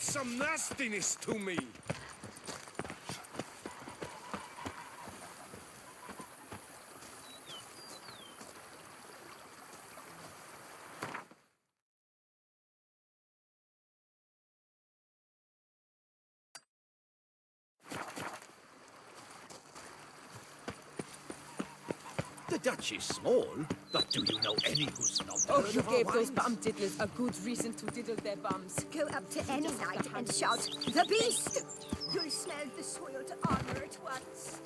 some nastiness to me. The Dutch is small, but do you know any who's not? Oh, you gave those bum diddlers a good reason to diddle their bums. Go up to any knight and shout, "The beast!" You'll smell the soiled armor at once.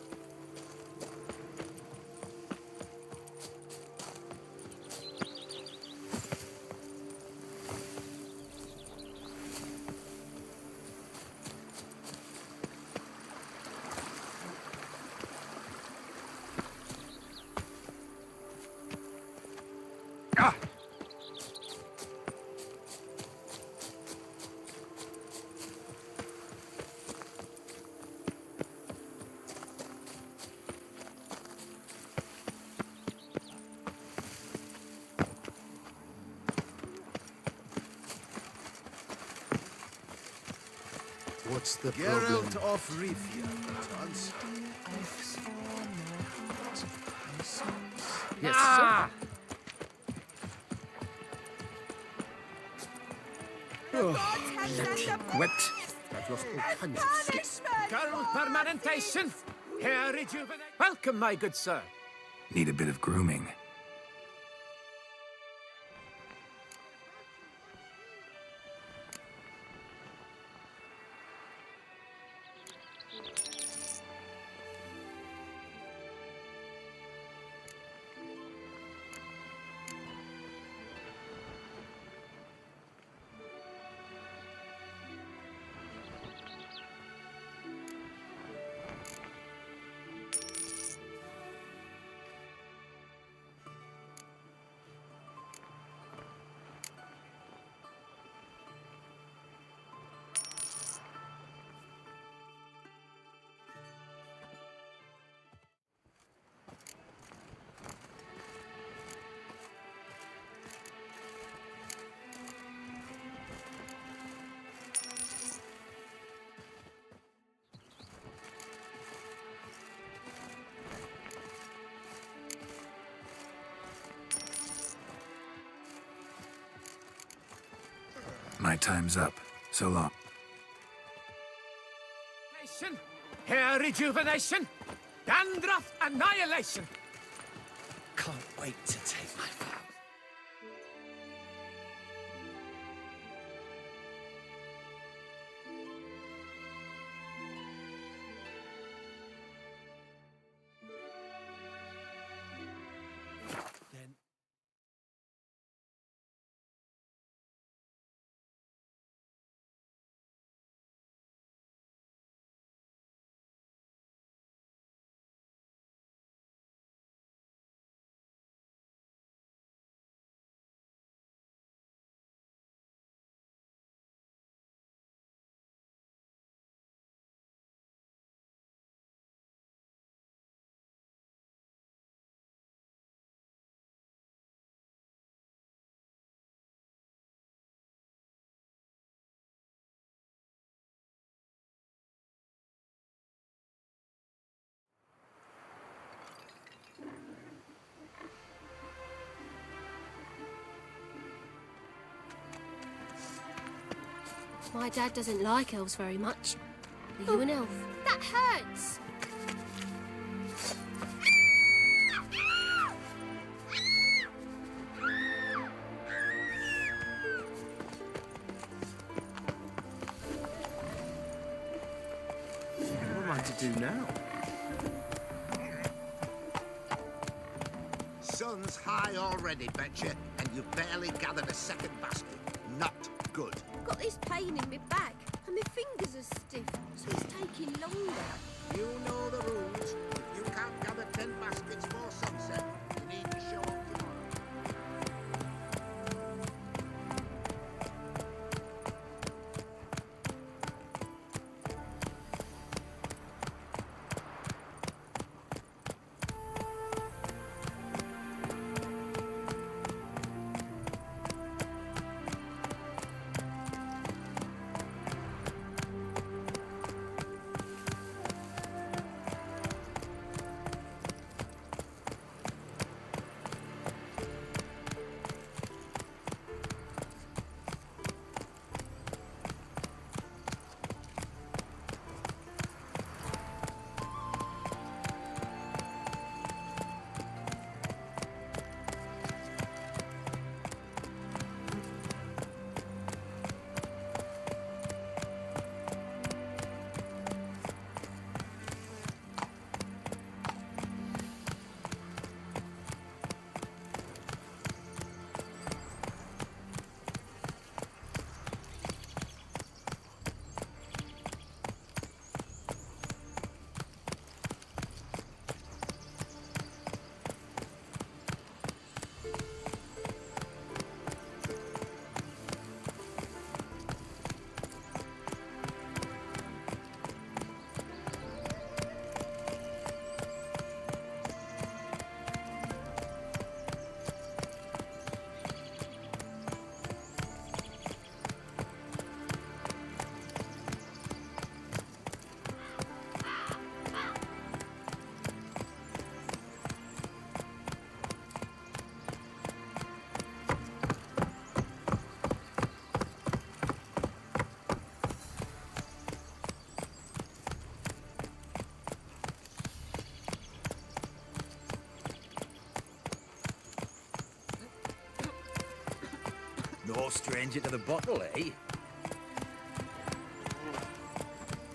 What's the problem? Geralt of Rivia, perchance. Yes, sir. Wet. I've lost all kinds of sleep. Girl permanentation. Hair rejuvenation. Welcome, my good sir. Need a bit of grooming. My time's up. So long. Hair rejuvenation. Dandruff annihilation. Can't wait to take my vow. My dad doesn't like elves very much. Are you an elf? That hurts! What am I to do now? Sun's high already, betcha, and you've barely gathered a second basket. Not good. I've got this pain in my back, and my fingers are stiff, so it's taking longer. You know the rules. If you can't gather 10 baskets for sunset, you need to show up tomorrow. stranger to the bottle, eh?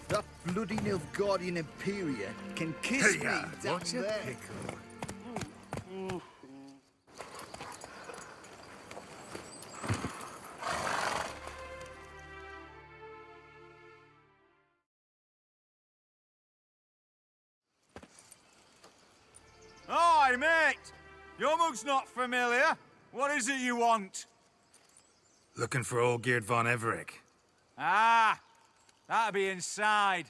That bloody Nilfgaardian Imperia can kiss me down What's a there. pickle? Hi, mate! Your mug's not familiar. What is it you want? Looking for Olgierd von Everec. Ah, that'll be inside.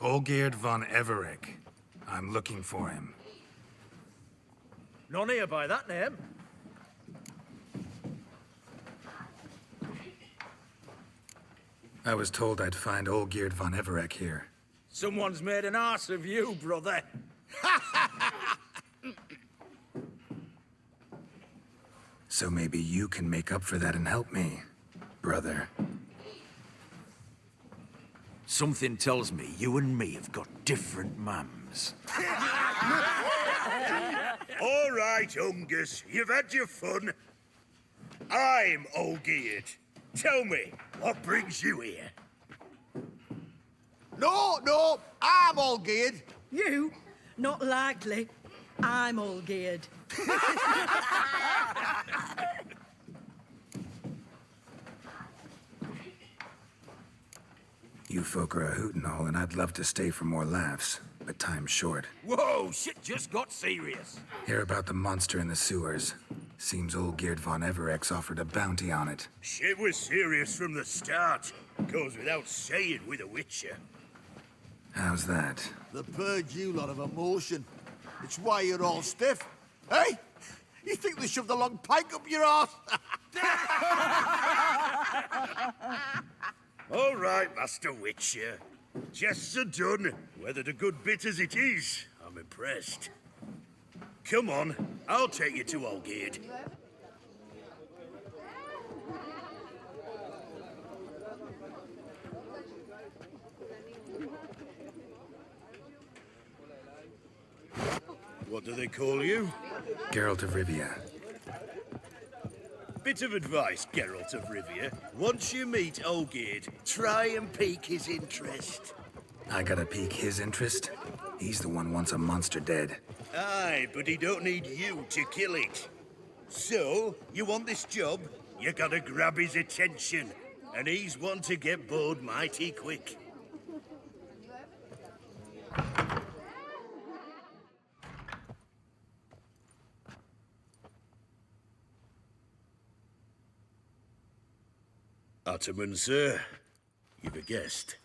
Olgierd von Everec. I'm looking for him. None here by that name. I was told I'd find Olgierd von Everec here. Someone's made an arse of you, brother. So maybe you can make up for that and help me, brother. Something tells me you and me have got different mums. All right, Ungus, you've had your fun. I'm Olgierd. Tell me, what brings you here? No, I'm Olgierd. You? Not likely. I'm all geared. You folk are a hoot and all, and I'd love to stay for more laughs, but time's short. Whoa, shit just got serious. Hear about the monster in the sewers. Seems Olgierd von Everec's offered a bounty on it. Shit was serious from the start. Goes without saying with a Witcher. How's that? The purge you lot of emotion. It's why you're all stiff. Hey? You think they shoved a long pike up your arse? All right, Master Witcher. Jests are done. Whether the good bit as it is, I'm impressed. Come on, I'll take you to Olgierd. What do they call you? Geralt of Rivia. Bit of advice, Geralt of Rivia. Once you meet Olgierd, try and pique his interest. I gotta pique his interest? He's the one wants a monster dead. Aye, but he don't need you to kill it. So, you want this job? You gotta grab his attention. And he's one to get bored mighty quick. Ottoman, sir. You've a guest.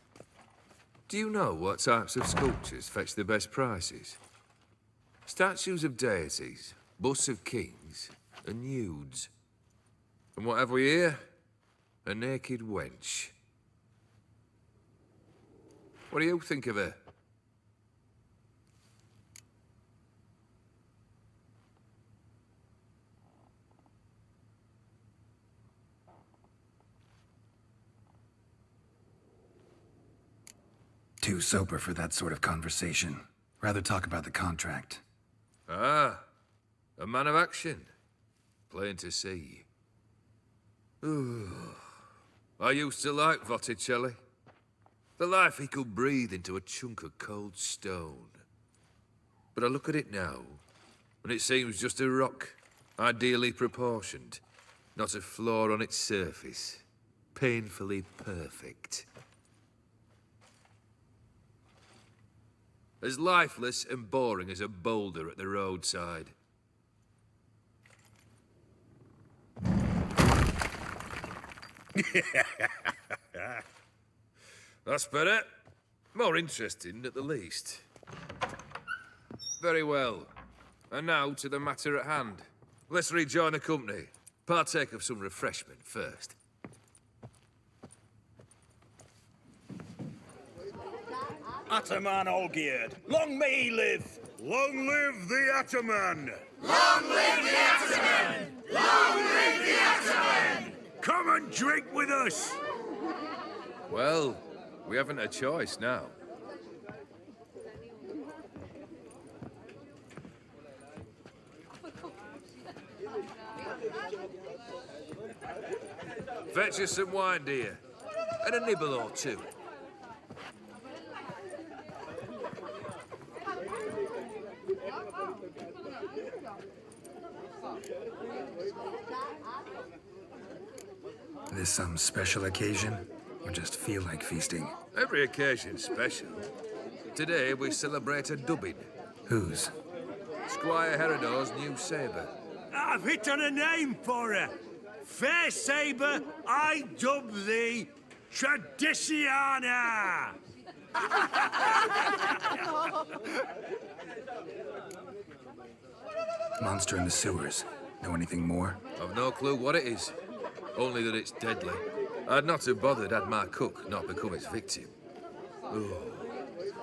Do you know what types of sculptures fetch the best prices? Statues of deities, busts of kings, and nudes. And what have we here? A naked wench. What do you think of her? Too sober for that sort of conversation. Rather talk about the contract. Ah, a man of action. Plain to see. Ooh. I used to like Botticelli. The life he could breathe into a chunk of cold stone. But I look at it now, and it seems just a rock, ideally proportioned. Not a flaw on its surface. Painfully perfect. As lifeless and boring as a boulder at the roadside. That's better. More interesting, at the least. Very well. And now to the matter at hand. Let's rejoin the company. Partake of some refreshment first. Ataman Olgierd, long may he live! Long live the Ataman! Come and drink with us! Well, we haven't a choice now. Fetch us some wine, dear. And a nibble or two. This some special occasion? Or just feel like feasting? Every occasion's special. Today we celebrate a dubbing. Whose? Squire Herodor's new sabre. I've hit on a name for her. Fair Sabre, I dub thee Tradiciana! Monster in the sewers. Know anything more? I've no clue what it is. Only that it's deadly. I'd not have bothered had my cook not become its victim. Oh,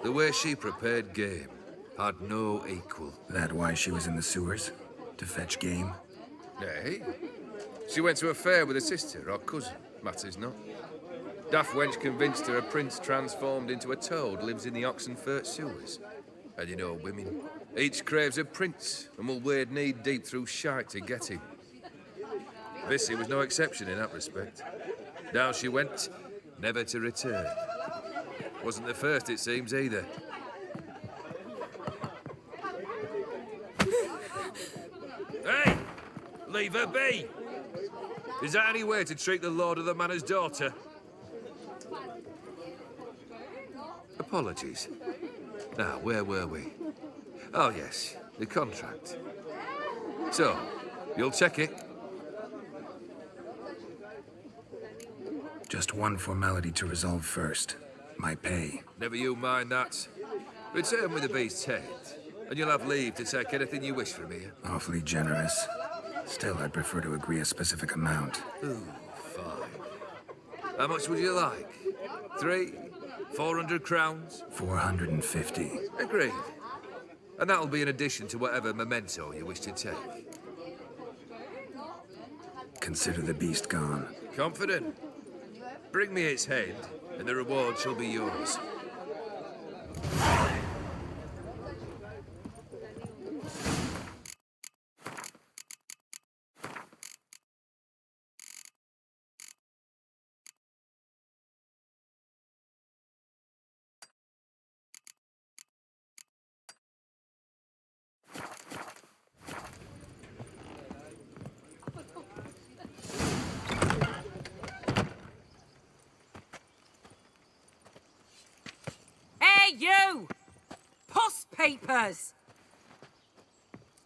the way she prepared game had no equal. That why she was in the sewers? To fetch game? Nay. She went to a fair with a sister or cousin, matters not. Daft wench convinced her a prince transformed into a toad lives in the Oxenfurt sewers. And you know women. Each craves a prince and will wade knee-deep through shite to get him. Vissy was no exception in that respect. Down she went, never to return. Wasn't the first, it seems, either. Hey! Leave her be! Is that any way to treat the lord of the manor's daughter? Apologies. Now, where were we? Oh, yes, the contract. So, you'll check it? Just one formality to resolve first. My pay. Never you mind that. Return with the beast's head, and you'll have leave to take anything you wish from here. Awfully generous. Still, I'd prefer to agree a specific amount. Ooh, fine. How much would you like? 400 crowns? 450. Agreed. And that'll be in addition to whatever memento you wish to take. Consider the beast gone. Confident? Bring me its head, and the reward shall be yours. You! Puss papers!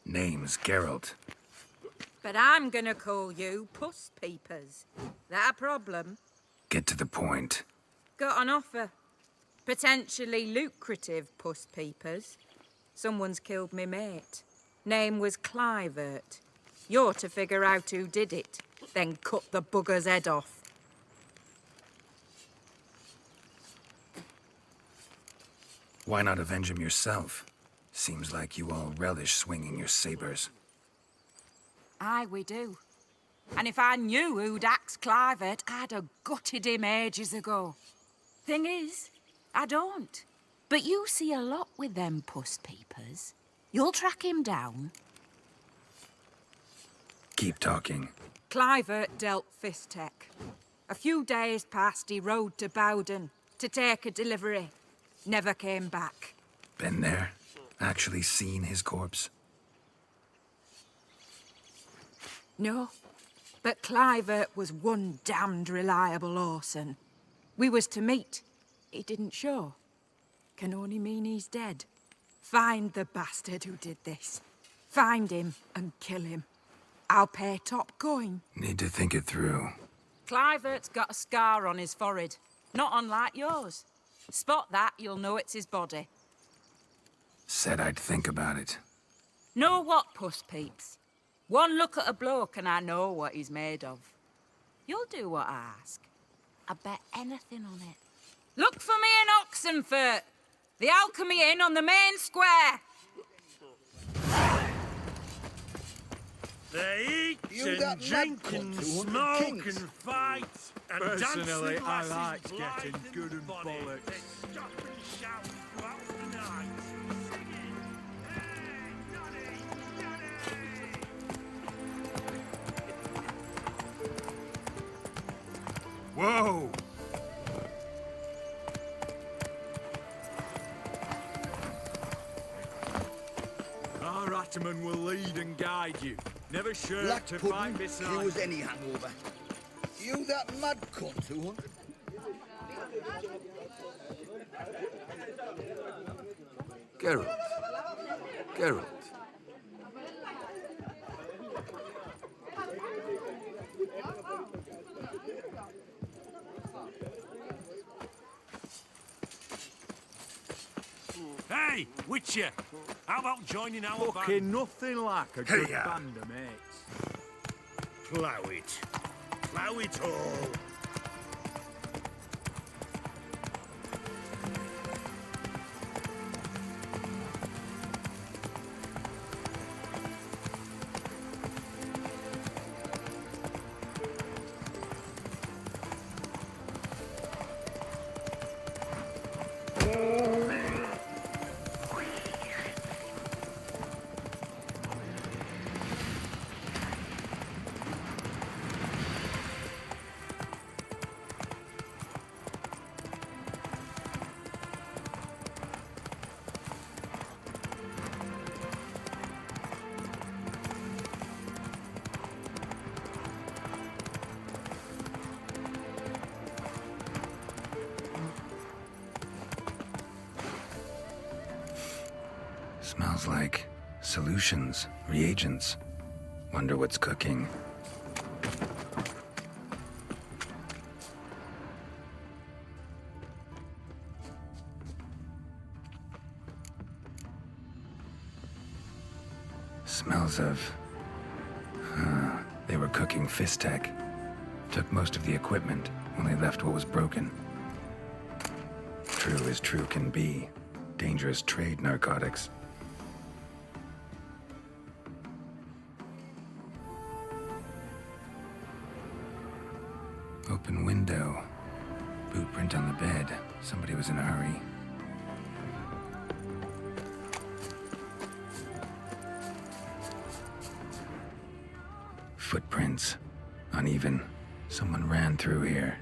Name's Geralt. But I'm gonna call you Puss papers. That a problem? Get to the point. Got an offer. Potentially lucrative puss papers. Someone's killed me mate. Name was Clivert. You're to figure out who did it, then cut the bugger's head off. Why not avenge him yourself? Seems like you all relish swinging your sabers. Aye, we do. And if I knew who'd axed Clivert, I'd have gutted him ages ago. Thing is, I don't. But you see a lot with them puss papers. You'll track him down. Keep talking. Clivert dealt Fistech. A few days past, he rode to Bowden to take a delivery. Never came back. Been there? Actually seen his corpse? No. But Clivert was one damned reliable Orson. We was to meet. He didn't show. Can only mean he's dead. Find the bastard who did this. Find him and kill him. I'll pay top coin. Need to think it through. Clivert's got a scar on his forehead. Not unlike yours. Spot that, you'll know it's his body. Said I'd think about it. Know what, puss peeps? One look at a bloke and I know what he's made of. You'll do what I ask. I bet anything on it. Look for me in Oxenfurt. The Alchemy Inn on the main square. They eat and drink and smoke and fight and Personally, dance I the like lasses getting blithe good and body. bollocks. They stop and shout throughout the night, singing, "Hey, Johnny, Johnny!" Whoa! Our Ataman will lead and guide you. Never sure Black to pudding fight beside cures any hangover. You that mad cunt, 200? Geralt. Geralt. Hey, Witcher! How about joining our band? Fucking nothing like a good Hey-ya. band of mates. Plough it. Plough it all. Smells like solutions, reagents. Wonder what's cooking. Smells of... they were cooking Fistek. Took most of the equipment, only left what was broken. True as true can be. Dangerous trade, narcotics. Open window. Boot print on the bed. Somebody was in a hurry. Footprints. Uneven. Someone ran through here.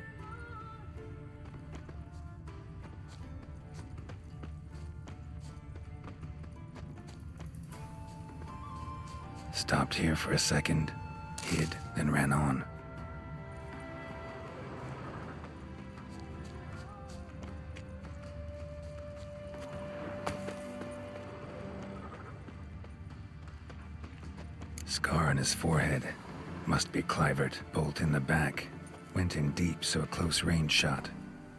Stopped here for a second, hid, then ran on. Scar on his forehead. Must be Clivert. Bolt in the back. Went in deep, so a close range shot.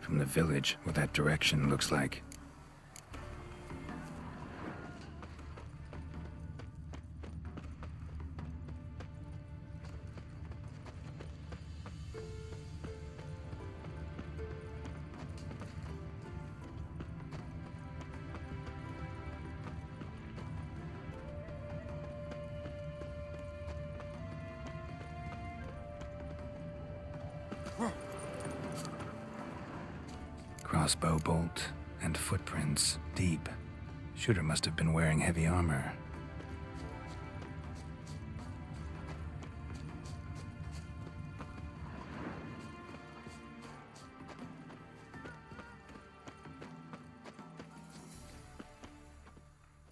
From the village, what that direction looks like. Crossbow bolt and footprints deep. Shooter must have been wearing heavy armor.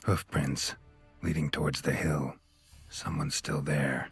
Hoofprints leading towards the hill. Someone's still there.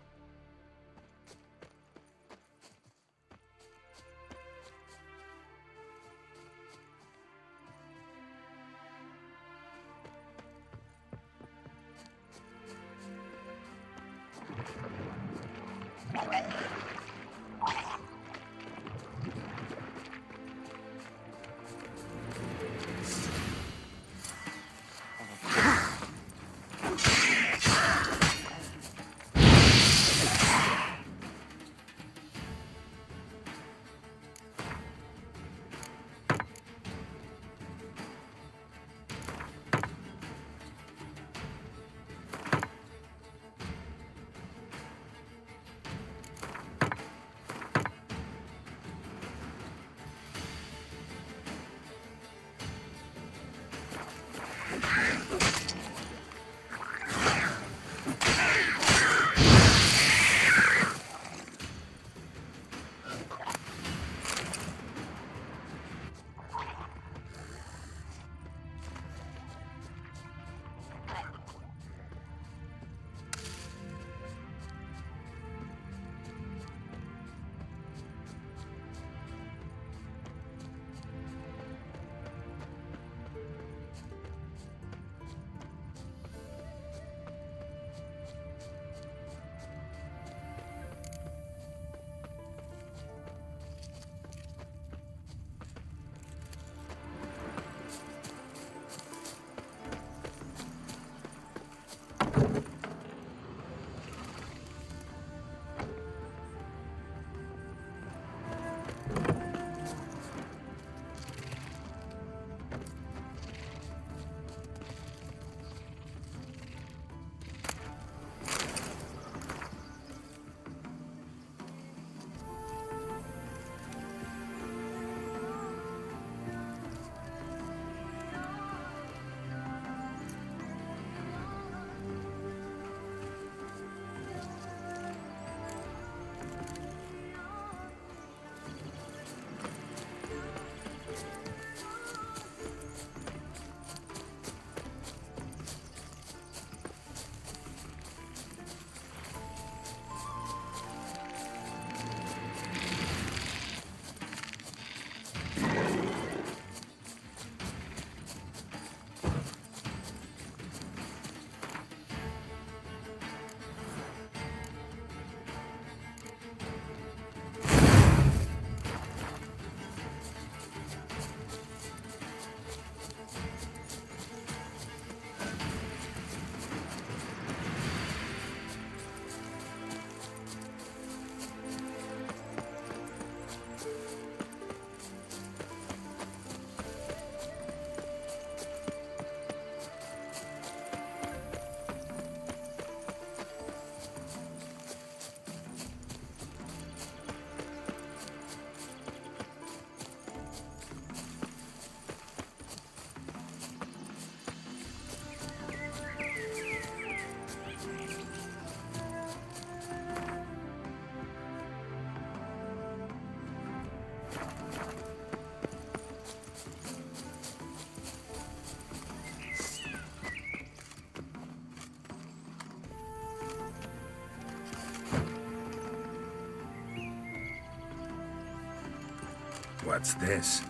What's this?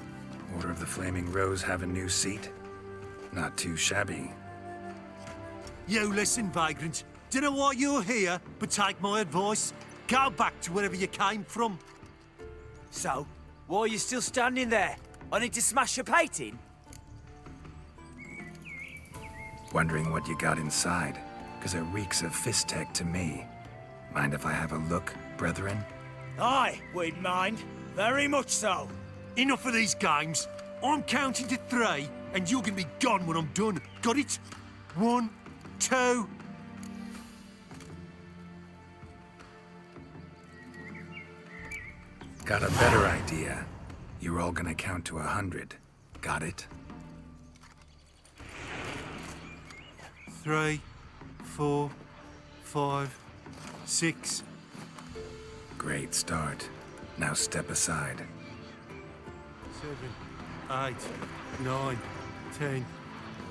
Order of the Flaming Rose have a new seat? Not too shabby. You listen, vagrant. Dunno why you're here, but take my advice. Go back to wherever you came from. So, why are you still standing there? I need to smash your painting? Wondering what you got inside, because it reeks of fist tech to me. Mind if I have a look, brethren? Aye, we'd mind. Very much so. Enough of these games. I'm counting to 3, and you're gonna be gone when I'm done. Got it? 1, 2... Got a better idea. You're all gonna count to 100. Got it? 3, 4, 5, 6. Great start. Now step aside. 7, 8, 9, 10,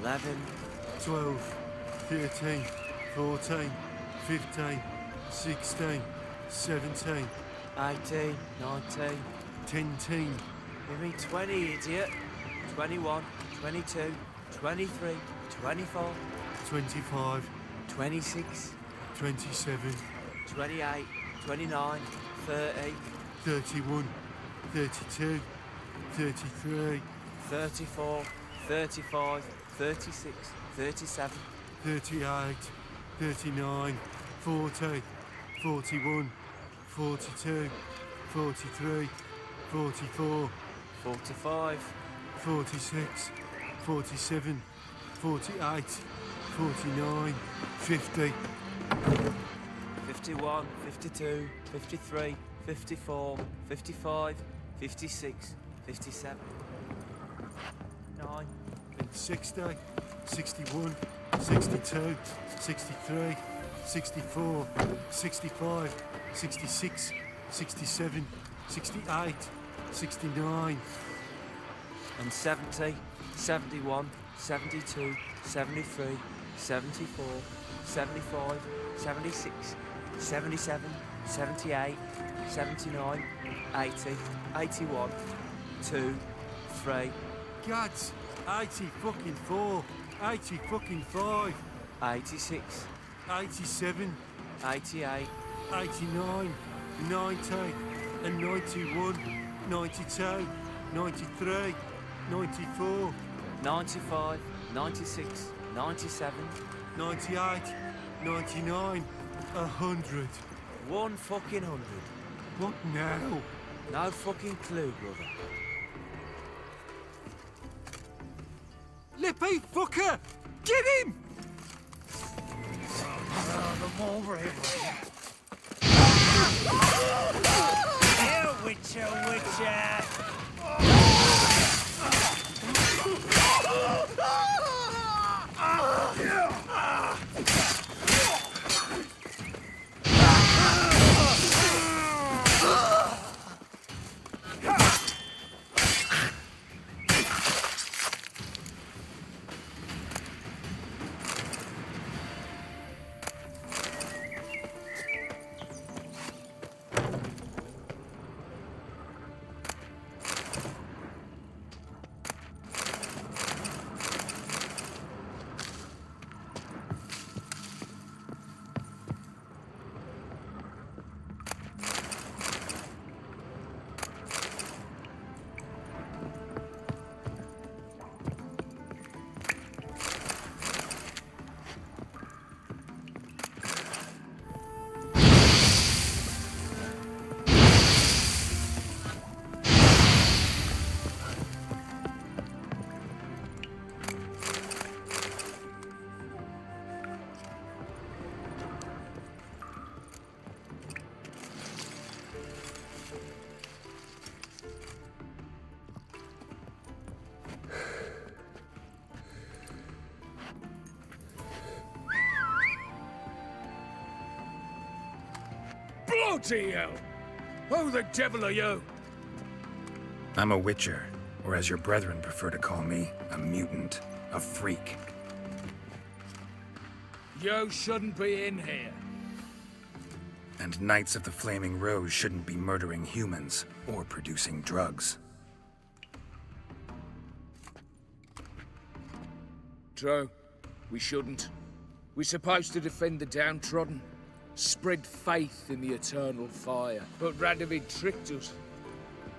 11, 12, 13, 14, 15, 16, 17, 18, 19, 10. You mean 20, idiot. 21, 22, 23, 24, 25, 26, 27, 28, 29, 30, 31, 32, 33, 34, 35, 36, 37, 38, 39, 40, 41, 42, 43, 44, 45, 46, 47, 48, 49, 50. 51, 52, 53, 54, 55, 56, 57, 9, 60, 61, 62, 63, 64, 65, 66, 67, 68, 69. and 70, 71, 72, 73, 74, 75, 76, 77, 78, 79, 80, 81, 2, 3, Gads, 80 fucking 4, 80 fucking 5, 86, 87, 88, 89, 90, and 91, 92, 93, 94, 95, 96, 97, 98, 99, 100. 1 fucking 100. What now? No fucking clue, brother. Lippy fucker! Get him! Come over here. Here, Witcher, Witcher! Bloody hell! Who the devil are you? I'm a Witcher, or as your brethren prefer to call me, a mutant, a freak. You shouldn't be in here. And Knights of the Flaming Rose shouldn't be murdering humans or producing drugs. True. We shouldn't. We're supposed to defend the downtrodden, spread faith in the eternal fire. But Radovid tricked us.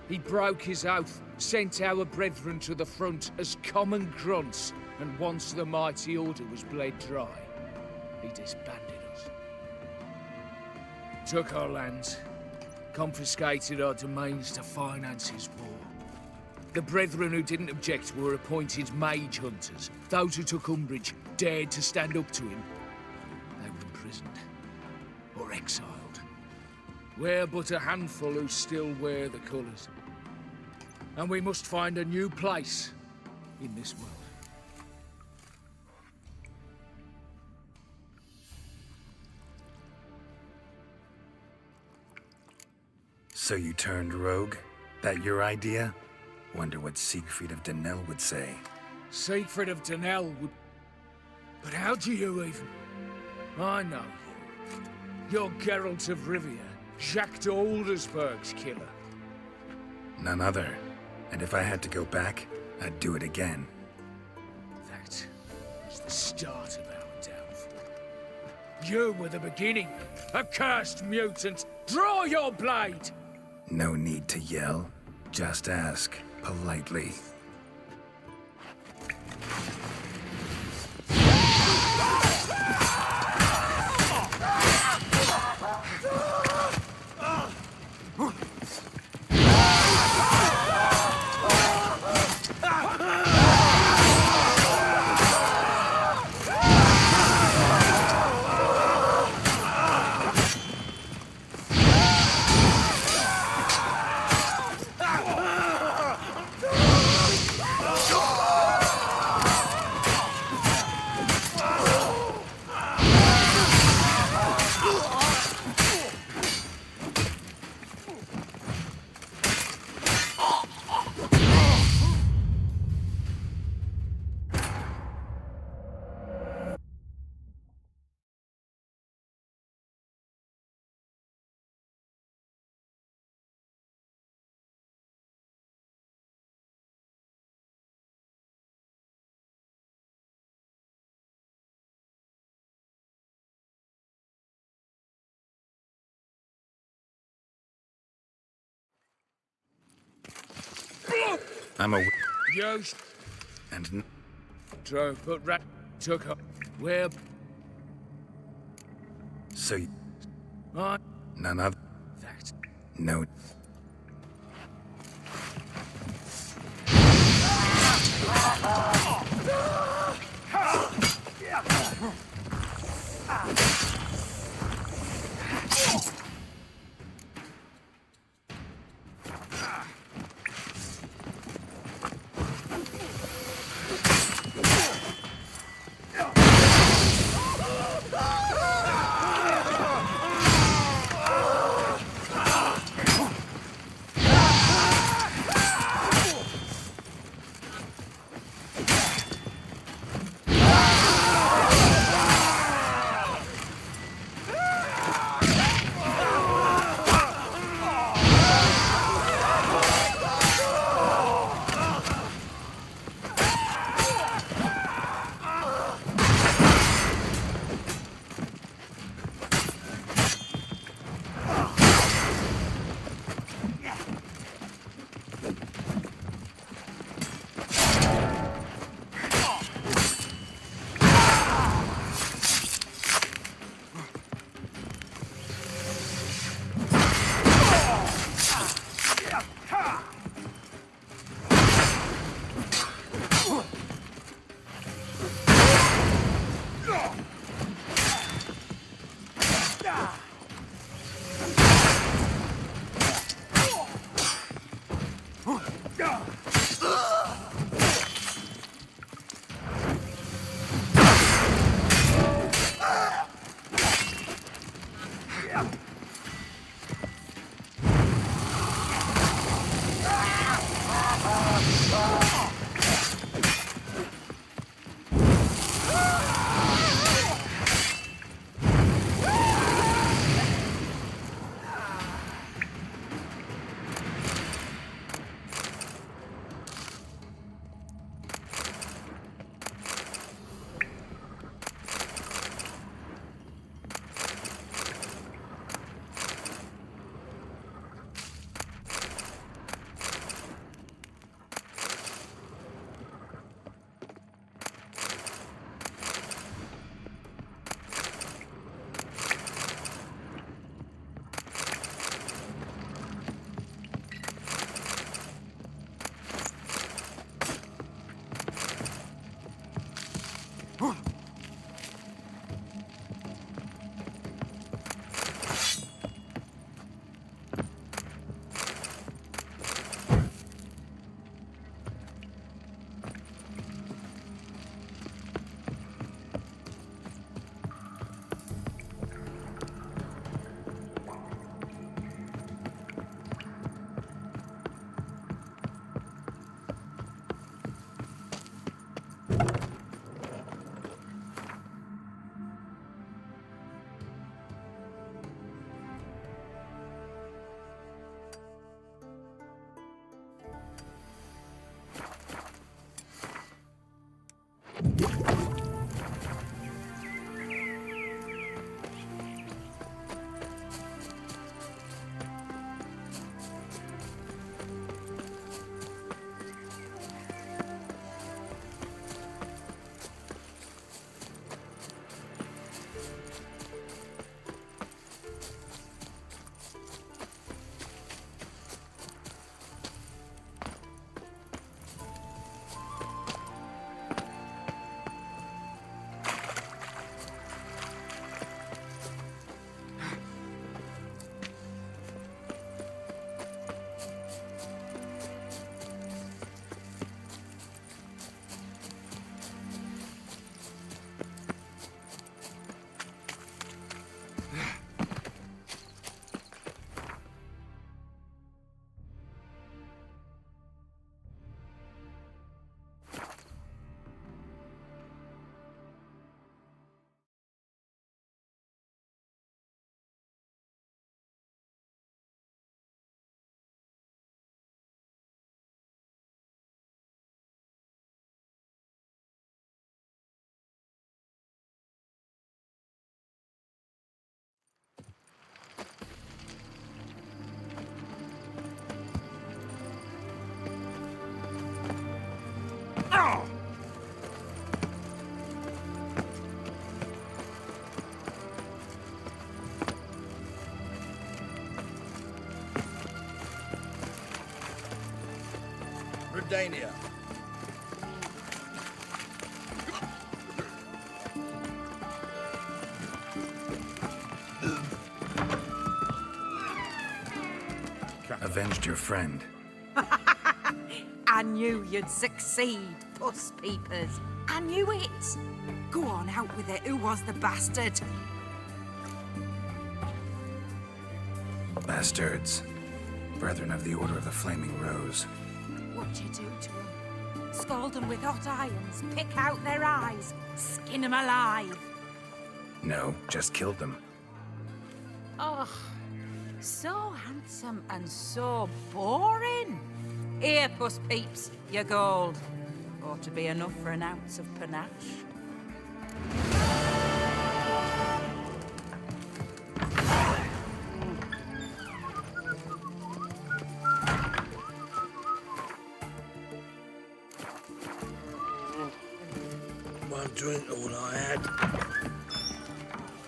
He broke his oath, sent our brethren to the front as common grunts, and once the mighty order was bled dry, he disbanded us. Took our lands, confiscated our domains to finance his war. The brethren who didn't object were appointed mage hunters. Those who took umbrage, dared to stand up to him, they were imprisoned or exiled. We're but a handful who still wear the colours. And we must find a new place in this world. So you turned rogue? That your idea? Wonder what Siegfried of Denel would say. Siegfried of Denel would... But how do you even... I know you. You're Geralt of Rivia, Jacques de Aldersberg's killer. None other. And if I had to go back, I'd do it again. That was the start of our downfall. You were the beginning, accursed mutant! Draw your blade! No need to yell. Just ask, politely. I'm a... Yost. And... Drove, but Rat took up. Where... So you... I... None of... That... No... Redania. Avenged your friend. I knew you'd succeed, Puss Peepers. I knew it. Go on, out with it. Who was the bastard? Bastards. Brethren of the Order of the Flaming Rose. What'd you do to them? Scald them with hot irons, pick out their eyes, skin them alive. No, just killed them. Oh, so handsome and so boring. Here, Puss Peeps, your gold. Ought to be enough for an ounce of panache. One drink, all I had.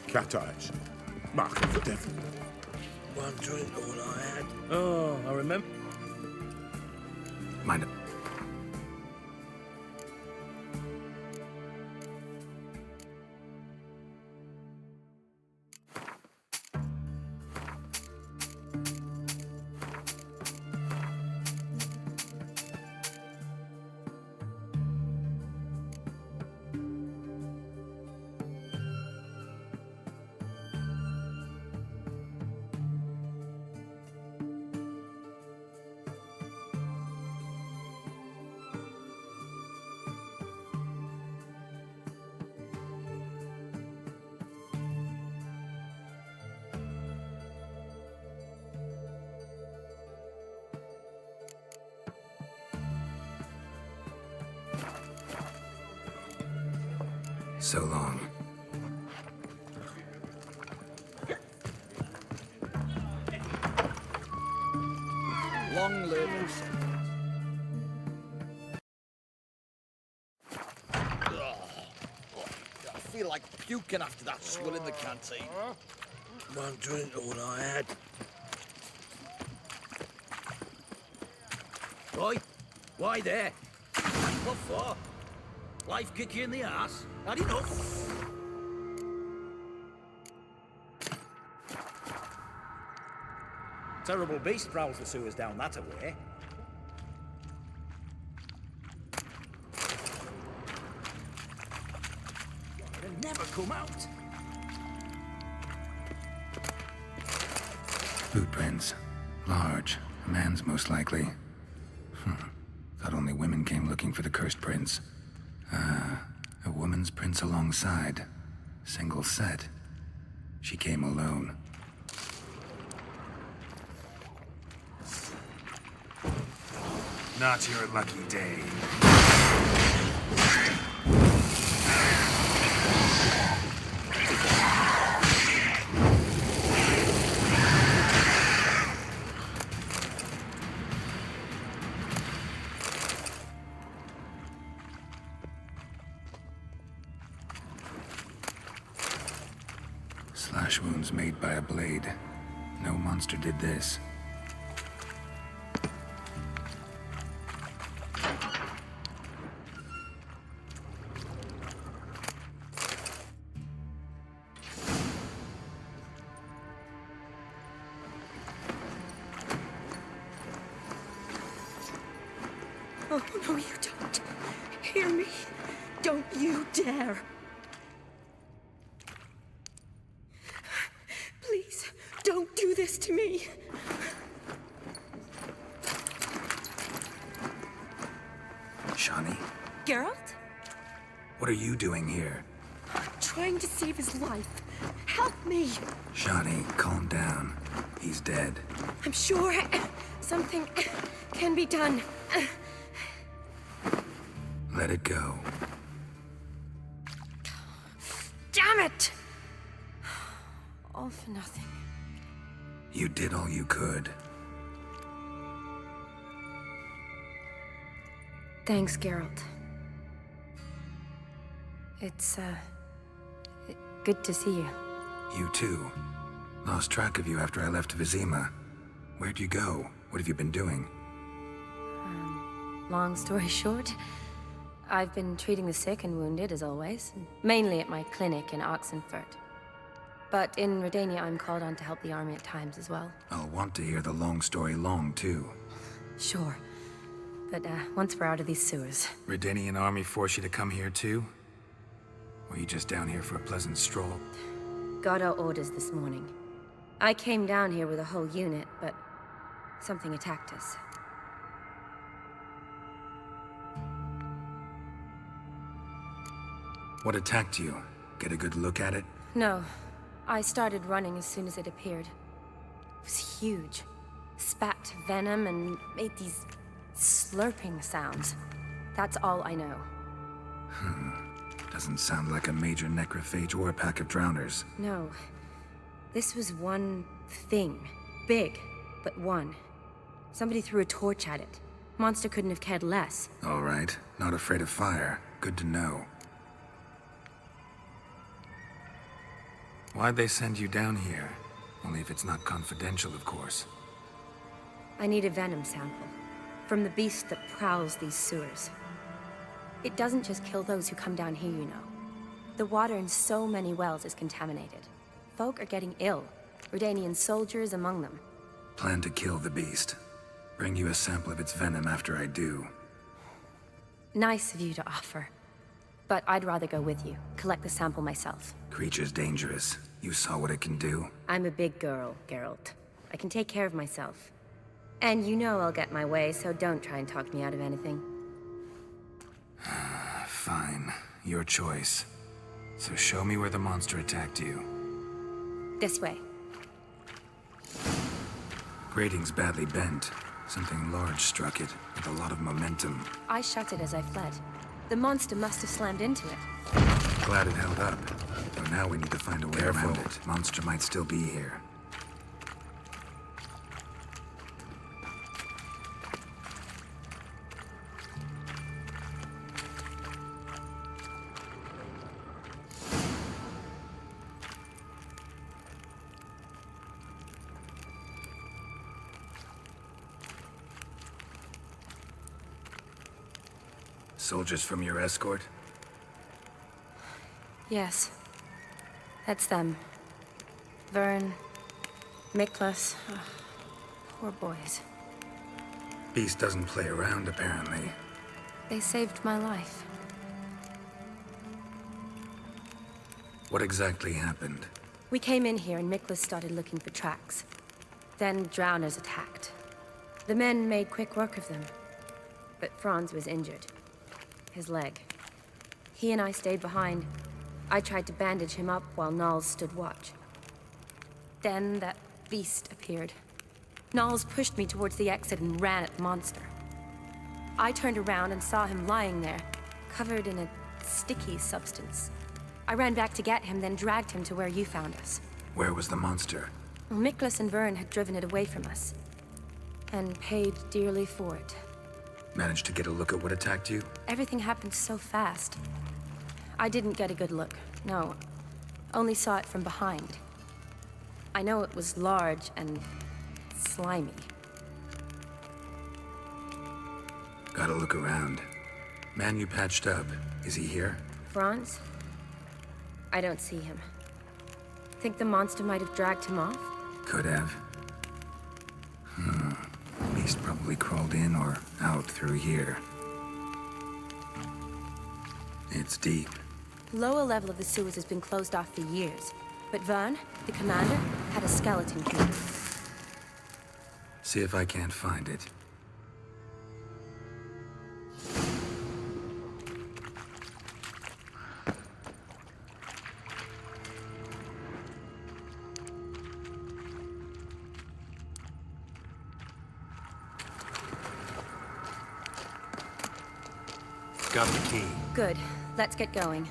Cat eyes. Mark of the devil. One drink, all I had. Oh, I remember. Mind it. So long. Long live I feel like puking after that swill in the canteen. One drink, all I had. Boy, why there? What for? Life kick you in the ass? Had enough? Terrible beast prowls the sewers down that away. They'll never come out. Boot prints. Large. A man's most likely. Thought only women came looking for the cursed prince. A woman's prints alongside. Single set. She came alone. Not your lucky day. Slash wounds made by a blade. No monster did this. Oh, no, you don't. Hear me? Don't you dare. Please, don't do this to me. Shani, Geralt? what are you doing here? Trying to save his life. Help me. Shani, calm down. He's dead. I'm sure something can be done. Let it go. Damn it! All for nothing. You did all you could. Thanks, Geralt. It's, good to see you. You too. Lost track of you after I left Vizima. Where'd you go? What have you been doing? Long story short, I've been treating the sick and wounded, as always. Mainly at my clinic in Oxenfurt. But in Redania, I'm called on to help the army at times as well. I'll want to hear the long story long, too. Sure. But, once we're out of these sewers... Redanian army force you to come here, too? Or are you just down here for a pleasant stroll? Got our orders this morning. I came down here with a whole unit, but something attacked us. What attacked you? Get a good look at it? No. I started running as soon as it appeared. It was huge. Spat venom and made these slurping sounds. That's all I know. Doesn't sound like a major necrophage or a pack of drowners. No. This was one thing. Big, but one. Somebody threw a torch at it. Monster couldn't have cared less. All right. Not afraid of fire. Good to know. Why'd they send you down here? Only if it's not confidential, of course. I need a venom sample. From the beast that prowls these sewers. It doesn't just kill those who come down here, you know. The water in so many wells is contaminated. Folk are getting ill. Redanian soldiers among them. Plan to kill the beast. Bring you a sample of its venom after I do. Nice of you to offer. But I'd rather go with you. Collect the sample myself. Creature's dangerous. You saw what it can do. I'm a big girl, Geralt. I can take care of myself. And you know I'll get my way, so don't try and talk me out of anything. Fine. Your choice. So show me where the monster attacked you. This way. Grating's badly bent. Something large struck it, with a lot of momentum. I shut it as I fled. The monster must have slammed into it. Glad it held up. But now we need to find a way around it. Monster might still be here. Soldiers from your escort? Yes. That's them. Vern, Miklas. Oh, poor boys. Beast doesn't play around, apparently. They saved my life. What exactly happened? We came in here and Miklas started looking for tracks. Then drowners attacked. The men made quick work of them. But Franz was injured. His leg. He and I stayed behind. I tried to bandage him up while Nals stood watch. Then that beast appeared. Nals pushed me towards the exit and ran at the monster. I turned around and saw him lying there, covered in a sticky substance. I ran back to get him, then dragged him to where you found us. Where was the monster? Well, Miklas and Vern had driven it away from us. And paid dearly for it. Managed to get a look at what attacked you? Everything happened so fast. I didn't get a good look, no. Only saw it from behind. I know it was large and slimy. Gotta look around. Man you patched up, is he here? Franz? I don't see him. Think the monster might have dragged him off? Could have. Beast probably crawled in or out through here. It's deep. Lower level of the sewers has been closed off for years. But Vern, the commander, had a skeleton here. See if I can't find it. Got the key. Good. Let's get going.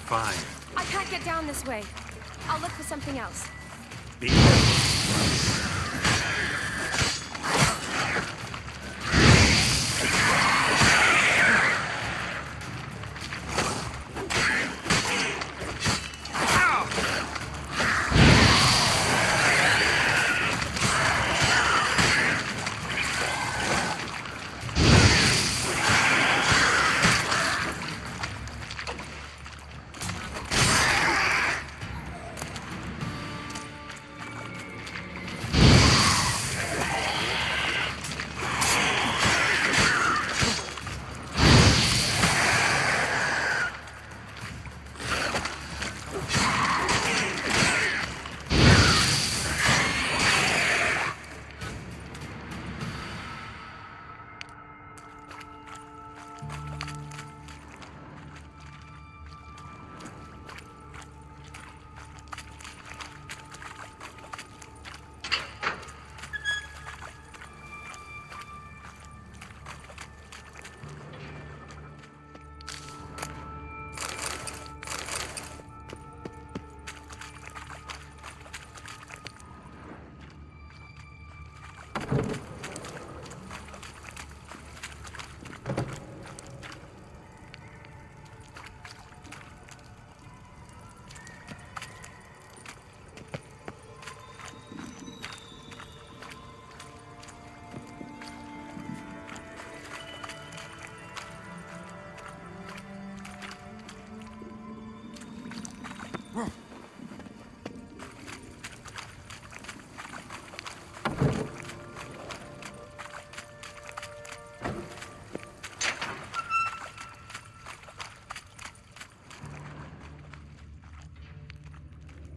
fine. I can't get down this way. I'll look for something else. Be careful.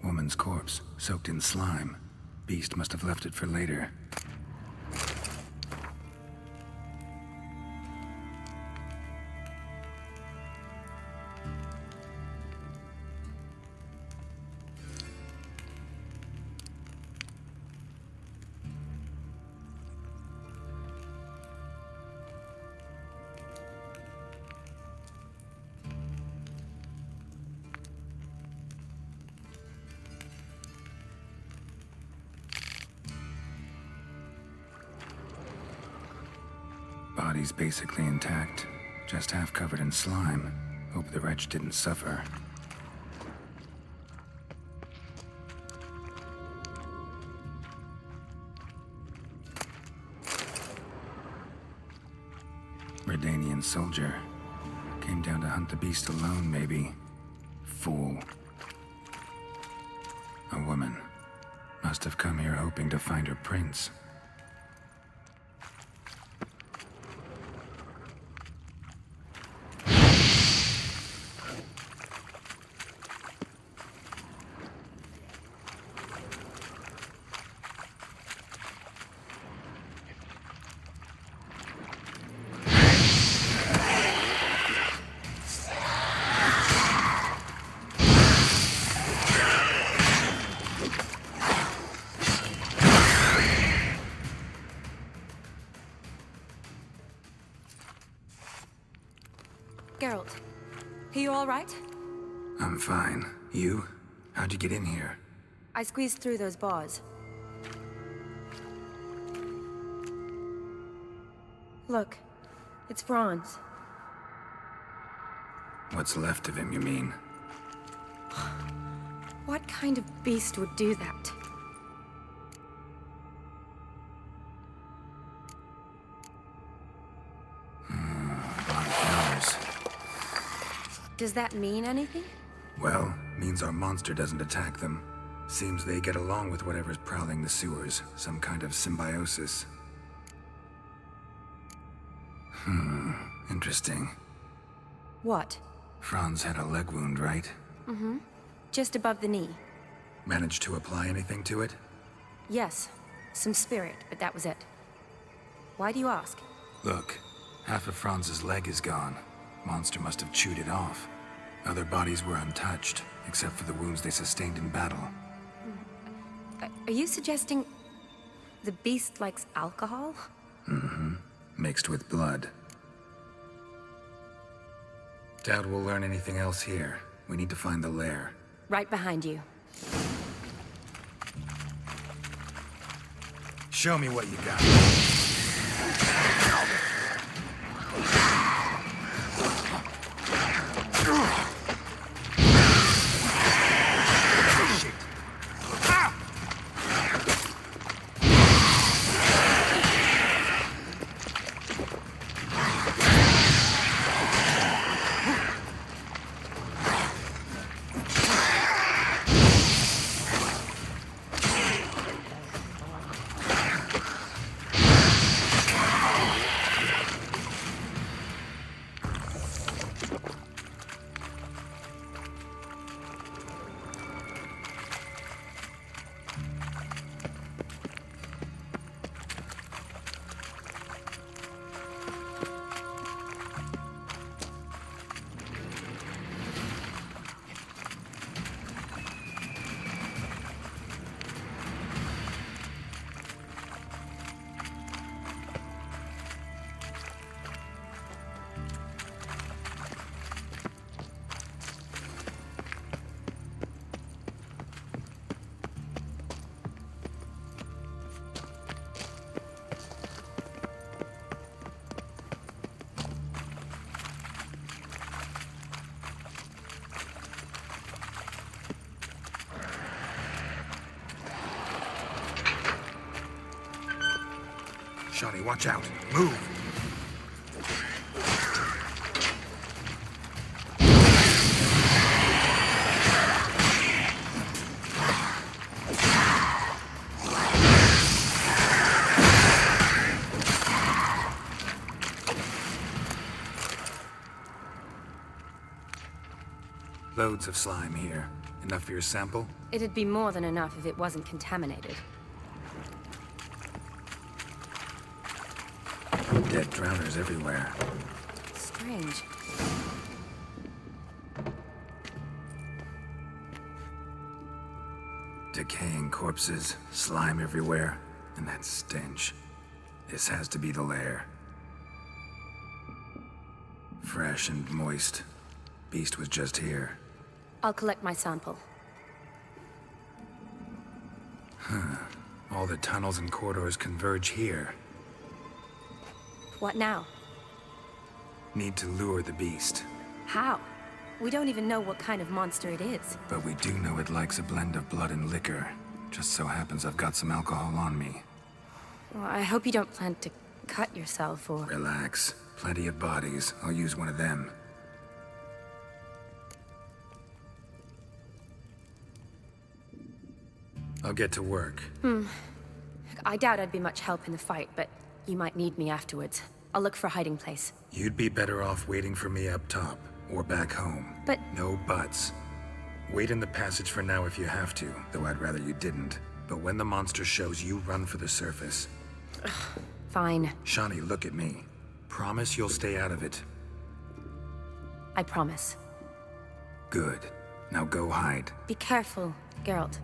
Woman's corpse, soaked in slime. Beast must have left it for later. Body's basically intact, just half covered in slime. Hope the wretch didn't suffer. Redanian soldier. Came down to hunt the beast alone, maybe. Fool. A woman. Must have come here hoping to find her prince. Geralt, are you all right? I'm fine. You? How'd you get in here? I squeezed through those bars. Look, it's Franz. What's left of him, you mean? What kind of beast would do that? Does that mean anything? Well, means our monster doesn't attack them. Seems they get along with whatever's prowling the sewers. Some kind of symbiosis. Interesting. What? Franz had a leg wound, right? Mm-hmm. Just above the knee. Managed to apply anything to it? Yes. Some spirit, but that was it. Why do you ask? Look, half of Franz's leg is gone. Monster must have chewed it off. Other bodies were untouched, except for the wounds they sustained in battle. Are you suggesting the beast likes alcohol? Mm-hmm. Mixed with blood. Doubt we'll learn anything else here. We need to find the lair. Right behind you. Show me what you got. Shawnee, watch out. Move! Loads of slime here. Enough for your sample? It'd be more than enough if it wasn't contaminated. Dead drowners everywhere. Strange. Decaying corpses, slime everywhere, and that stench. This has to be the lair. Fresh and moist. Beast was just here. I'll collect my sample. Huh. All the tunnels and corridors converge here. What now? Need to lure the beast. How? We don't even know what kind of monster it is. But we do know it likes a blend of blood and liquor. Just so happens I've got some alcohol on me. Well, I hope you don't plan to cut yourself or... Relax. Plenty of bodies. I'll use one of them. I'll get to work. I doubt I'd be much help in the fight, but you might need me afterwards. I'll look for a hiding place. You'd be better off waiting for me up top, or back home. But... No buts. Wait in the passage for now if you have to, though I'd rather you didn't. But when the monster shows, you run for the surface. Fine. Shawnee, look at me. Promise you'll stay out of it. I promise. Good. Now go hide. Be careful, Geralt.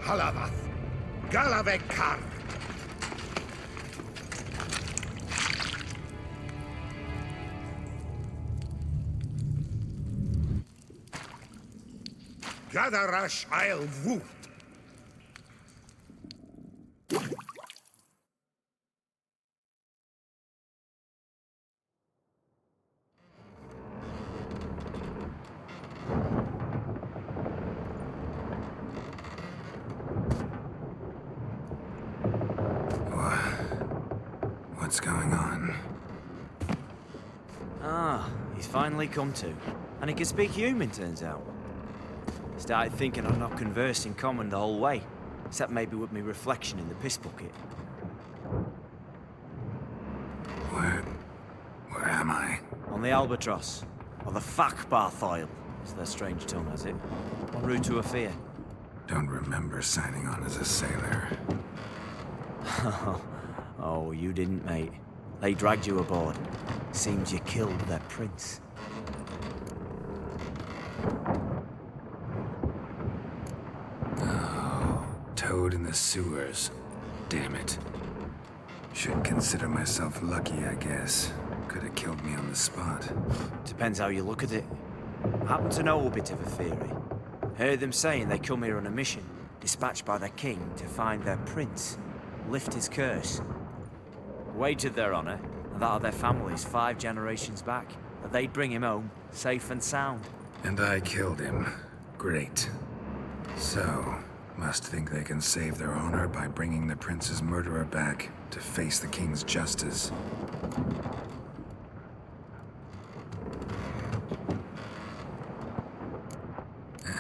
Halavath, Galavekar. Gadarash I'll Voot. What's going on? Ah, he's finally come to. And he can speak human, turns out. Started thinking I'd not conversed in common the whole way, except maybe with me reflection in the piss bucket. Where am I? On the Albatross, or the Fakbarth Oil, as their strange tongue has it. En route to Ophir. Don't remember signing on as a sailor. Oh, you didn't, mate. They dragged you aboard. Seems you killed their prince. Oh, toad in the sewers. Damn it. Should consider myself lucky, I guess. Could have killed me on the spot. Depends how you look at it. I happen to know a bit of a theory. Heard them saying they come here on a mission, dispatched by their king to find their prince, lift his curse. Wagered their honor, and that of their families 5 generations back, that they'd bring him home, safe and sound. And I killed him. Great. So, must think they can save their honor by bringing the prince's murderer back to face the king's justice.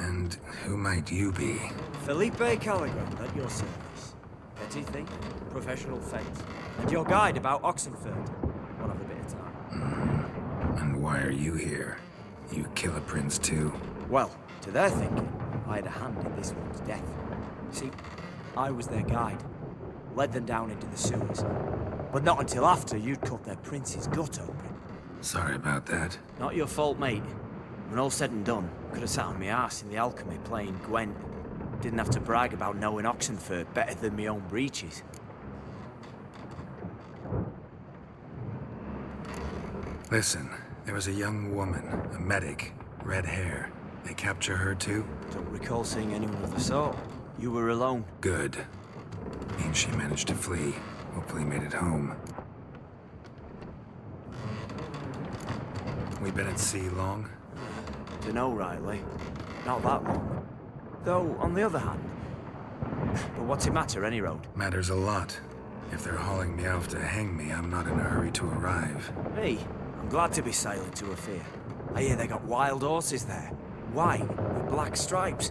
And who might you be? Felipe Caligrand at your service. Petty thief, professional fate, and your guide about Oxenford. One of a bit of time. And why are you here? You kill a prince too? Well, to their thinking, I had a hand in this one's death. See, I was their guide. Led them down into the sewers. But not until after you'd cut their prince's gut open. Sorry about that. Not your fault, mate. When all said and done, could have sat on my arse in the alchemy playing Gwent. Didn't have to brag about knowing Oxenford better than my own breeches. Listen, there was a young woman, a medic, red hair. They capture her too? Don't recall seeing anyone of the sort. You were alone. Good. Means she managed to flee. Hopefully made it home. We been at sea long? Dunno, Riley. Not that long. Though, on the other hand... But what's it matter, any road? Matters a lot. If they're hauling me out to hang me, I'm not in a hurry to arrive. Me? I'm glad to be sailing to Ophir. I hear they got wild horses there. White, with black stripes.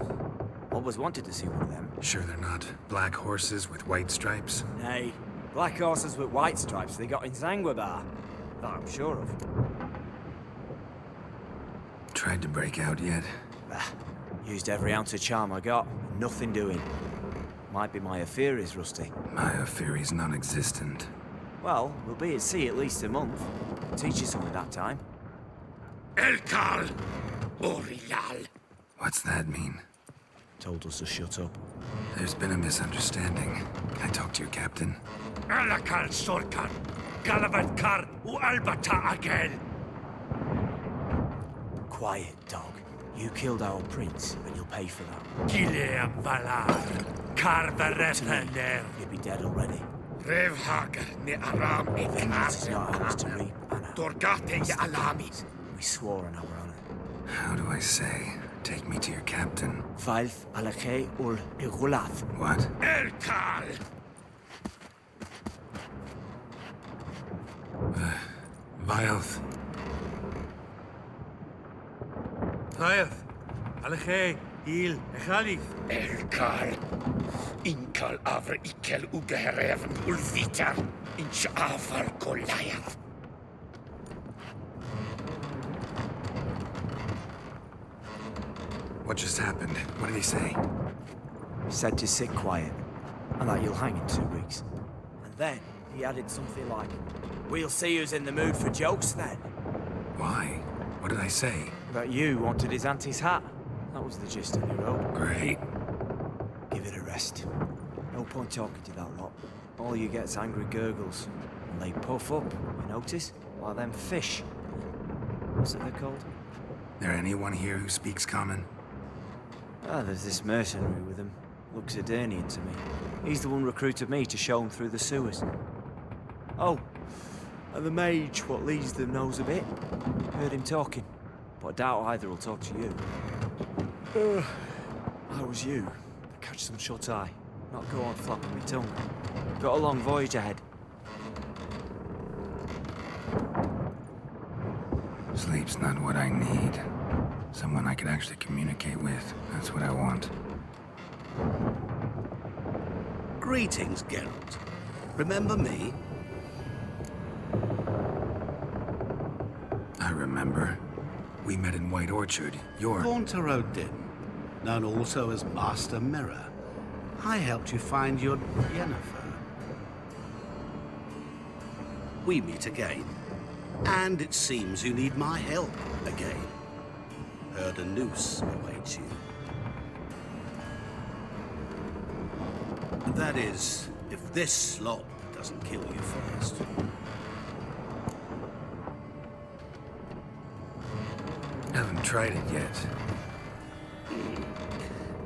Always wanted to see one of them. Sure they're not black horses with white stripes? Nay, black horses with white stripes they got in Zangwabar. That I'm sure of. Tried to break out yet? Used every ounce of charm I got. Nothing doing. Might be my Ophir is rusty. My Ophir is non-existent. Well, we'll be at sea at least a month. Teach you something that time. Elkal! Orial! What's that mean? Told us to shut up. There's been a misunderstanding. Can I talk to your captain? Alakal Sorkan! Galavat Kar u Albata again! Quiet, dog. You killed our prince, and you'll pay for that. Gileam Valar! Kar Varethaner! You'd be dead already. Rev Hagar ne Aram et Vengeance is not ours to reap, Anna. Dorgate ye Alami! We swore on our honor. How do I say? Take me to your captain. Valf Alakhe ul Igulath. What? Elkal! Vilth. Vilth. Alakhe. Il. Echalif. Elkal. Inkal Avr Ikel Ugehereven Ulvita. Inch Avar Goliath. What just happened? What did he say? He said to sit quiet, and that you'll hang in 2 weeks. And then he added something like, "We'll see who's in the mood for jokes then." Why? What did I say? That you wanted his auntie's hat. That was the gist of the road. Great. Give it a rest. No point talking to that lot. All you get's angry gurgles. And they puff up, you notice? Like them fish. What's it they're called? There anyone here who speaks common? Ah, there's this mercenary with him. Looks Edirnian to me. He's the one recruited me to show him through the sewers. Oh, and the mage what leads them knows a bit. Heard him talking, but I doubt either will talk to you. How was you? Catch some shut-eye. Not go on flapping my tongue. Got a long voyage ahead. Sleep's not what I need. Someone I could actually communicate with. That's what I want. Greetings, Geralt. Remember me? I remember. We met in White Orchard. You're... Gaunter O'Din, known also as Master Mirror. I helped you find your Yennefer. We meet again. And it seems you need my help again. Heard a noose awaits you. That is, if this slop doesn't kill you first. Haven't tried it yet.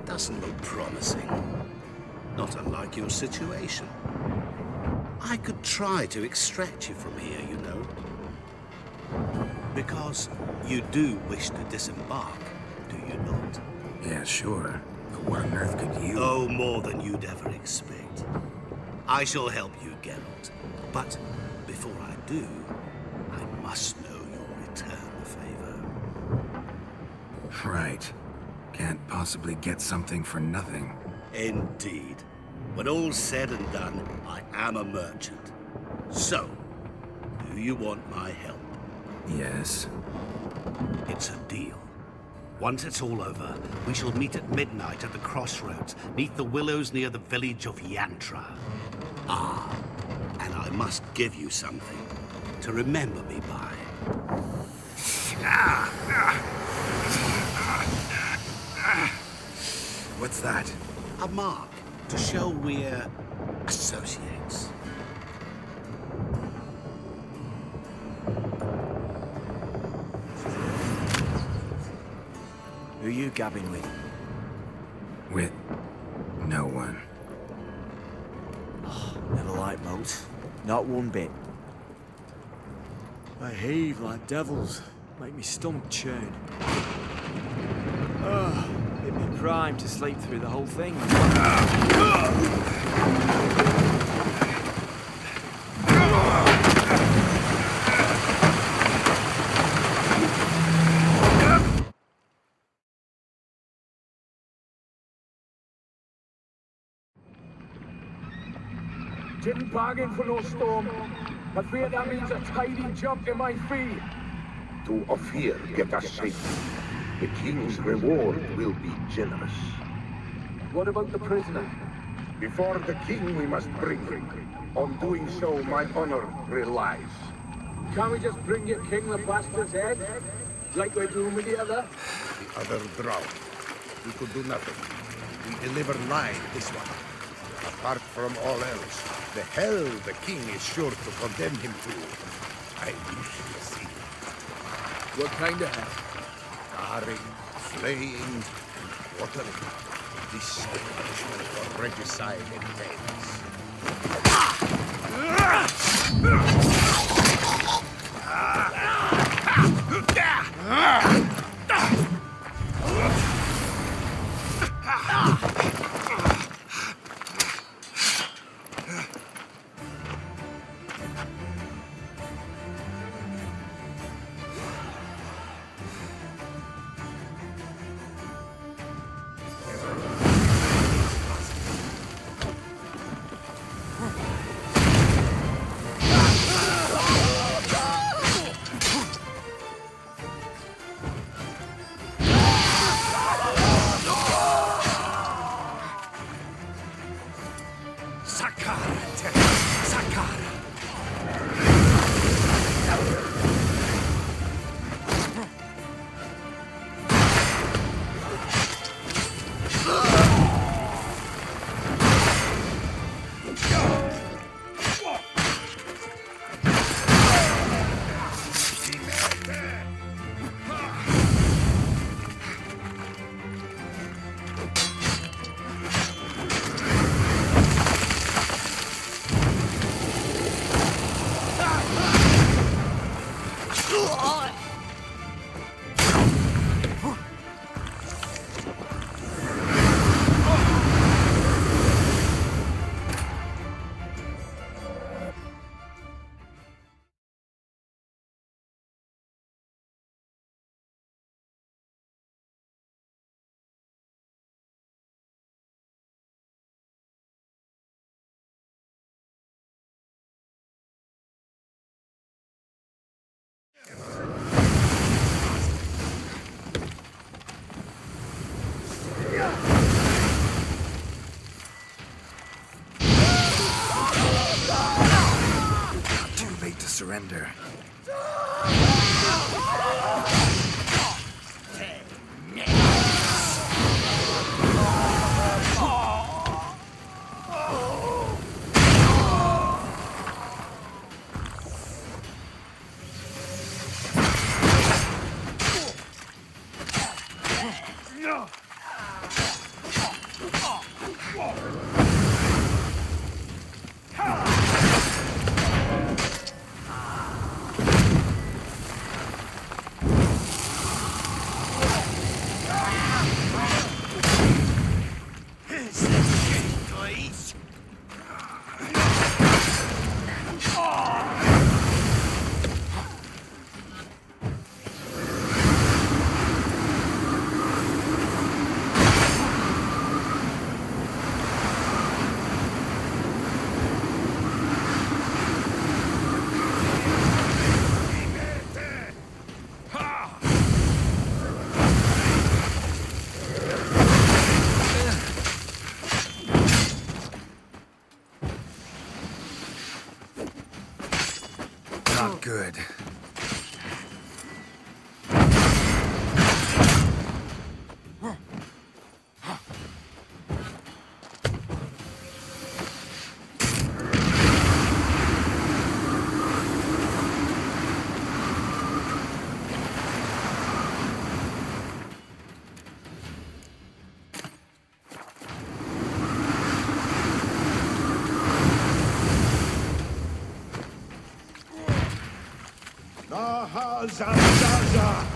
Doesn't look promising. Not unlike your situation. I could try to extract you from here, you know. Because you do wish to disembark, do you not? Yeah, sure. But what on earth could you... Oh, more than you'd ever expect. I shall help you, Geralt. But before I do, I must know you'll return the favor. Right. Can't possibly get something for nothing. Indeed. When all's said and done, I am a merchant. So, do you want my help? Yes. It's a deal. Once it's all over, we shall meet at midnight at the crossroads, neath the willows near the village of Yantra. Ah, and I must give you something to remember me by. What's that? A mark to show we're associates. Who you gabbing with? With no one. Oh, never liked boats. Not one bit. They heave like devils. Make me stomach churn. Oh, hit me prime to sleep through the whole thing. Didn't bargain for no storm. I fear that means a tidy jump in my fee. To Ophir get us safely. The king's reward will be generous. What about the prisoner? Before the king we must bring him. On doing so, my honor relies. Can't we just bring your king the bastard's head? Like we're doing with the other? The other drowned. We could do nothing. We deliver live this one. Apart from all else, the hell the king is sure to condemn him to, I wish to see. What kind of hell? Scarring, flaying, and quartering. This is the punishment for regicide and surrender. Not good. Zaza!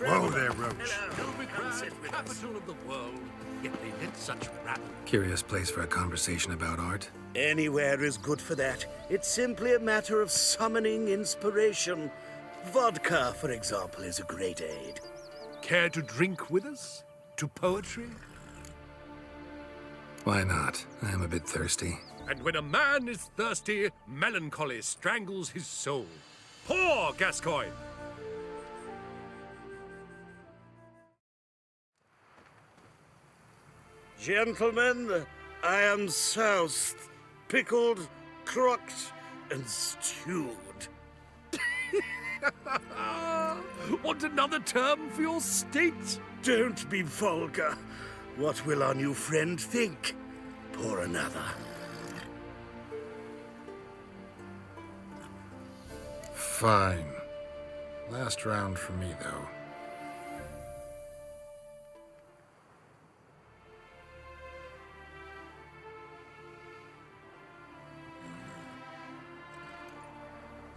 Whoa there, Roach. Capital of the world. Yet they let such rabble. Curious place for a conversation about art. Anywhere is good for that. It's simply a matter of summoning inspiration. Vodka, for example, is a great aid. Care to drink with us? To poetry? Why not? I am a bit thirsty. And when a man is thirsty, melancholy strangles his soul. Pour, Gascoigne! Gentlemen, I am soused, pickled, crocked, and stewed. Want another term for your state? Don't be vulgar. What will our new friend think? Pour another. Fine. Last round for me, though.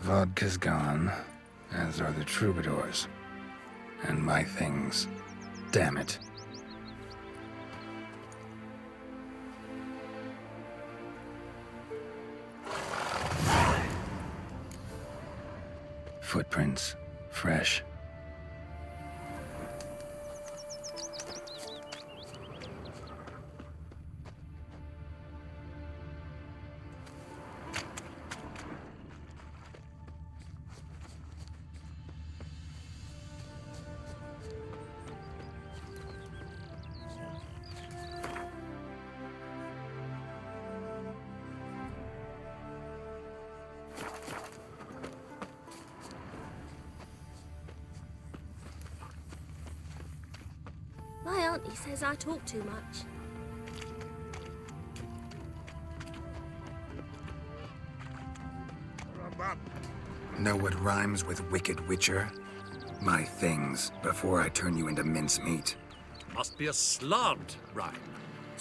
Vodka's gone, as are the troubadours. And my things. Damn it. Footprints. Fresh. My auntie says I talk too much. Know what rhymes with Wicked Witcher? My things, before I turn you into mincemeat. Must be a slant rhyme.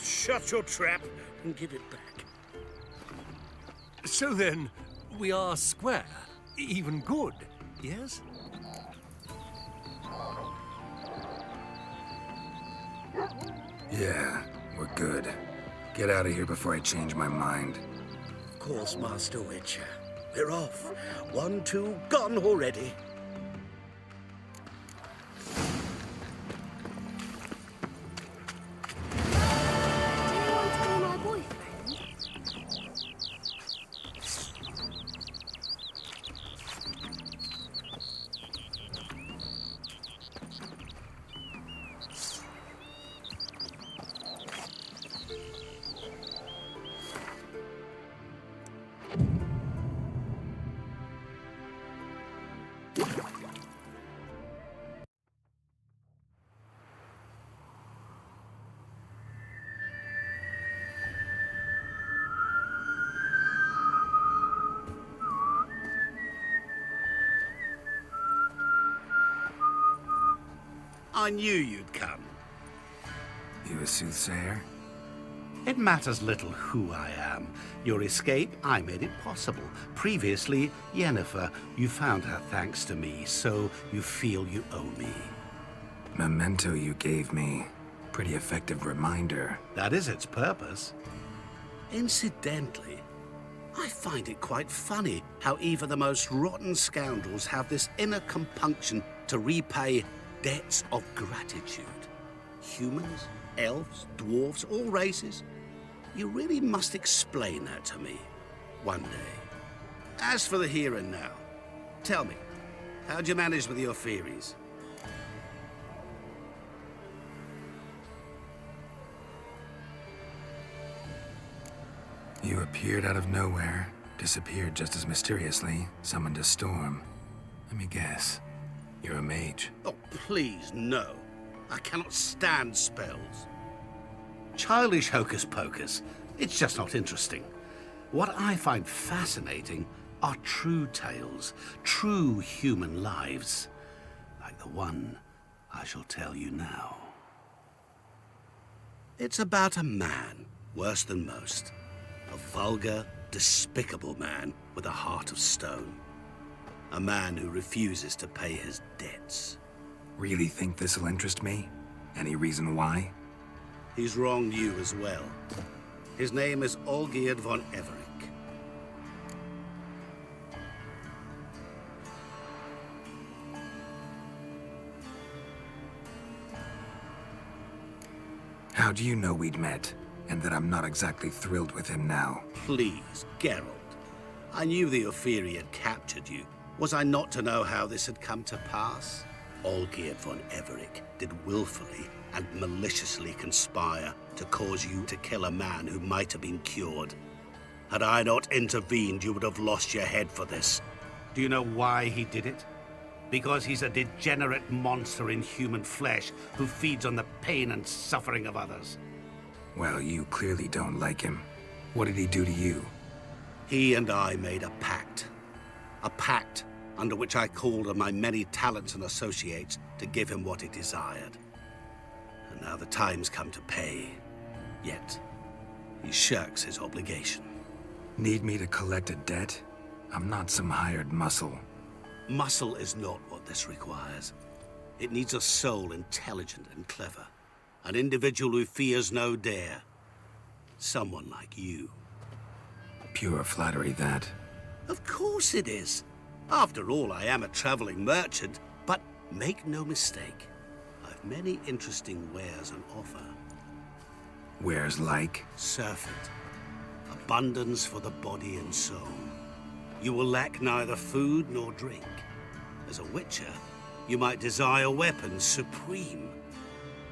Shut your trap and give it back. So then, we are square. Even good, yes? Yeah, we're good. Get out of here before I change my mind. Of course, Master Witcher. We're off. 1, 2, gone already. Do you want to be my boyfriend? I knew you'd come. You a soothsayer? It matters little who I am. Your escape, I made it possible. Previously, Yennefer, you found her thanks to me, so you feel you owe me. Memento you gave me. Pretty effective reminder. That is its purpose. Incidentally, I find it quite funny how even the most rotten scoundrels have this inner compunction to repay debts of gratitude. Humans, elves, dwarves, all races. You really must explain that to me one day. As for the here and now, tell me, how'd you manage with your theories? You appeared out of nowhere, disappeared just as mysteriously, summoned a storm. Let me guess. You're a mage. Oh, please, no. I cannot stand spells. Childish hocus pocus. It's just not interesting. What I find fascinating are true tales, true human lives, like the one I shall tell you now. It's about a man, worse than most. A vulgar, despicable man with a heart of stone. A man who refuses to pay his debts. Really think this'll interest me? Any reason why? He's wronged you as well. His name is Olgierd von Everec. How do you know we'd met, and that I'm not exactly thrilled with him now? Please, Geralt. I knew the Ophiri had captured you. Was I not to know how this had come to pass? Olgierd von Everec did willfully and maliciously conspire to cause you to kill a man who might have been cured. Had I not intervened, you would have lost your head for this. Do you know why he did it? Because he's a degenerate monster in human flesh who feeds on the pain and suffering of others. Well, you clearly don't like him. What did he do to you? He and I made a pact. A pact under which I called on my many talents and associates to give him what he desired. And now the time's come to pay. Yet, he shirks his obligation. Need me to collect a debt? I'm not some hired muscle. Muscle is not what this requires. It needs a soul intelligent and clever. An individual who fears no dare. Someone like you. Pure flattery, that. Of course it is. After all, I am a traveling merchant. But make no mistake, I've many interesting wares on offer. Wares like? Surfeit. Abundance for the body and soul. You will lack neither food nor drink. As a witcher, you might desire weapons supreme.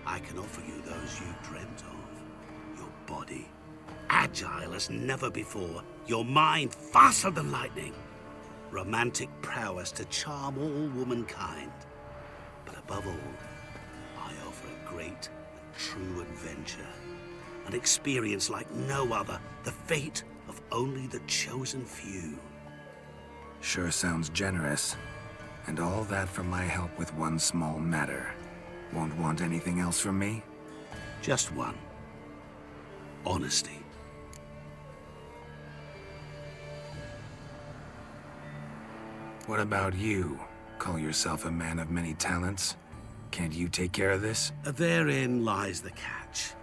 I can offer you those you dreamt of. Your body, agile as never before. Your mind, faster than lightning. Romantic prowess to charm all womankind. But above all, I offer a great and true adventure. An experience like no other. The fate of only the chosen few. Sure sounds generous. And all that for my help with one small matter. Won't want anything else from me? Just one. Honesty. What about you? Call yourself a man of many talents? Can't you take care of this? Therein lies the catch.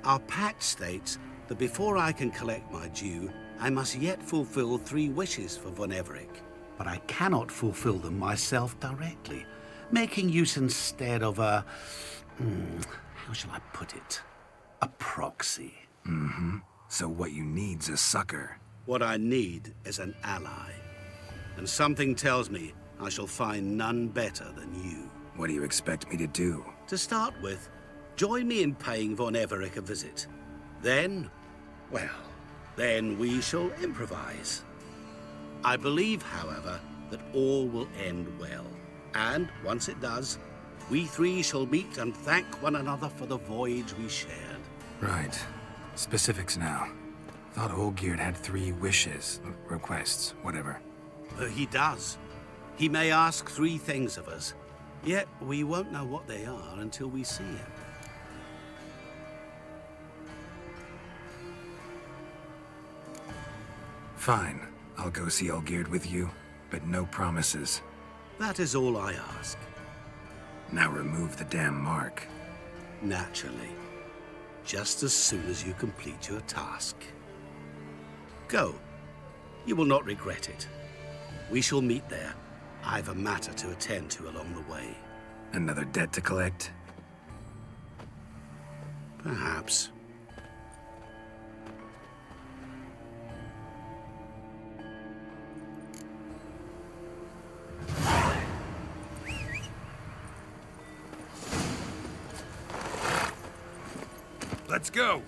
Our pact states that before I can collect my due, I must yet fulfill 3 wishes for von Everec. But I cannot fulfill them myself directly, making use instead of a... how shall I put it? A proxy. Mm-hmm. So what you need's a sucker. What I need is an ally. And something tells me I shall find none better than you. What do you expect me to do? To start with, join me in paying von Everec a visit. Then, well, then we shall improvise. I believe, however, that all will end well. And once it does, we 3 shall meet and thank one another for the voyage we shared. Right. Specifics now. Thought Olgierd had 3 wishes, requests, whatever. He does. He may ask 3 things of us, yet we won't know what they are until we see him. Fine. I'll go see Olgierd with you, but no promises. That is all I ask. Now remove the damn mark. Naturally. Just as soon as you complete your task. Go. You will not regret it. We shall meet there. I've a matter to attend to along the way. Another debt to collect? Perhaps. Let's go!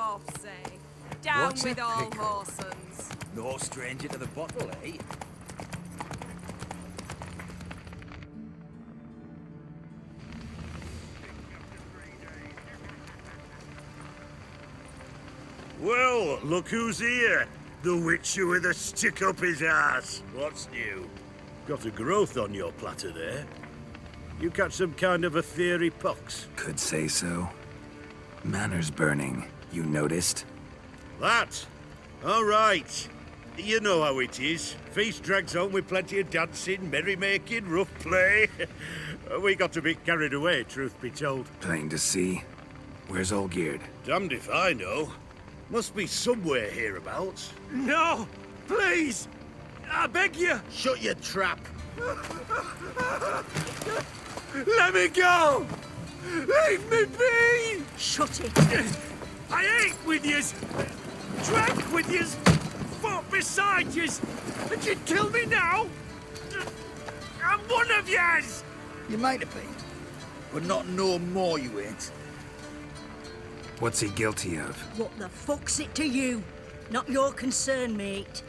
dwarf say? Down What's a with all pickle? Mawsons. No stranger to the bottle, eh? Well, look who's here. The Witcher with a stick up his ass. What's new? Got a growth on your platter there. You catch some kind of a theory pox? Could say so. Manners burning, you noticed? That? All right. You know how it is. Feast drags on with plenty of dancing, merrymaking, rough play. We got a bit carried away, truth be told. Plain to see. Where's Olgierd? Damned if I know. Must be somewhere hereabouts. No! Please! I beg you! Shut your trap. Let me go! Leave me be! Shut it. I ate with yous, drank with yous, fought beside yous, and you'd kill me now? I'm one of yous! You might have been, but not no more you ain't. What's he guilty of? What the fuck's it to you? Not your concern, mate.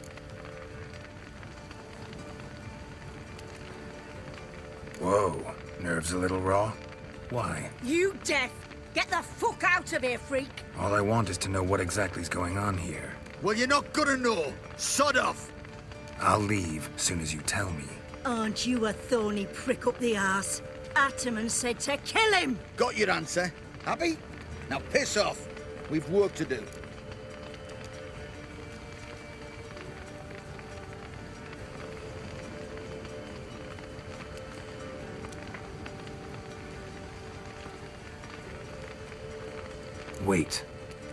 Whoa, nerves a little raw? Why? You deaf! Get the fuck out of here, freak! All I want is to know what exactly's going on here. Well, you're not gonna know. Sod off. I'll leave soon as you tell me. Aren't you a thorny prick up the arse? Ataman said to kill him! Got your answer. Happy? Now piss off. We've work to do. Wait.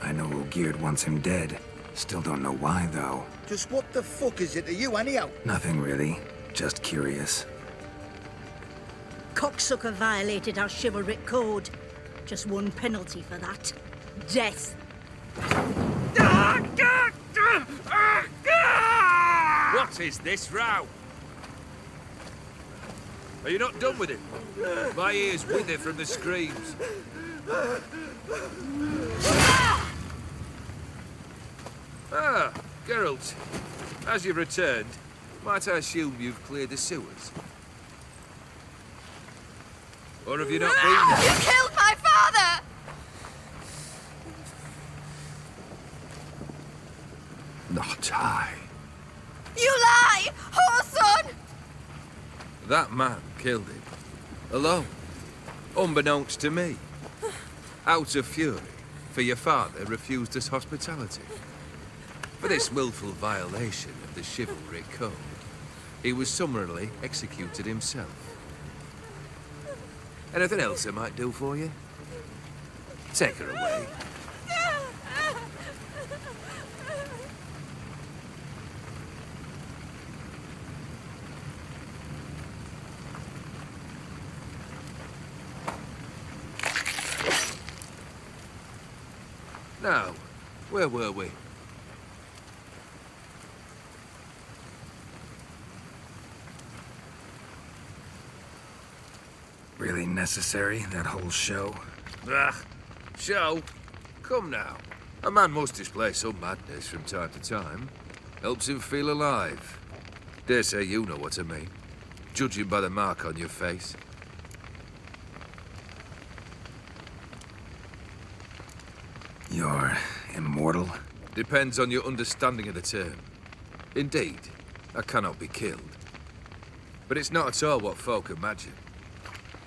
I know Olgierd wants him dead. Still don't know why, though. Just what the fuck is it to you, anyhow? Nothing really. Just curious. Cocksucker violated our chivalric code. Just one penalty for that. Death. What is this row? Are you not done with it? My ears wither from the screams. Ah, Geralt. As you've returned, might I assume you've cleared the sewers? Or have you not been there? You killed my father! Not I. You lie! Whoreson! That man killed him. Alone. Unbeknownst to me. Out of fury, for your father refused us hospitality. For this willful violation of the chivalric code, he was summarily executed himself. Anything else I might do for you? Take her away. Now, where were we? Really necessary, that whole show? Ah, show? Come now. A man must display some madness from time to time. Helps him feel alive. Dare say you know what I mean. Judging by the mark on your face. You're immortal? Depends on your understanding of the term. Indeed, I cannot be killed. But it's not at all what folk imagine.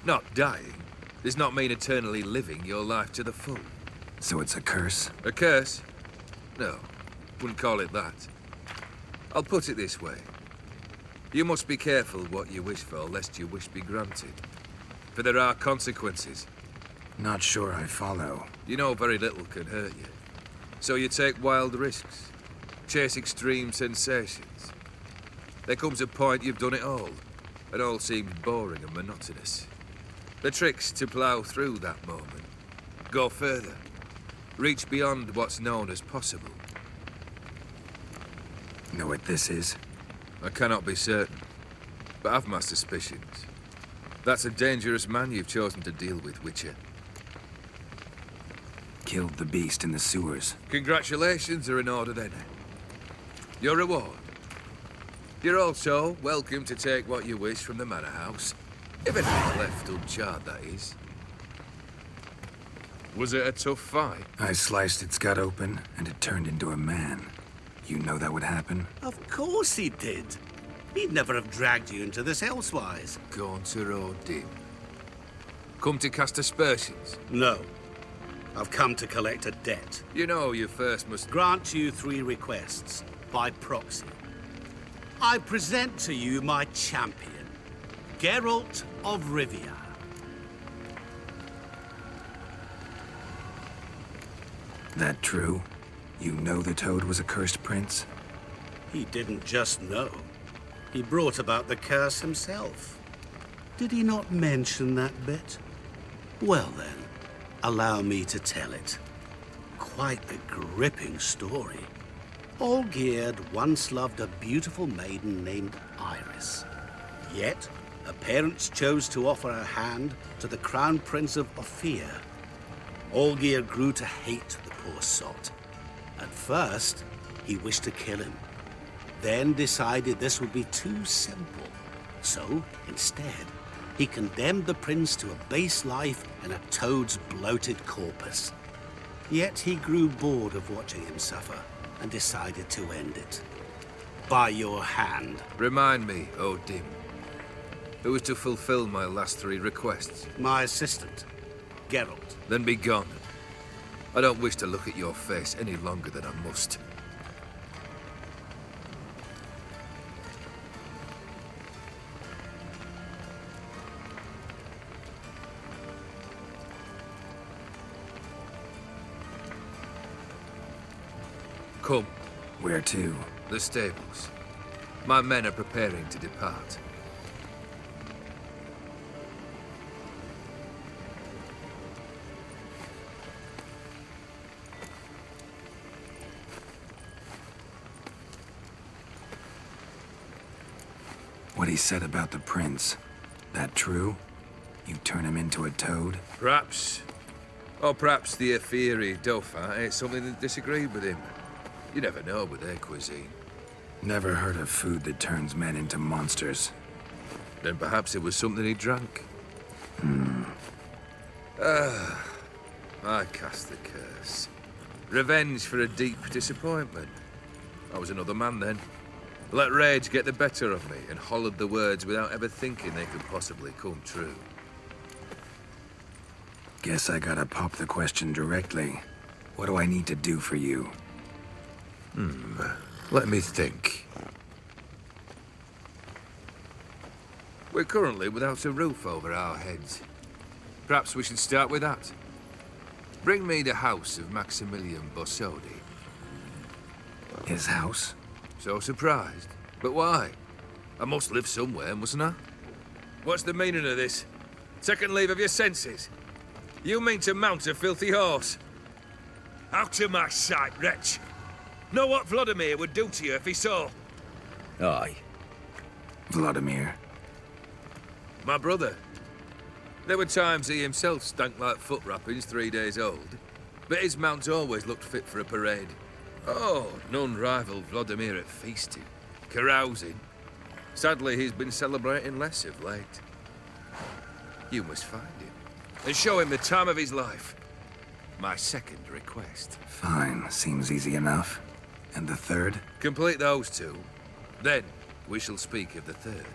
Not dying does not mean eternally living your life to the full. So it's a curse? A curse? No, wouldn't call it that. I'll put it this way. You must be careful what you wish for, lest your wish be granted. For there are consequences. Not sure I follow. You know very little can hurt you. So you take wild risks. Chase extreme sensations. There comes a point you've done it all, and all seems boring and monotonous. The trick's to plough through that moment. Go further. Reach beyond what's known as possible. Know what this is? I cannot be certain, but I've my suspicions. That's a dangerous man you've chosen to deal with, Witcher. killed the beast in the sewers. Congratulations are in order then. Your reward. You're also welcome to take what you wish from the manor house. If anything's left uncharred, that is. Was it a tough fight? I sliced its gut open, and it turned into a man. You know that would happen? Of course he did. He'd never have dragged you into this elsewise. Gaunter or Dim? Come to cast aspersions? No. I've come to collect a debt. You know you first must... Grant you 3 requests, by proxy. I present to you my champion, Geralt of Rivia. That true? You know the Toad was a cursed prince? He didn't just know. He brought about the curse himself. Did he not mention that bit? Well then, allow me to tell it. Quite a gripping story. Olgierd once loved a beautiful maiden named Iris. Yet, her parents chose to offer her hand to the Crown Prince of Ophir. Olgierd grew to hate the poor sot. At first, he wished to kill him. Then decided this would be too simple. So, instead, he condemned the prince to a base life in a toad's bloated corpus. Yet he grew bored of watching him suffer and decided to end it. By your hand. Remind me, O Dim. Who was to fulfill my last 3 requests? My assistant, Geralt. Then be gone. I don't wish to look at your face any longer than I must. Come. Where to? The stables. My men are preparing to depart. What he said about the prince, that true? You turn him into a toad? Perhaps. Or perhaps the Ephiri Dauphin ate something that disagreed with him. You never know with their cuisine. Never heard of food that turns men into monsters. Then perhaps it was something he drank. I cast the curse. Revenge for a deep disappointment. I was another man then. Let rage get the better of me and hollered the words without ever thinking they could possibly come true. Guess I gotta pop the question directly. What do I need to do for you? Let me think. We're currently without a roof over our heads. Perhaps we should start with that. Bring me the house of Maximilian Bossodi. His house? So surprised. But why? I must live somewhere, mustn't I? What's the meaning of this? Second leave of your senses? You mean to mount a filthy horse? Out of my sight, wretch! Know what Vladimir would do to you if he saw? Aye. Vladimir. My brother. There were times he himself stank like foot wrappings 3 days old, but his mount always looked fit for a parade. Oh, none rivaled Vladimir at feasting, carousing. Sadly, he's been celebrating less of late. You must find him, and show him the time of his life. My second request. Fine, seems easy enough. And the third? Complete those 2. Then, we shall speak of the third.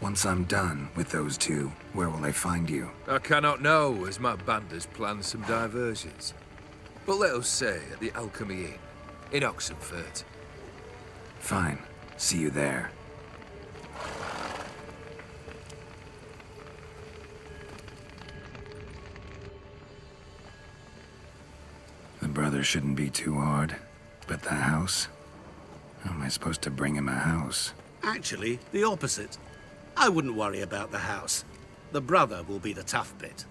Once I'm done with those 2, where will I find you? I cannot know, as my band has planned some diversions. But let us say at the Alchemy Inn, in Oxenfurt. Fine. See you there. The brother shouldn't be too hard. But the house? How am I supposed to bring him a house? Actually, the opposite. I wouldn't worry about the house. The brother will be the tough bit.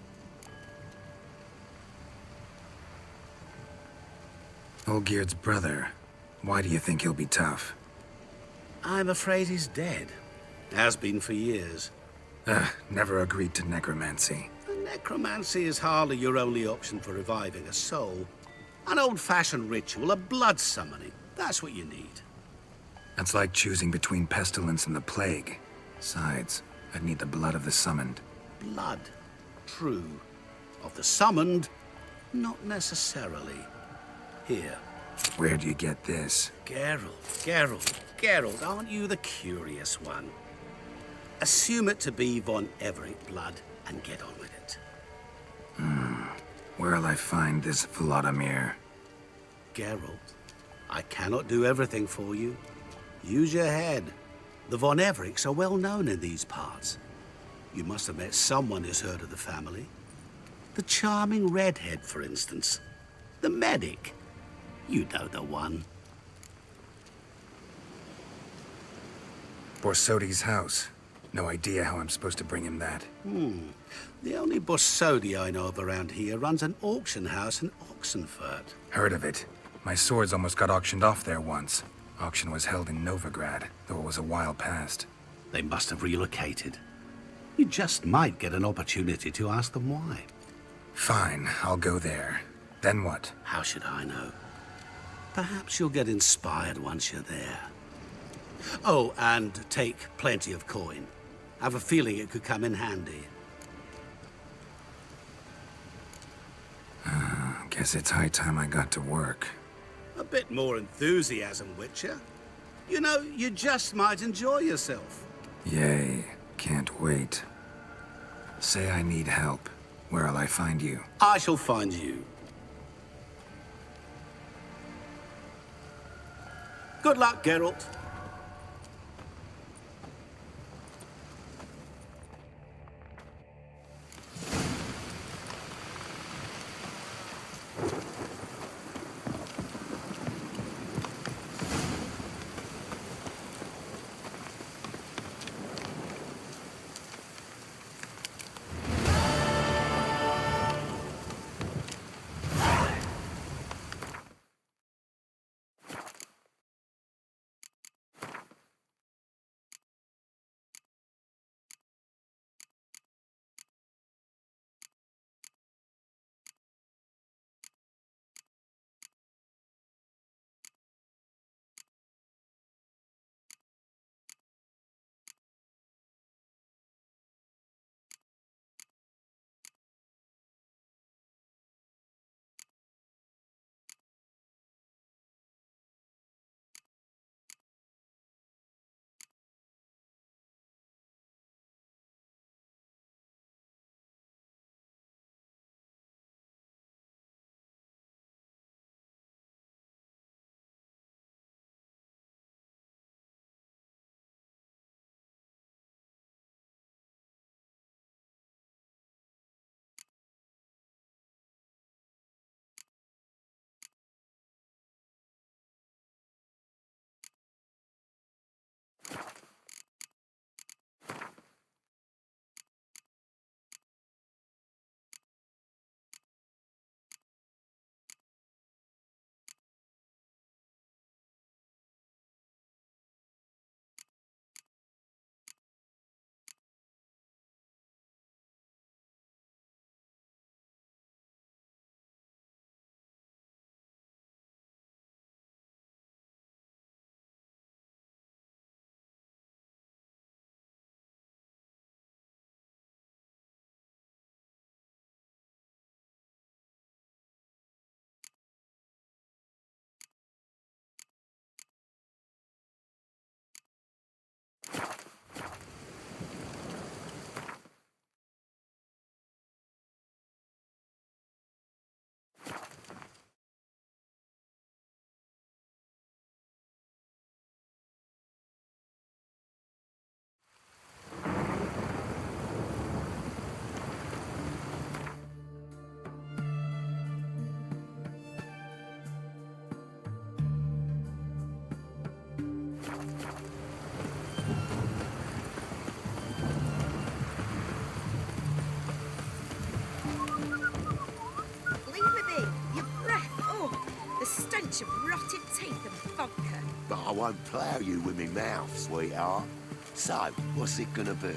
Olgierd's brother. Why do you think he'll be tough? I'm afraid he's dead. Has been for years. Never agreed to necromancy. Necromancy is hardly your only option for reviving a soul. An old-fashioned ritual, a blood summoning. That's what you need. That's like choosing between pestilence and the plague. Besides, I'd need the blood of the summoned. Blood. True. Of the summoned, not necessarily. Here. Where'd you get this? Geralt, aren't you the curious one? Assume it to be von Everett blood and get on with it. Where'll I find this Vladimir? Geralt, I cannot do everything for you. Use your head. The von Evericks are well known in these parts. You must have met someone who's heard of the family. The charming redhead, for instance. The medic. You know the one. Borsodi's house. No idea how I'm supposed to bring him that. The only Borsodi I know of around here runs an auction house in Oxenfurt. Heard of it. My swords almost got auctioned off there once. Auction was held in Novigrad, though it was a while past. They must have relocated. You just might get an opportunity to ask them why. Fine, I'll go there. Then what? How should I know? Perhaps you'll get inspired once you're there. Oh, and take plenty of coin. I have a feeling it could come in handy. Guess it's high time I got to work. A bit more enthusiasm, Witcher. You know, you just might enjoy yourself. Yay, can't wait. Say I need help. Where'll I find you? I shall find you. Good luck, Geralt. Of rotted teeth and vodka. But I won't plough you with me mouth, sweetheart. So, what's it gonna be?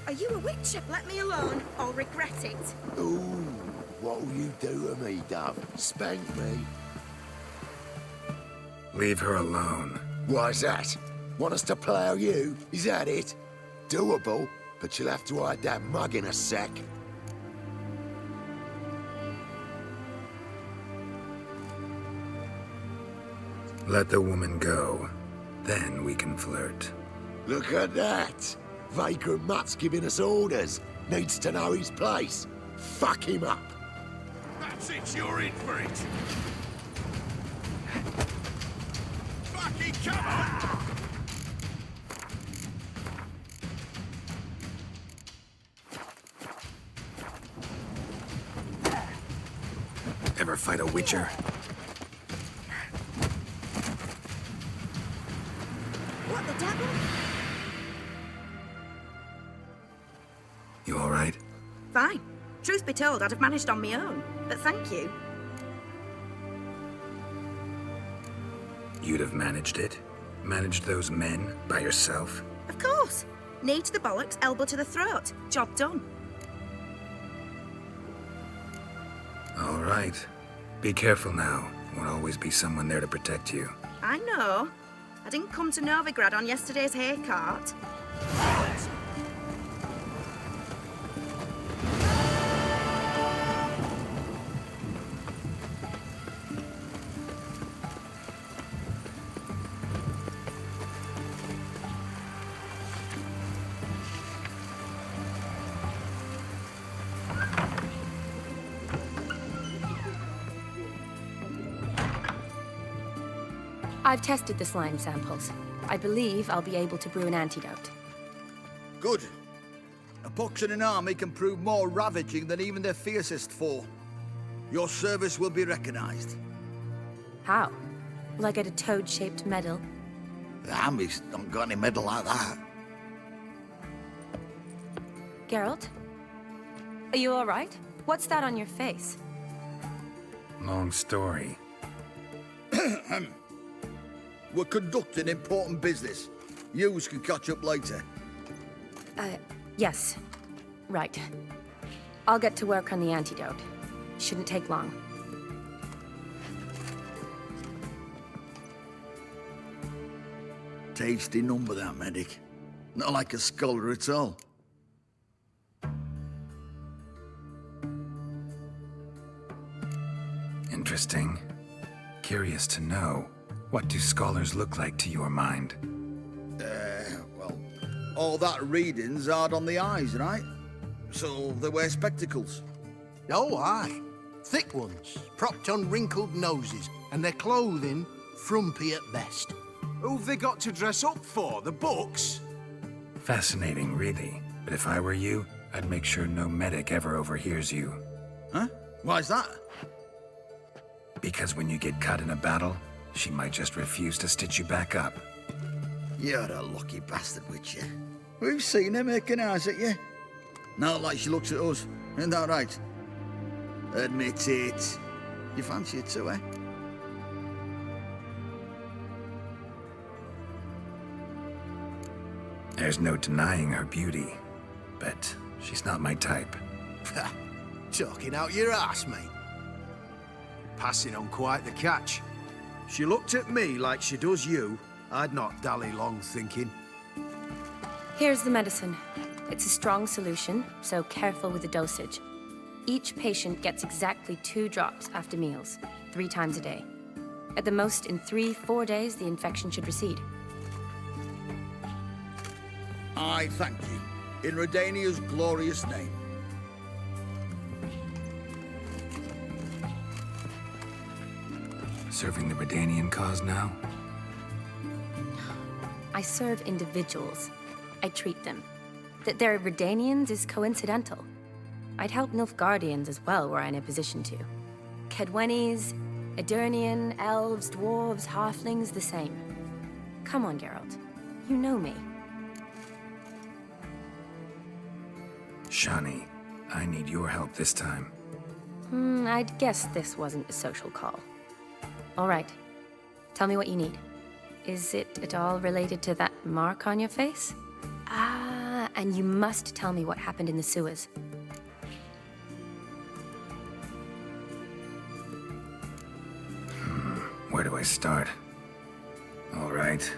Are you a witch? Let me alone, or regret it. Ooh, what'll you do to me, Dove? Spank me? Leave her alone. Why's that? Want us to plough you? Is that it? Doable, but you'll have to hide that mug in a sec. Let the woman go. Then we can flirt. Look at that! Vagrant Mutt's giving us orders. Needs to know his place. Fuck him up. That's it, you're in for it. Fucking come on! Ever fight a witcher? What the devil? You all right? Fine. Truth be told, I'd have managed on my own. But thank you. You'd have managed it? Managed those men by yourself? Of course. Knee to the bollocks, elbow to the throat. Job done. All right. Be careful now. Won't always be someone there to protect you. I know. I didn't come to Novigrad on yesterday's hay cart. I've tested the slime samples. I believe I'll be able to brew an antidote. Good. A pox in an army can prove more ravaging than even their fiercest foe. Your service will be recognized. How? Will I get a toad-shaped medal? The army's not got any medal like that. Geralt? Are you all right? What's that on your face? Long story. We're conducting important business. Yous can catch up later. Yes. Right. I'll get to work on the antidote. Shouldn't take long. Tasty number, that medic. Not like a scholar at all. Interesting. Curious to know. What do scholars look like to your mind? Well, all that reading's hard on the eyes, right? So they wear spectacles. Oh, aye. Thick ones, propped on wrinkled noses, and their clothing frumpy at best. Who've they got to dress up for? The books? Fascinating, really. But if I were you, I'd make sure no medic ever overhears you. Huh? Why's that? Because when you get caught in a battle, she might just refuse to stitch you back up. You're a lucky bastard, Witcher. We've seen her making eyes at you. Not like she looks at us. Isn't that right? Admit it. You fancy it too, eh? There's no denying her beauty, but she's not my type. Talking out your ass, mate. Passing on quite the catch. She looked at me like she does you. I'd not dally long thinking. Here's the medicine. It's a strong solution, so careful with the dosage. Each patient gets exactly 2 drops after meals, 3 times a day. At the most, in 3-4 days, the infection should recede. I thank you. In Redania's glorious name. Serving the Redanian cause now? I serve individuals. I treat them. That they're Redanians is coincidental. I'd help Nilfgaardians as well were I in a position to. Kedwenis, Edirnian, elves, dwarves, halflings, the same. Come on, Geralt. You know me. Shani, I need your help this time. I'd guess this wasn't a social call. All right. Tell me what you need. Is it at all related to that mark on your face? Ah, And you must tell me what happened in the sewers. Where do I start? All right.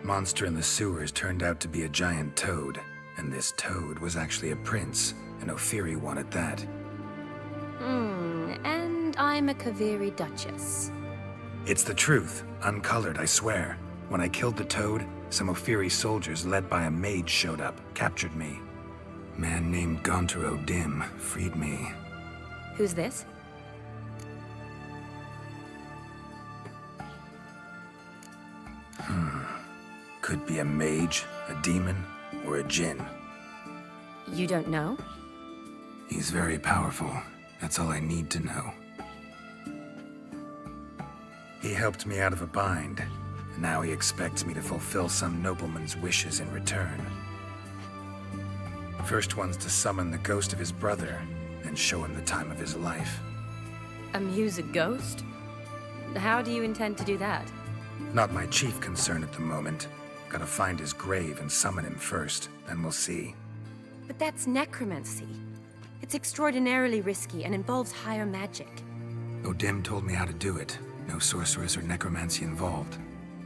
Monster in the sewers turned out to be a giant toad, and this toad was actually a prince, and Ophiri wanted that. And I'm a Kaviri Duchess. It's the truth, uncolored, I swear. When I killed the toad, some Ophiri soldiers led by a mage showed up, captured me. Man named Gontaro Dim freed me. Who's this? Could be a mage, a demon, or a djinn. You don't know? He's very powerful. That's all I need to know. He helped me out of a bind, and now he expects me to fulfill some nobleman's wishes in return. First one's to summon the ghost of his brother, and show him the time of his life. Amuse a ghost? How do you intend to do that? Not my chief concern at the moment. Gotta find his grave and summon him first, then we'll see. But that's necromancy. It's extraordinarily risky and involves higher magic. Odim told me how to do it. No sorceress or necromancy involved.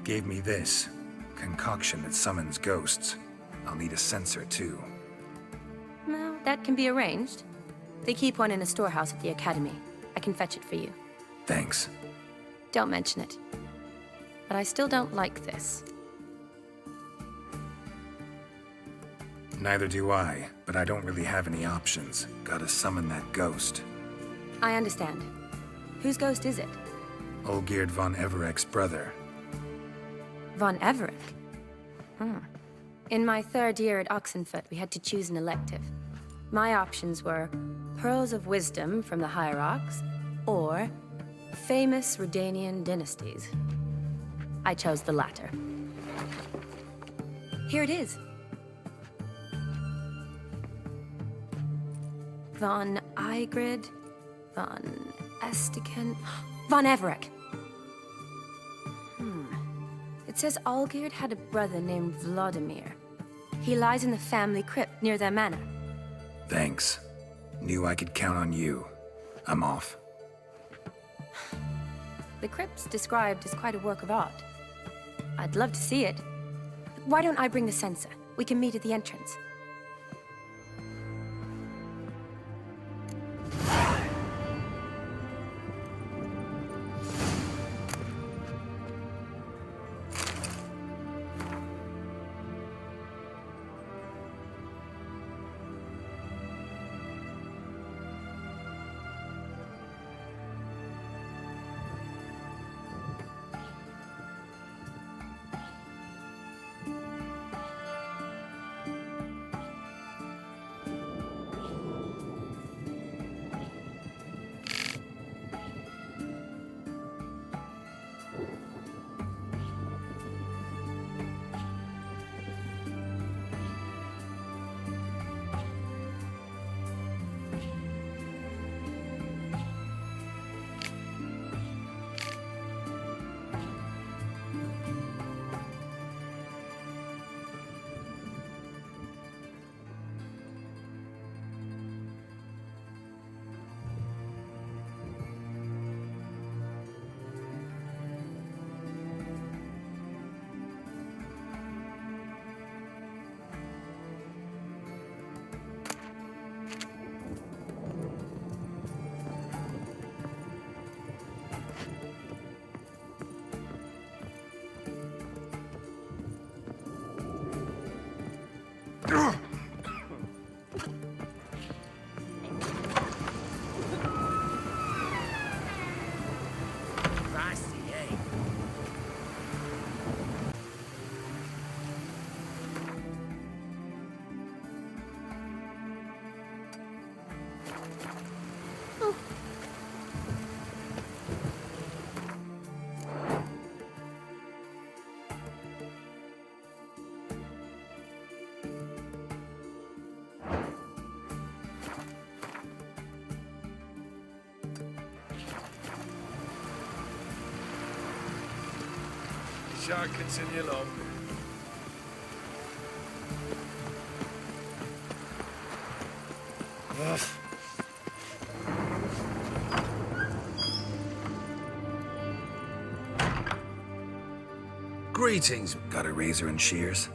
Gave me this concoction that summons ghosts. I'll need a censer too. Well, that can be arranged. They keep one in a storehouse at the academy. I can fetch it for you. Thanks. Don't mention it. But I still don't like this. Neither do I, but I don't really have any options. Gotta summon that ghost. I understand. Whose ghost is it? Olgierd von Everek's brother. Von Everek? In my third year at Oxenfoot, we had to choose an elective. My options were Pearls of Wisdom from the Hierarchs, or Famous Redanian Dynasties. I chose the latter. Here it is. Von Igrid, Von Estiken, Von Everek. It says Olgierd had a brother named Vladimir. He lies in the family crypt near their manor. Thanks. Knew I could count on you. I'm off. The crypt's described as quite a work of art. I'd love to see it. Why don't I bring the censer? We can meet at the entrance. Shan't continue long. Greetings. Got a razor and shears?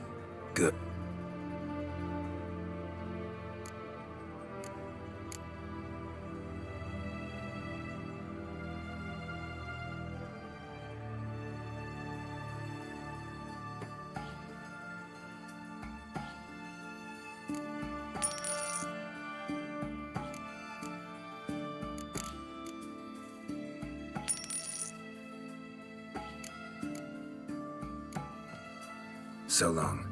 Good. So long.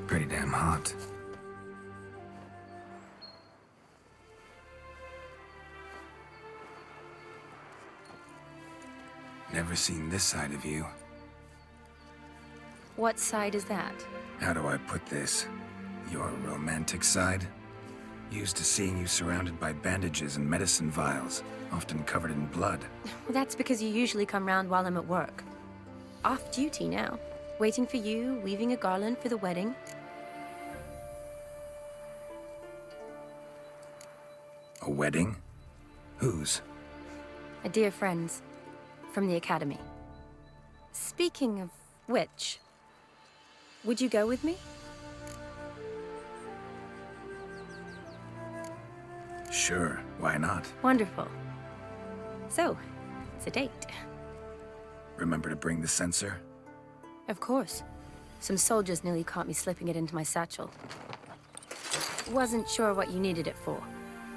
Pretty damn hot. Never seen this side of you. What side is that? How do I put this? Your romantic side? Used to seeing you surrounded by bandages and medicine vials, often covered in blood. Well, that's because you usually come round while I'm at work. Off duty now. Waiting for you, weaving a garland for the wedding. A wedding? Whose? A dear friend's. From the academy. Speaking of which, would you go with me? Sure, why not? Wonderful. So, it's a date. Remember to bring the censer? Of course. Some soldiers nearly caught me slipping it into my satchel. Wasn't sure what you needed it for,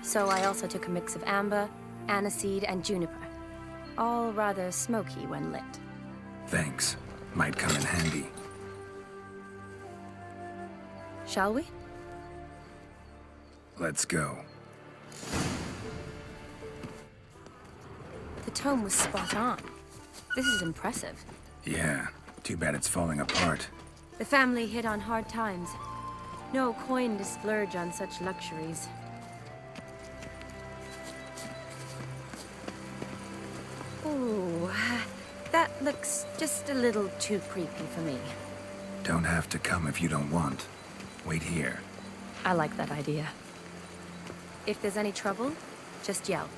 so I also took a mix of amber, aniseed, and juniper. All rather smoky when lit. Thanks. Might come in handy. Shall we? Let's go. The tome was spot on. This is impressive. Yeah, too bad it's falling apart. The family hit on hard times. No coin to splurge on such luxuries. Ooh, that looks just a little too creepy for me. Don't have to come if you don't want. Wait here. I like that idea. If there's any trouble, just yell.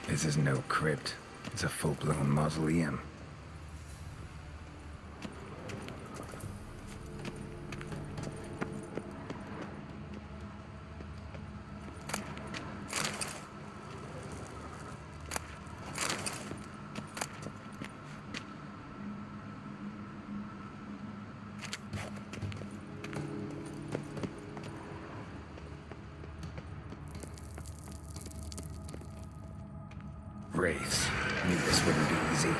This is no crypt. It's a full-blown mausoleum. Wraiths. Knew this wouldn't be easy.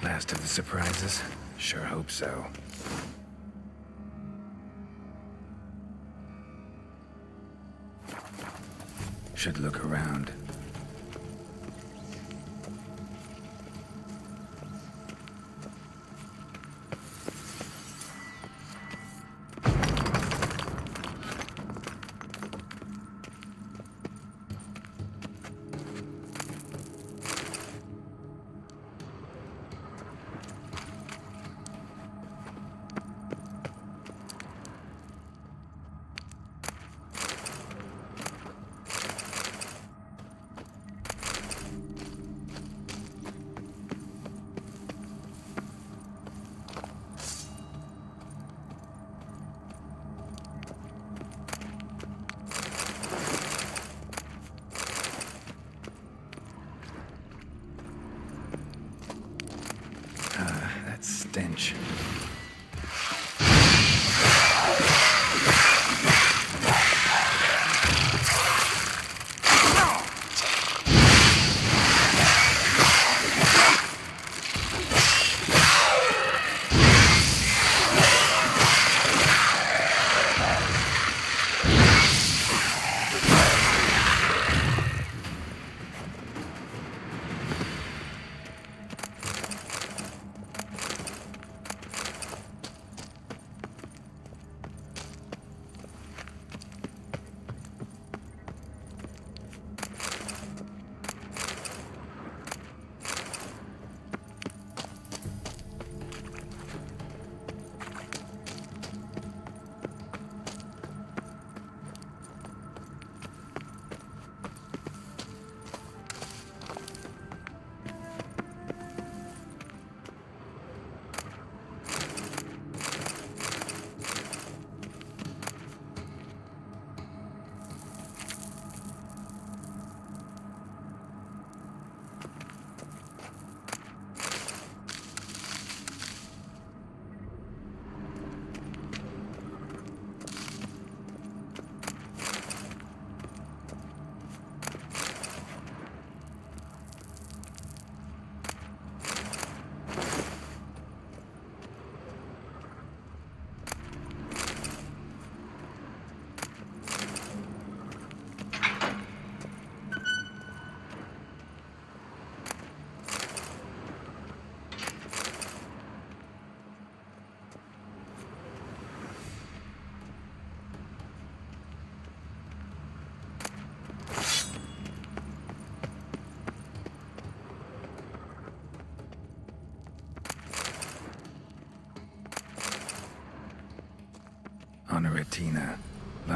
Last of the surprises? Sure hope so. Should look around.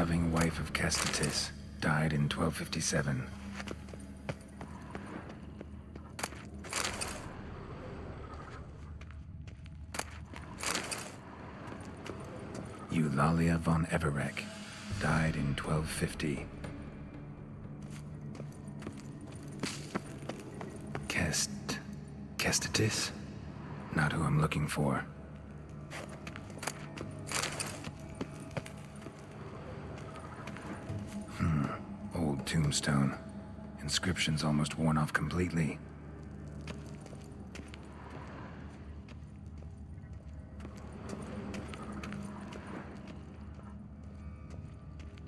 loving wife of Kestetis, died in 1257. Eulalia von Everec, died in 1250. Kestetis? Not who I'm looking for. Old tombstone. Inscription's almost worn off completely.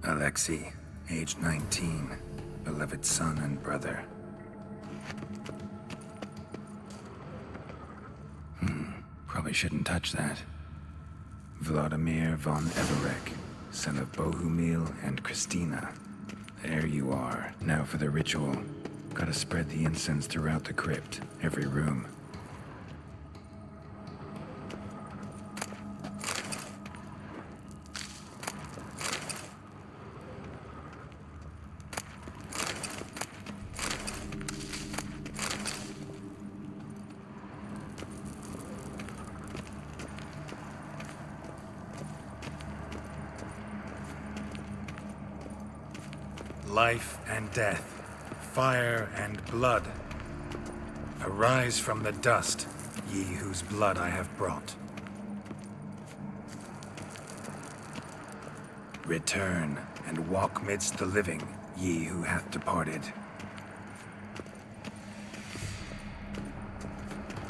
Alexei, age 19, beloved son and brother. Probably shouldn't touch that. Vladimir von Everec, son of Bohumil and Christina. There you are. Now for the ritual. Gotta spread the incense throughout the crypt, every room. Life and death, fire and blood. Arise from the dust, ye whose blood I have brought. Return and walk midst the living, ye who hath departed.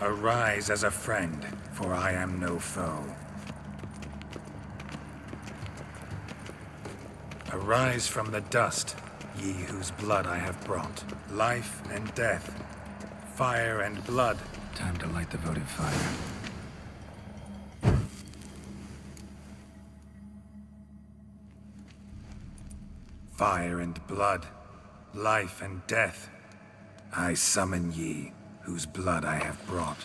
Arise as a friend, for I am no foe. Arise from the dust, ye whose blood I have brought. Life and death, fire and blood. Time to light the votive fire. Fire and blood, life and death. I summon ye, whose blood I have brought.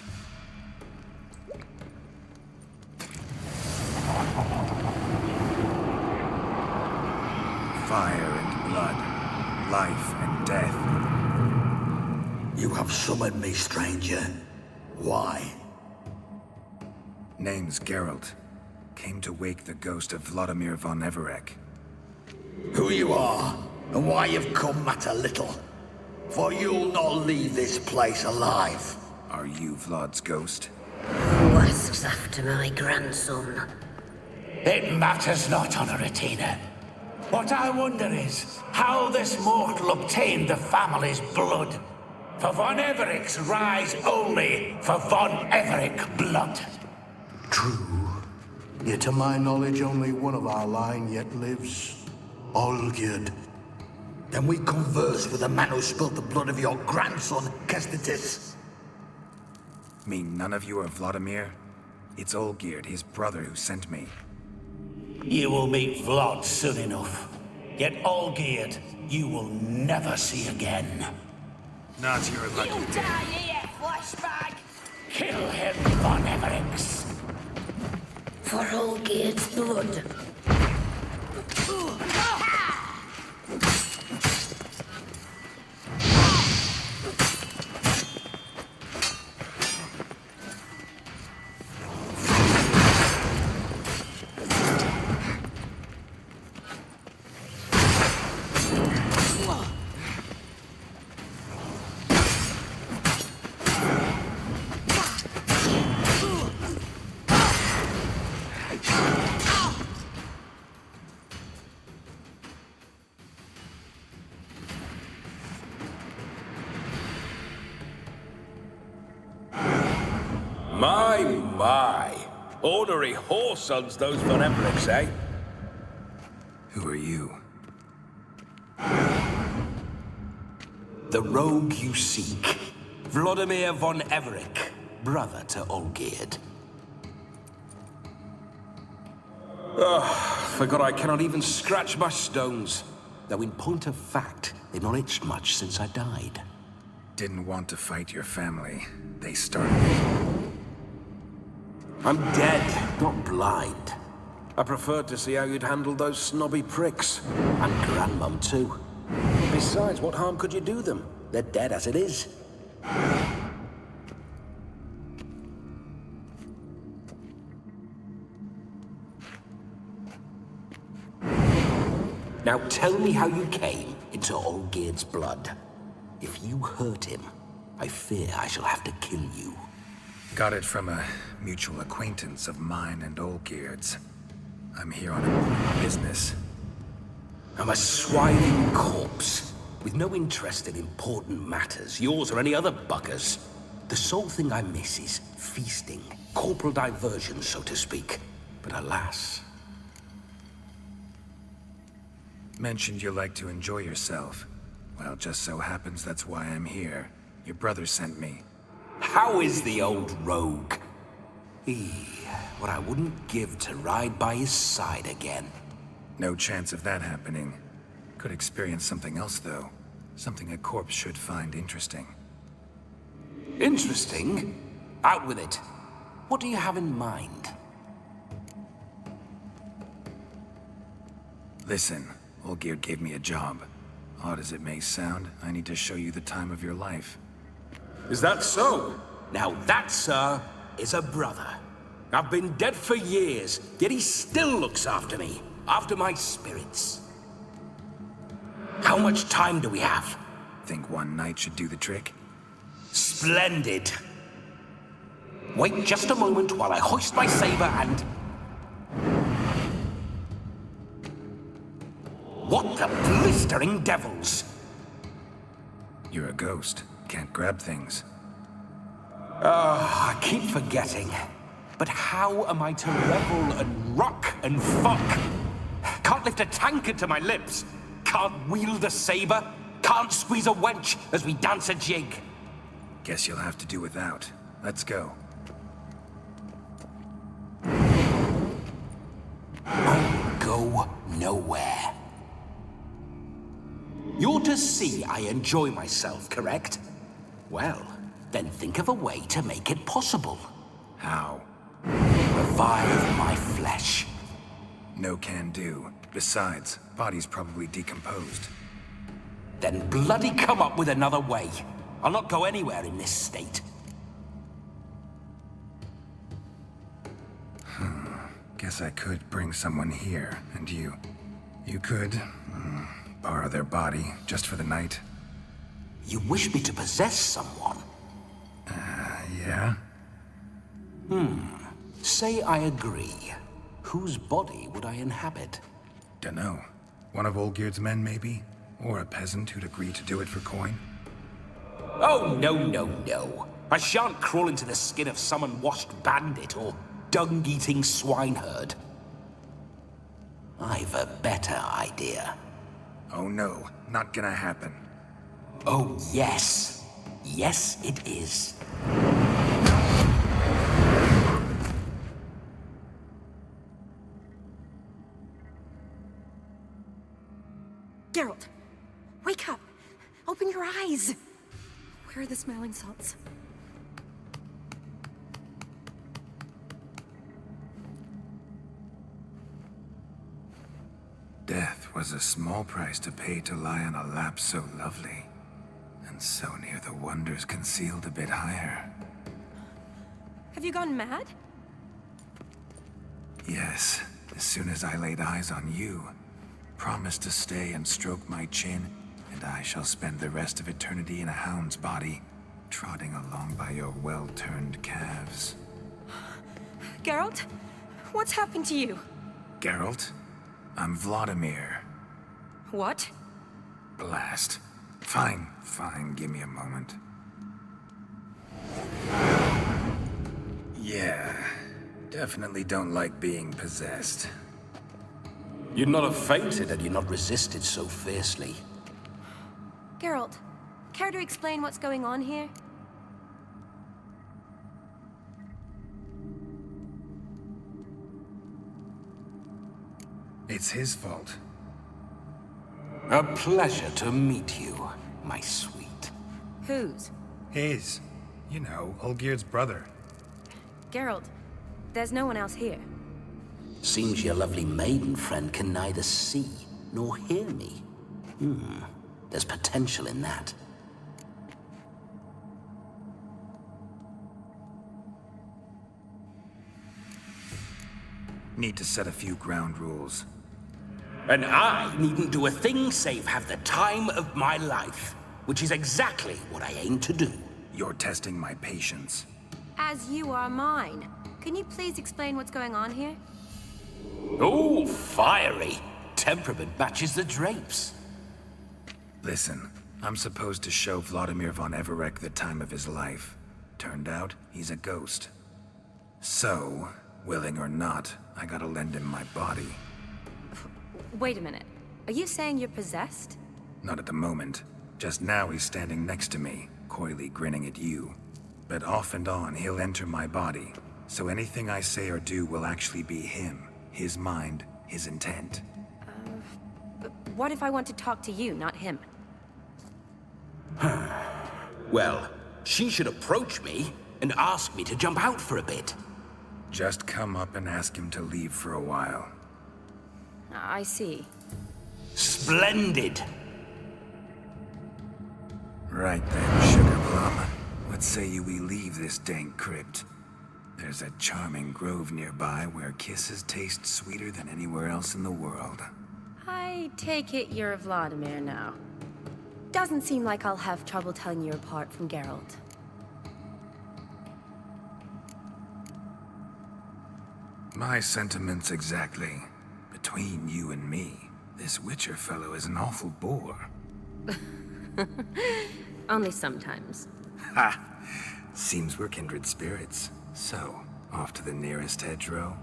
Fire and blood, life and death. You have summoned me, stranger. Why? Name's Geralt. Came to wake the ghost of Vladimir von Everec. Who you are, and why you've come matter little. For you'll not leave this place alive. Are you Vlad's ghost? Who asks after my grandson? It matters not, Honoratina. What I wonder is how this mortal obtained the family's blood. For von Everec's rise only for von Everec blood. True. Yet to my knowledge, only one of our line yet lives. Olgierd. Then we converse with the man who spilled the blood of your grandson, Kestetis. Mean none of you are Vladimir? It's Olgierd, his brother, who sent me. You will meet Vlad soon enough. Yet Olgierd, you will never see again. Not your lucky You day. die here, flashbag! Kill him, von Everec. For Olgierd's blood. My. Ornery whoresons those von Everecs, eh? Who are you? The rogue you seek. Vladimir von Everec, brother to Olgierd. Forgot I cannot even scratch my stones. Though in point of fact, they've not itched much since I died. Didn't want to fight your family. They started it. I'm dead, not blind. I preferred to see how you'd handle those snobby pricks. And Grandmum, too. Besides, what harm could you do them? They're dead as it is. Now tell me how you came into Olgierd's blood. If you hurt him, I fear I shall have to kill you. Got it from a mutual acquaintance of mine and Olgierd's. I'm here on a business. I'm a swiving corpse, with no interest in important matters, yours or any other buggers. The sole thing I miss is feasting, corporal diversion, so to speak. But alas... Mentioned you like to enjoy yourself. Well, just so happens that's why I'm here. Your brother sent me. How is the old rogue? What I wouldn't give to ride by his side again. No chance of that happening. Could experience something else, though. Something a corpse should find interesting. Interesting? Out with it. What do you have in mind? Listen, Olgierd gave me a job. Odd as it may sound, I need to show you the time of your life. Is that so? Now that, sir, is a brother. I've been dead for years, yet he still looks after me, after my spirits. How much time do we have? Think one night should do the trick? Splendid. Wait just a moment while I hoist my saber and... What the blistering devils? You're a ghost. Can't grab things. I keep forgetting. But how am I to revel and rock and fuck? Can't lift a tankard to my lips. Can't wield a saber. Can't squeeze a wench as we dance a jig. Guess you'll have to do without. Let's go. I'll go nowhere. You're to see I enjoy myself, correct? Well, then think of a way to make it possible. How? Revive my flesh. No can do. Besides, body's probably decomposed. Then bloody come up with another way. I'll not go anywhere in this state. Guess I could bring someone here, and you could borrow their body just for the night. You wish me to possess someone? Yeah? Say I agree. Whose body would I inhabit? Dunno. One of Olgierd's men, maybe? Or a peasant who'd agree to do it for coin? Oh, no. I shan't crawl into the skin of some unwashed bandit or dung-eating swineherd. I've a better idea. Oh no, not gonna happen. Oh, yes. Yes, it is. Geralt, wake up. Open your eyes. Where are the smelling salts? Death was a small price to pay to lie on a lap so lovely, and so near the wonders concealed a bit higher. Have you gone mad? Yes, as soon as I laid eyes on you, promised to stay and stroke my chin, and I shall spend the rest of eternity in a hound's body, trotting along by your well-turned calves. Geralt, what's happened to you? Geralt? I'm Vladimir. What? Blast. Fine, give me a moment. Yeah, definitely don't like being possessed. You'd not have fainted had you not resisted so fiercely. Geralt, care to explain what's going on here? It's his fault. A pleasure to meet you, my sweet. Whose? His. You know, Olgierd's brother. Geralt, there's no one else here. Seems your lovely maiden friend can neither see nor hear me. There's potential in that. Need to set a few ground rules. And I needn't do a thing save have the time of my life, which is exactly what I aim to do. You're testing my patience. As you are mine. Can you please explain what's going on here? Oh, fiery. Temperament matches the drapes. Listen, I'm supposed to show Vladimir von Everec the time of his life. Turned out, he's a ghost. So, willing or not, I gotta lend him my body. Wait a minute. Are you saying you're possessed? Not at the moment. Just now he's standing next to me, coyly grinning at you. But off and on, he'll enter my body. So anything I say or do will actually be him. His mind, his intent. But what if I want to talk to you, not him? Well, she should approach me and ask me to jump out for a bit. Just come up and ask him to leave for a while. I see. Splendid! Right then, Sugar Plum. What say we leave this dank crypt? There's a charming grove nearby where kisses taste sweeter than anywhere else in the world. I take it you're Vladimir now. Doesn't seem like I'll have trouble telling you apart from Geralt. My sentiments exactly. Between you and me, this Witcher fellow is an awful bore. Only sometimes. Ha! Seems we're kindred spirits. So, off to the nearest hedgerow?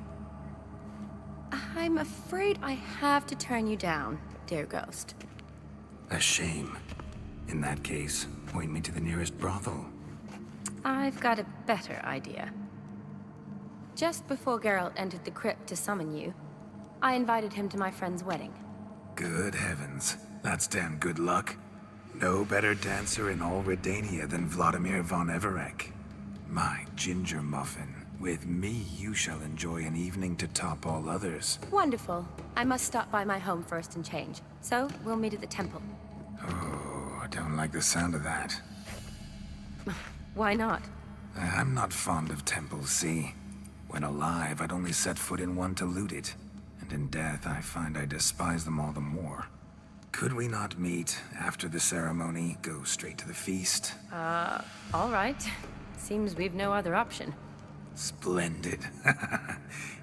I'm afraid I have to turn you down, dear ghost. A shame. In that case, point me to the nearest brothel. I've got a better idea. Just before Geralt entered the crypt to summon you, I invited him to my friend's wedding. Good heavens. That's damn good luck. No better dancer in all Redania than Vladimir von Everec. My ginger muffin. With me, you shall enjoy an evening to top all others. Wonderful. I must stop by my home first and change. So, we'll meet at the temple. Oh, I don't like the sound of that. Why not? I'm not fond of temples, see? When alive, I'd only set foot in one to loot it. And in death, I find I despise them all the more. Could we not meet after the ceremony, go straight to the feast? All right. Seems we've no other option. Splendid.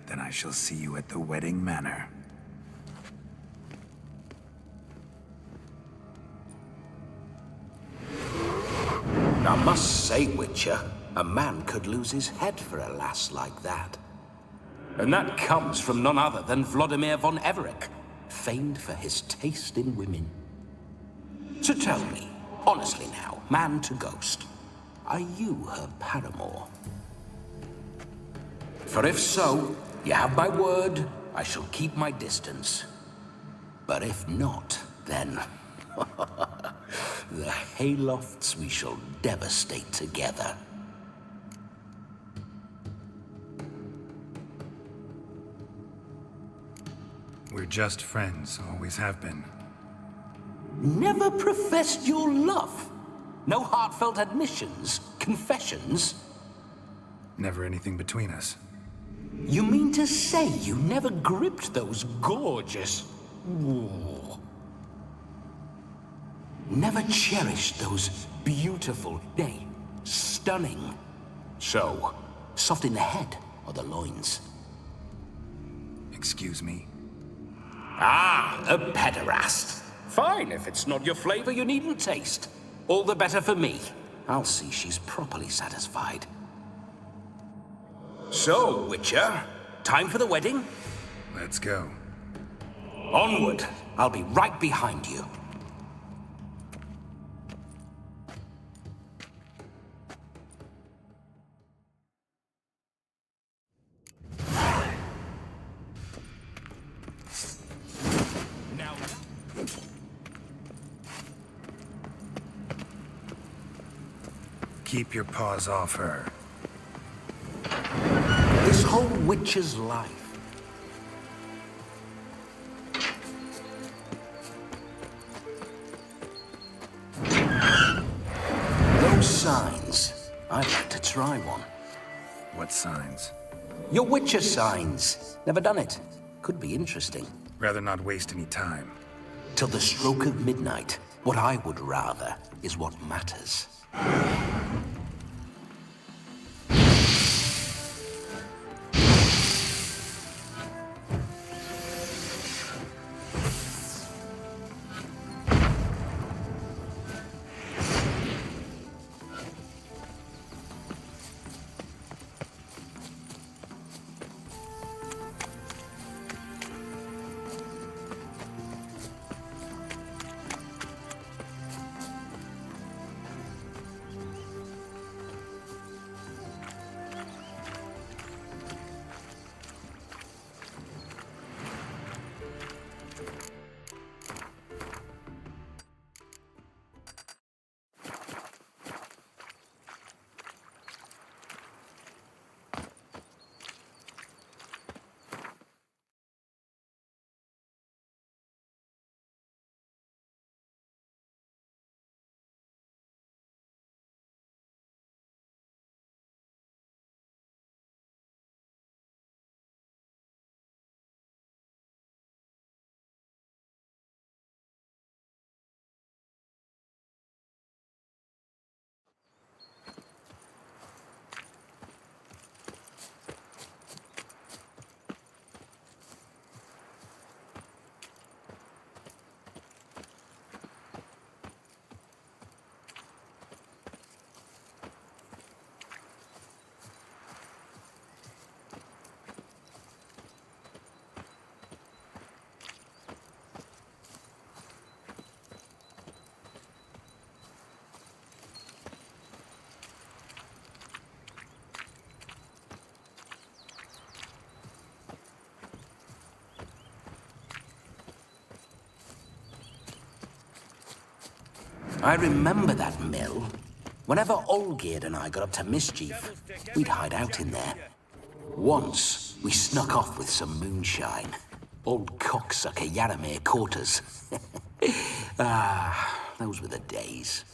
Then I shall see you at the wedding manor. I must say, Witcher, a man could lose his head for a lass like that. And that comes from none other than Vladimir von Everec, famed for his taste in women. So tell me, honestly now, man to ghost, are you her paramour? For if so, you have my word, I shall keep my distance. But if not, then the haylofts we shall devastate together. We're just friends, always have been. Never professed your love? No heartfelt admissions, confessions? Never anything between us. You mean to say you never gripped those gorgeous... Ooh. Never cherished those beautiful, nay, stunning... So, soft in the head or the loins? Excuse me? Ah, a pederast. Fine, if it's not your flavor, you needn't taste. All the better for me. I'll see she's properly satisfied. So, Witcher, time for the wedding? Let's go. Onward. I'll be right behind you. Keep your paws off her. This whole witch's life. those signs, I'd like to try one. What signs? Your Witcher signs. Never done it. Could be interesting. Rather not waste any time. Till the stroke of midnight, what I would rather is what matters. I remember that mill. Whenever Olgierd and I got up to mischief, we'd hide out in there. Once, we snuck off with some moonshine. Old cocksucker Yaramir caught us. Those were the days.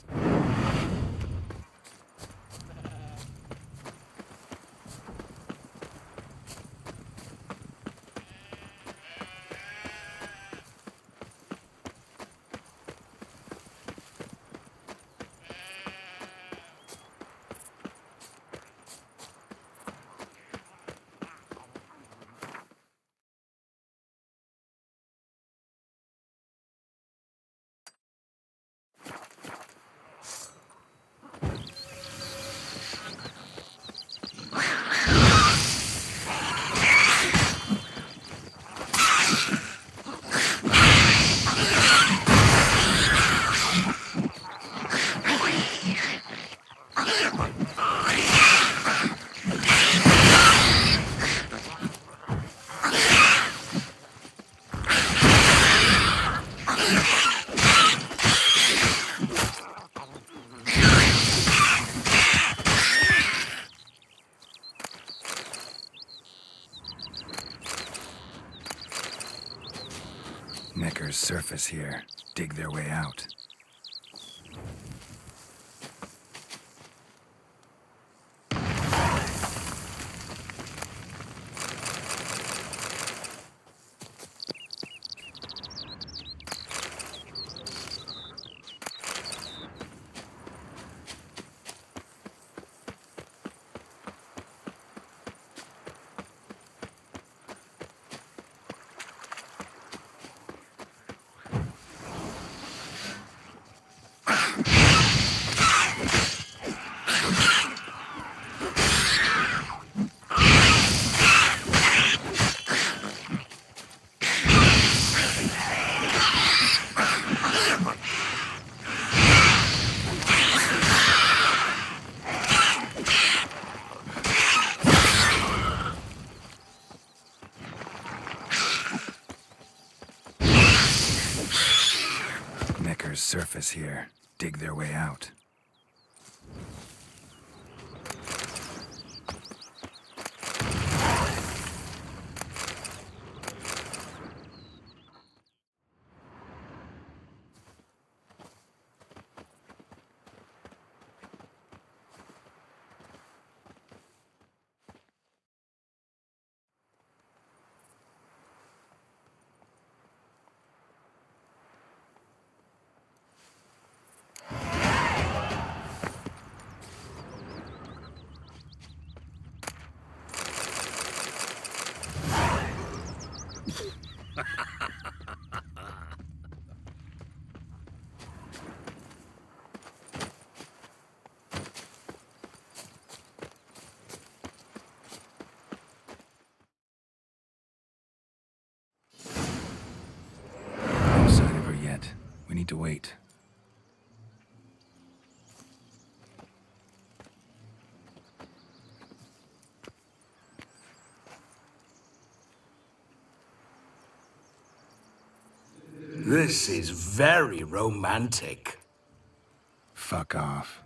Neckar's surface here. Dig their way out. Neckar's surface here. Dig their way out. This is very romantic. Fuck off.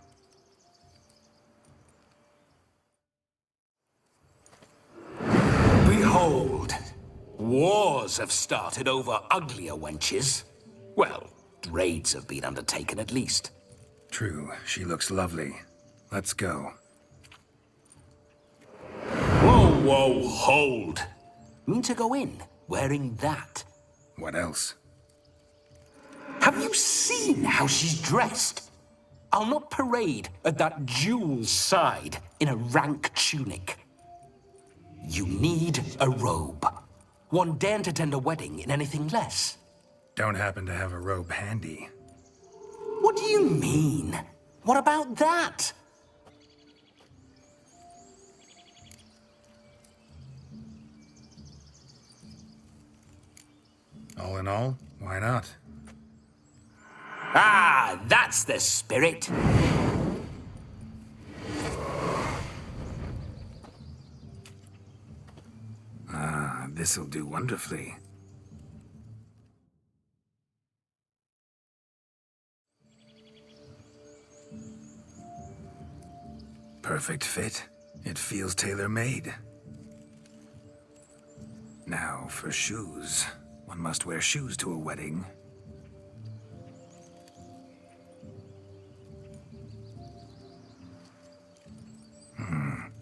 Behold, wars have started over uglier wenches. Well, raids have been undertaken at least. True, she looks lovely. Let's go. Whoa, whoa, hold. Mean to go in, wearing that. What else? Have you seen how she's dressed? I'll not parade at that jewel's side in a rank tunic. You need a robe. One daren't attend a wedding in anything less. Don't happen to have a robe handy. What do you mean? What about that? All in all, why not? Ah, that's the spirit. Ah, this'll do wonderfully. Perfect fit. It feels tailor-made. Now for shoes. One must wear shoes to a wedding.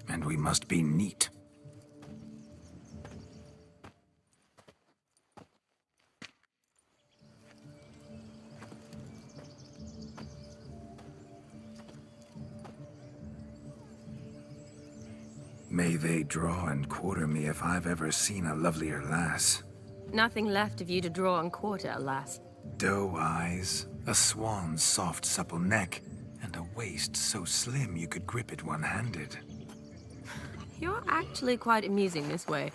And we must be neat. May they draw and quarter me if I've ever seen a lovelier lass. Nothing left of you to draw and quarter, alas. Doe eyes, a swan's soft supple neck, and a waist so slim you could grip it one-handed. You're actually quite amusing this way.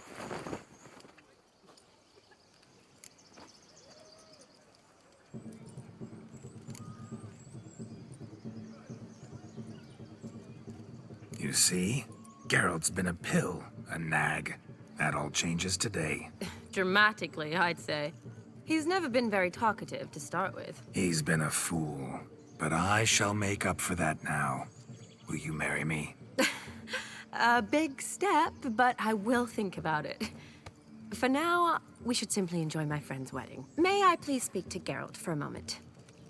You see? Geralt's been a pill, a nag. That all changes today. Dramatically, I'd say. He's never been very talkative to start with. He's been a fool, but I shall make up for that now. Will you marry me? A big step, but I will think about it. For now, we should simply enjoy my friend's wedding. May I please speak to Geralt for a moment?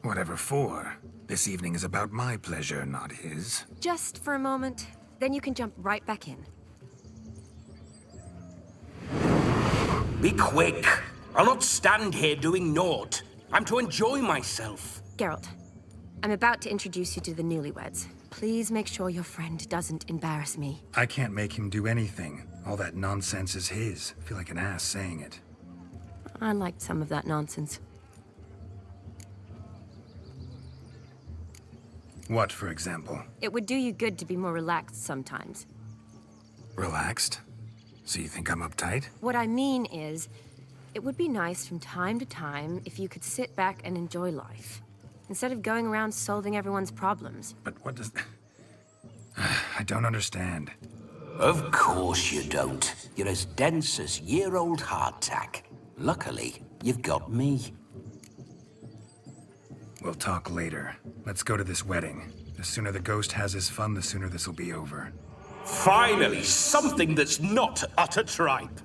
Whatever for. This evening is about my pleasure, not his. Just for a moment, then you can jump right back in. Be quick. I'll not stand here doing naught. I'm to enjoy myself. Geralt, I'm about to introduce you to the newlyweds. Please make sure your friend doesn't embarrass me. I can't make him do anything. All that nonsense is his. I feel like an ass saying it. I liked some of that nonsense. What, for example? It would do you good to be more relaxed sometimes. Relaxed? So you think I'm uptight? What I mean is, it would be nice from time to time if you could sit back and enjoy life, instead of going around solving everyone's problems. But what does... I don't understand. Of course you don't. You're as dense as year-old hardtack. Luckily, you've got me. We'll talk later. Let's go to this wedding. The sooner the ghost has his fun, the sooner this'll be over. Finally, something that's not utter tripe.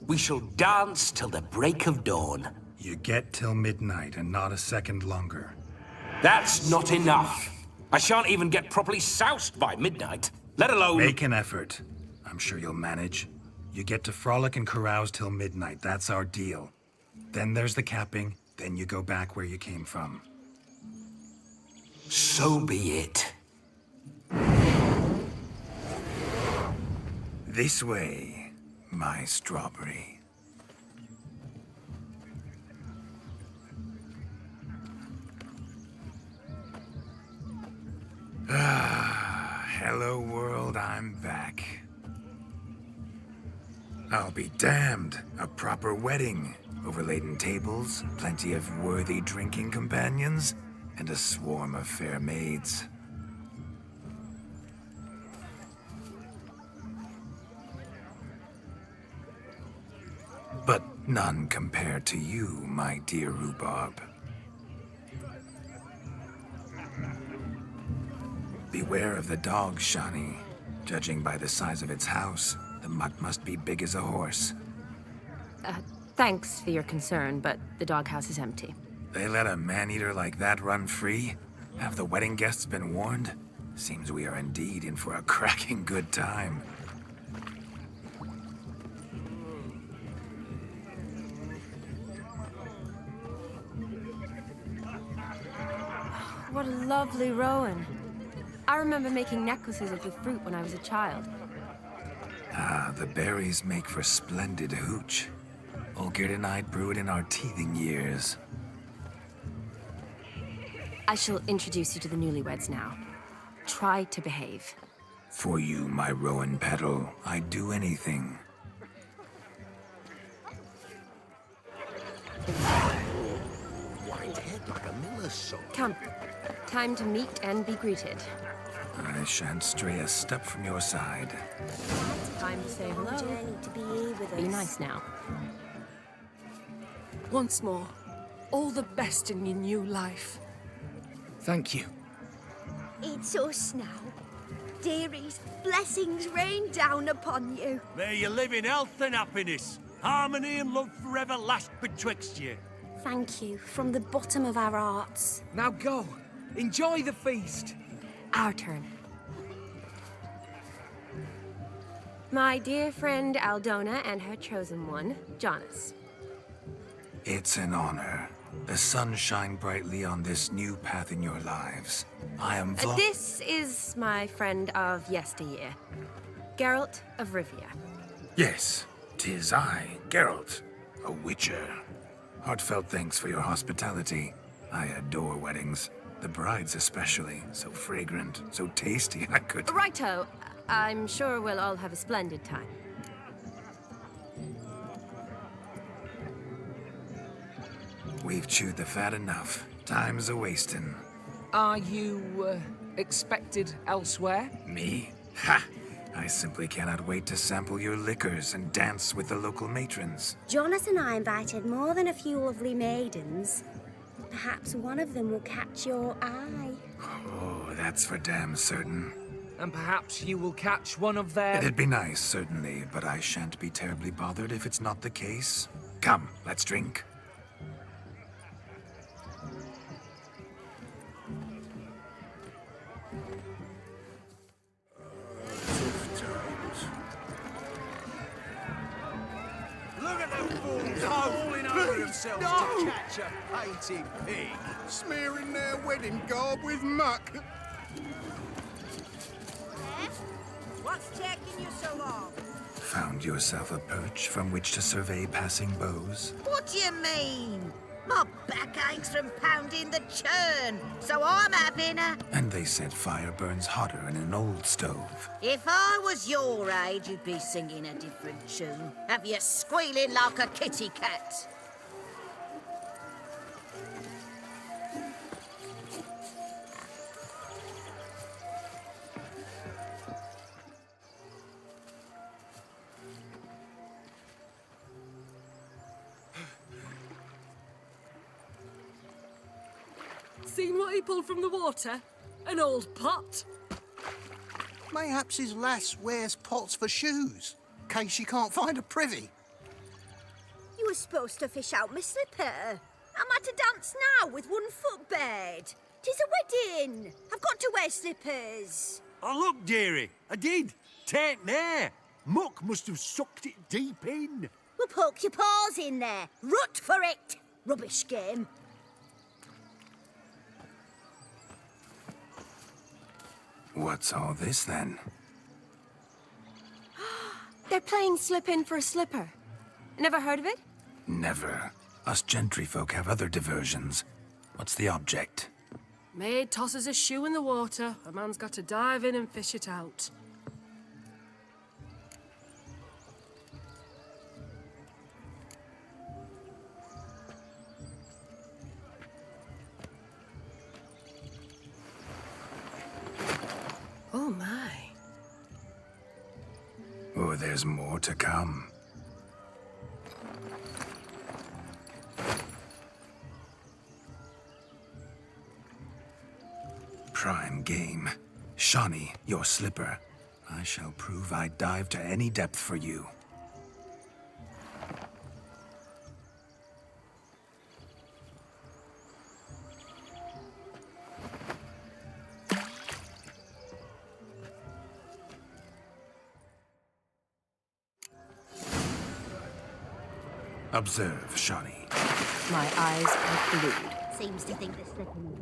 We shall dance till the break of dawn. You get till midnight and not a second longer. That's not enough. I shan't even get properly soused by midnight, let alone... Make an effort. I'm sure you'll manage. You get to frolic and carouse till midnight. That's our deal. Then there's the capping. Then you go back where you came from. So be it. This way, my strawberry. Ah, hello world, I'm back. I'll be damned. A proper wedding. Overladen tables, plenty of worthy drinking companions, and a swarm of fair maids. But None compared to you, my dear rhubarb. Beware of the dog, Shani. Judging by the size of its house, the mutt must be big as a horse. Thanks for your concern, but the doghouse is empty. They let a man-eater like that run free? Have the wedding guests been warned? Seems we are indeed in for a cracking good time. What a lovely rowan. I remember making necklaces of the fruit when I was a child. Ah, the berries make for splendid hooch. Olgierd and I brewed in our teething years. I shall introduce you to the newlyweds now. Try to behave. For you, my rowan petal, I'd do anything. White head like a miller's son. Come. Time to meet and be greeted. I shan't stray a step from your side. Time to say hello. To be here with Be us. nice now. Once more, all the best in your new life. Thank you. It's us now. Dearies, blessings rain down upon you. May you live in health and happiness. Harmony and love forever last betwixt you. Thank you, from the bottom of our hearts. Now go. Enjoy the feast. Our turn. My dear friend Aldona and her chosen one, Jonas. It's an honor. The sun shine brightly on this new path in your lives. I am This is my friend of yesteryear, Geralt of Rivia. Yes, 'tis I, Geralt, a witcher. Heartfelt thanks for your hospitality. I adore weddings. The brides especially. So fragrant, so tasty, I could... Righto. I'm sure we'll all have a splendid time. We've chewed the fat enough. Time's a-wasting. Are you, expected elsewhere? Me? Ha! I simply cannot wait to sample your liquors and dance with the local matrons. Jonas and I invited more than a few lovely maidens. Perhaps one of them will catch your eye. Oh, that's for damn certain. And perhaps you will catch one of their... It'd be nice, certainly, but I shan't be terribly bothered if it's not the case. Come, let's drink. Look at them fools falling over themselves to catch a painted pig. Smearing their wedding garb with muck. What's taking you so long? Found yourself a perch from which to survey passing beaux? What do you mean? My back aches from pounding the churn, so I'm having a... And they said fire burns hotter in an old stove. If I was your age, you'd be singing a different tune. Have you squealing like a kitty cat? Seen what he pulled from the water? An old pot. Mayhaps his lass wears pots for shoes, in case she can't find a privy. You were supposed to fish out my slipper. I'm at a dance now with one foot bared. 'Tis a wedding. I've got to wear slippers. Oh, look, dearie, I did. Tain't there. Muck must have sucked it deep in. Well, poke your paws in there. Rut for it. Rubbish game. What's all this, then? They're playing slip in for a slipper. Never heard of it? Never. Us gentry folk have other diversions. What's the object? Maid tosses a shoe in the water. A man's got to dive in and fish it out. Oh my. Oh, there's more to come. prime game. Shawnee, your slipper. I shall prove I'd dive to any depth for you. Observe, Shawnee. My eyes are glued. Seems to think the slipping.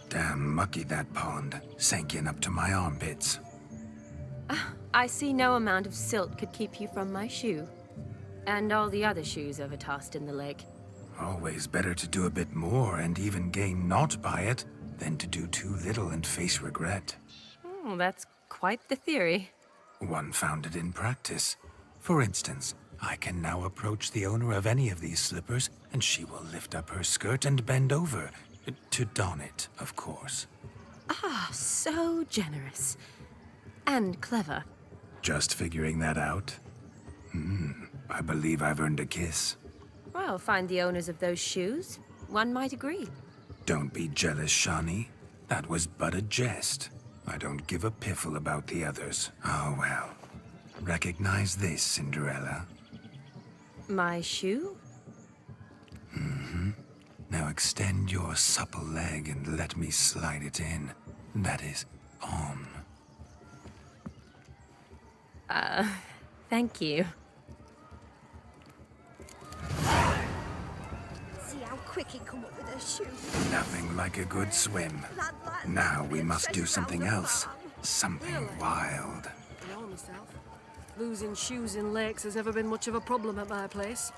Damn mucky, that pond. Sank in up to my armpits. I see no amount of silt could keep you from my shoe. And all the other shoes overtossed in the lake. Always better to do a bit more and even gain naught by it than to do too little and face regret. Oh, that's quite the theory. One founded in practice. For instance, I can now approach the owner of any of these slippers, and she will lift up her skirt and bend over. To don it, of course. Ah, so generous. And clever. Just figuring that out? I believe I've earned a kiss. Well, find the owners of those shoes. One might agree. Don't be jealous, Shawnee. That was but a jest. I don't give a piffle about the others. Oh, well. Recognize this, Cinderella. My shoe? Now extend your supple leg and let me slide it in. That is, on. Thank you. See how quick he come up with her shoe. Nothing like a good swim. Now we must do something else. Something wild. Know myself. Losing shoes in lakes has ever been much of a problem at my place.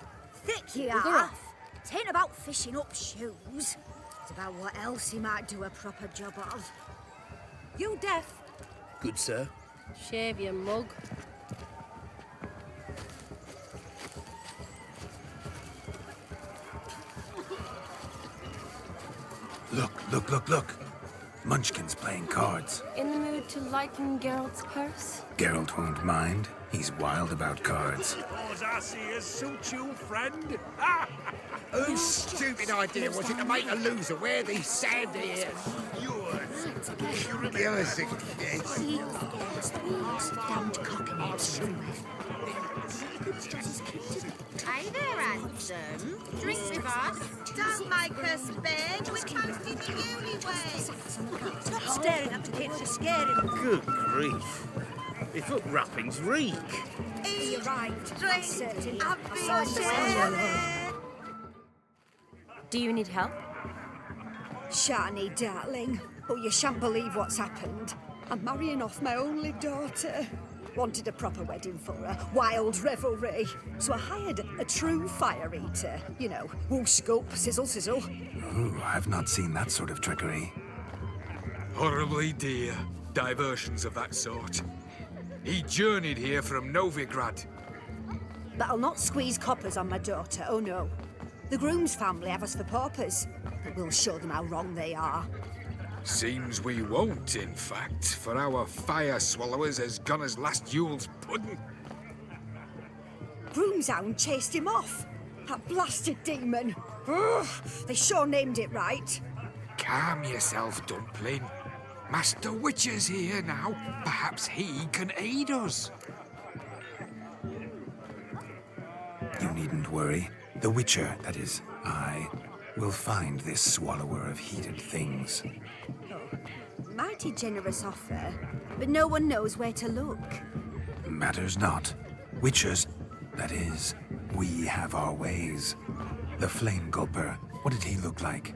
Thick you Well, they're are. off. It ain't about fishing up shoes. It's about what else he might do a proper job of. You deaf? Good, sir. Shave your mug. Look. Munchkin's playing cards. In the mood to lighten Geralt's purse? Geralt won't mind. He's wild about cards. Suppose I see as suit you, friend. Whose stupid idea was it to make a loser wear these sandy ears? Yours. Give us a kiss. Damned cockiness. Hey there, handsome. Drink with us. Don't make us beg. We're posting the Uliway. Stop staring at the kids, you're scaring them. Good grief. They foot wrappings reek. You're right. Drink Certain. and be I saw it. Do you need help? Shawnee, darling. Oh, you shan't believe what's happened. I'm marrying off my only daughter. Wanted a proper wedding for her, wild revelry. So I hired a true fire eater. You know, whoosh, scoop, sizzle, sizzle. Ooh, I've not seen that sort of trickery. Horribly dear diversions of that sort. He journeyed here from Novigrad. But I'll not squeeze coppers on my daughter, oh no. The groom's family have us for paupers, but we'll show them how wrong they are. Seems we won't, in fact, for our fire swallowers has gone as last Yule's pudding. Groom's hound chased him off. That blasted demon. Ugh, they sure named it right. Calm yourself, Dumpling. Master Witcher's here now. Perhaps he can aid us. You needn't worry. The Witcher, that is, I, will find this swallower of heated things. mighty generous offer, but no one knows where to look. Matters not. Witchers, that is, we have our ways. The Flame Gulper, what did he look like?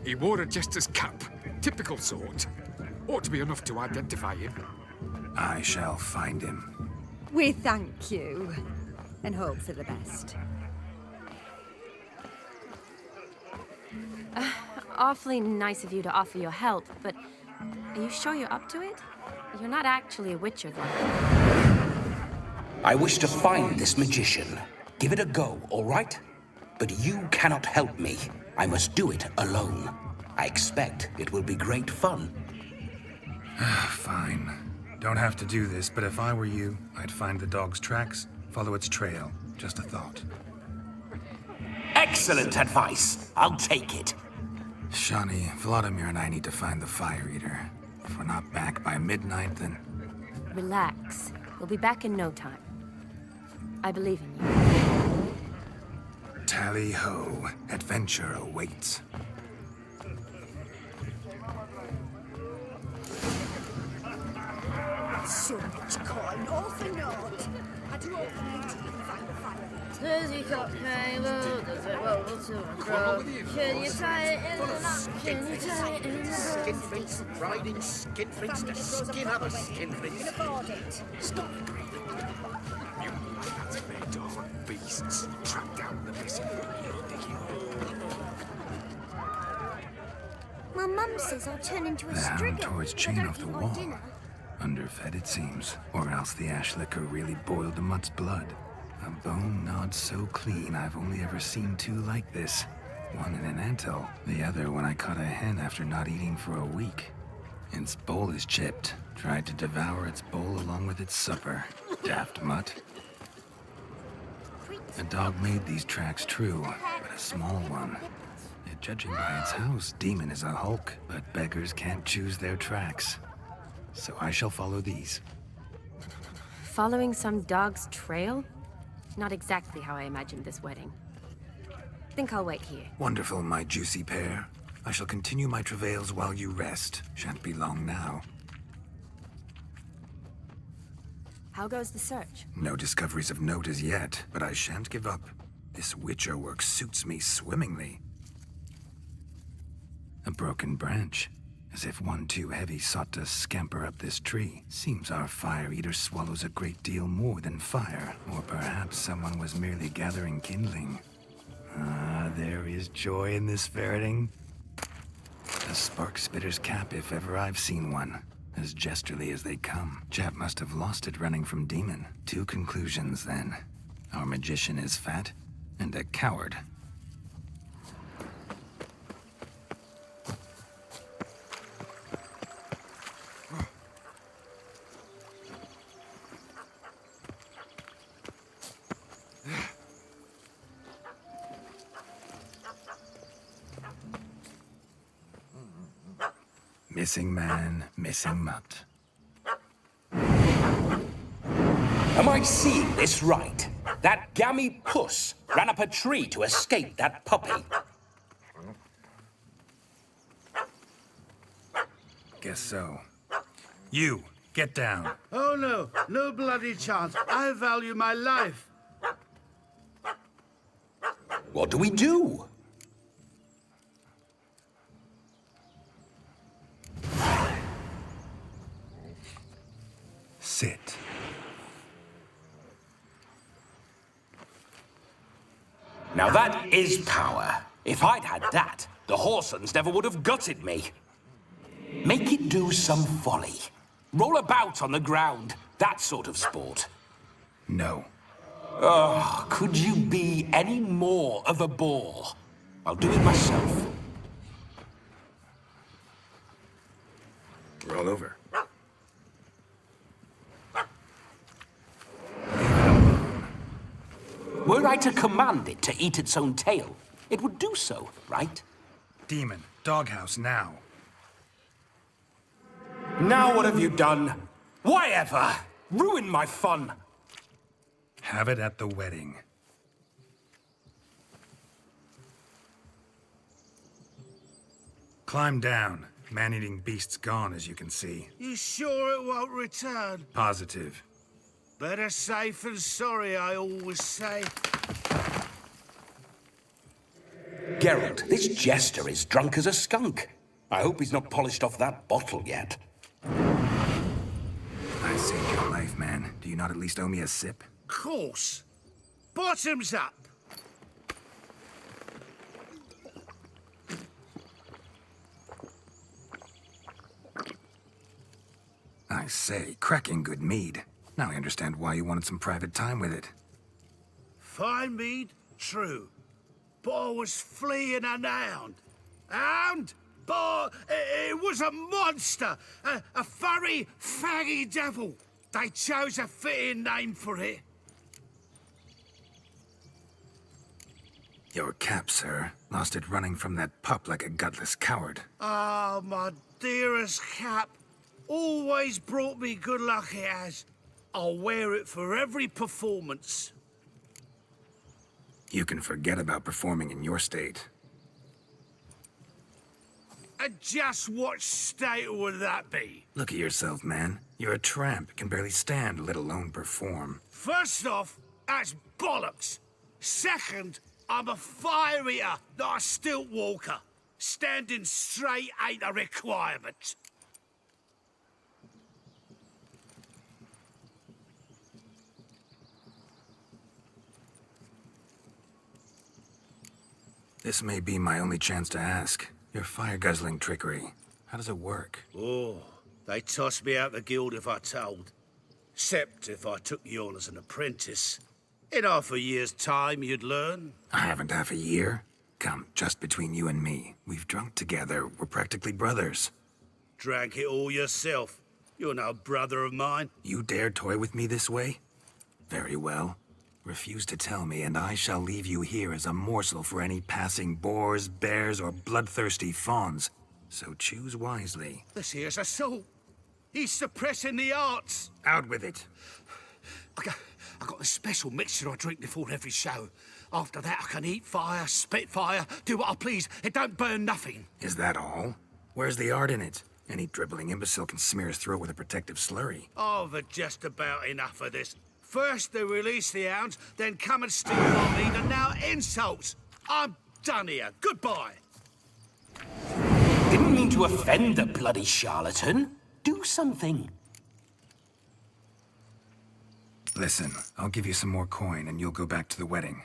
He wore a jester's cap. Typical sort. Ought to be enough to identify him. I shall find him. We thank you, and hope for the best. Awfully nice of you to offer your help, but are you sure you're up to it? You're not actually a witcher, though. I wish to find this magician. Give it a go, all right? But you cannot help me. I must do it alone. I expect it will be great fun. Fine. Don't have to do this, but if I were you, I'd find the dog's tracks, follow its trail. Just a thought. Excellent advice. I'll take it. Shani, Vladimir and I need to find the Fire Eater. If we're not back by midnight, then... Relax. We'll be back in no time. I believe in you. Tally-ho. Adventure awaits. So much coin, all for naught. I do hope the meeting can find the Fire Eater. Does he cut payload? Does it roll to a crow? Can you tie it in the knot? Can you tie it in the knot? Skinflints, riding skinflints to skin other skinflints. Afford it. Stop agreeing. You that's their dog beasts. Track down the missing My mum says I'll turn into a The hound striga tore its if I chain don't off the eat my wall. dinner. Underfed, it seems. Or else the ash liquor really boiled the mutt's blood. A bone gnawed so clean I've only ever seen two like this. One in an anthill, the other when I caught a hen after not eating for a week. Its bowl is chipped. Tried to devour its bowl along with its supper. Daft mutt. A dog made these tracks true, but a small one. Yet judging by its house, Demon is a hulk, but beggars can't choose their tracks. So I shall follow these. Following some dog's trail? Not exactly how I imagined this wedding. Think I'll wait here. Wonderful, my juicy pair. I shall continue my travails while you rest. Shan't be long now. How goes the search? No discoveries of note as yet, but I shan't give up. This witcher work suits me swimmingly. A broken branch. As if one too heavy sought to scamper up this tree. Seems our Fire Eater swallows a great deal more than fire. Or perhaps someone was merely gathering kindling. Ah, there is joy in this ferreting. A spark spitter's cap if ever I've seen one. As jesterly as they come. Chap must have lost it running from Demon. Two conclusions then. Our magician is fat, and a coward. Missing man, missing mutt. Am I seeing this right? That gammy puss ran up a tree to escape that puppy. Guess so. You, get down. Oh no, no bloody chance. I value my life. What do we do? Sit. Now that is power. If I'd had that, the Horsons never would have gutted me. Make it do some folly. Roll about on the ground. That sort of sport. No. Oh, could you be any more of a bore? I'll do it myself. Roll over. Were I to command it to eat its own tail, it would do so, right? Demon, doghouse now. Now what have you done? Why ever? Ruin my fun. Have it at the wedding. Climb down. Man-eating beast's gone, as you can see. You sure it won't return? Positive. Better safe than sorry, I always say. Geralt, this jester is drunk as a skunk. I hope he's not polished off that bottle yet. I saved your life, man. Do you not at least owe me a sip? Course. Bottoms up. I say, cracking good mead. Now I understand why you wanted some private time with it. Fine mead, true. But I was fleeing an hound. Hound? But it was a monster. A furry, faggy devil. They chose a fitting name for it. Your cap, sir. Lost it running from that pup like a gutless coward. Ah, my dearest cap. Always brought me good luck, it has. I'll wear it for every performance. You can forget about performing in your state. And just what state would that be? Look at yourself, man. You're a tramp, can barely stand, let alone perform. First off, that's bollocks. Second, I'm a fire eater, not a stilt walker. Standing straight ain't a requirement. This may be my only chance to ask. Your fire-guzzling trickery, how does it work? Oh, they tossed me out the guild if I told. Except if I took you on as an apprentice. In half a year's time, you'd learn. I haven't half a year. Come, just between you and me. We've drunk together. We're practically brothers. Drank it all yourself. You're no brother of mine. You dare toy with me this way? Very well. Refuse to tell me, and I shall leave you here as a morsel for any passing boars, bears, or bloodthirsty fawns. So choose wisely. This here's assault. He's suppressing the arts. Out with it. I got a special mixture I drink before every show. After that, I can eat fire, spit fire, do what I please. It don't burn nothing. Is that all? Where's the art in it? Any dribbling imbecile can smear his throat with a protective slurry. I've had just about enough of this. First they release the hounds, then come and steal my meat, and now insults. I'm done here. Goodbye. Didn't mean to offend the bloody charlatan. Do something. Listen, I'll give you some more coin and you'll go back to the wedding.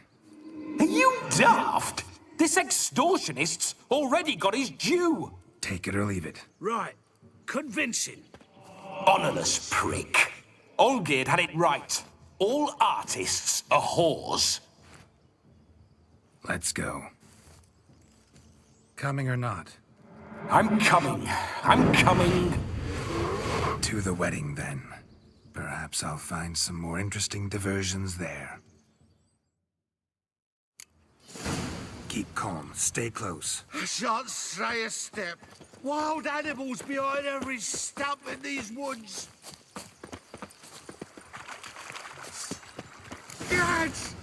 Are you daft? This extortionist's already got his due. Take it or leave it. Right. Convincing. Honorless prick. Olgierd had it right. All artists are whores. Let's go. Coming or not? I'm coming. I'm coming. To the wedding, then. Perhaps I'll find some more interesting diversions there. Keep calm. Stay close. I shan't stray a step. Wild animals behind every stump in these woods. Yes!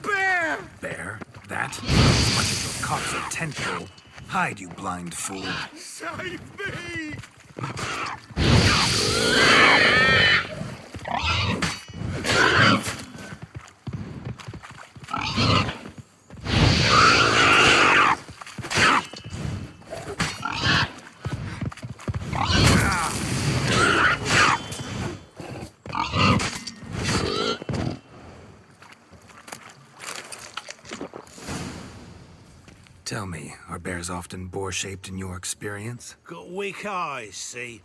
Bear! Bear? That? As much as your cock's a tent pole. Hide, you blind fool. Save me! Tell me, are bears often boar-shaped in your experience? Got weak eyes, see?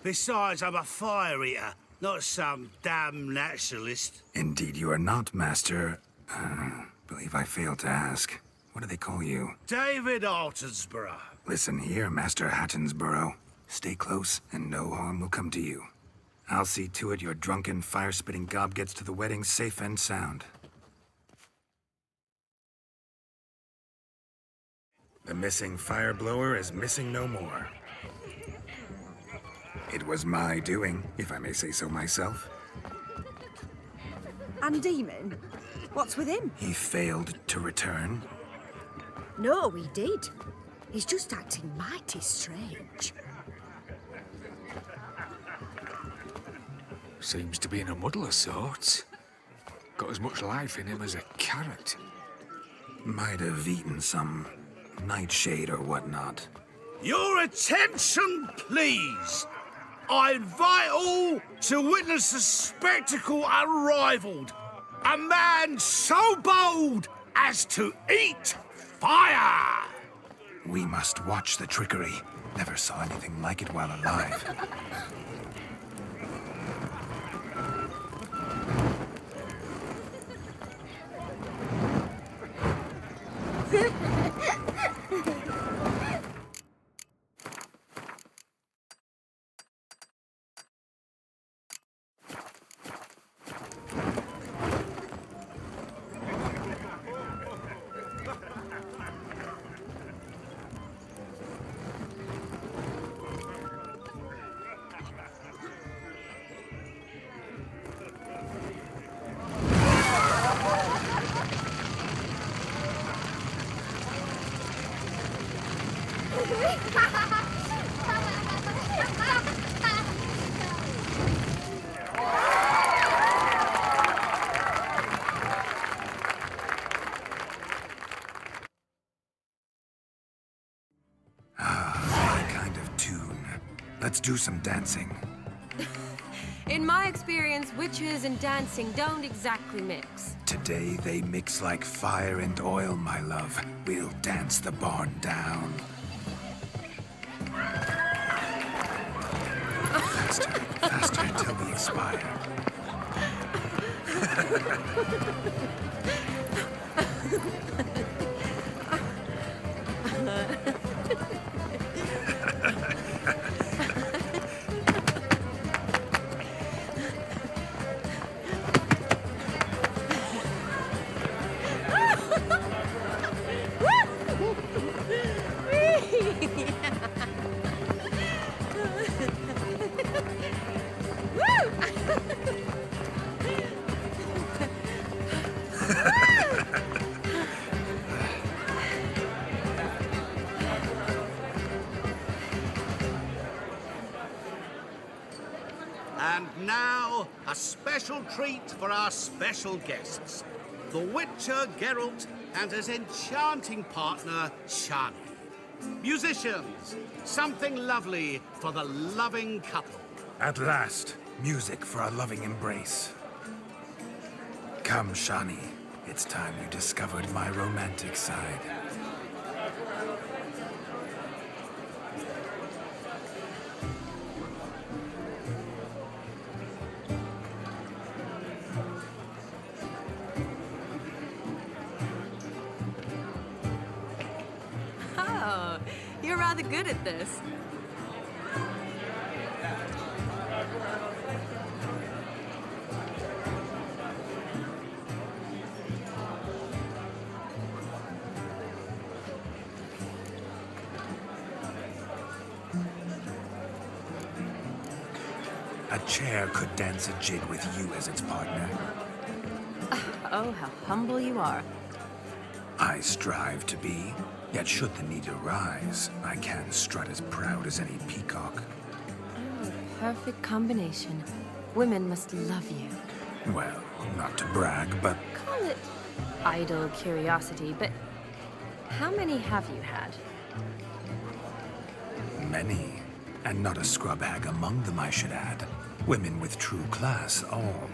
Besides, I'm a fire eater, not some damn naturalist. Indeed you are not, Master... believe I failed to ask. What do they call you? David Altonsborough. Listen here, Master Hattonsborough. Stay close, and no harm will come to you. I'll see to it your drunken, fire-spitting gob gets to the wedding safe and sound. The missing fire blower is missing no more. It was my doing, if I may say so myself. And Demon? What's with him? He failed to return. No, he did. He's just acting mighty strange. Seems to be in a muddle of sorts. Got as much life in him as a carrot. Might have eaten some nightshade or whatnot. Your attention, please. I invite all to witness a spectacle unrivaled. A man so bold as to eat fire. We must watch the trickery. Never saw anything like it while alive. Let's do some dancing. In my experience, witches and dancing don't exactly mix. Today they mix like fire and oil, my love. We'll dance the barn down. Faster, faster until we expire. And now, a special treat for our special guests. The Witcher Geralt and his enchanting partner, Shani. Musicians, something lovely for the loving couple. At last, music for our loving embrace. Come, Shani. It's time you discovered my romantic side. Oh, you're rather good at this. A chair could dance a jig with you as its partner. Oh, how humble you are. I strive to be, yet should the need arise, I can strut as proud as any peacock. Oh, perfect combination. Women must love you. Well, not to brag, but Call it idle curiosity, but how many have you had? many. And not a scrub hag among them, I should add. Women with true class, all.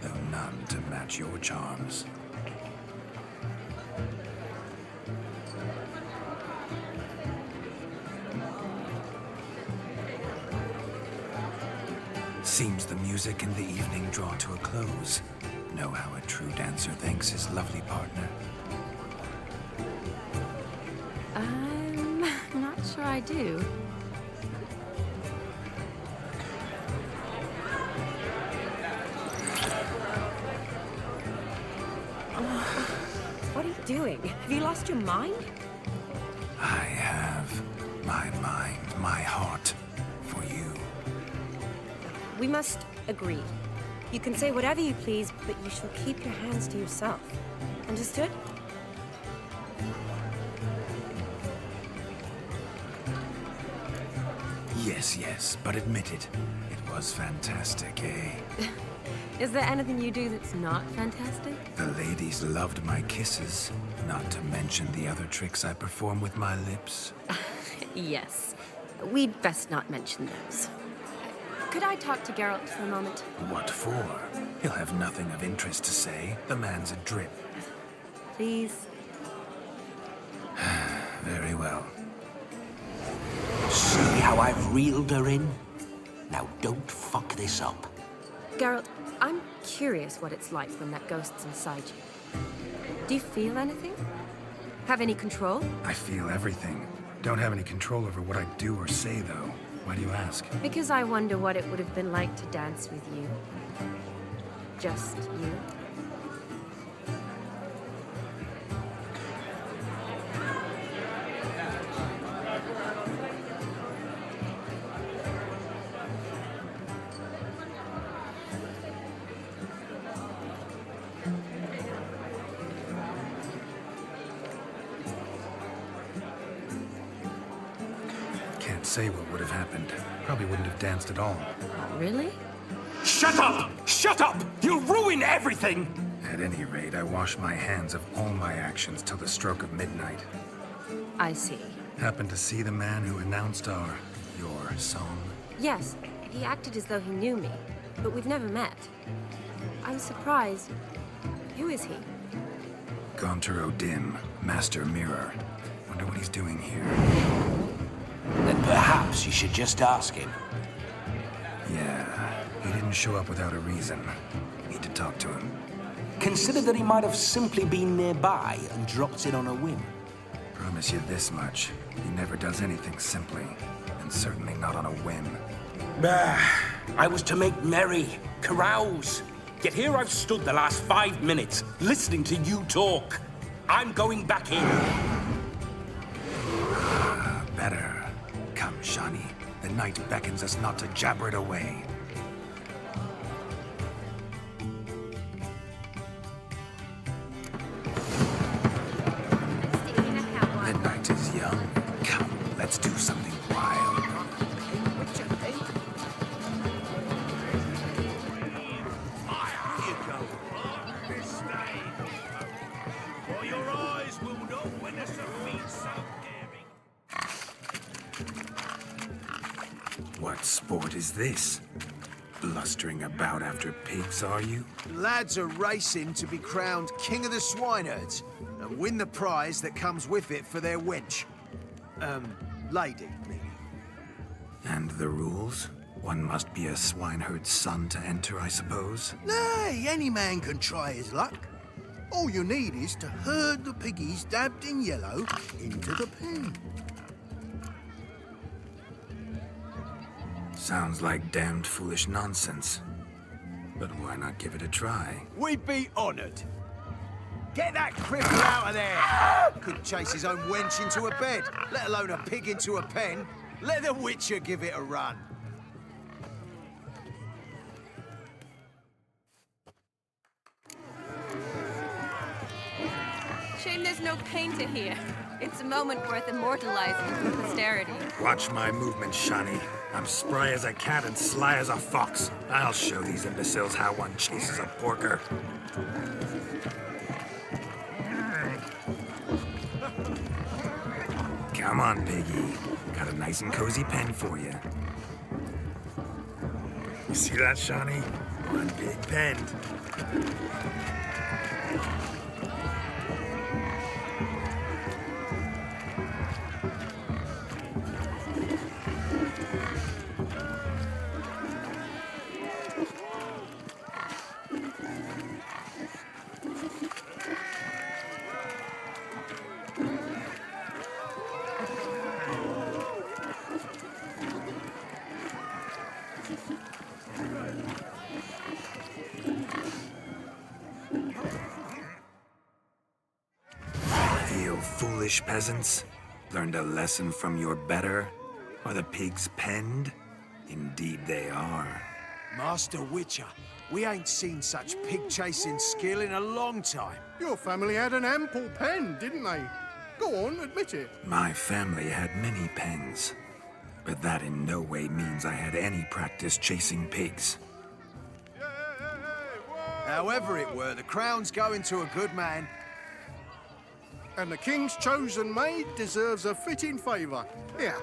Though none to match your charms. Seems the music and the evening draw to a close. Know how a true dancer thanks his lovely partner. I'm not sure I do. What are you doing? Have you lost your mind? I have my mind, my heart for you. We must agree. You can say whatever you please, but you shall keep your hands to yourself. Understood? Yes, Yes, but admit it. It was fantastic, eh? Is there anything you do that's not fantastic? The ladies loved my kisses, not to mention the other tricks I perform with my lips. Yes. We'd best not mention those. Could I talk to Geralt for a moment? What for? He'll have nothing of interest to say. The man's a drip. Please? Very well. See how I've reeled her in? Now don't fuck this up. Geralt, I'm curious what it's like when that ghost's inside you. Do you feel anything? Have any control? I feel everything. Don't have any control over what I do or say, though. Why do you ask? Because I wonder what it would have been like to dance with you. Just you. Can't say what would have happened. Probably wouldn't have danced at all. Really? Shut up! Shut up! You'll ruin everything! At any rate, I wash my hands of all my actions till the stroke of midnight. I see. Happened to see the man who announced your song? Yes, he acted as though he knew me, but we've never met. I was surprised. Who is he? Gaunter O'Dim, Master Mirror. Wonder what he's doing here. Then perhaps you should just ask him. Yeah, he didn't show up without a reason. Need to talk to him. Consider that he might have simply been nearby and dropped in on a whim. Promise you this much. He never does anything simply, and certainly not on a whim. I was to make merry, carouse. Yet here I've stood the last 5 minutes, listening to you talk. I'm going back in. Better. Come, Shani. The night beckons us not to jabber it away. The night is young. Come, let's do something wild. For your eyes will not witness a feat so daring. What sport is this? Blustering about after pigs, are you? Lads are racing to be crowned King of the Swineherds and win the prize that comes with it for their wench. Lady, maybe. And the rules? One must be a swineherd's son to enter, I suppose? Nay, any man can try his luck. All you need is to herd the piggies dabbed in yellow into the pen. Sounds like damned foolish nonsense. But why not give it a try? We'd be honoured. Get that cripple out of there! Couldn't chase his own wench into a bed, let alone a pig into a pen. Let the Witcher give it a run. Shame there's no painter here. It's a moment worth immortalizing for posterity. Watch my movements, Shani. I'm spry as a cat and sly as a fox. I'll show these imbeciles how one chases a porker. Come on, piggy. Got a nice and cozy pen for you. You see that, Shani? One big pen. Foolish peasants, learned a lesson from your better? Are the pigs penned? Indeed they are. Master Witcher, we ain't seen such pig-chasing skill in a long time. Your family had an ample pen, didn't they? Go on, admit it. My family had many pens. but that in no way means I had any practice chasing pigs. However it were, the crown's going to a good man. And the king's chosen maid deserves a fitting favour. Here.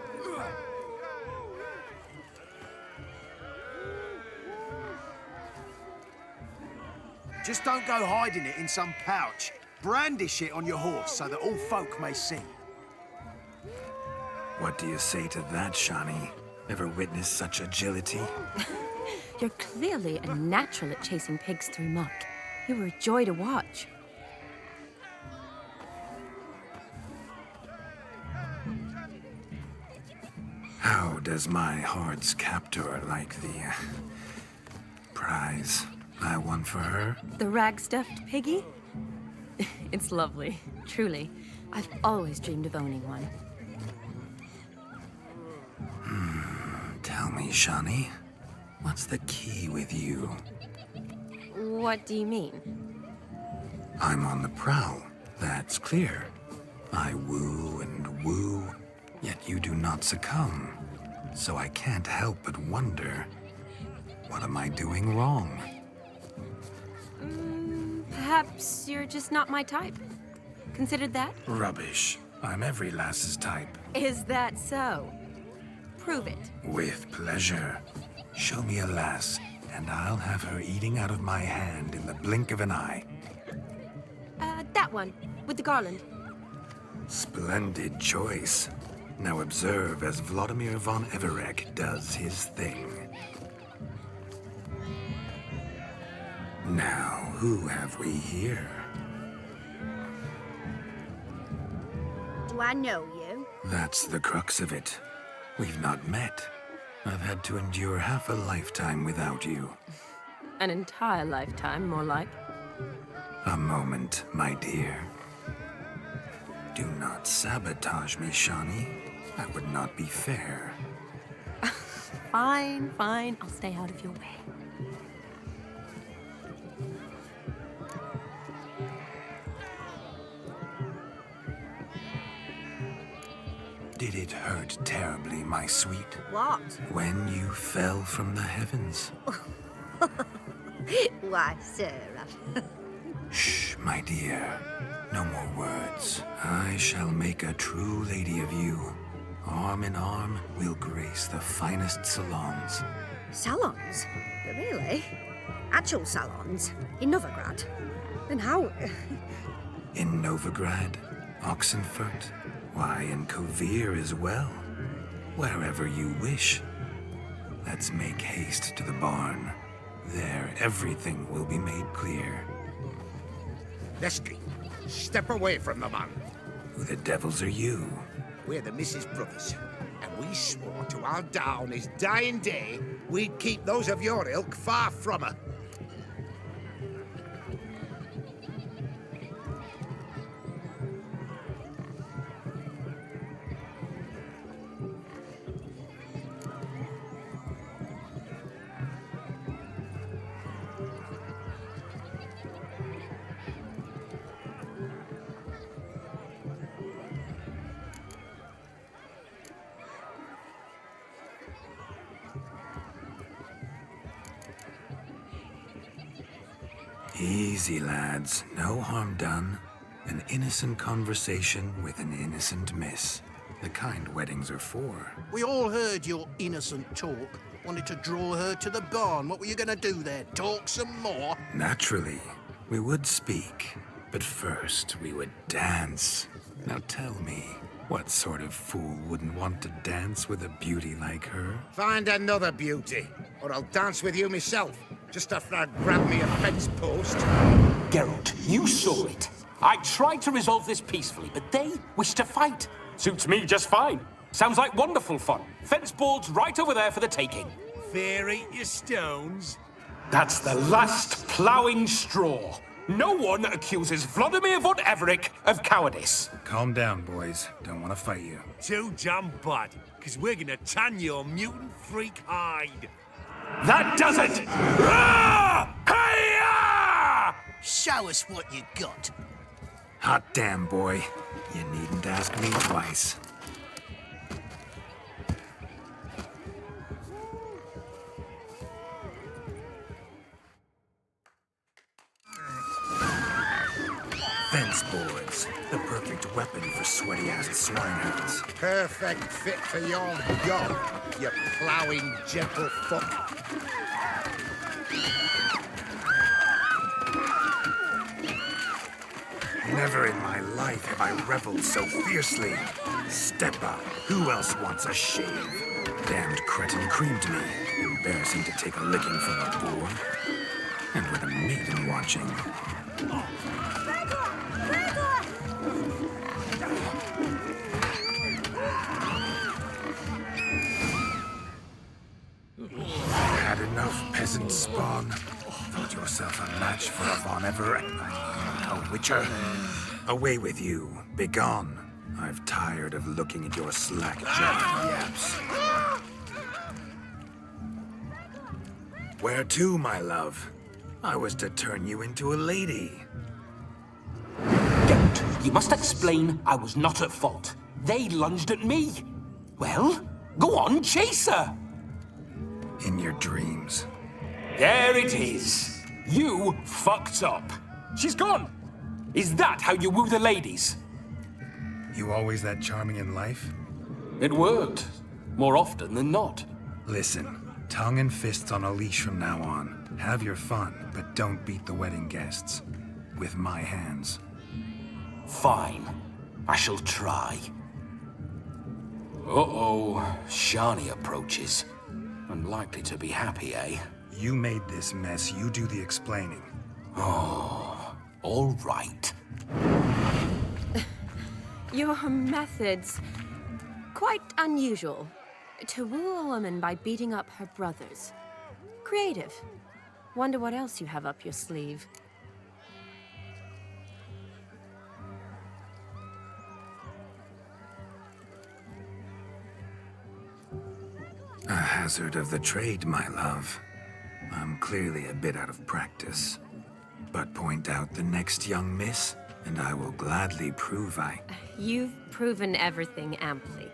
Just don't go hiding it in some pouch. Brandish it on your horse so that all folk may see. What do you say to that, Shani? Ever witnessed such agility? You're clearly a natural at chasing pigs through muck. You were a joy to watch. How does my heart's captor like the prize I won for her? The rag-stuffed piggy? It's lovely, truly. I've always dreamed of owning one. Tell me, Shani, what's the key with you? What do you mean? I'm on the prowl, that's clear. I woo and woo, yet you do not succumb. So I can't help but wonder, what am I doing wrong? Perhaps you're just not my type. Considered that? Rubbish. I'm every lass's type. Is that so? Prove it. With pleasure. Show me a lass, and I'll have her eating out of my hand in the blink of an eye. That one, with the garland. Splendid choice. Now observe as Vladimir von Everec does his thing. Now, who have we here? Do I know you? That's the crux of it. We've not met. I've had to endure half a lifetime without you. An entire lifetime, more like. A moment, my dear. Do not sabotage me, Shani. That would not be fair. Fine, fine. I'll stay out of your way. Did it hurt terribly, my sweet? What? When you fell from the heavens? Why, Sarah. Shh, my dear. No more words. I shall make a true lady of you. Arm in arm, we'll grace the finest salons. Salons? Really? Actual salons? In Novigrad? Then how? In Novigrad, Oxenfurt, why, in Kovir as well. Wherever you wish. Let's make haste to the barn. There, everything will be made clear. Lesky, step away from the man. Who the devils are you? We're the Mrs. Brothers, and we swore to our down his dying day we'd keep those of your ilk far from her. Easy, lads. No harm done. An innocent conversation with an innocent miss. The kind weddings are for. We all heard your innocent talk. Wanted to draw her to the barn. What were you gonna do there? Talk some more? Naturally. We would speak. But first, we would dance. Now tell me, what sort of fool wouldn't want to dance with a beauty like her? Find another beauty, or I'll dance with you myself. Just after I grab me a fence post. Geralt, you saw it. I tried to resolve this peacefully, but they wish to fight. Suits me just fine. Sounds like wonderful fun. Fence boards right over there for the taking. Fair eat your stones. That's the last ploughing straw. No one accuses Vladimir von Everec of cowardice. Calm down, boys. Don't want to fight you. Too damn bad, because we're gonna tan your mutant freak hide. That does it! Ah! Hi-ya! Show us what you got. Hot damn, boy. You needn't ask me twice. Fence boards. The perfect weapon for sweaty-ass swinehounds. Perfect fit for your job, you ploughing gentlefolk. Never in my life have I reveled so fiercely. Step up. Who else wants a shave? Damned cretin creamed me. Embarrassing to take a licking from a boar. And with a maiden watching. Had enough, peasant spawn. Thought yourself a match for a Von Everett. A witcher. Away with you. Begone. I've tired of looking at your slack-jawed yaps. Where to, my love? I was to turn you into a lady. Don't. You must explain I was not at fault. They lunged at me. Well, go on, chase her. In your dreams. There it is. You fucked up. She's gone. Is that how you woo the ladies? You always that charming in life? It worked. More often than not. Listen, tongue and fists on a leash from now on. Have your fun, but don't beat the wedding guests. With my hands. Fine. I shall try. Uh-oh. Shani approaches. Unlikely to be happy, eh? You made this mess. You do the explaining. Oh, all right. Your methods... quite unusual. To woo a woman by beating up her brothers. Creative. Wonder what else you have up your sleeve. A hazard of the trade, my love. I'm clearly a bit out of practice. But point out the next young miss, and I will gladly prove I... You've proven everything amply.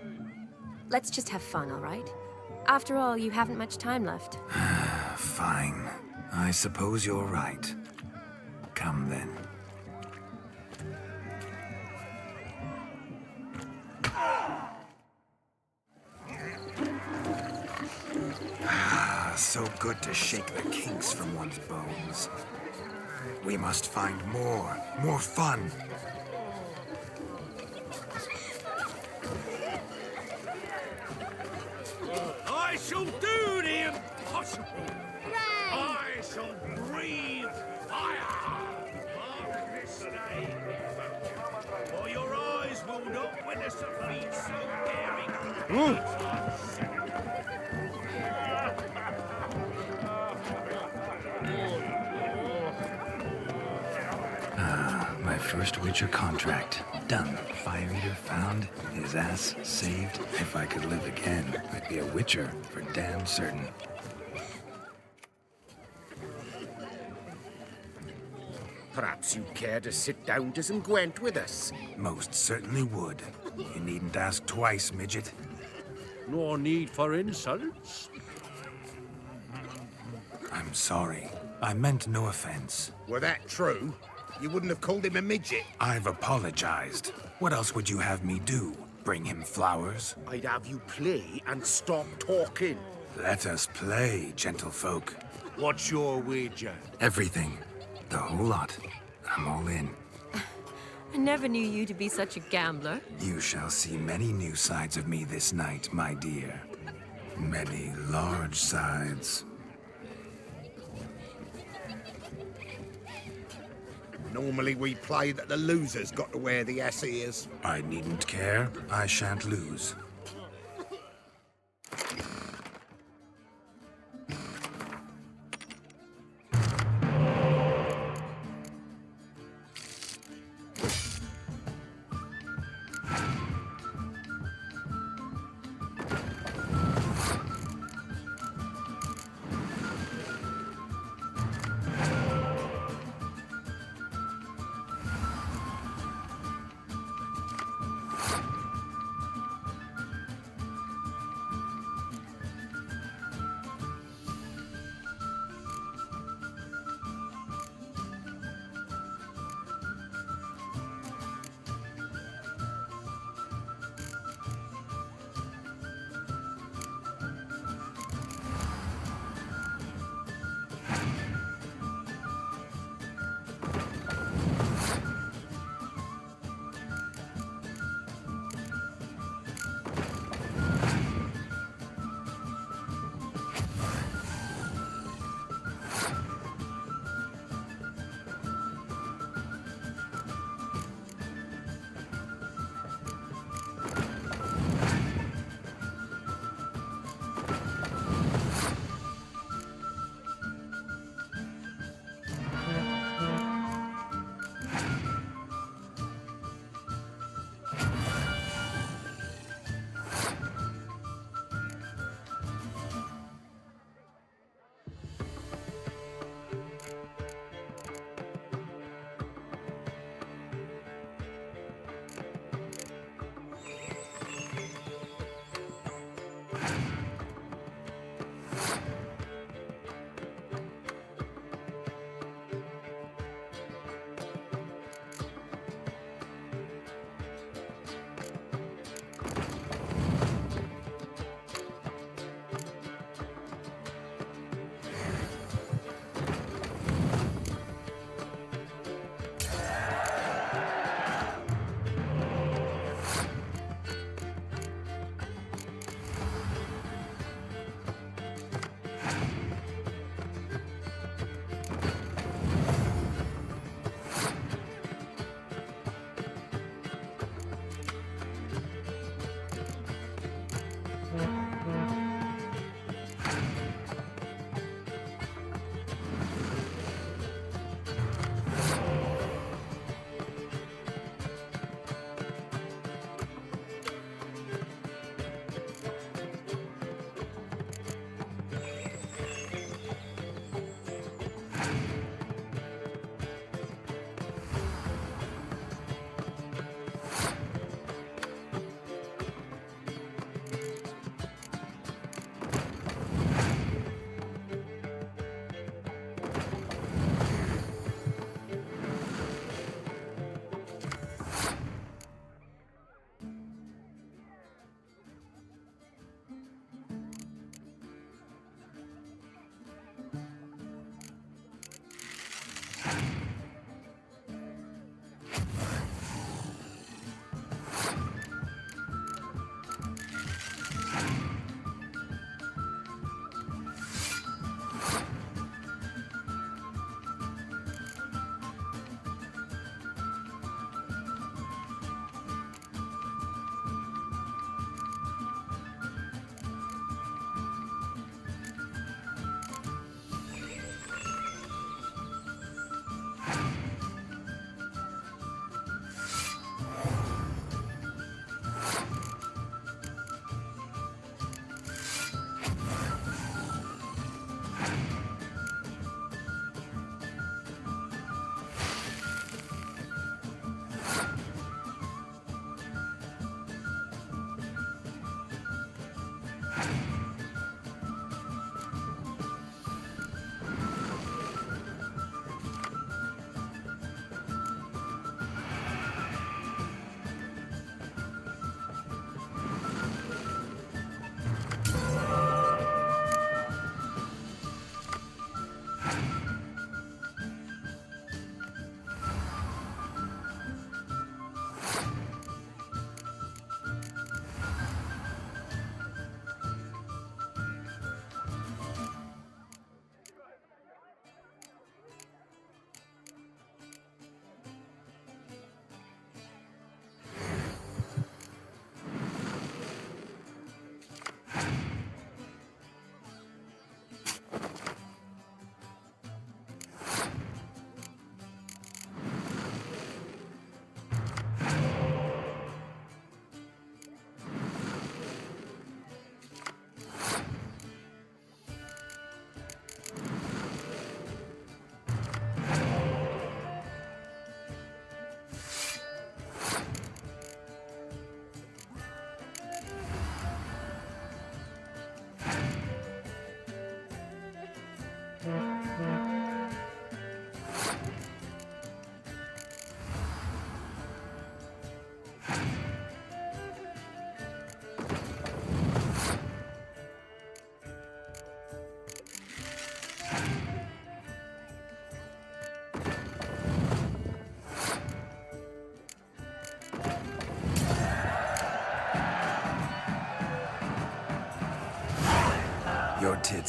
Let's just have fun, all right? After all, you haven't much time left. Fine. I suppose you're right. Come then. So good to shake the kinks from one's bones. We must find more fun. I shall do the impossible. I shall breathe fire. Mark this day, for your eyes will not witness a feat so daring. My first Witcher contract. Done. Fire Eater found. His ass saved. If I could live again, I'd be a Witcher for damn certain. Perhaps you'd care to sit down to some Gwent with us? Most certainly would. You needn't ask twice, midget. No need for insults. I'm sorry. I meant no offense. Were that true, you wouldn't have called him a midget. I've apologized. What else would you have me do? Bring him flowers? I'd have you play and stop talking. Let us play, gentlefolk. What's your wager? Everything. The whole lot. I'm all in. I never knew you to be such a gambler. You shall see many new sides of me this night, my dear. Many large sides. Normally we play that the loser's got to wear the ass ears. I needn't care. I shan't lose.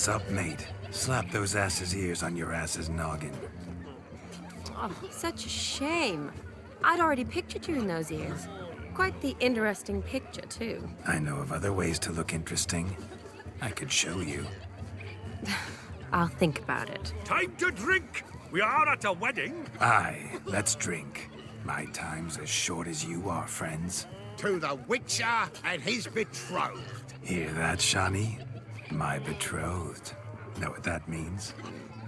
What's up, mate? Slap those asses' ears on your ass's noggin. Oh, such a shame. I'd already pictured you in those ears. Quite the interesting picture, too. I know of other ways to look interesting. I could show you. I'll think about it. Time to drink! We are at a wedding. Aye, let's drink. My time's as short as you are, friends. To the Witcher and his betrothed. Hear that, Shani? My betrothed. Know what that means?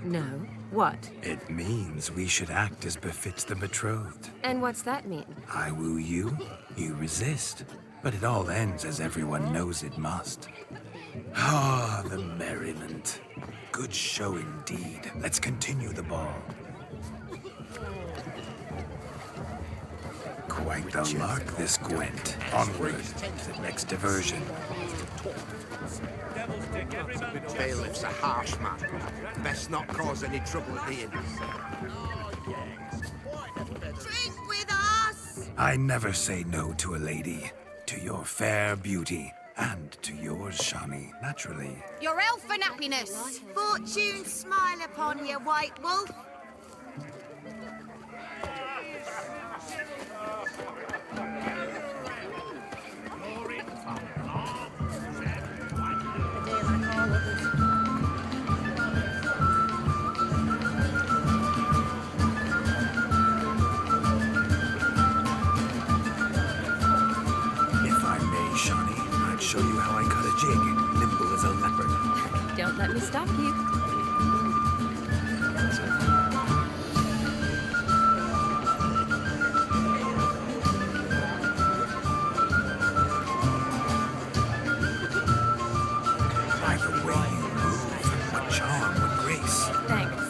No. What? It means we should act as befits the betrothed. And what's that mean? I woo you, you resist. But it all ends as everyone knows it must. Ah, the merriment. Good show indeed. Let's continue the ball. Quite the lark, this Gwent. Onward to the next diversion. Bailiff's a harsh man. Best not cause any trouble at the inn. Drink with us! I never say no to a lady. To your fair beauty. And to yours, Shani, naturally. Your elfin happiness! Fortune smile upon you, White Wolf. Show you how I cut a jig, nimble as a leopard. Don't let me stop you. By the way you move, what charm, what grace. Thanks.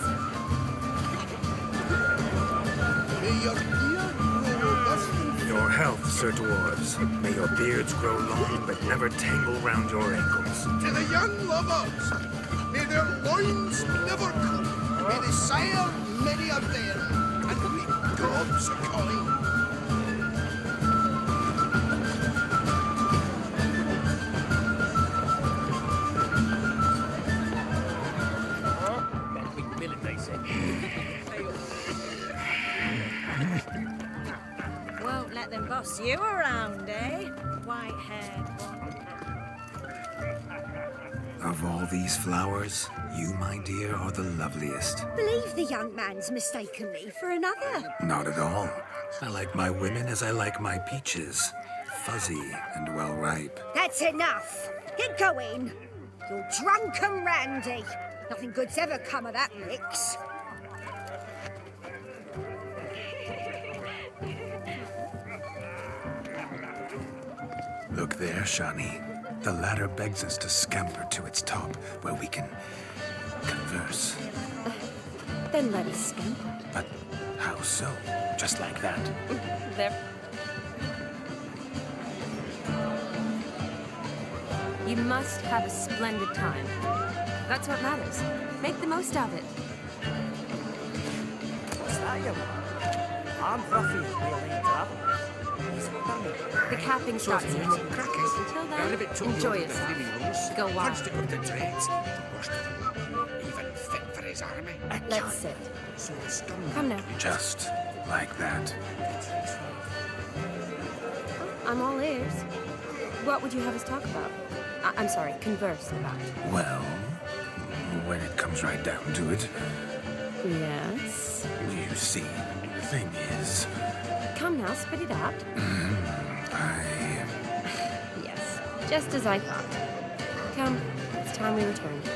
Your health, Sir Dwarves. May your beards grow long, but never tangle round your ankles. To the young lovers, may their loins never cool. May they sire many a bairn, and reap gobs of coin. Won't let them boss you around, eh? White-haired one. Of all these flowers, you, my dear, are the loveliest. Believe the young man's mistaken me for another. Not at all. I like my women as I like my peaches. Fuzzy and well ripe. That's enough. Get going. You're drunk and randy. Nothing good's ever come of that mix. Look there, Shani. The ladder begs us to scamper to its top, where we can converse. Then let us scamper. But how so? Just like that? There. You must have a splendid time. That's what matters. Make the most of it. What's that, you? I'm Ruffy, The capping starts here. Until then, enjoy yourself. Go wild. Let's sit. Come now. Just like that. I'm all ears. What would you have us talk about? I'm sorry, converse about. Well, when it comes right down to it. Yes? You see, the thing is... Come now, spit it out. Yes, just as I thought. Come, it's time we returned.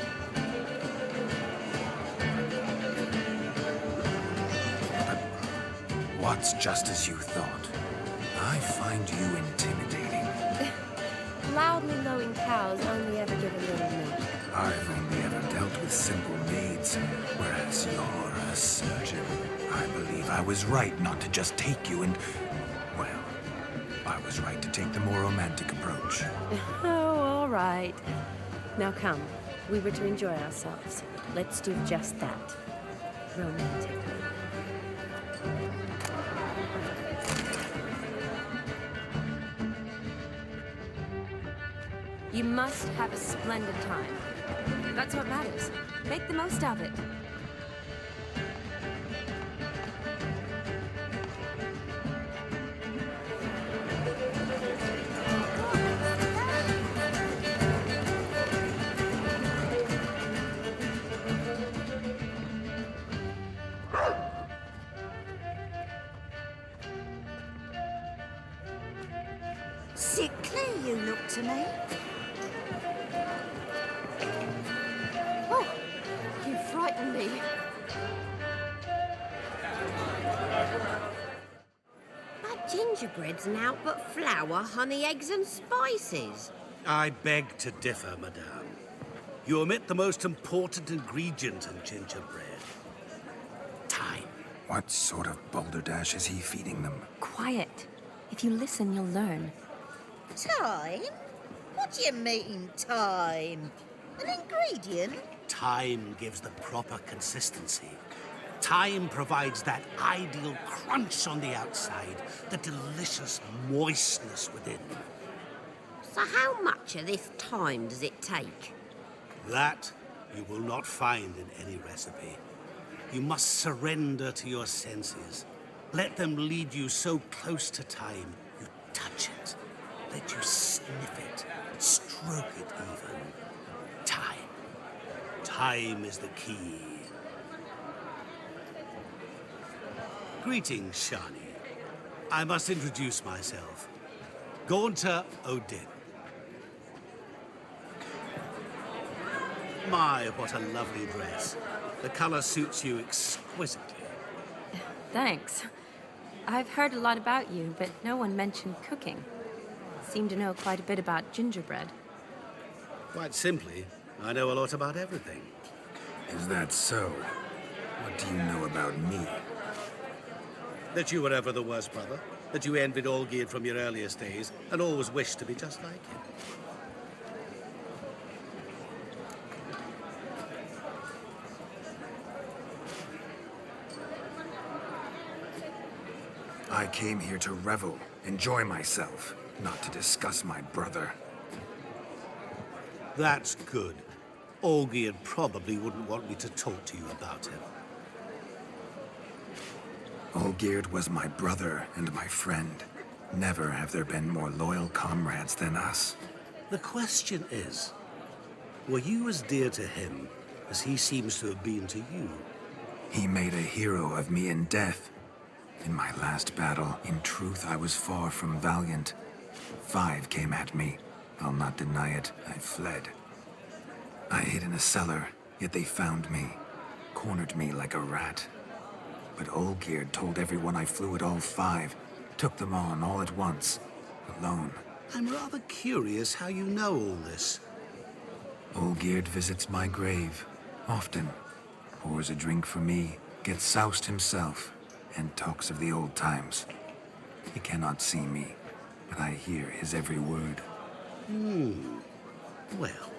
But what's just as you thought? I find you intimidating. Loudly lowing cows only ever give a little milk. I've only ever dealt with simple maids, whereas you're a surgeon. I believe I was right not to just take you and... well, I was right to take the more romantic approach. Oh, all right. Now come, we were to enjoy ourselves. Let's do just that. Romantically. You must have a splendid time. That's what matters. Make the most of it. Sickly you look to me. Oh, you frightened me. But gingerbread's naught but flour, honey, eggs and spices. I beg to differ, madame. You omit the most important ingredient in gingerbread. Time. What sort of balderdash is he feeding them? Quiet. If you listen, you'll learn. Time? What do you mean, time? An ingredient? Time gives the proper consistency. Time provides that ideal crunch on the outside, the delicious moistness within. So how much of this time does it take? That you will not find in any recipe. You must surrender to your senses. Let them lead you so close to time, you touch it. Let you sniff it, stroke it even. Time. Time is the key. Greetings, Shani. I must introduce myself. Gaunter Odin. My, what a lovely dress. The color suits you exquisitely. Thanks. I've heard a lot about you, but no one mentioned cooking. Seem to know quite a bit about gingerbread. Quite simply, I know a lot about everything. Is that so? What do you know about me? That you were ever the worst brother. That you envied Olgierd from your earliest days and always wished to be just like him. I came here to revel, enjoy myself, not to discuss my brother. That's good. Olgierd probably wouldn't want me to talk to you about him. Olgierd was my brother and my friend. Never have there been more loyal comrades than us. The question is, were you as dear to him as he seems to have been to you? He made a hero of me in death. In my last battle, in truth, I was far from valiant. 5 came at me. I'll not deny it, I fled. I hid in a cellar, yet they found me, cornered me like a rat. But Olgierd told everyone I flew at all 5, took them on all at once, alone. I'm rather curious how you know all this. Olgierd visits my grave, often. Pours a drink for me, gets soused himself, and talks of the old times. He cannot see me, but I hear his every word. Well,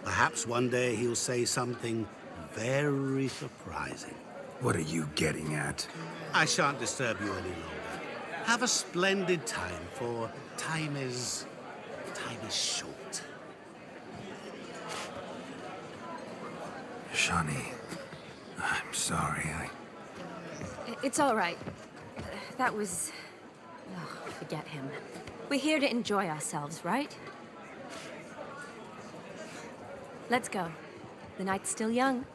perhaps one day he'll say something very surprising. What are you getting at? I shan't disturb you any longer. Have a splendid time, for time is short. Shani, I'm sorry, It's all right. That was... Oh, forget him. We're here to enjoy ourselves, right? Let's go. The night's still young.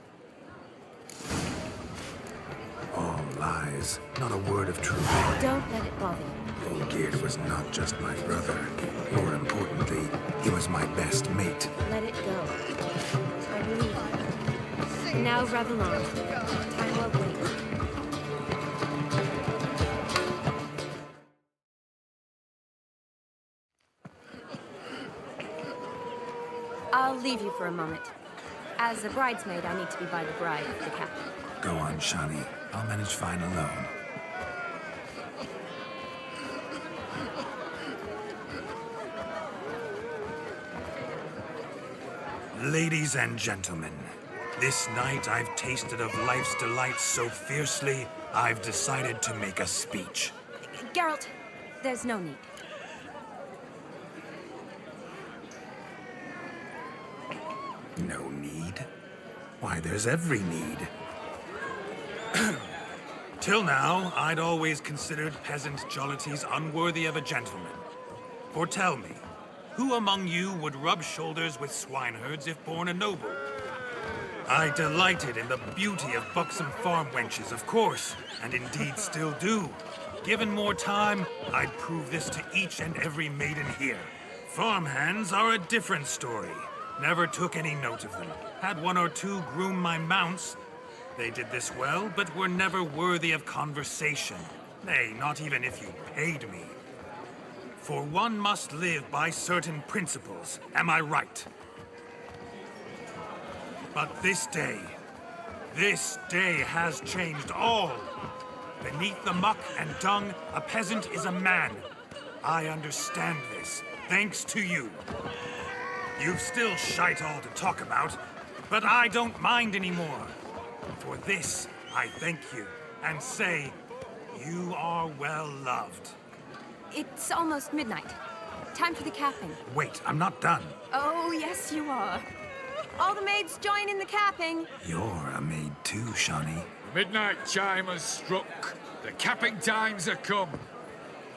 All lies, not a word of truth. Don't let it bother you. Olgierd was not just my brother. More importantly, he was my best mate. Let it go. I believe you. Now revel on. Time won't wait. I'll leave you for a moment. As a bridesmaid, I need to be by the bride of the captain. Go on, Shani. I'll manage fine alone. Ladies and gentlemen, this night I've tasted of life's delights so fiercely, I've decided to make a speech. Geralt, there's no need. No need? Why, there's every need. Till now, I'd always considered peasant jollities unworthy of a gentleman. For tell me, who among you would rub shoulders with swineherds if born a noble? I delighted in the beauty of buxom farm wenches, of course, and indeed still do. Given more time, I'd prove this to each and every maiden here. Farmhands are a different story. Never took any note of them. Had one or two groom my mounts. They did this well, but were never worthy of conversation. Nay, not even if you paid me. For one must live by certain principles, am I right? But this day has changed all. Beneath the muck and dung, a peasant is a man. I understand this, thanks to you. You've still shite all to talk about, but I don't mind anymore. For this, I thank you, and say, you are well loved. It's almost midnight. Time for the capping. Wait, I'm not done. Oh, yes, you are. All the maids join in the capping. You're a maid too, Shawnee. Midnight chime has struck. The capping times are come.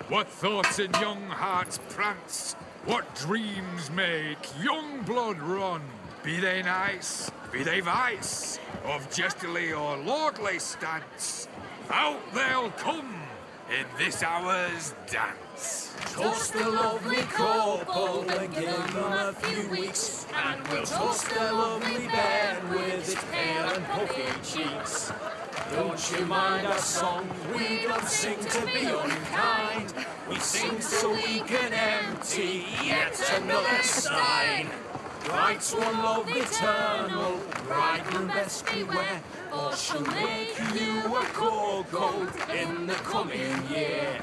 What thoughts in young hearts prance? What dreams make young blood run? Be they nice, be they vice, of jestily or lordly stance, out they'll come in this hour's dance. Toast the lovely couple and give them a few weeks, and we'll toast the lovely bed with its pale and puffy cheeks. Don't you mind our song? We don't sing to be unkind. We sing so we can empty yet another stein. Bride's one love eternal, bridegroom best beware, or she'll make you a cold in the coming year.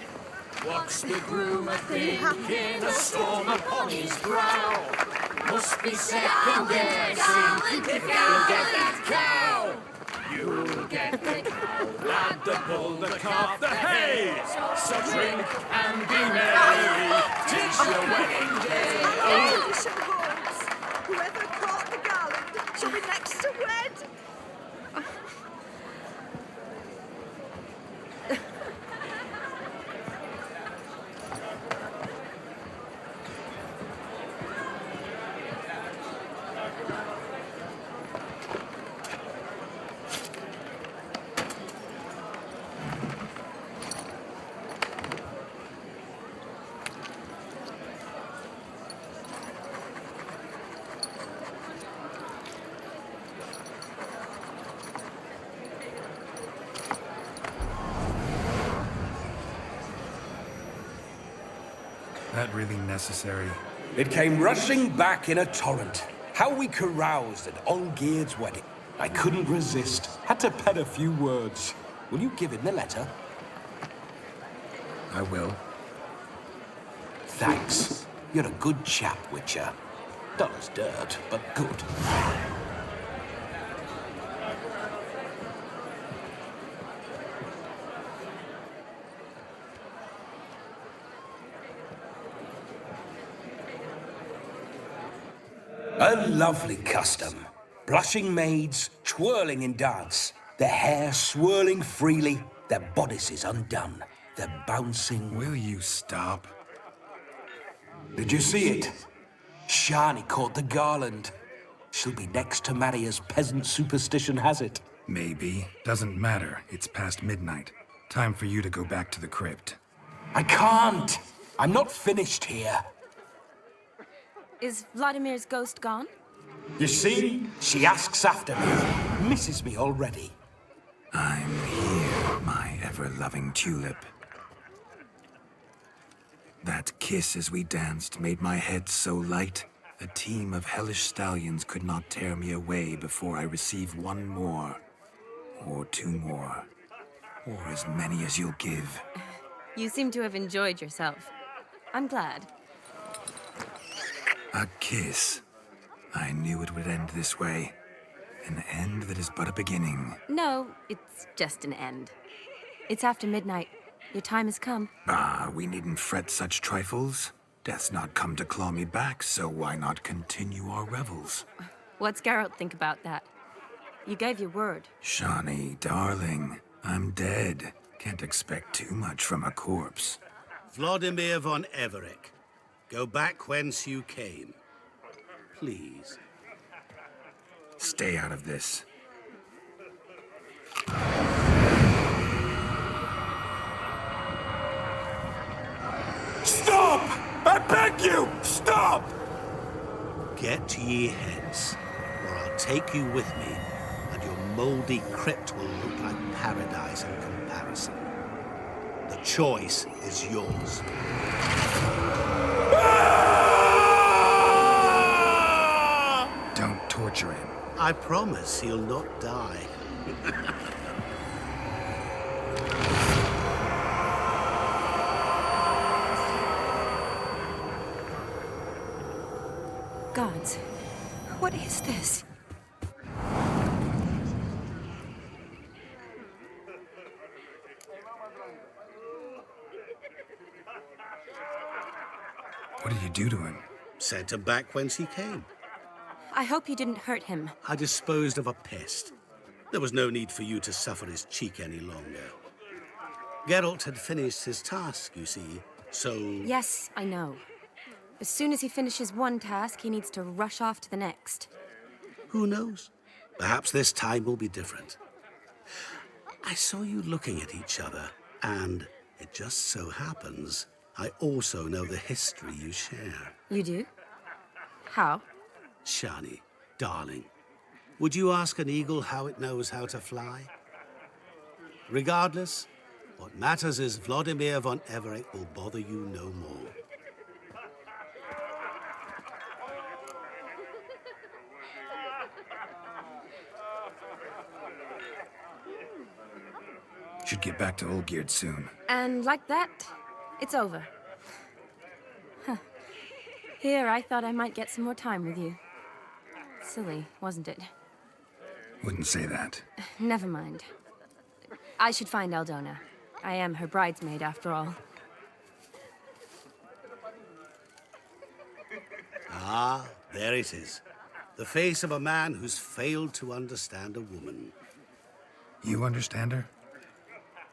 What's the groom a thinking? A storm upon his brow. Must be second guessing if he'll get that cow. You'll get the cow, lad, the bull, the calf, the hay. So drink and be merry, 'tis your wedding day. Whoever caught the garland shall be next to wed. That really necessary? It came rushing back in a torrent. How we caroused at Olgierd's wedding. I couldn't resist. Had to pen a few words. Will you give him the letter? I will. Thanks. You're a good chap, Witcher. Dull as dirt, but good. A lovely custom. Blushing maids, twirling in dance, their hair swirling freely, their bodices undone, their bouncing... Will you stop? Did you see it? Shani caught the garland. She'll be next to marry as peasant superstition has it. Maybe. Doesn't matter. It's past midnight. Time for you to go back to the crypt. I can't! I'm not finished here. Is Vladimir's ghost gone? You see? She asks after me. Misses me already. I'm here, my ever-loving tulip. That kiss as we danced made my head so light, a team of hellish stallions could not tear me away before I receive one more. Or two more. Or as many as you'll give. You seem to have enjoyed yourself. I'm glad. A kiss. I knew it would end this way. An end that is but a beginning. No, it's just an end. It's after midnight. Your time has come. Ah, we needn't fret such trifles. Death's not come to claw me back, so why not continue our revels? What's Geralt think about that? You gave your word. Shawnee, darling, I'm dead. Can't expect too much from a corpse. Vladimir von Everec, go back whence you came. Please. Stay out of this. Stop! I beg you! Stop! Get ye hence, or I'll take you with me, and your moldy crypt will look like paradise in comparison. The choice is yours. Don't torture him. I promise he'll not die. Gods, what is this? What did you do to him? Sent him back whence he came. I hope you didn't hurt him. I disposed of a pest. There was no need for you to suffer his cheek any longer. Geralt had finished his task, you see, so... Yes, I know. As soon as he finishes one task, he needs to rush off to the next. Who knows? Perhaps this time will be different. I saw you looking at each other, and it just so happens I also know the history you share. You do? How? Shani, darling, would you ask an eagle how it knows how to fly? Regardless, what matters is Vladimir von Everec will bother you no more. Should get back to Olgierd soon. And like that, it's over. Huh. Here, I thought I might get some more time with you. Silly, wasn't it? Wouldn't say that. Never mind. I should find Aldona. I am her bridesmaid, after all. Ah, there it is. The face of a man who's failed to understand a woman. You understand her?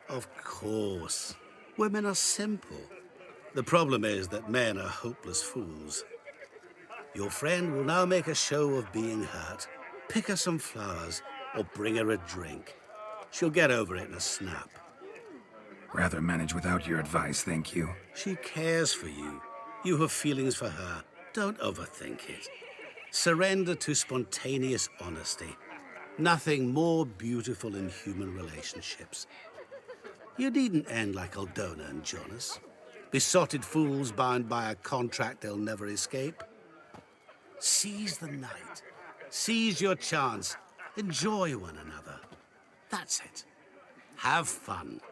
Of course. Women are simple. The problem is that men are hopeless fools. Your friend will now make a show of being hurt, pick her some flowers, or bring her a drink. She'll get over it in a snap. Rather manage without your advice, thank you. She cares for you. You have feelings for her. Don't overthink it. Surrender to spontaneous honesty. Nothing more beautiful in human relationships. You needn't end like Aldona and Jonas. Besotted fools bound by a contract they'll never escape. Seize the night. Seize your chance. Enjoy one another. That's it. Have fun.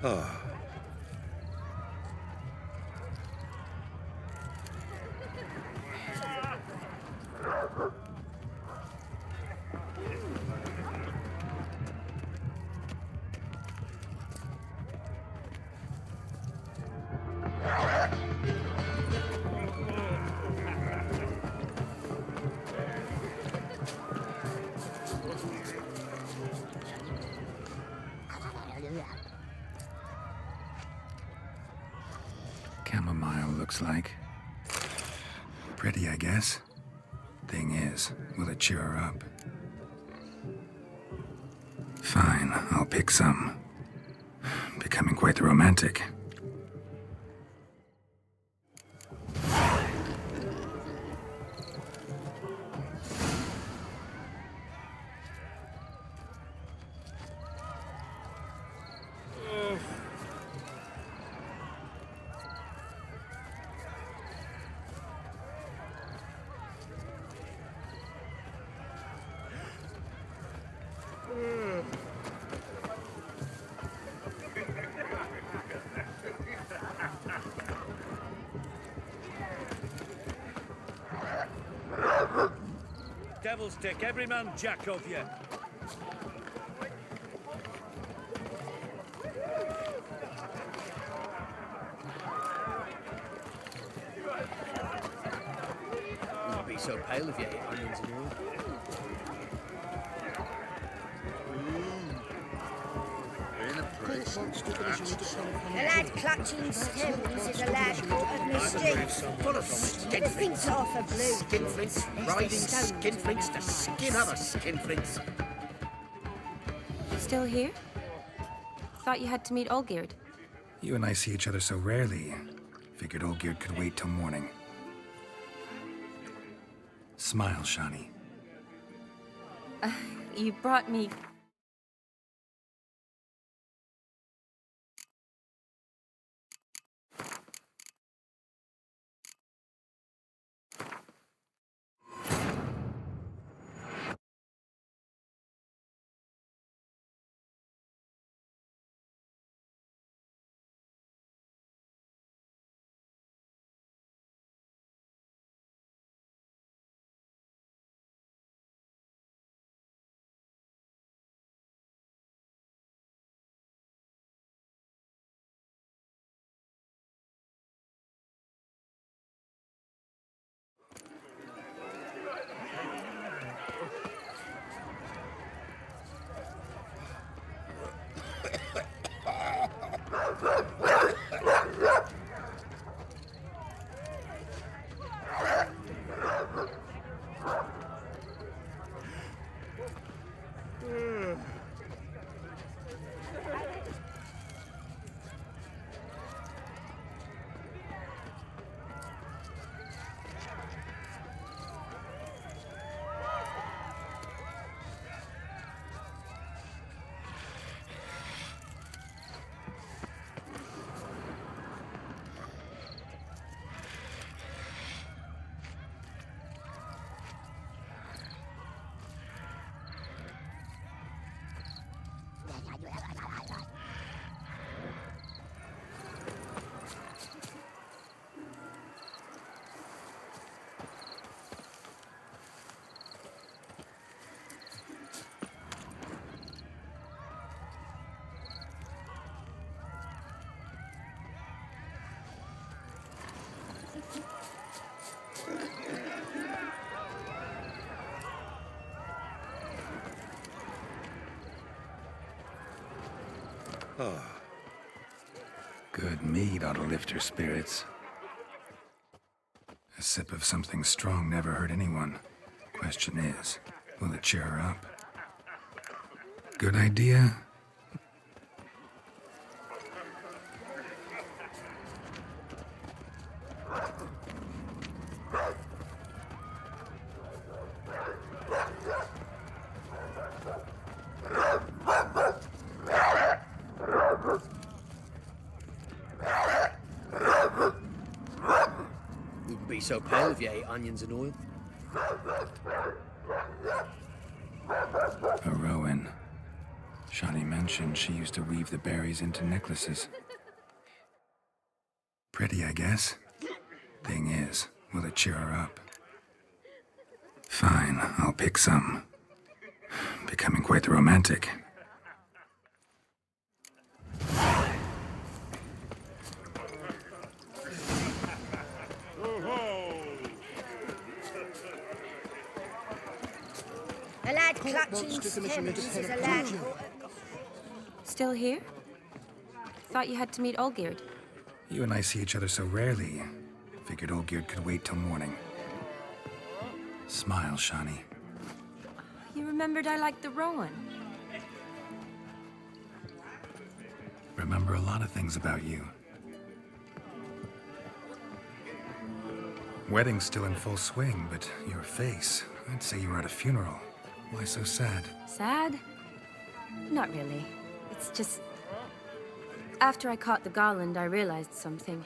Oh. Chamomile looks like. Pretty, I guess. Thing is, will it cheer her up? Fine, I'll pick some. Becoming quite the romantic. Devil's take every man jack of you. Wouldn't be so pale if you ate onions and oil. A lad clutching stems is a lad caught of mischief. Full of Everything's off a blue. skinflints, riding skinflints to skin other skinflints. Still here? Thought you had to meet Olgierd. You and I see each other so rarely. Figured Olgierd could wait till morning. Smile, Shani. You brought me... Oh. Good mead ought to lift her spirits. A sip of something strong never hurt anyone. Question is, will it cheer her up? Good idea? Wouldn't be so pale if you ate onions and oil. A Rowan. Shani mentioned she used to weave the berries into necklaces. Pretty, I guess. Thing is, will it cheer her up? Fine, I'll pick some. Becoming quite the romantic. A lad clutching stems is a lad... Still here? Thought you had to meet Olgierd. You and I see each other so rarely. Figured Olgierd could wait till morning. Smile, Shani. You remembered I liked the Rowan. Remember a lot of things about you. Wedding's still in full swing, but your face, I'd say you were at a funeral. Why so sad? Sad? Not really. It's just... After I caught the garland, I realized something.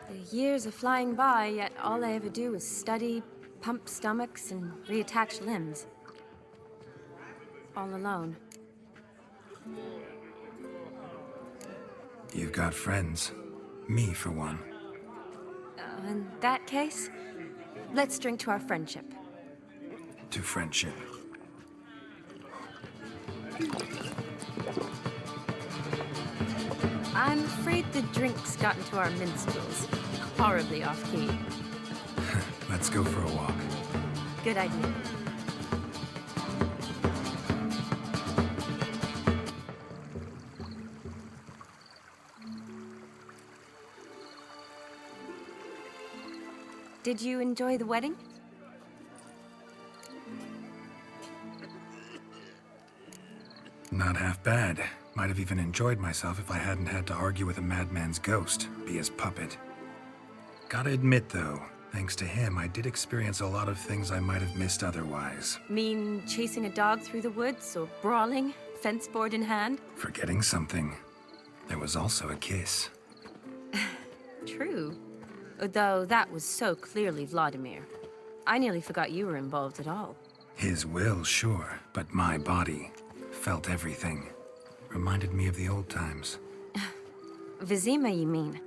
The years are flying by, yet all I ever do is study, pump stomachs, and reattach limbs. All alone. You've got friends. Me, for one. In that case, let's drink to our friendship. To friendship. I'm afraid the drink's got into our minstrels. Horribly off-key. Let's go for a walk. Good idea. Did you enjoy the wedding? Not half bad. Might have even enjoyed myself if I hadn't had to argue with a madman's ghost, be his puppet. Gotta admit, though, thanks to him, I did experience a lot of things I might have missed otherwise. Mean chasing a dog through the woods, or brawling, fence board in hand? Forgetting something. There was also a kiss. True. Though that was so clearly Vladimir. I nearly forgot you were involved at all. His will, sure, but my body felt everything. Reminded me of the old times. Vizima, you mean?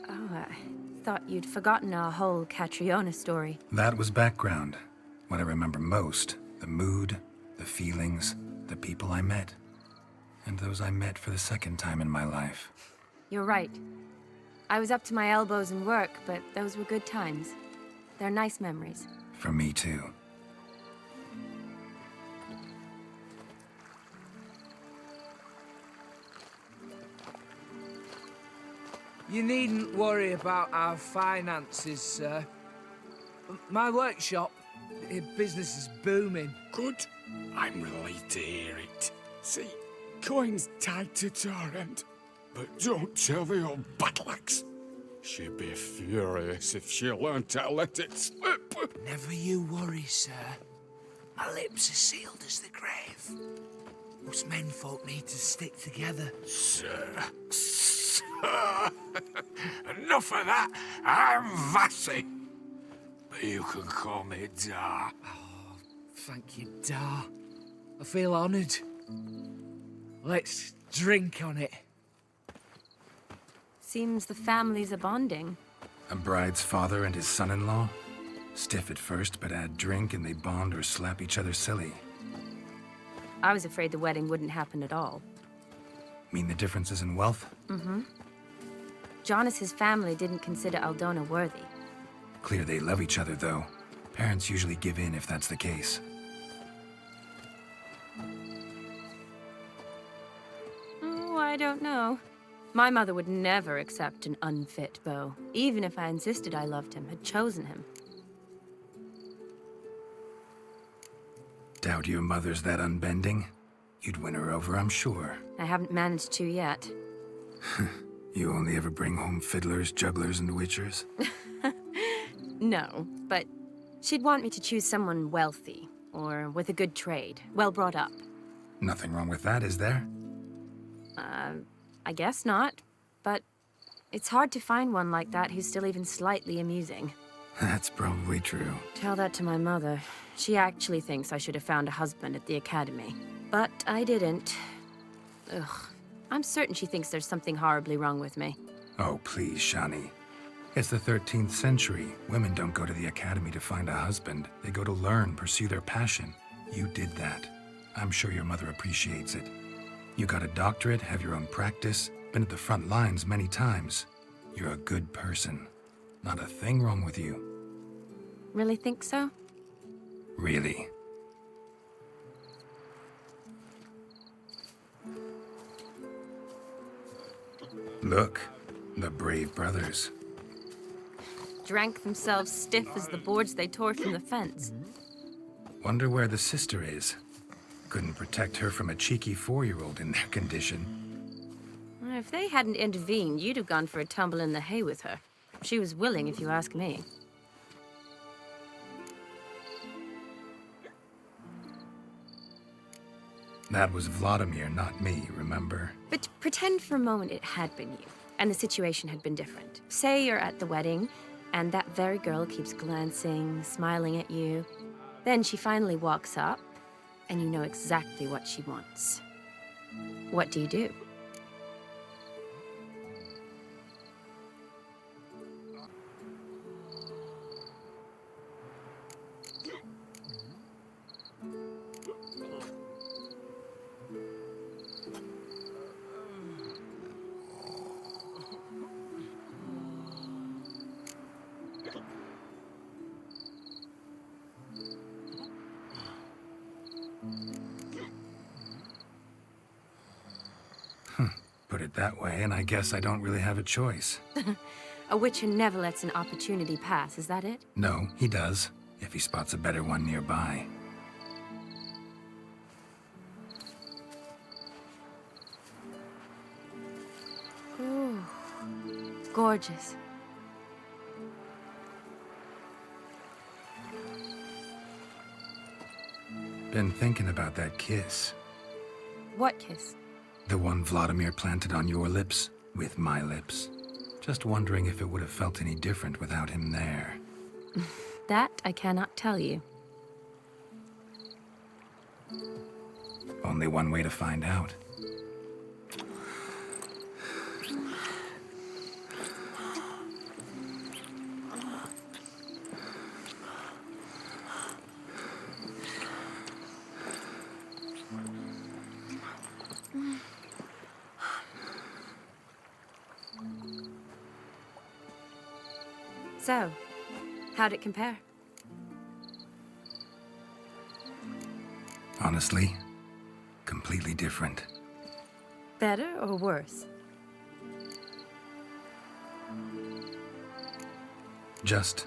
Oh, I thought you'd forgotten our whole Catriona story. That was background. What I remember most, the mood, the feelings, the people I met. And those I met for the second time in my life. You're right. I was up to my elbows in work, but those were good times. They're nice memories. For me, too. You needn't worry about our finances, sir. My workshop, business is booming. Good. I'm relieved to hear it. See, coin's tight at our end. But don't tell the old batlax. She'd be furious if she learned to let it slip. Never you worry, sir. My lips are sealed as the grave. Us menfolk need to stick together. Sir. Enough of that. I'm Vassy. But you can call me Dar. Oh, thank you, Dar. I feel honored. Let's drink on it. Seems the families are bonding. A bride's father and his son-in-law? Stiff at first, but add drink and they bond or slap each other silly. I was afraid the wedding wouldn't happen at all. Mean the differences in wealth? Mm-hmm. Jonas's family didn't consider Aldona worthy. Clear they love each other, though. Parents usually give in if that's the case. Oh, I don't know. My mother would never accept an unfit beau, even if I insisted I loved him, had chosen him. Doubt your mother's that unbending? You'd win her over, I'm sure. I haven't managed to yet. You only ever bring home fiddlers, jugglers, and witchers? No, but she'd want me to choose someone wealthy, or with a good trade, well brought up. Nothing wrong with that, is there? I guess not, but it's hard to find one like that who's still even slightly amusing. That's probably true. Tell that to my mother. She actually thinks I should have found a husband at the academy. But I didn't. Ugh. I'm certain she thinks there's something horribly wrong with me. Oh, please, Shani. It's the 13th century. Women don't go to the academy to find a husband. They go to learn, pursue their passion. You did that. I'm sure your mother appreciates it. You got a doctorate, have your own practice, been at the front lines many times. You're a good person. Not a thing wrong with you. Really think so? Really. Look, the brave brothers. Drank themselves stiff as the boards they tore from the fence. Wonder where the sister is. Couldn't protect her from a cheeky 4-year-old in their condition. If they hadn't intervened, you'd have gone for a tumble in the hay with her. She was willing, if you ask me. That was Vladimir, not me, remember? But pretend for a moment it had been you, and the situation had been different. Say you're at the wedding, and that very girl keeps glancing, smiling at you. Then she finally walks up, and you know exactly what she wants. What do you do? Put it that way, and I guess I don't really have a choice. A witcher never lets an opportunity pass, is that it? No, he does, if he spots a better one nearby. Ooh, gorgeous. Been thinking about that kiss. What kiss? The one Vladimir planted on your lips, with my lips. Just wondering if it would have felt any different without him there. That I cannot tell you. Only one way to find out. So, how'd it compare? Honestly, completely different. Better or worse? Just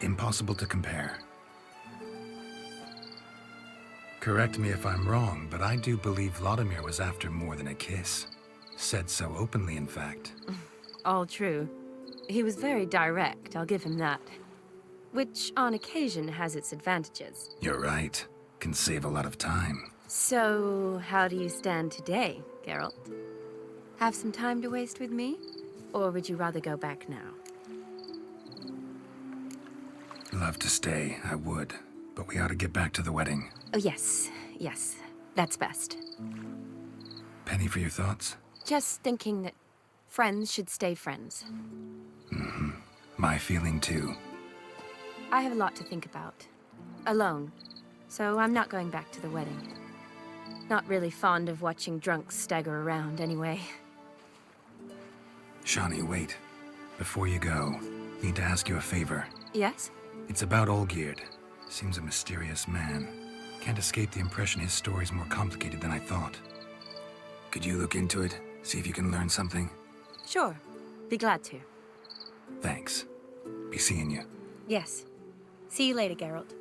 impossible to compare. Correct me if I'm wrong, but I do believe Vladimir was after more than a kiss. Said so openly, in fact. All true. He was very direct, I'll give him that. Which, on occasion, has its advantages. You're right. Can save a lot of time. So, how do you stand today, Geralt? Have some time to waste with me? Or would you rather go back now? Love to stay, I would. But we ought to get back to the wedding. Oh, yes. Yes. That's best. Penny for your thoughts? Just thinking that friends should stay friends. Mm-hmm. My feeling, too. I have a lot to think about. Alone. So I'm not going back to the wedding. Not really fond of watching drunks stagger around, anyway. Shani, wait. Before you go, need to ask you a favor. Yes? It's about Olgierd. Seems a mysterious man. Can't escape the impression his story's more complicated than I thought. Could you look into it? See if you can learn something? Sure. Be glad to. Thanks. Be seeing you. Yes. See you later, Geralt.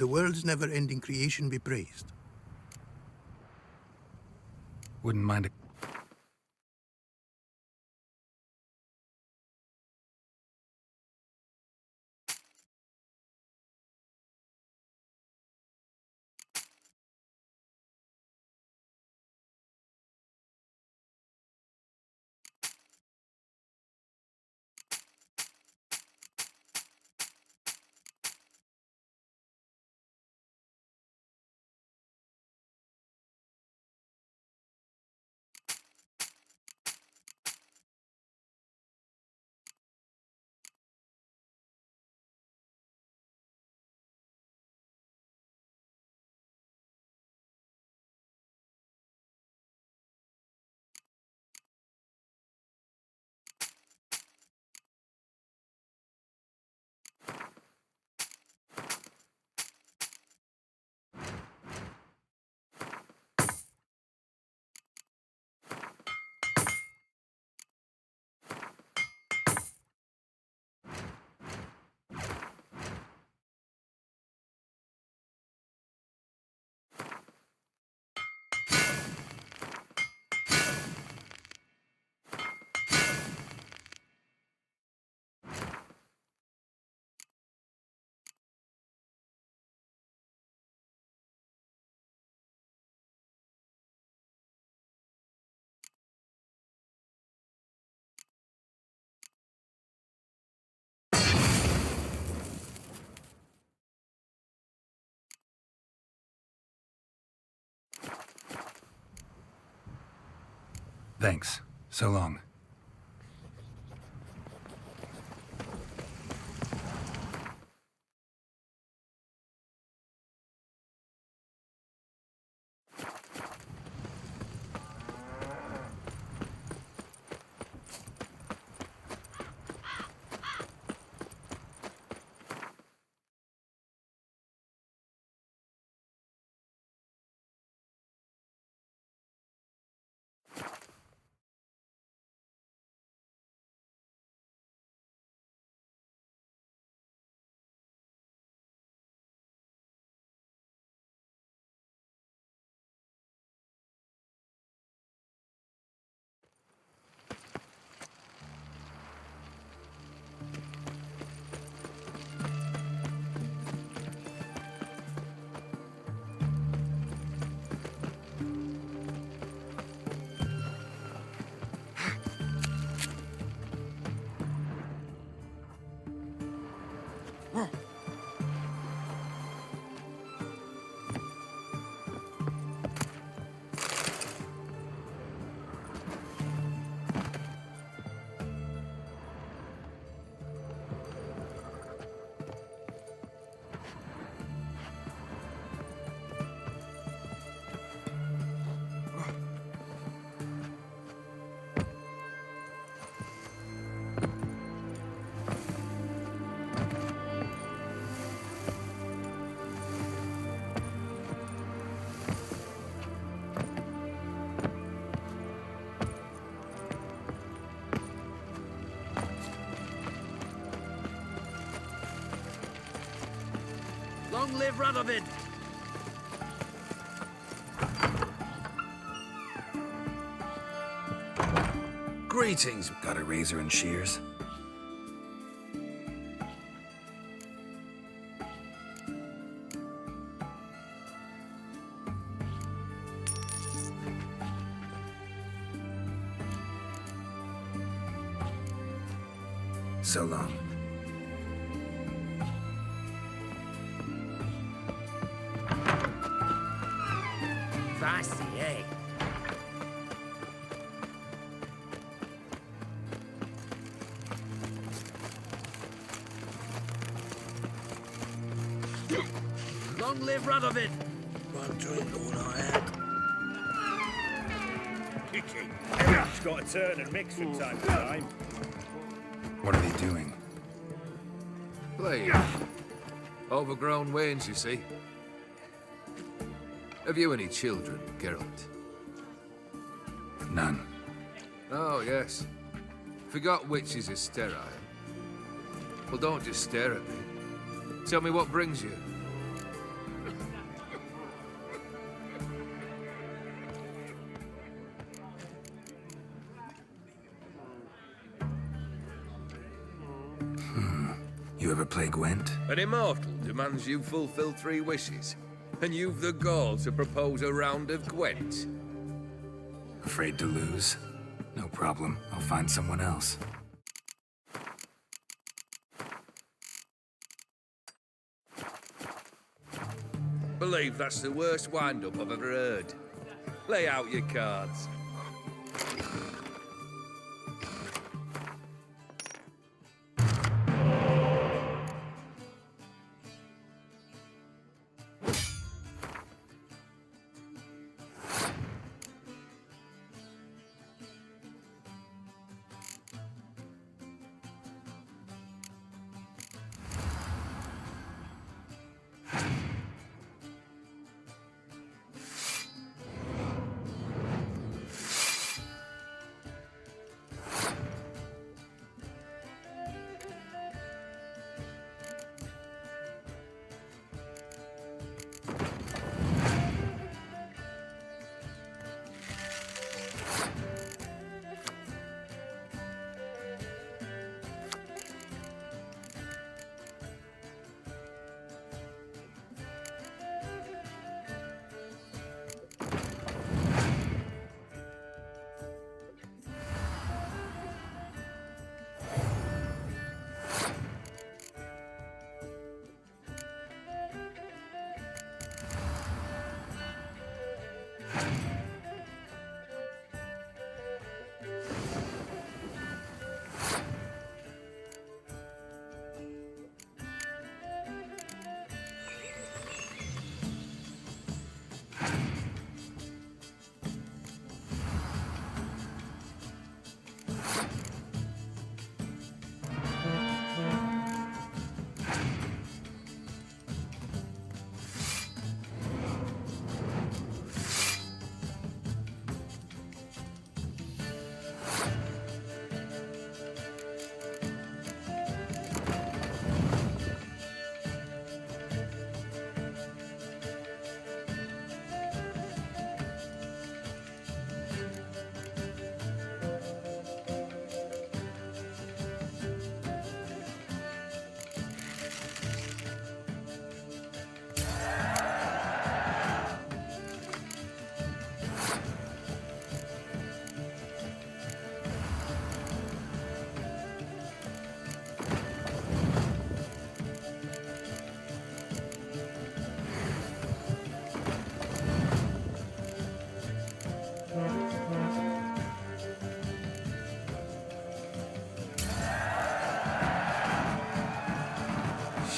the world's never-ending creation be praised. Wouldn't mind a... Thanks. So long. Long live Radovid! Greetings. Got a razor and shears? So long. Feisty, eh? Long live Radovid! One drink all I had. Kicky. Everyone's got to turn and mix from time to time. What are they doing? Playing. Overgrown wains, you see. Have you any children, Geralt? None. Oh, yes. Forgot witches are sterile. Well, don't just stare at me. Tell me what brings you. You ever play Gwent? An immortal demands you fulfill 3 wishes, and you've the gall to propose a round of Gwent. Afraid to lose? No problem. I'll find someone else. Believe that's the worst wind-up I've ever heard. Lay out your cards.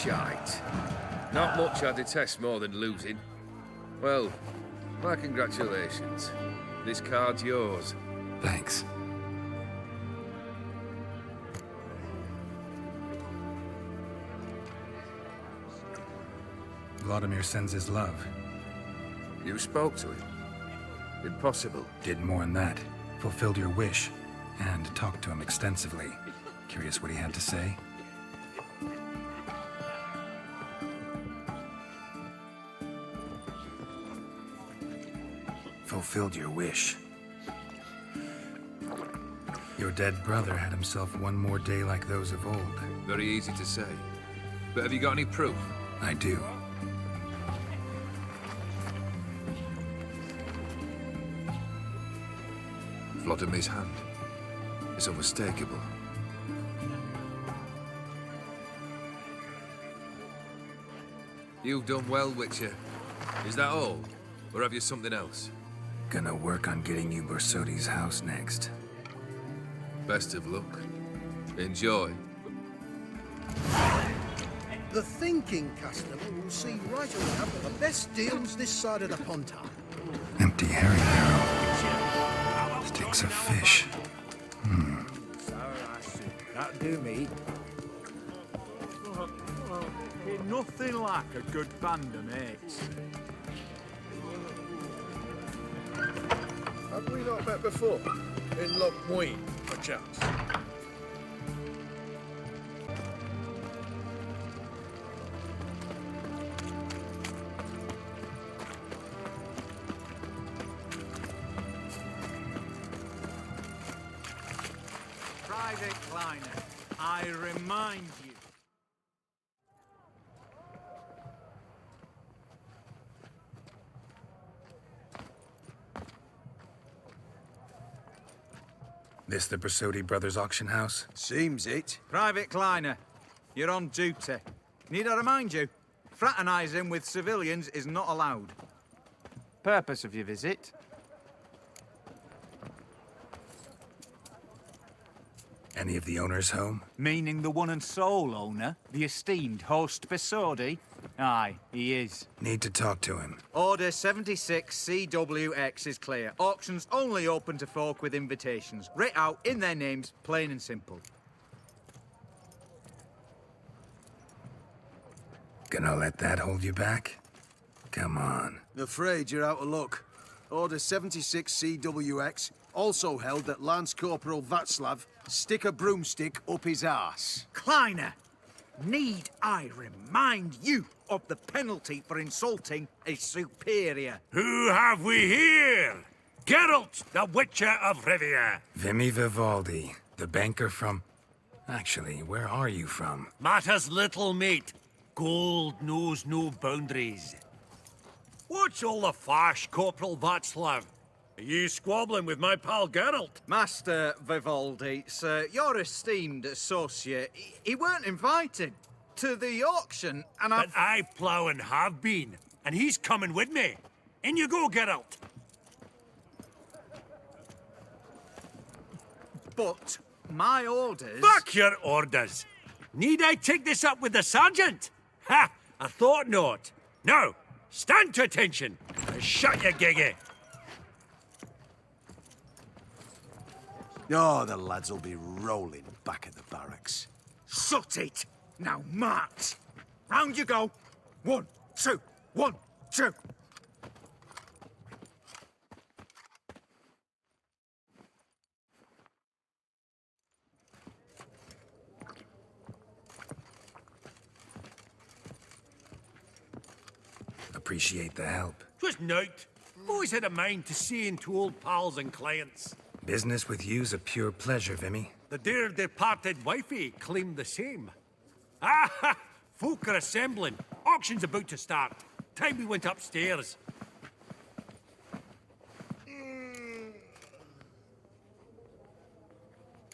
Shite. Not much I detest more than losing. Well, my congratulations. This card's yours. Thanks. Vladimir sends his love. You spoke to him? Impossible. Did more than that. Fulfilled your wish. And talked to him extensively. Curious what he had to say? Fulfilled your wish. Your dead brother had himself one more day like those of old. Very easy to say. But have you got any proof? I do. Vladimir's hand. It's unmistakable. You've done well, Witcher. Is that all? Or have you something else? Gonna work on getting you Borsodi's house next. Best of luck. Enjoy. The thinking customer will see right around for the best deals this side of the Pontar. Empty herring barrel. Sticks of fish. That'll do me. Ain't nothing like a good band of mates. Have we not met before? In Loch Muin, perchance? Private Kleiner. I remind you. This the Bersodi Brothers auction house? Seems it. Private Kleiner, you're on duty. Need I remind you? Fraternising with civilians is not allowed. Purpose of your visit? Any of the owners home? Meaning the one and sole owner, the esteemed host Bersodi? Aye, he is. Need to talk to him. Order 76 CWX is clear. Auctions only open to folk with invitations. Writ out in their names, plain and simple. Gonna let that hold you back? Come on. Afraid you're out of luck. Order 76 CWX also held that Lance Corporal Václav stick a broomstick up his arse. Kleiner, need I remind you of the penalty for insulting a superior? Who have we here? Geralt, the Witcher of Rivia. Vimy Vivaldi, the banker from... Actually, where are you from? Matters little, mate. Gold knows no boundaries. What's all the fash, Corporal Václav? Are you squabbling with my pal Geralt? Master Vivaldi, sir, your esteemed associate, he weren't invited to the auction, and But I plough and have been, and he's coming with me. In you go, Geralt. But my orders... Fuck your orders! Need I take this up with the sergeant? Ha! I thought not. Now, stand to attention and shut your giggy. Oh, the lads will be rolling back at the barracks. Sot it! Now march! Round you go! 1, 2, 1, 2! Appreciate the help. Just note. Always had a mind to see into old pals and clients. Business with you's a pure pleasure, Vimy. The dear departed wifey claimed the same. Ah! Folk are assembling. Auction's about to start. Time we went upstairs.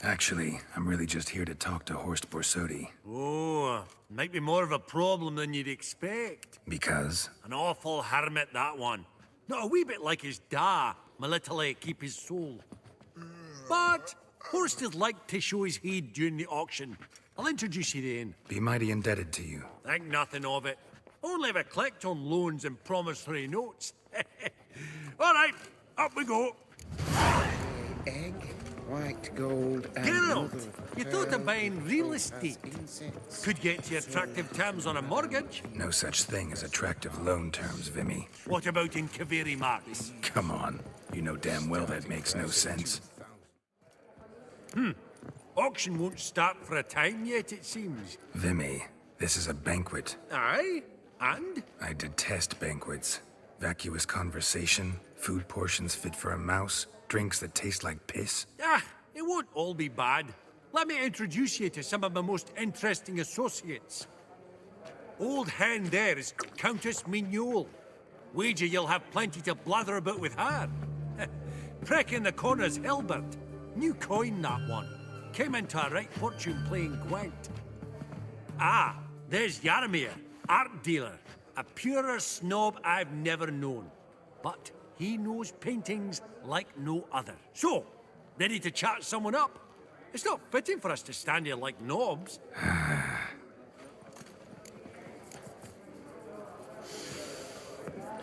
Actually, I'm really just here to talk to Horst Bersodi. Oh, might be more of a problem than you'd expect. Because? An awful hermit, that one. Not a wee bit like his da, my little keep his soul. But Horst is like to show his heed during the auction. I'll introduce you then. Be mighty indebted to you. Think nothing of it. Only ever collect on loans and promissory notes. All right, up we go. Egg, white gold, and Geralt, you thought of buying real estate. Could get you attractive terms on a mortgage. No such thing as attractive loan terms, Vimy. What about in Kaveri marks? Come on. You know damn well that makes no sense. Auction won't start for a time yet, it seems. Vimy, this is a banquet. Aye? And? I detest banquets. Vacuous conversation, food portions fit for a mouse, drinks that taste like piss. Ah, it won't all be bad. Let me introduce you to some of my most interesting associates. Old hen there is Countess Mignol. Wager you'll have plenty to blather about with her. Prick in the corner's Hilbert. New coin, that one. Came into a right fortune playing Gwent. Ah, there's Yaramir, art dealer. A purer snob I've never known. But he knows paintings like no other. So, ready to chat someone up? It's not fitting for us to stand here like knobs.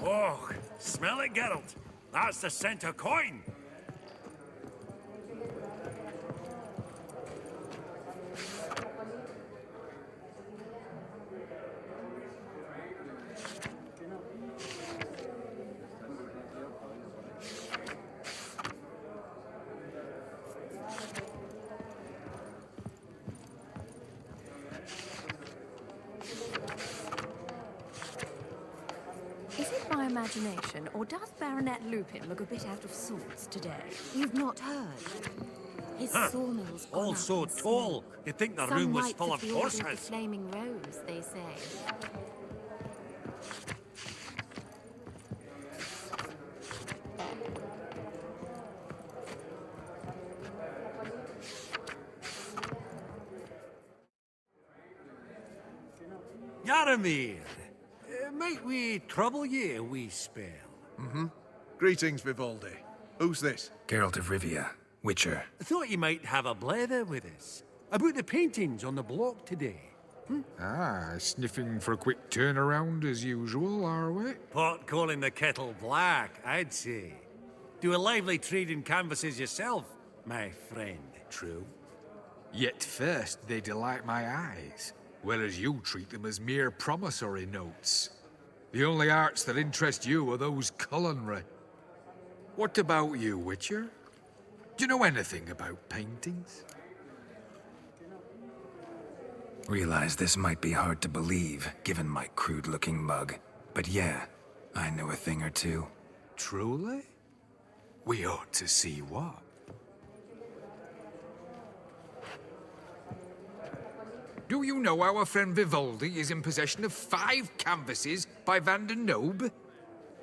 Oh, smell it, Geralt. That's the scent of coin. Is it my imagination, or does Baronet Lupin look a bit out of sorts today? You've not heard? His sawmills gone All up so in tall. smoke. You'd think the Some room was knights full of the Order the horses. Flaming Rose, they say. Yaramir, might we trouble ye a wee spell? Mm-hmm. Greetings, Vivaldi. Who's this? Geralt of Rivia, Witcher. I thought you might have a blather with us. About the paintings on the block today. Ah, sniffing for a quick turnaround as usual, are we? Pot calling the kettle black, I'd say. Do a lively trade in canvases yourself, my friend. True. Yet first they delight my eyes, whereas you treat them as mere promissory notes. The only arts that interest you are those culinary. What about you, Witcher? Do you know anything about paintings? Realize this might be hard to believe, given my crude-looking mug. But yeah, I know a thing or two. Truly? We ought to see what. Do you know our friend Vivaldi is in possession of 5 canvases by Van der Nobe?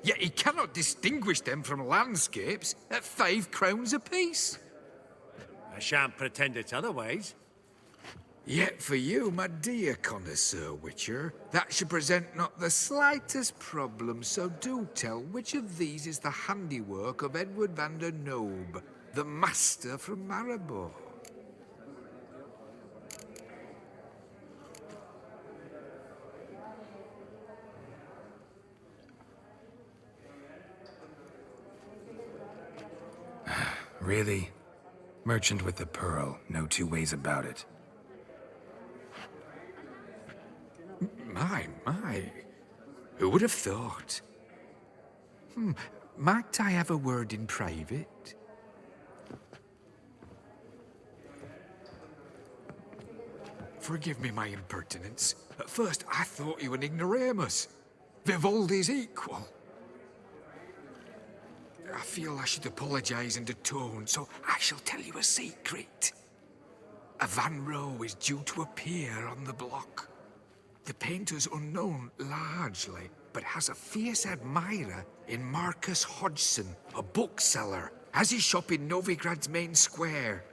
Yet he cannot distinguish them from landscapes at 5 crowns apiece. I shan't pretend it's otherwise. Yet for you, my dear connoisseur Witcher, that should present not the slightest problem, so do tell which of these is the handiwork of Edward van der Nobe, the master from Maribor. Really? Merchant with the pearl, no two ways about it. My. Who would have thought? Might I have a word in private? Forgive me my impertinence. At first, I thought you an ignoramus. Vivaldi's equal. I feel I should apologize and atone, so I shall tell you a secret. A Van Rohe is due to appear on the block. The painter's unknown, largely, but has a fierce admirer in Marcus Hodgson, a bookseller, has his shop in Novigrad's main square.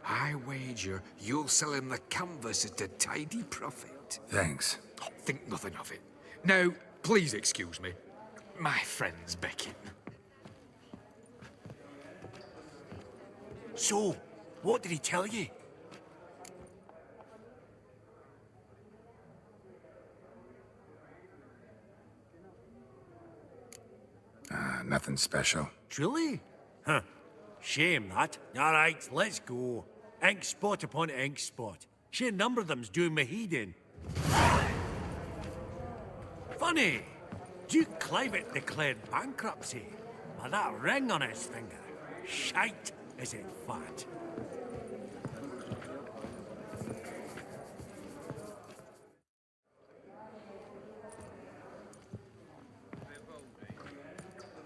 I wager you'll sell him the canvas at a tidy profit. Thanks. Oh, think nothing of it. Now, please excuse me. My friend's beckon. So, what did he tell you? Nothing special. Truly? Huh. Shame that. All right, let's go. Ink spot upon ink spot. Sheer number of them's doing me heed in. Funny. Duke Clivet declared bankruptcy. With that ring on his finger. Shite, is it fat?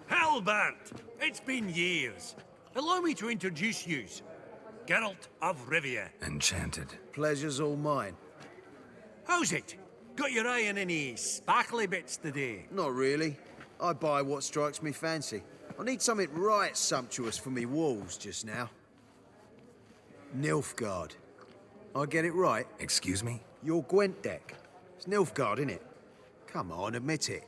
Halbert! It's been years. Allow me to introduce yous. Geralt of Rivia. Enchanted. Pleasure's all mine. How's it? Got your eye on any sparkly bits today? Not really. I buy what strikes me fancy. I need something right sumptuous for me walls just now. Nilfgaard. I get it right? Excuse me? Your Gwent deck. It's Nilfgaard, innit? Come on, admit it.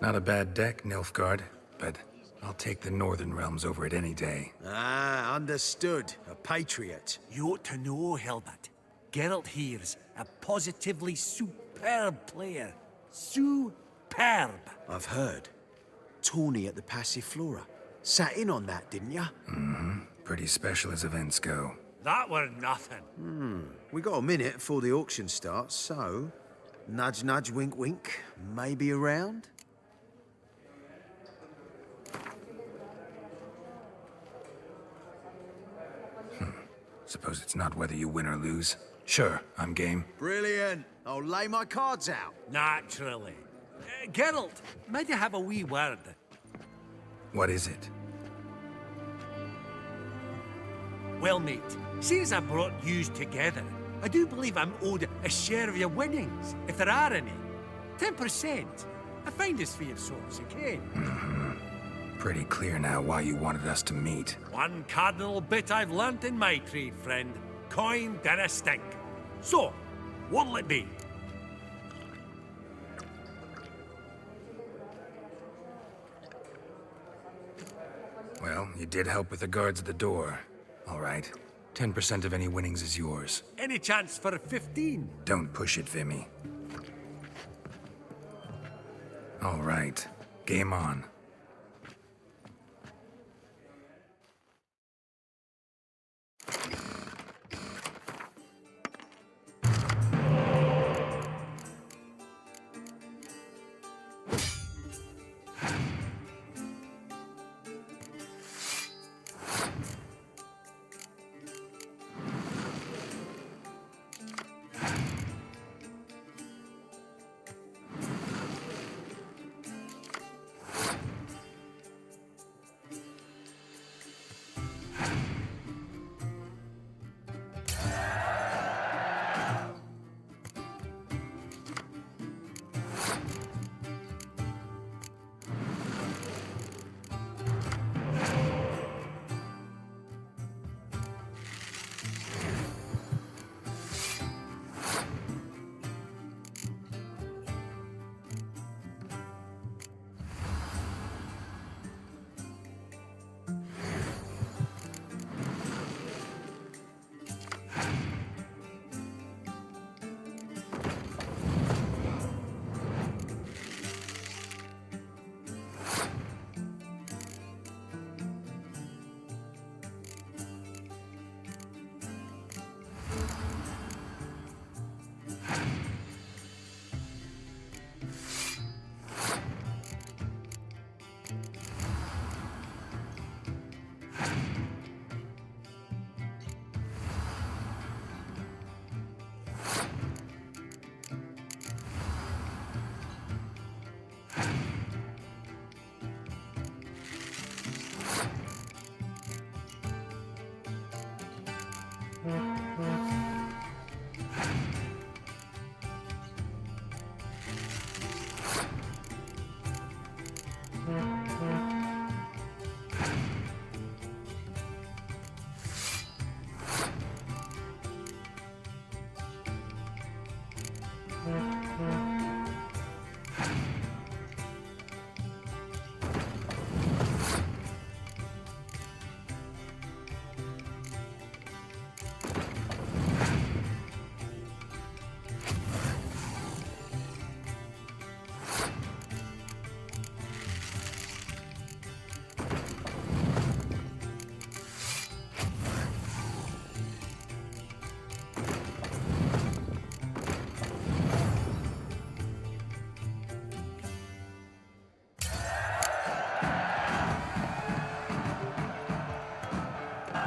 Not a bad deck, Nilfgaard, but I'll take the Northern Realms over it any day. Ah, understood. A patriot. You ought to know, Hilbert. Geralt here's a positively superb player. Superb. I've heard. Tawny at the Passiflora. Sat in on that, didn't ya? Mm-hmm. Pretty special as events go. That were nothing. We got a minute before the auction starts, so... Nudge, nudge, wink, wink. Maybe around? Suppose it's not whether you win or lose. Sure, I'm game. Brilliant. I'll lay my cards out. Naturally. Geralt, might you have a wee word? What is it? Well, mate, seeing as I brought yous together, I do believe I'm owed a share of your winnings, if there are any. 10%. A finder's fee of sorts, okay? Pretty clear now why you wanted us to meet. One cardinal bit I've learnt in my trade, friend. Coin dinna stink. So, what'll it be? Well, you did help with the guards at the door. All right. 10% of any winnings is yours. Any chance for a 15? Don't push it, Vimy. All right. Game on.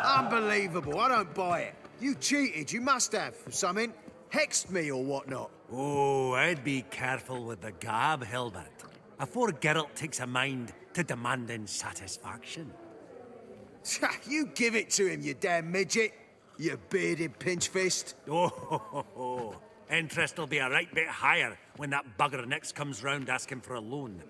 Unbelievable, I don't buy it. You cheated, you must have, for something. Hexed me or whatnot. Oh, I'd be careful with the gab, Hilbert. Afore Geralt takes a mind to demanding satisfaction. You give it to him, you damn midget. You bearded pinchfist. Oh, interest will be a right bit higher when that bugger next comes round asking for a loan.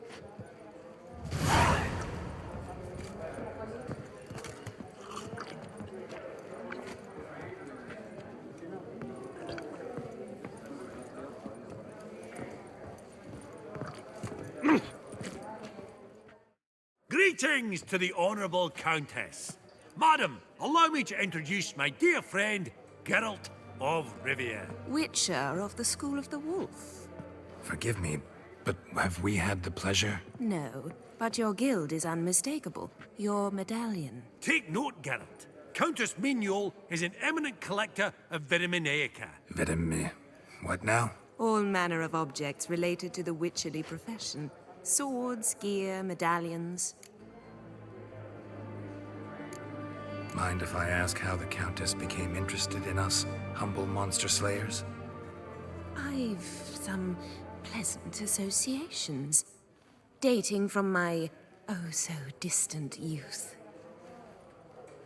Greetings to the Honourable Countess. Madam, allow me to introduce my dear friend, Geralt of Rivia. Witcher of the School of the Wolf. Forgive me, but have we had the pleasure? No, but your guild is unmistakable. Your medallion. Take note, Geralt. Countess Mignol is an eminent collector of Vitaminaica. What now? All manner of objects related to the witcherly profession. Swords, gear, medallions. Mind if I ask how the Countess became interested in us, humble monster slayers? I've some pleasant associations, dating from my oh-so-distant youth.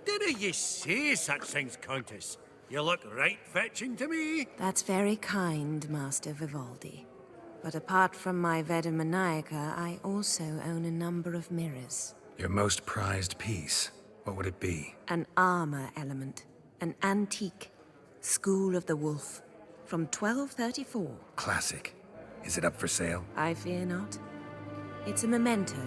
Dinna ye say such things, Countess. You look right fetching to me. That's very kind, Master Vivaldi. But apart from my Veda Maniaca, I also own a number of mirrors. Your most prized piece, what would it be? An armor element. An antique. School of the Wolf. From 1234. Classic. Is it up for sale? I fear not. It's a memento.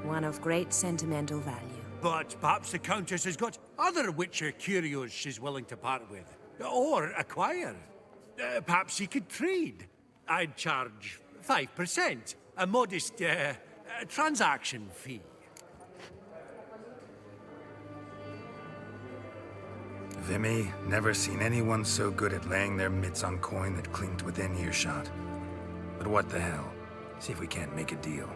One of great sentimental value. But perhaps the Countess has got other Witcher curios she's willing to part with. Or acquire. Perhaps she could trade. I'd charge 5%. A modest, transaction fee. Vimy, never seen anyone so good at laying their mitts on coin that clinked within earshot. But what the hell? See if we can't make a deal.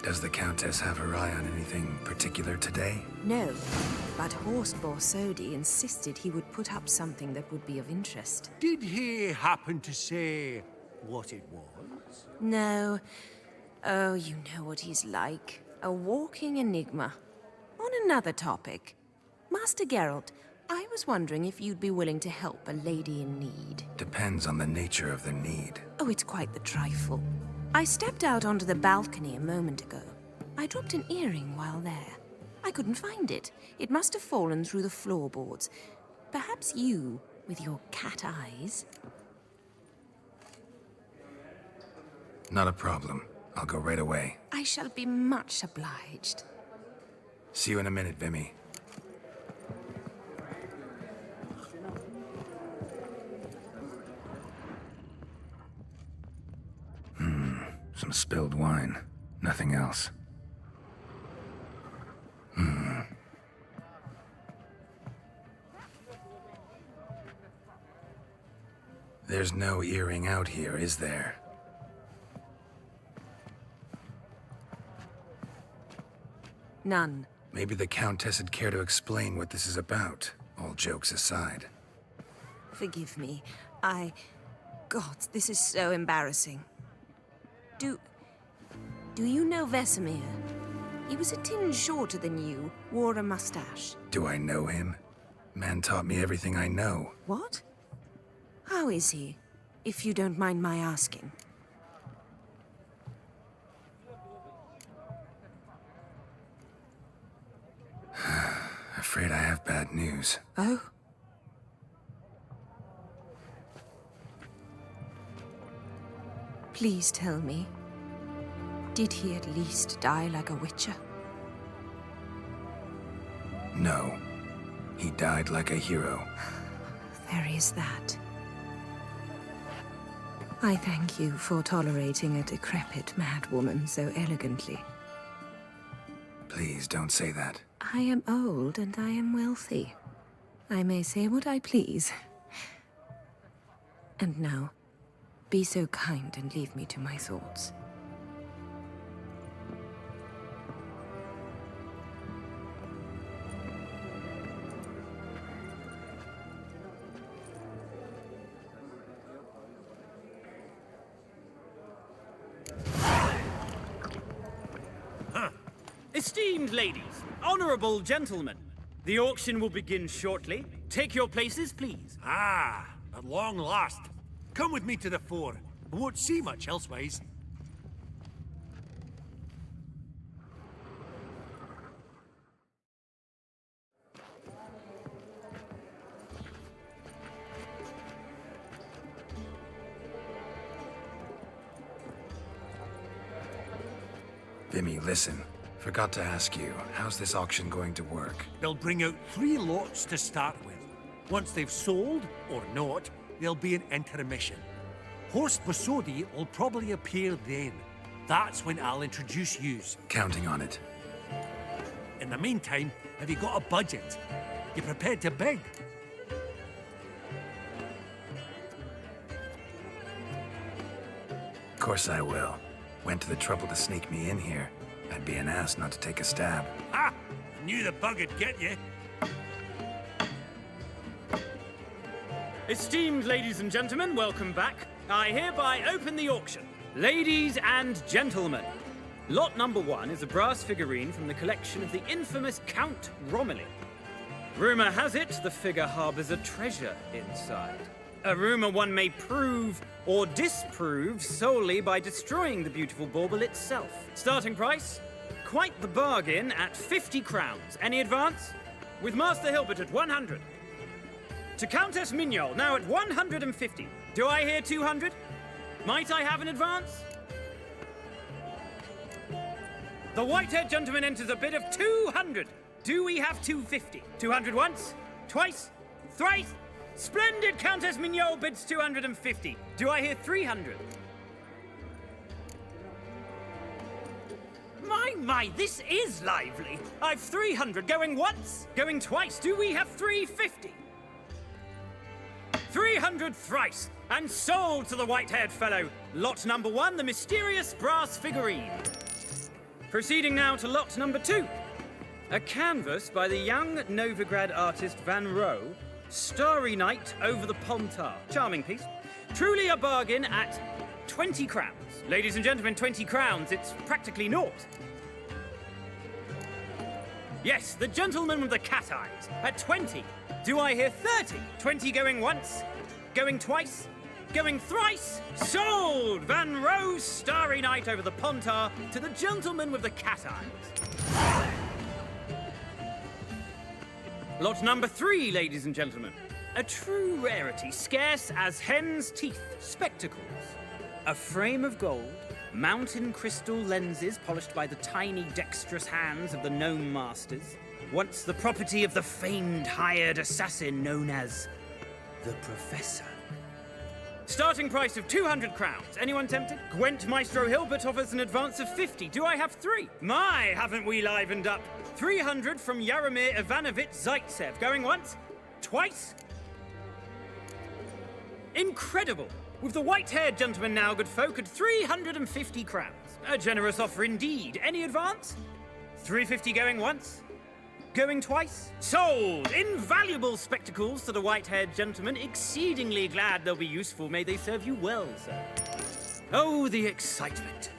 Does the Countess have her eye on anything particular today? No, but Horst Borsodi insisted he would put up something that would be of interest. Did he happen to say what it was? No. Oh, you know what he's like. A walking enigma. On another topic. Master Geralt, I was wondering if you'd be willing to help a lady in need. Depends on the nature of the need. Oh, it's quite the trifle. I stepped out onto the balcony a moment ago. I dropped an earring while there. I couldn't find it. It must have fallen through the floorboards. Perhaps you, with your cat eyes... Not a problem. I'll go right away. I shall be much obliged. See you in a minute, Vimy. Some spilled wine. Nothing else. There's no earring out here, is there? None. Maybe the Countess would care to explain what this is about, all jokes aside. Forgive me. God, this is so embarrassing. Do you know Vesemir? He was a tinge shorter than you, wore a mustache. Do I know him? Man taught me everything I know. What? How is he, if you don't mind my asking? Afraid I have bad news. Oh? Please tell me. Did he at least die like a witcher? No. He died like a hero. There is that. I thank you for tolerating a decrepit madwoman so elegantly. Please don't say that. I am old and I am wealthy. I may say what I please. And now, be so kind and leave me to my thoughts. Esteemed ladies, honourable gentlemen, the auction will begin shortly. Take your places, please. Ah, at long last. Come with me to the fore. I won't see much elsewise. Vimy, listen. Forgot to ask you, how's this auction going to work? They'll bring out 3 lots to start with. Once they've sold, or not, there'll be an intermission. Horst Bosodi will probably appear then. That's when I'll introduce yous. Counting on it. In the meantime, have you got a budget? You prepared to bid? Of course I will. Went to the trouble to sneak me in here. I'd be an ass not to take a stab. Ha! Knew the bug'd get you. Esteemed ladies and gentlemen, welcome back. I hereby open the auction. Ladies and gentlemen, lot number 1 is a brass figurine from the collection of the infamous Count Romilly. Rumour has it the figure harbours a treasure inside. A rumour one may prove or disprove solely by destroying the beautiful bauble itself. Starting price? Quite the bargain at 50 crowns. Any advance? With Master Hilbert at 100. To Countess Mignol, now at 150. Do I hear 200? Might I have an advance? The white-haired gentleman enters a bid of 200. Do we have 250? 200 once? Twice? Thrice? Splendid! Countess Mignol bids 250. Do I hear 300? My, this is lively. I've 300 going once, going twice. Do we have 350? 300 thrice, and sold to the white-haired fellow. Lot number 1, the mysterious brass figurine. Proceeding now to lot number 2. A canvas by the young Novigrad artist Van Rohe, Starry Night over the Pontar. Charming piece. Truly a bargain at 20 crowns. Ladies and gentlemen, 20 crowns, it's practically naught. Yes, the gentleman with the cat eyes, at 20. Do I hear 30? 20 going once, going twice, going thrice. Sold! Van Rohe's Starry Night over the Pontar to the gentleman with the cat eyes. Lot number 3, ladies and gentlemen. A true rarity, scarce as hen's teeth. Spectacles. A frame of gold, mountain crystal lenses polished by the tiny, dexterous hands of the gnome masters. Once the property of the famed hired assassin known as the Professor. Starting price of 200 crowns. Anyone tempted? Gwent Maestro Hilbert offers an advance of 50. Do I have 3? My, haven't we livened up? 300 from Yaromir Ivanovich Zaitsev. Going once? Twice? Incredible! With the white-haired gentleman now, good folk, at 350 crowns. A generous offer indeed. Any advance? 350 going once? Going twice? Sold! Invaluable spectacles to the white-haired gentleman. Exceedingly glad they'll be useful. May they serve you well, sir. Oh, the excitement.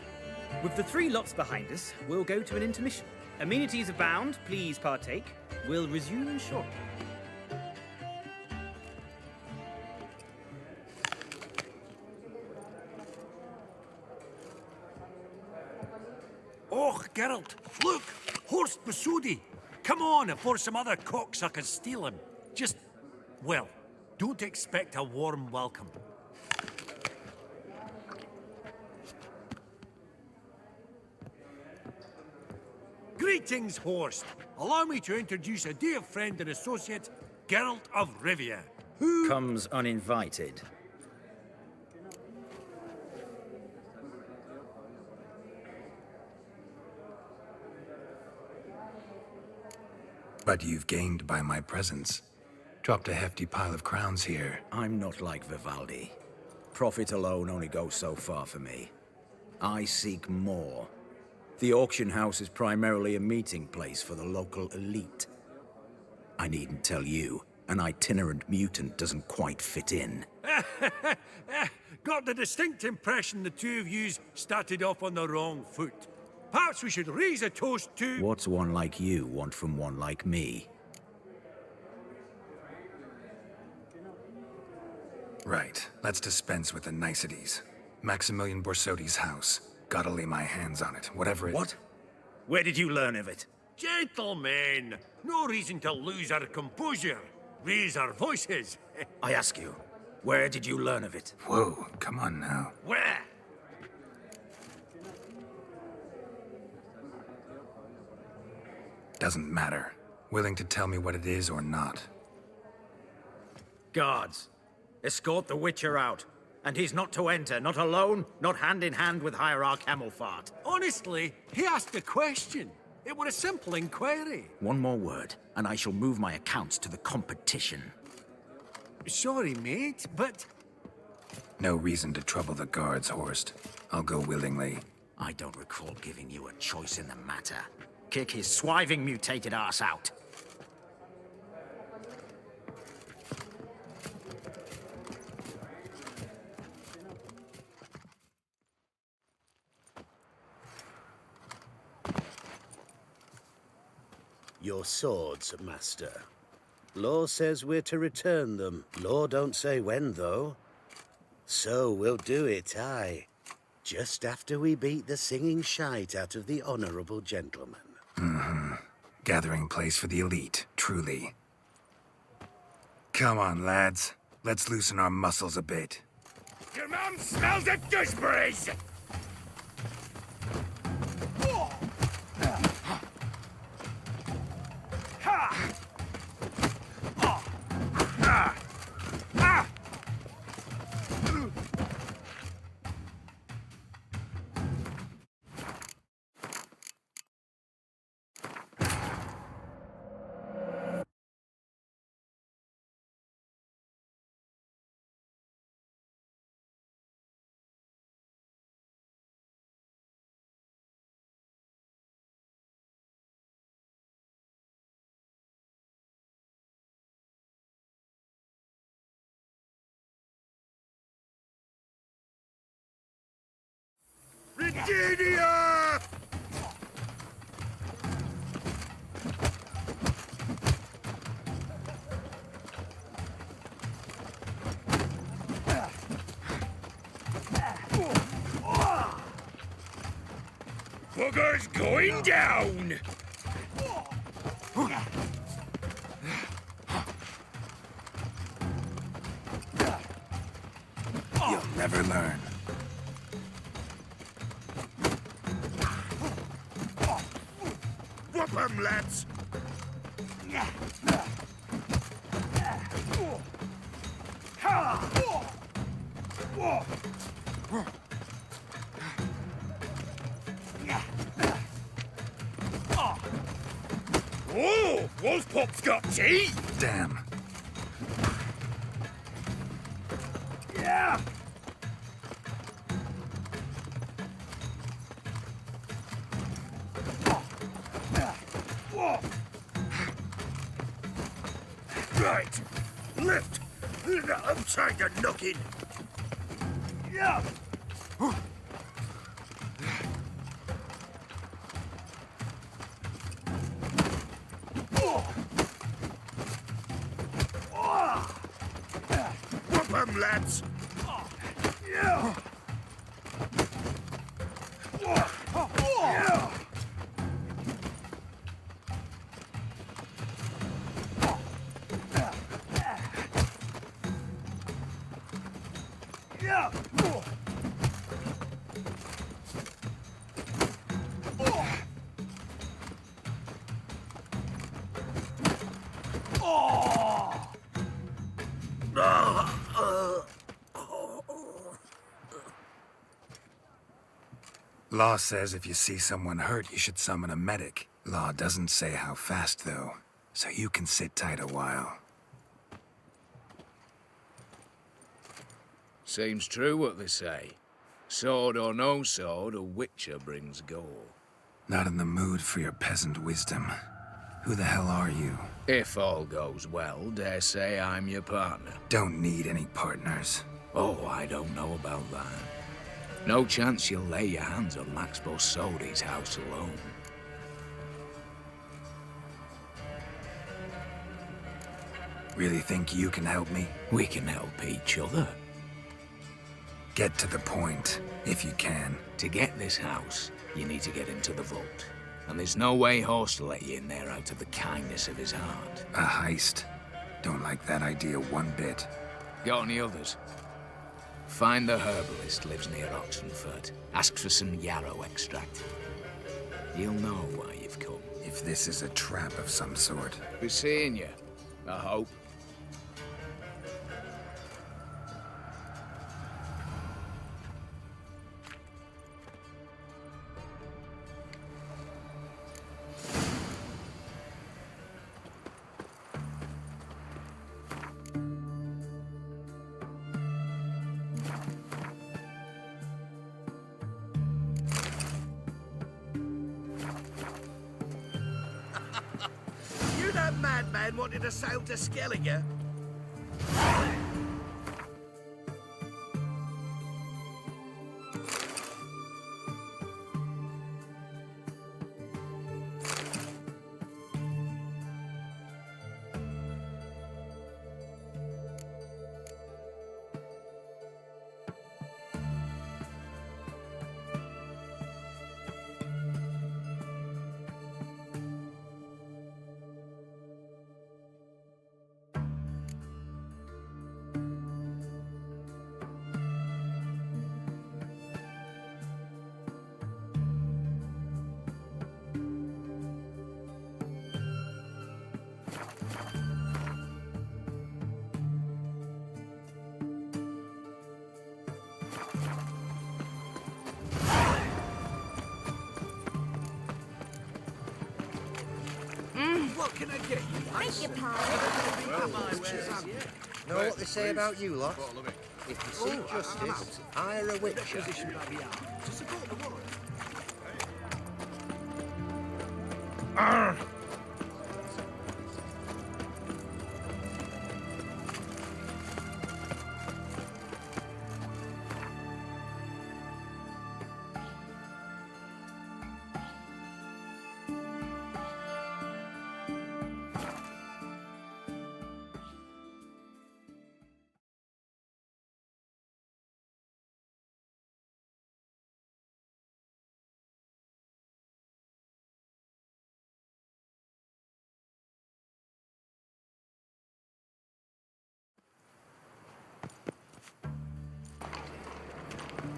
With the 3 lots behind us, we'll go to an intermission. Amenities abound. Please partake. We'll resume shortly. Oh, Geralt, look! Horst Bosodi! Come on before some other cocksuckers steal him. Just, well, don't expect a warm welcome. Greetings, Horst. Allow me to introduce a dear friend and associate, Geralt of Rivia, who comes uninvited. But you've gained by my presence. Dropped a hefty pile of crowns here. I'm not like Vivaldi. Profit alone only goes so far for me. I seek more. The auction house is primarily a meeting place for the local elite. I needn't tell you, an itinerant mutant doesn't quite fit in. Got the distinct impression the two of yous started off on the wrong foot. Perhaps we should raise a toast to... What's one like you want from one like me? Right. Let's dispense with the niceties. Maximilian Borsodi's house. Gotta lay my hands on it, whatever it... What? Where did you learn of it? Gentlemen, no reason to lose our composure. Raise our voices. I ask you, where did you learn of it? Whoa, come on now. Where? Doesn't matter. Willing to tell me what it is or not. Guards, escort the Witcher out. And he's not to enter, not alone, not hand in hand with Hierarch Hemelfart. Honestly, he asked a question. It were a simple inquiry. One more word, and I shall move my accounts to the competition. Sorry, mate, but... No reason to trouble the guards, Horst. I'll go willingly. I don't recall giving you a choice in the matter. Kick his swiving mutated ass out. Your swords, Master. Law says we're to return them. Law don't say when, though. So we'll do it, aye. Just after we beat the singing shite out of the honorable gentleman. Mm-hmm. Gathering place for the elite, truly. Come on, lads. Let's loosen our muscles a bit. Your mum smells of gooseberries! Virginia! Bugger's going down! You'll never learn. Whoop 'em, lads! Oh, Wolfpop's got teeth! Damn. Yeah! Right! Lift! Upside the knocking! Yeah! Whoop 'em, lads! Yeah! Yeah! Law says if you see someone hurt, you should summon a medic. Law doesn't say how fast, though, so you can sit tight a while. Seems true what they say. Sword or no sword, a witcher brings gore. Not in the mood for your peasant wisdom. Who the hell are you? If all goes well, dare say I'm your partner. Don't need any partners. Oh, I don't know about that. No chance you'll lay your hands on Max Borsodi's house alone. Really think you can help me? We can help each other. Get to the point, if you can. To get this house, you need to get into the vault. And there's no way Horst will let you in there out of the kindness of his heart. A heist? Don't like that idea one bit. Got any others? Find the herbalist lives near Oxenfurt. Ask for some yarrow extract. He'll know why you've come. If this is a trap of some sort. Be seeing you, I hope. You that madman wanted to sail to Skellige? What can I get you? Thank you, pal. Know what they say about you lot? If you seek justice, hire a witcher.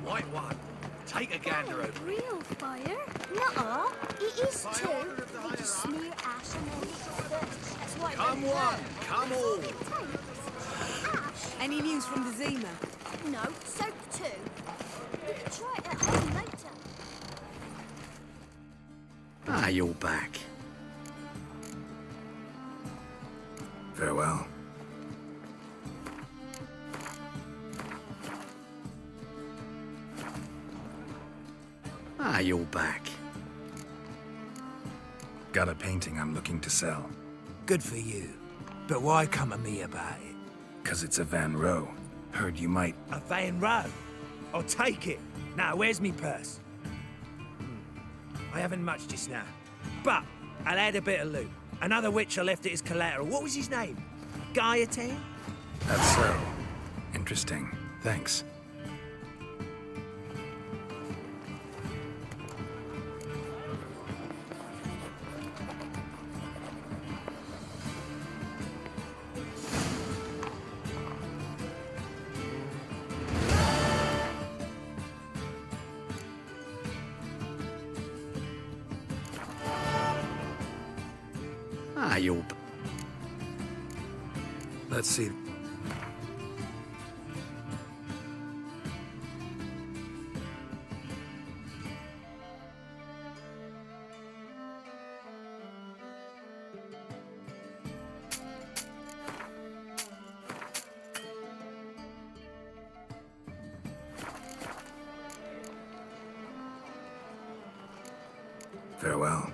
White one, take a gander over. Real fire? Nuh-uh. It is too. They just smear ash and then that's why. Come one, come all. Ash? Any news from the Zima? No, soap too. We can try it at home later. Ah, you're back. Farewell. Ah, you're back. Got a painting I'm looking to sell. Good for you. But why come to me about it? 'Cause it's a Van Row. Heard you might... A Van Row? I'll take it. Now, where's me purse? I haven't much just now. But I'll add a bit of loot. Another witcher left it as collateral. What was his name? Gaiatan? That's so. Interesting. Thanks. Ah, you're... Let's see. Farewell.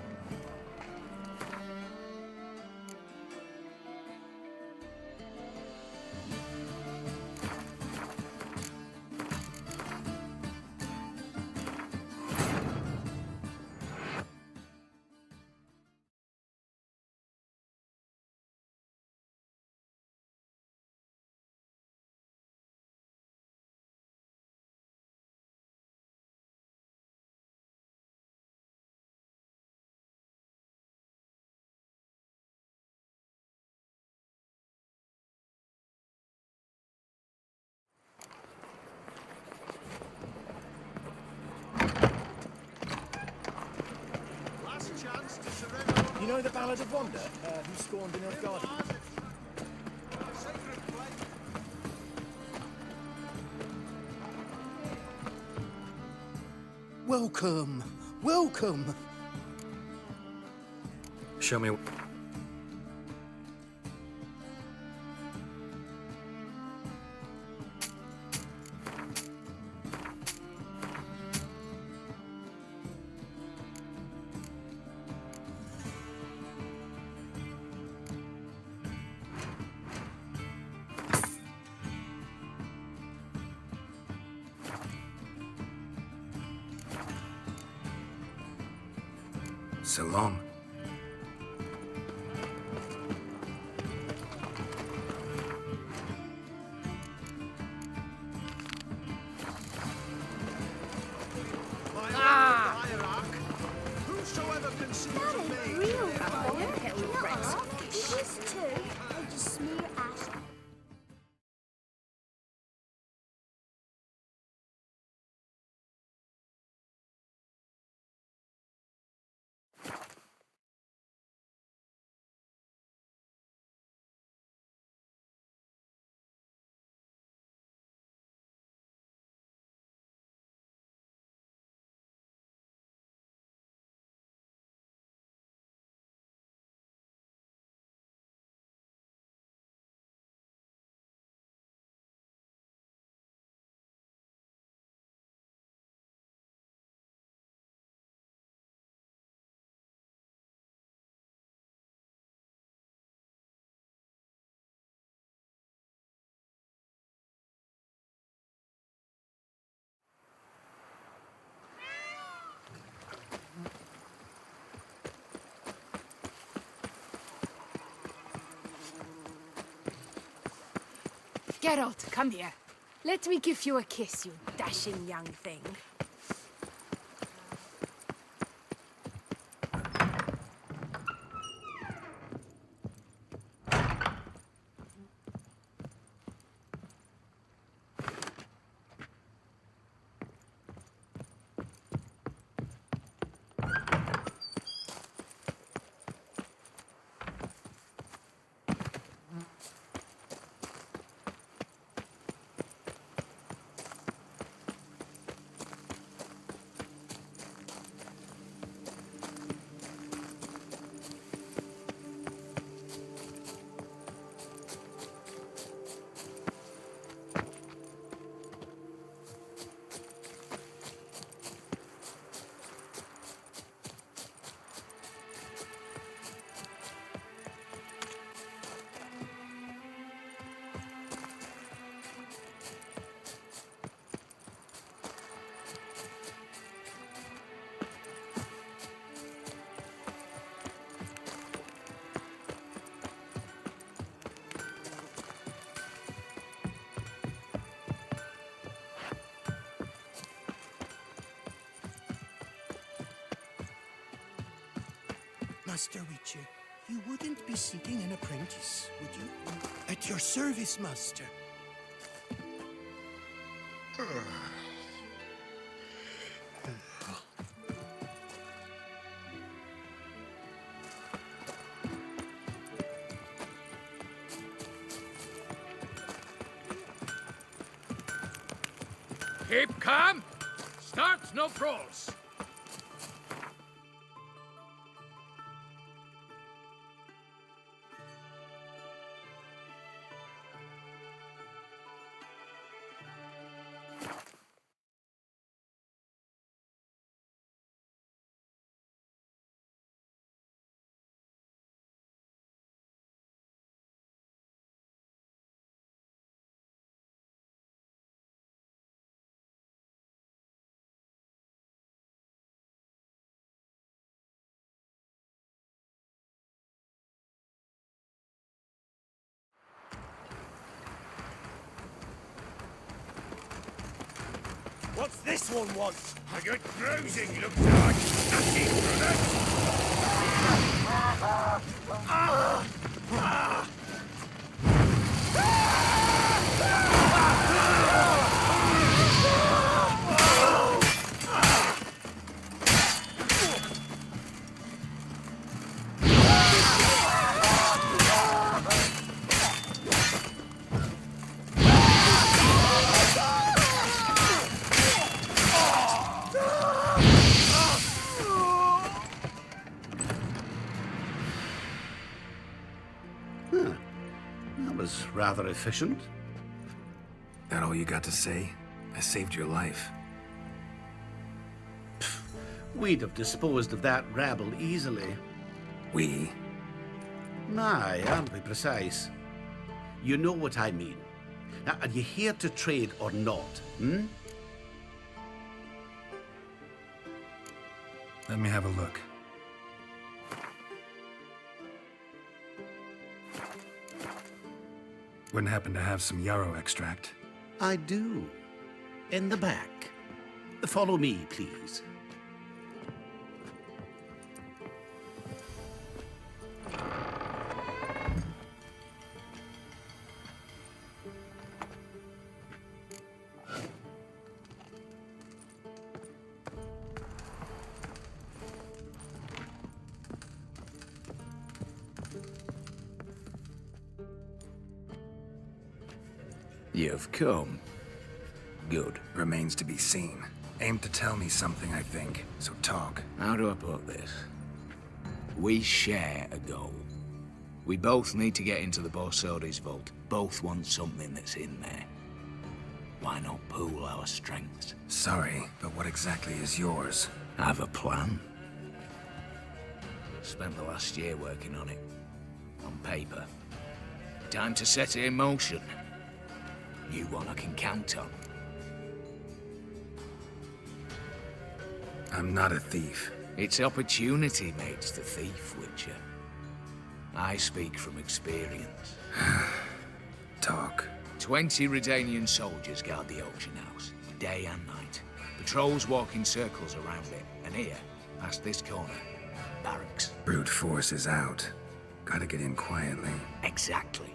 You know the Ballad of Wanda, who scorned the Nilfgaardi? Welcome, welcome. Show me. So long. Whosoever conceives That of ain't me. real fire. It is too. They just smear ash. Geralt, come here. Let me give you a kiss, you dashing young thing. Master Witcher, you wouldn't be seeking an apprentice, would you? At your service, Master. Keep calm. Start no brawls. What's this one want? A good bruising looks like. Nothing for Huh. That was rather efficient. That all you got to say? I saved your life. We'd have disposed of that rabble easily. We? Aye, aren't we precise? You know what I mean. Now, are you here to trade or not, hmm? Let me have a look. Wouldn't happen to have some yarrow extract? I do. In the back. Follow me, please. You've come. Good. Remains to be seen. Aim to tell me something, I think. So talk. How do I put this? We share a goal. We both need to get into the Borsodi's vault. Both want something that's in there. Why not pool our strengths? Sorry, but what exactly is yours? I have a plan. Spent the last year working on it. On paper. Time to set it in motion. You one I can count on. I'm not a thief. It's opportunity makes the thief, Witcher. I speak from experience. Talk. 20 Redanian soldiers guard the auction house, day and night. Patrols walk in circles around it, and here, past this corner, barracks. Brute force is out. Gotta get in quietly. Exactly.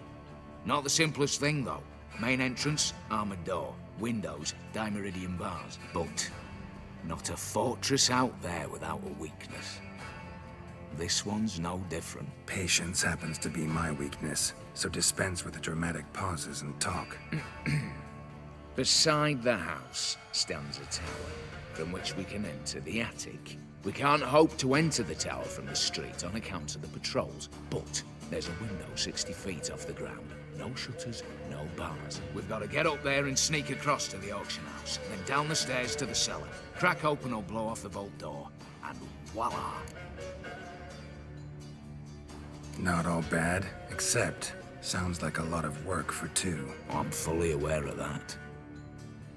Not the simplest thing, though. Main entrance, armored door. Windows, dimeridian bars. But not a fortress out there without a weakness. This one's no different. Patience happens to be my weakness, so dispense with the dramatic pauses and talk. Beside the house stands a tower, from which we can enter the attic. We can't hope to enter the tower from the street on account of the patrols, but there's a window 60 feet off the ground. No shutters, no bars. We've got to get up there and sneak across to the auction house, then down the stairs to the cellar. Crack open or blow off the vault door, and voila! Not all bad, except sounds like a lot of work for two. I'm fully aware of that.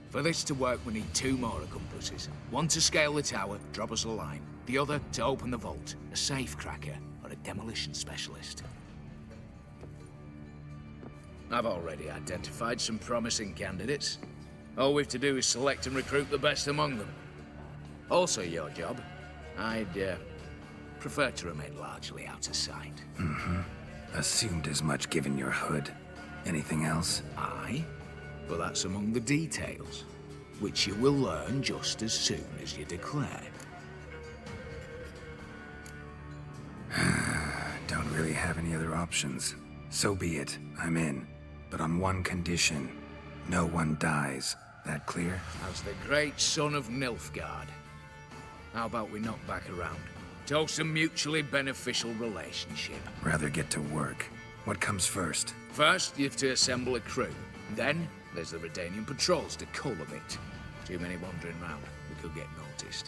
For this to work, we need 2 more accomplices. One to scale the tower, drop us a line. The other to open the vault, a safe cracker or a demolition specialist. I've already identified some promising candidates. All we've to do is select and recruit the best among them. Also your job. I'd prefer to remain largely out of sight. Mm-hmm. Assumed as much given your hood. Anything else? Aye, but that's among the details, which you will learn just as soon as you declare. Don't really have any other options. So be it. I'm in. But on one condition. No one dies. That clear? As the great son of Nilfgaard. How about we knock back around? Toast a mutually beneficial relationship. Rather get to work. What comes first? First, you have to assemble a crew. Then, there's the Redanian patrols to cull a bit. Too many wandering round. We could get noticed.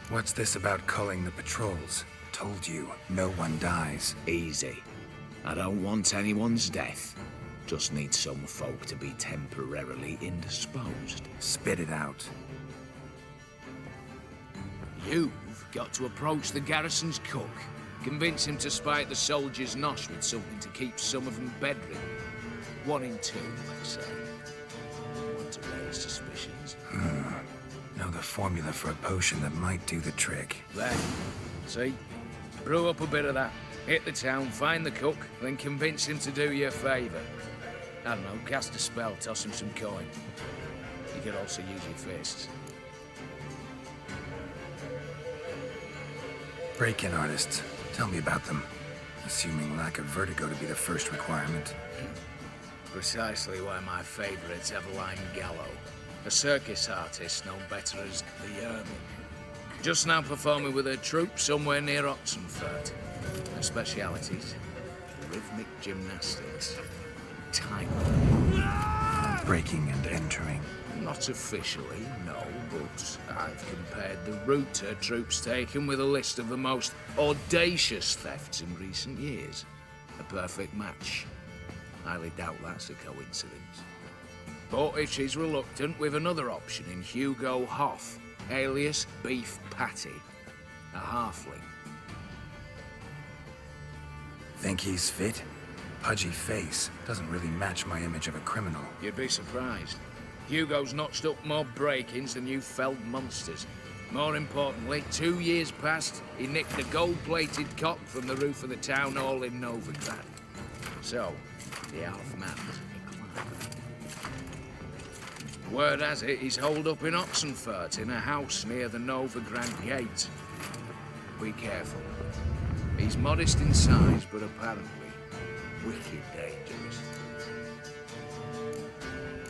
What's this about culling the patrols? Told you, no one dies. Easy. I don't want anyone's death. Just need some folk to be temporarily indisposed. Spit it out. You've got to approach the garrison's cook. Convince him to spite the soldiers' nosh with something to keep some of them bedridden. 1 in 2, let's say. Want to raise suspicions? Know the formula for a potion that might do the trick. There. See? Brew up a bit of that. Hit the town, find the cook, then convince him to do you a favour. I don't know, cast a spell, toss him some coin. You could also use your fists. Break-in artists. Tell me about them. Assuming lack of vertigo to be the first requirement. Precisely why my favourite's Eveline Gallo. a circus artist known better as the Ermine. Just now performing with her troupe somewhere near Oxenfurt. Her specialities: rhythmic gymnastics, time. Breaking and entering. Not officially, no, but I've compared the route her troope's taken with a list of the most audacious thefts in recent years. A perfect match. Highly doubt that's a coincidence. But if she's reluctant, we've another option in Hugo Hoth, alias Beef Patty, a halfling. Think he's fit? Pudgy face doesn't really match my image of a criminal. You'd be surprised. Hugo's notched up more break-ins than you felled monsters. More importantly, 2 years past, he nicked a gold-plated cock from the roof of the town hall in Novigrad. So, the half-man's a climber. Word has it, he's holed up in Oxenfurt in a house near the Novigrad gate. Be careful. He's modest in size, but apparently wicked dangerous.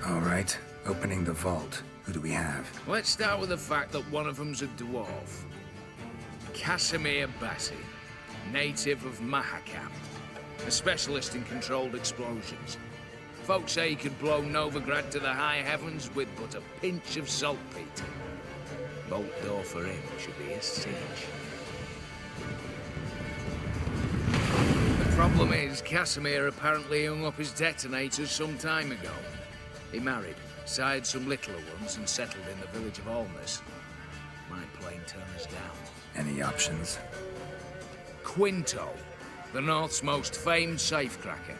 All right, opening the vault. Who do we have? Let's start with the fact that one of them's a dwarf. Casimir Bassi, native of Mahakam, a specialist in controlled explosions. Folks say he could blow Novigrad to the high heavens with but a pinch of saltpeter. Bolt door for him should be a cinch. The problem is, Casimir apparently hung up his detonators some time ago. He married, sired some littler ones, and settled in the village of Alness. Might plain turn us down. Any options? Quinto, the North's most famed safecracker.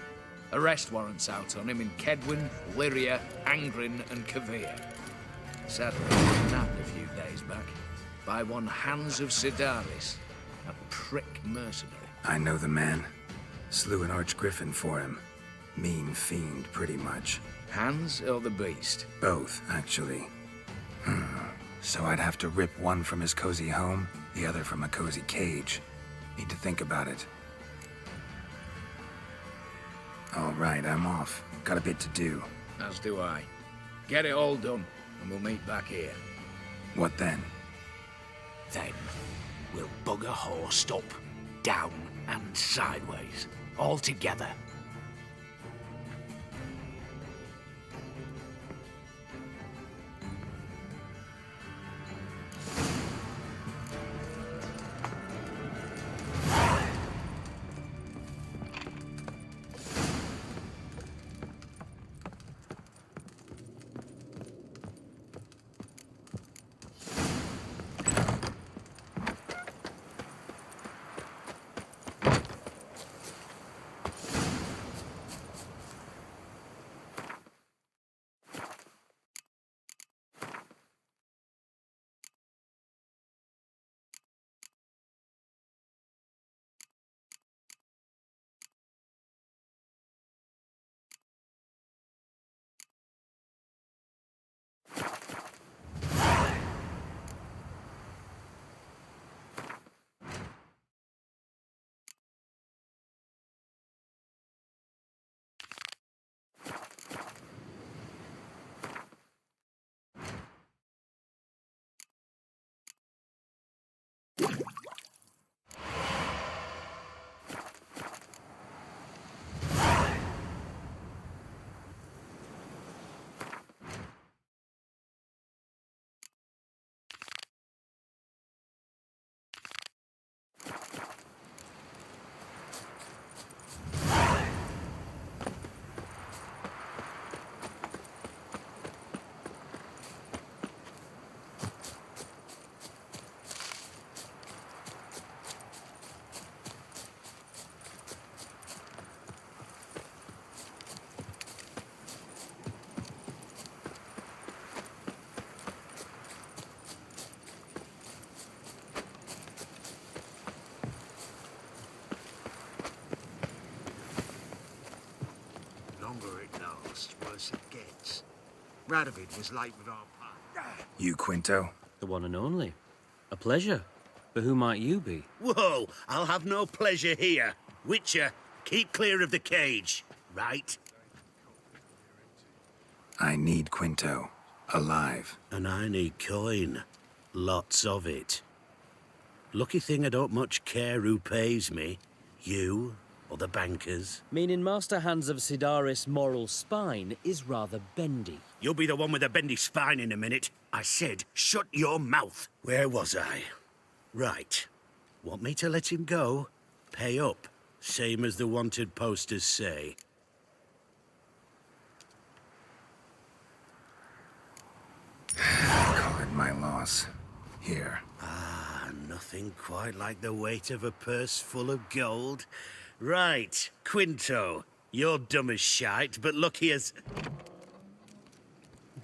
Arrest warrants out on him in Kedwin, Lyria, Angrin, and Kavir. Sadly, he was nabbed a few days back by one Hans of Sidaris, a prick mercenary. I know the man. Slew an archgriffin for him. Mean fiend, pretty much. Hans or the beast? Both, actually. So I'd have to rip one from his cozy home, the other from a cozy cage. Need to think about it. All right, I'm off. Got a bit to do. As do I. Get it all done, and we'll meet back here. What then? Then we'll bugger horsed up, down and sideways, all together. Worse it gets. Radovid was late with our part. You, Quinto? The one and only. A pleasure. But who might you be? Whoa, I'll have no pleasure here. Witcher, keep clear of the cage, right? I need Quinto. Alive. And I need coin. Lots of it. Lucky thing I don't much care who pays me. You or the bankers. Meaning Master Hans of Sidaris' moral spine is rather bendy. You'll be the one with a bendy spine in a minute. I said, shut your mouth. Where was I? Right. Want me to let him go? Pay up. Same as the wanted posters say. Call it my loss. Here. Ah, nothing quite like the weight of a purse full of gold. Right, Quinto. You're dumb as shite, but lucky as...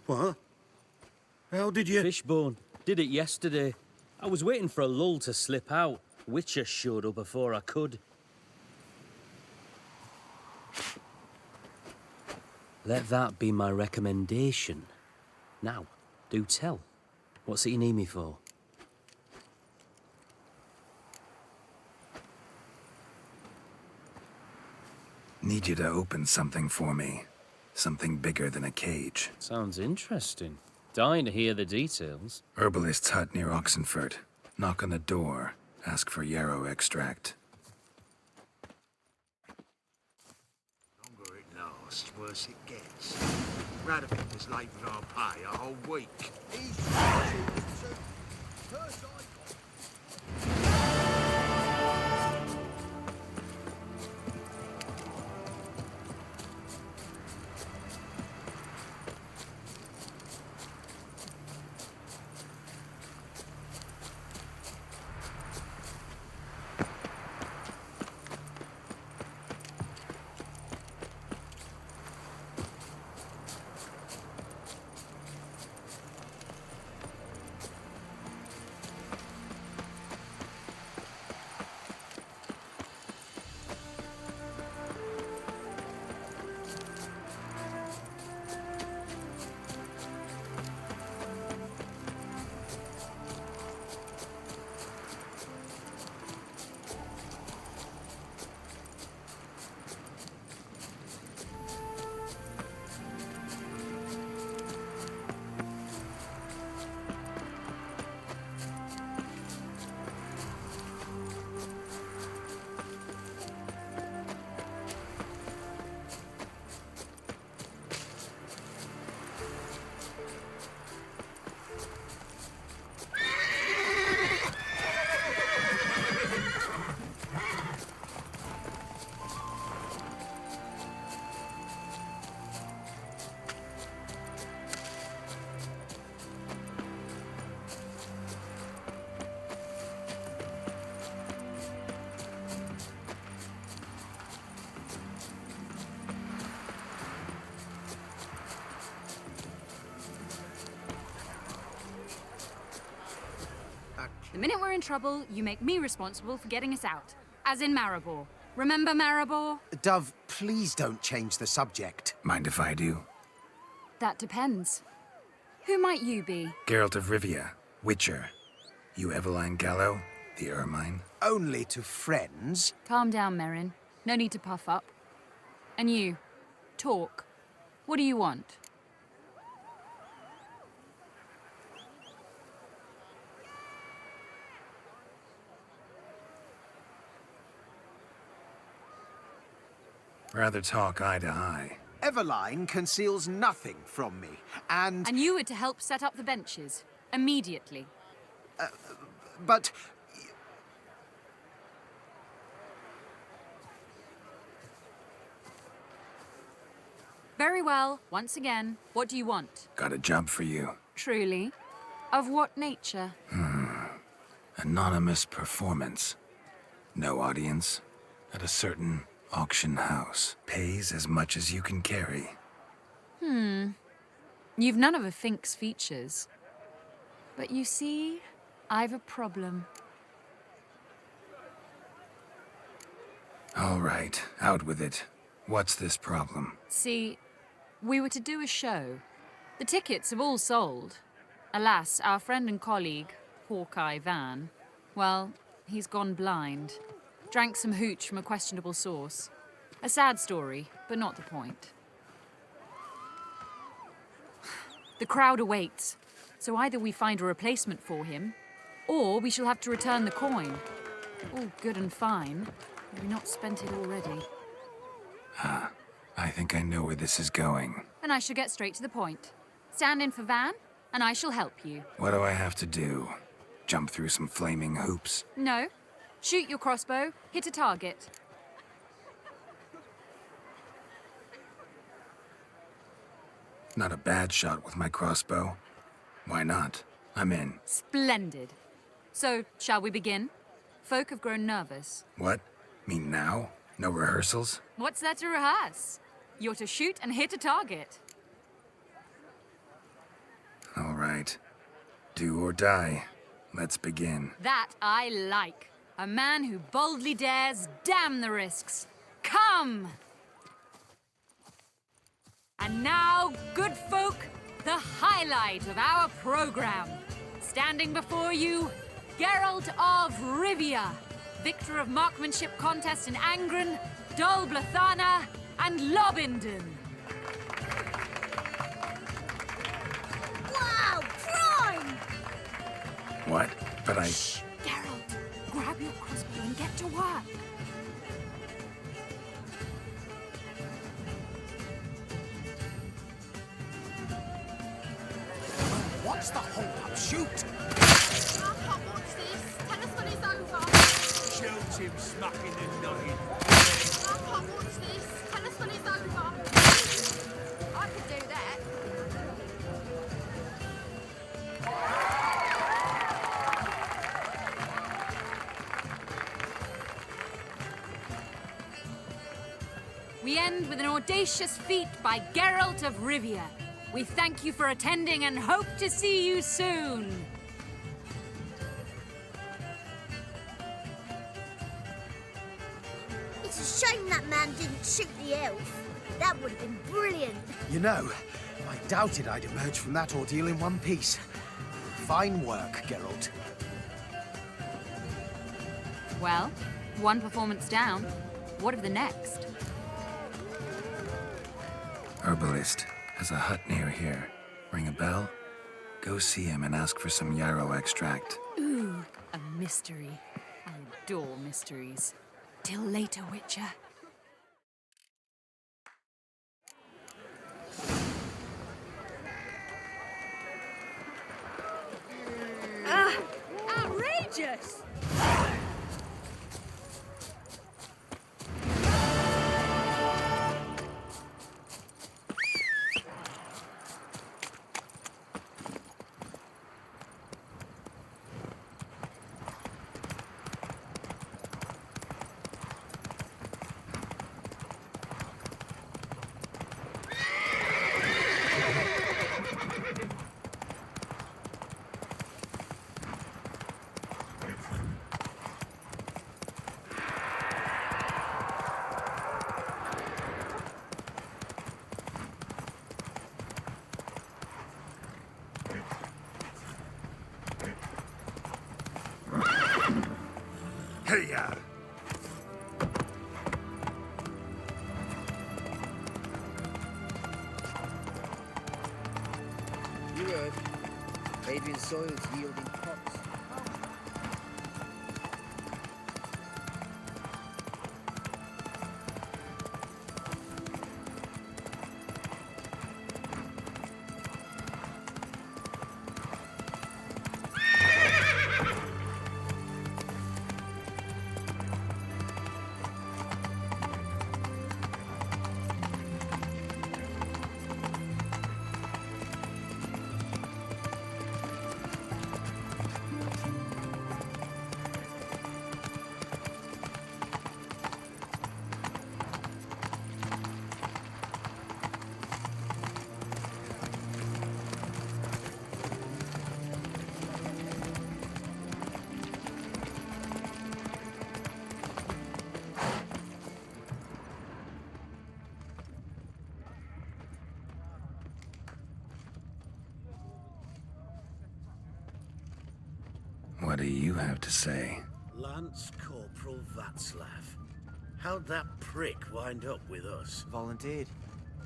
What? How did you... Fishbone. Did it yesterday. I was waiting for a lull to slip out. Witcher showed up before I could. Let that be my recommendation. Now, do tell. What's it you need me for? Need you to open something for me. Something bigger than a cage. Sounds interesting. Dying to hear the details. Herbalist's hut near Oxenfurt. Knock on the door. Ask for yarrow extract. The longer it lasts, worse it gets. Radovid has laboured our pay a whole week. The minute we're in trouble, you make me responsible for getting us out. As in Maribor. Remember Maribor? Dove, please don't change the subject. Mind if I do? That depends. Who might you be? Geralt of Rivia, Witcher. You Eveline Gallo, the Ermine? Only to friends. Calm down, Merrin. No need to puff up. And you, talk. What do you want? Rather talk eye to eye. Eveline conceals nothing from me, and... And you were to help set up the benches. Immediately. But... Very well. Once again, what do you want? Got a job for you. Truly? Of what nature? Anonymous performance. No audience. At a certain auction house. Pays as much as you can carry. You've none of a Fink's features. But you see, I've a problem. All right, out with it. What's this problem? See, we were to do a show. The tickets have all sold. Alas, our friend and colleague, Hawkeye Van, well, he's gone blind. Drank some hooch from a questionable source. A sad story, but not the point. The crowd awaits. So either we find a replacement for him, or we shall have to return the coin. All good and fine. Have we not spent it already? I think I know where this is going. And I shall get straight to the point. Stand in for Van, and I shall help you. What do I have to do? Jump through some flaming hoops? No. Shoot your crossbow, hit a target. Not a bad shot with my crossbow. Why not? I'm in. Splendid. So, shall we begin? Folk have grown nervous. What? Mean now? No rehearsals? What's there to rehearse? You're to shoot and hit a target. All right. Do or die. Let's begin. That I like. A man who boldly dares, damn the risks. Come! And now, good folk, the highlight of our program. Standing before you, Geralt of Rivia, victor of marksmanship contests in Angren, Dol Blathana, and Lobindon. Wow, prime! What? But I... Shh, Geralt, grab your crossbow and get to work. What's the hold-up? Shoot! I can't watch this. Tell us when it's over. Shoot him, smacking and noggin. I can't watch this. Tell us when it's over. I could do that. We end with an audacious feat by Geralt of Rivia. We thank you for attending and hope to see you soon. It's a shame that man didn't shoot the elf. That would have been brilliant. You know, I doubted I'd emerge from that ordeal in one piece. Fine work, Geralt. Well, one performance down. What of the next? Herbalist has a hut near here. Ring a bell? Go see him and ask for some yarrow extract. Ooh, a mystery. I adore mysteries. Till later, Witcher. Outrageous! Hey-ya! You heard. Adrian soil's yielding crops. What do you have to say? Lance Corporal Václav. How'd that prick wind up with us? Volunteered.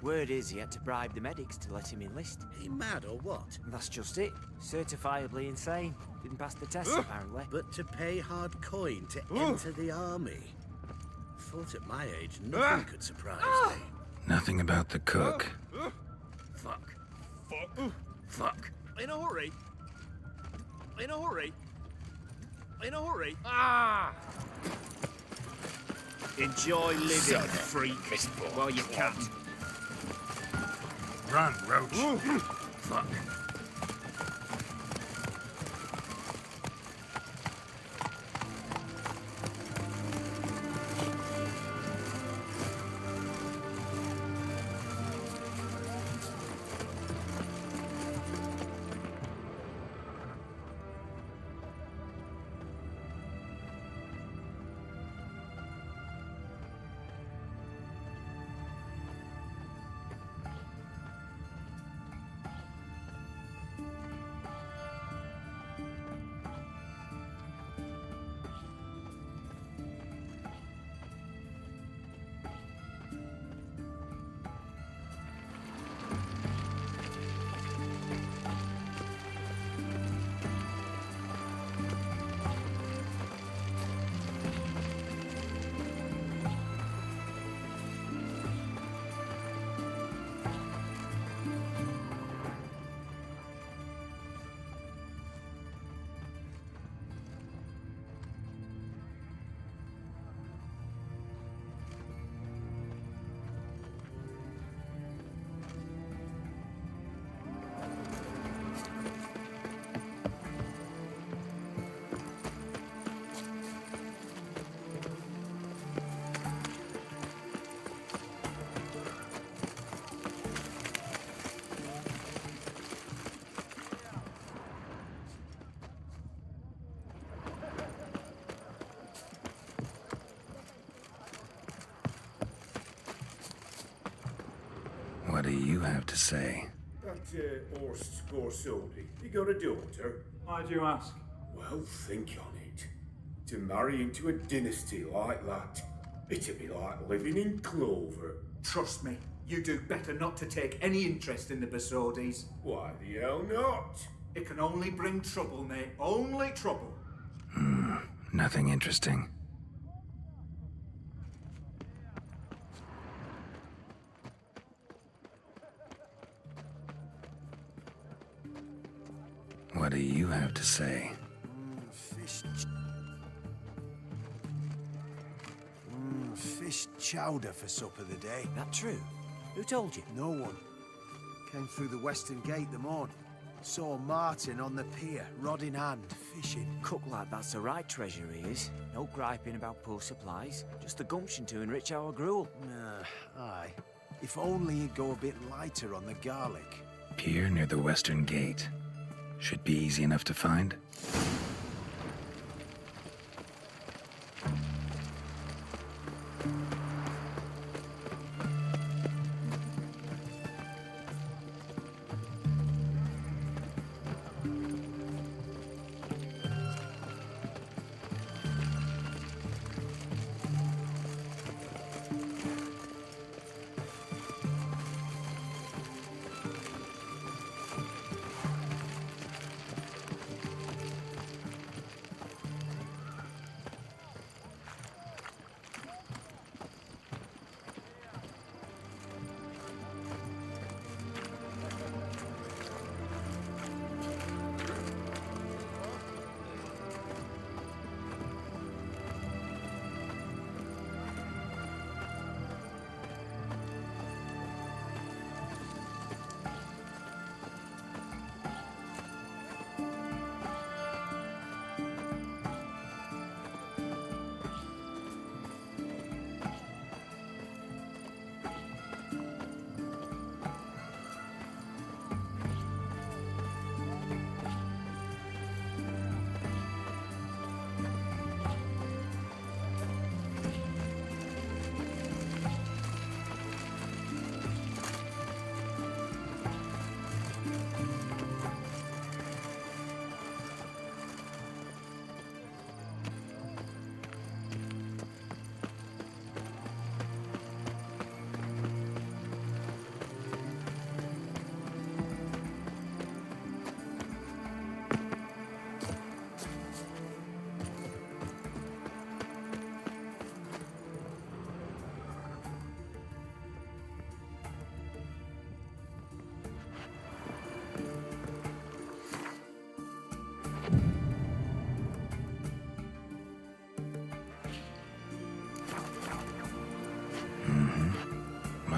Word is he had to bribe the medics to let him enlist. He mad or what? That's just it. Certifiably insane. Didn't pass the test, apparently. But to pay hard coin to enter the army. Thought at my age nothing could surprise me. Nothing about the cook. Fuck. Fuck. Fuck. In a hurry. In a hurry. In a hurry. Ah! Enjoy living, freak, while you can. Run, Roach. Fuck. What do you have to say? That Horst Scorsoni, he got a daughter. Why do you ask? Well, think on it. To marry into a dynasty like that, it'd be like living in clover. Trust me, you do better not to take any interest in the Besodis. Why the hell not? It can only bring trouble, mate. Only trouble. Nothing interesting. What do you have to say? Fish chowder for supper the day. That true? Who told you? No one. Came through the western gate the morning. Saw Martin on the pier, rod in hand, fishing. Cook like that's the right treasure he is. No griping about poor supplies. Just the gumption to enrich our gruel. Aye. If only he'd go a bit lighter on the garlic. Pier near the western gate. Should be easy enough to find.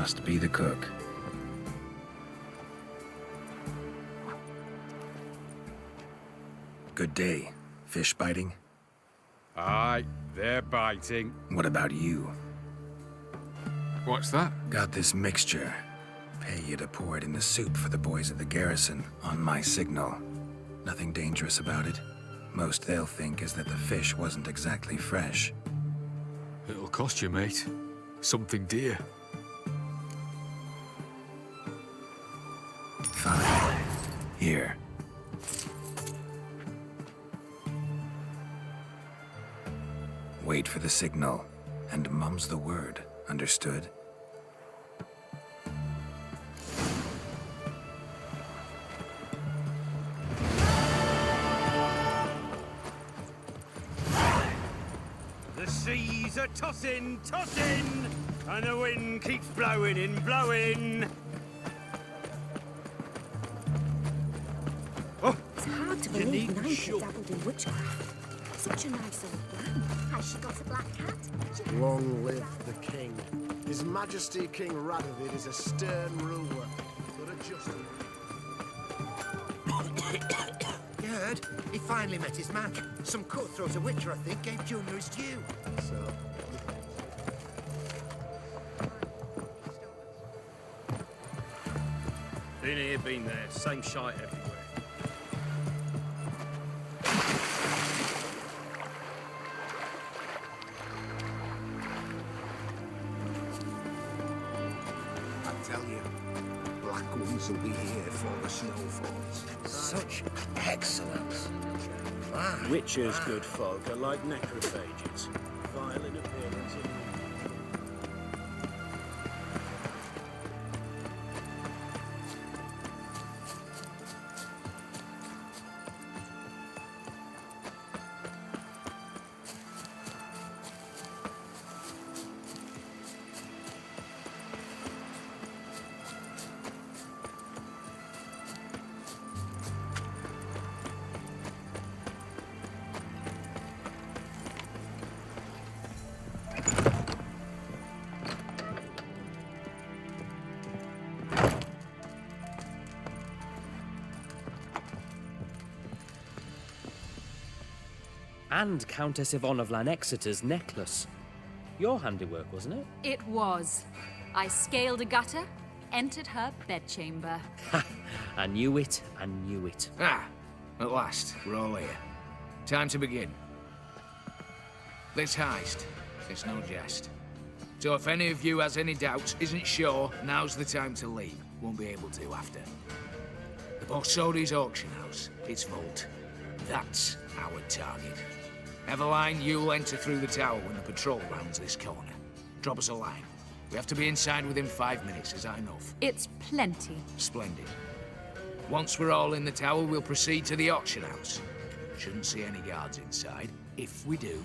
Must be the cook. Good day. Fish biting? Aye, they're biting. What about you? What's that? Got this mixture. Pay you to pour it in the soup for the boys at the garrison, on my signal. Nothing dangerous about it. Most they'll think is that the fish wasn't exactly fresh. It'll cost you, mate. Something dear. Fine. Here. Wait for the signal, and mum's the word. Understood? The seas are tossing, tossing, and the wind keeps blowing and blowing. It's hard to believe Nike dabbled in witchcraft. Such a nice old brand. Has she got a black cat? Long live the king. His Majesty King Radovid is a stern ruler, but a just one. You heard? He finally met his match. Some cutthroat, a witcher, I think, gave Junior his due. So, Been here, been there. Same shite everywhere. I tell you, black ones will be here before the snow falls. Such excellence. Witchers, good folk, are like necrophages. Vile in appearance. And Countess Yvonne of Lanexeter's necklace. Your handiwork, wasn't it? It was. I scaled a gutter, entered her bedchamber. I knew it, I knew it. Ah, at last, we're all here. Time to begin. This heist, it's no jest. So if any of you has any doubts, isn't sure, now's the time to leave. Won't be able to after. The Borsodi's auction house, its vault. That's our target. Eveline, you'll enter through the tower when the patrol rounds this corner. Drop us a line. We have to be inside within 5 minutes, is that enough? It's plenty. Splendid. Once we're all in the tower, we'll proceed to the auction house. Shouldn't see any guards inside. If we do,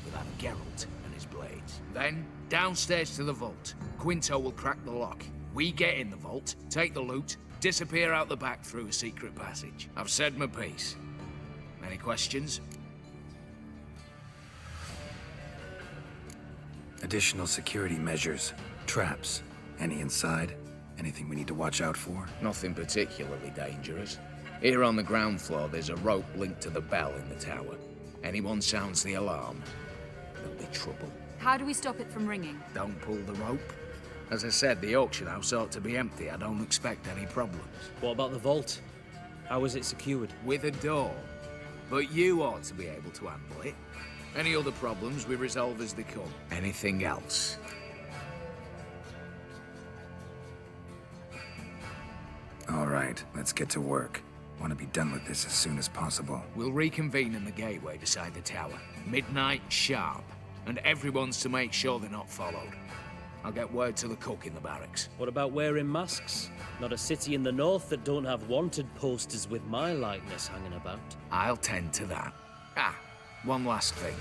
we'll have Geralt and his blades. Then, downstairs to the vault. Quinto will crack the lock. We get in the vault, take the loot, disappear out the back through a secret passage. I've said my piece. Any questions? Additional security measures. Traps. Any inside? Anything we need to watch out for? Nothing particularly dangerous. Here on the ground floor, there's a rope linked to the bell in the tower. Anyone sounds the alarm, there'll be trouble. How do we stop it from ringing? Don't pull the rope. As I said, the auction house ought to be empty. I don't expect any problems. What about the vault? How is it secured? With a door. But you ought to be able to handle it. Any other problems we resolve as they come. Anything else? All right, let's get to work. Want to be done with this as soon as possible. We'll reconvene in the gateway beside the tower. Midnight sharp. And everyone's to make sure they're not followed. I'll get word to the cook in the barracks. What about wearing masks? Not a city in the north that don't have wanted posters with my likeness hanging about. I'll tend to that. Ah, one last thing.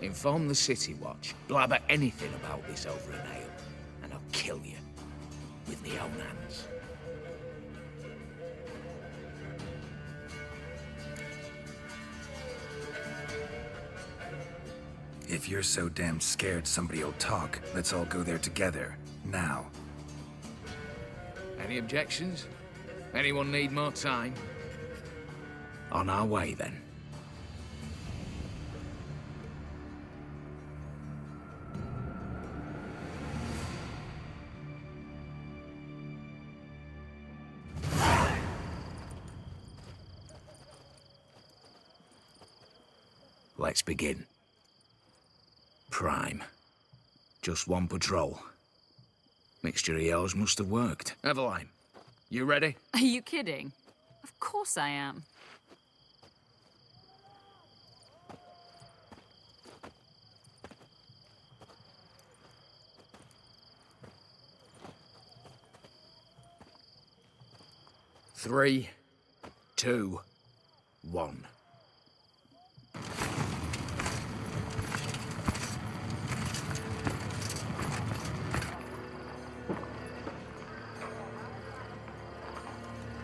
Inform the City Watch. Blabber anything about this over an ale, and I'll kill you. With my own hands. If you're so damn scared somebody'll talk, let's all go there together. Now. Any objections? Anyone need more time? On our way, then. Let's begin. Prime. Just one patrol. Mixture of yours must have worked. Eveline, you ready? Are you kidding? Of course I am. Three, two, one.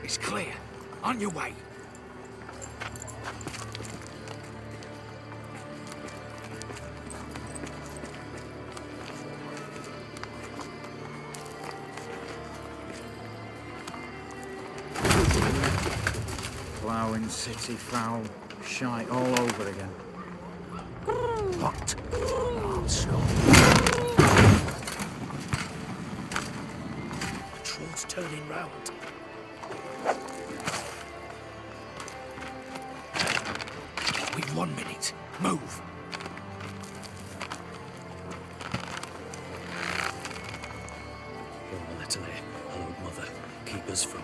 It's clear. On your way. Ploughing city foul, shite all over again. What? Non-stop. Patrol's turning round. We've 1 minute. Move. Oh, Letterley, hallowed mother, keep us from...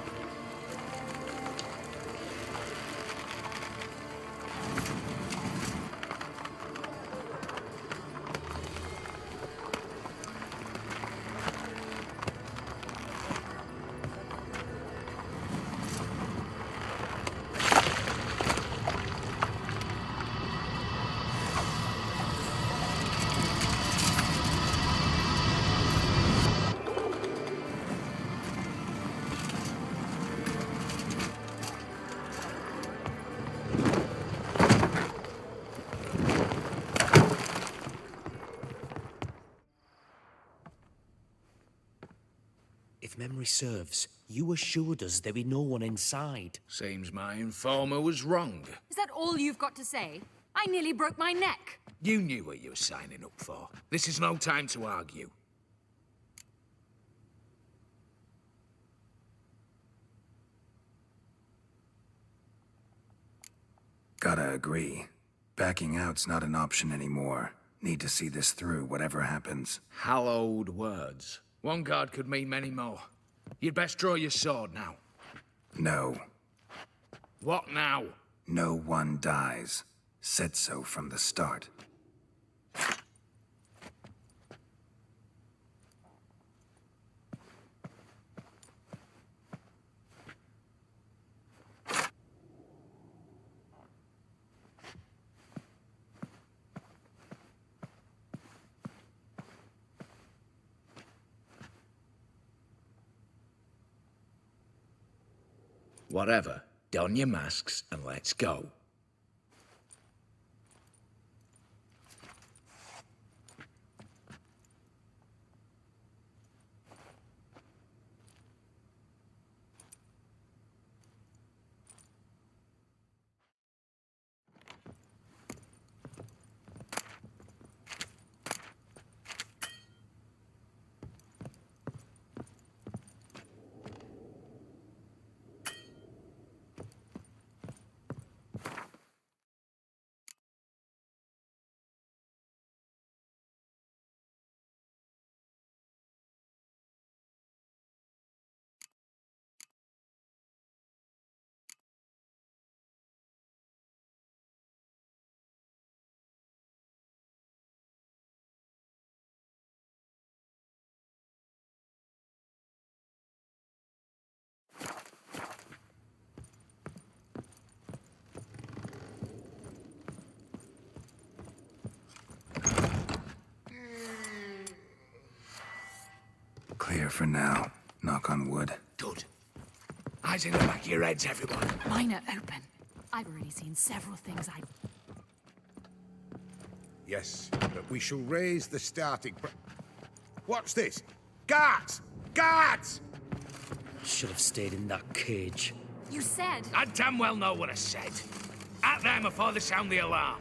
If memory serves, you assured us there be no one inside. Seems my informer was wrong. Is that all you've got to say? I nearly broke my neck. You knew what you were signing up for. This is no time to argue. Gotta agree. Backing out's not an option anymore. Need to see this through, whatever happens. Hallowed words. One guard could mean many more. You'd best draw your sword now. No. What now? No one dies. Said so from the start. Whatever. Don your masks and let's go. Clear for now. Knock on wood. Good. Eyes in the back of your heads, everyone. Mine are open. I've already seen several things I... Yes, but we shall raise the starting What's this? Guards! Guards! Should have stayed in that cage. You said. I damn well know what I said. At them before they sound the alarm.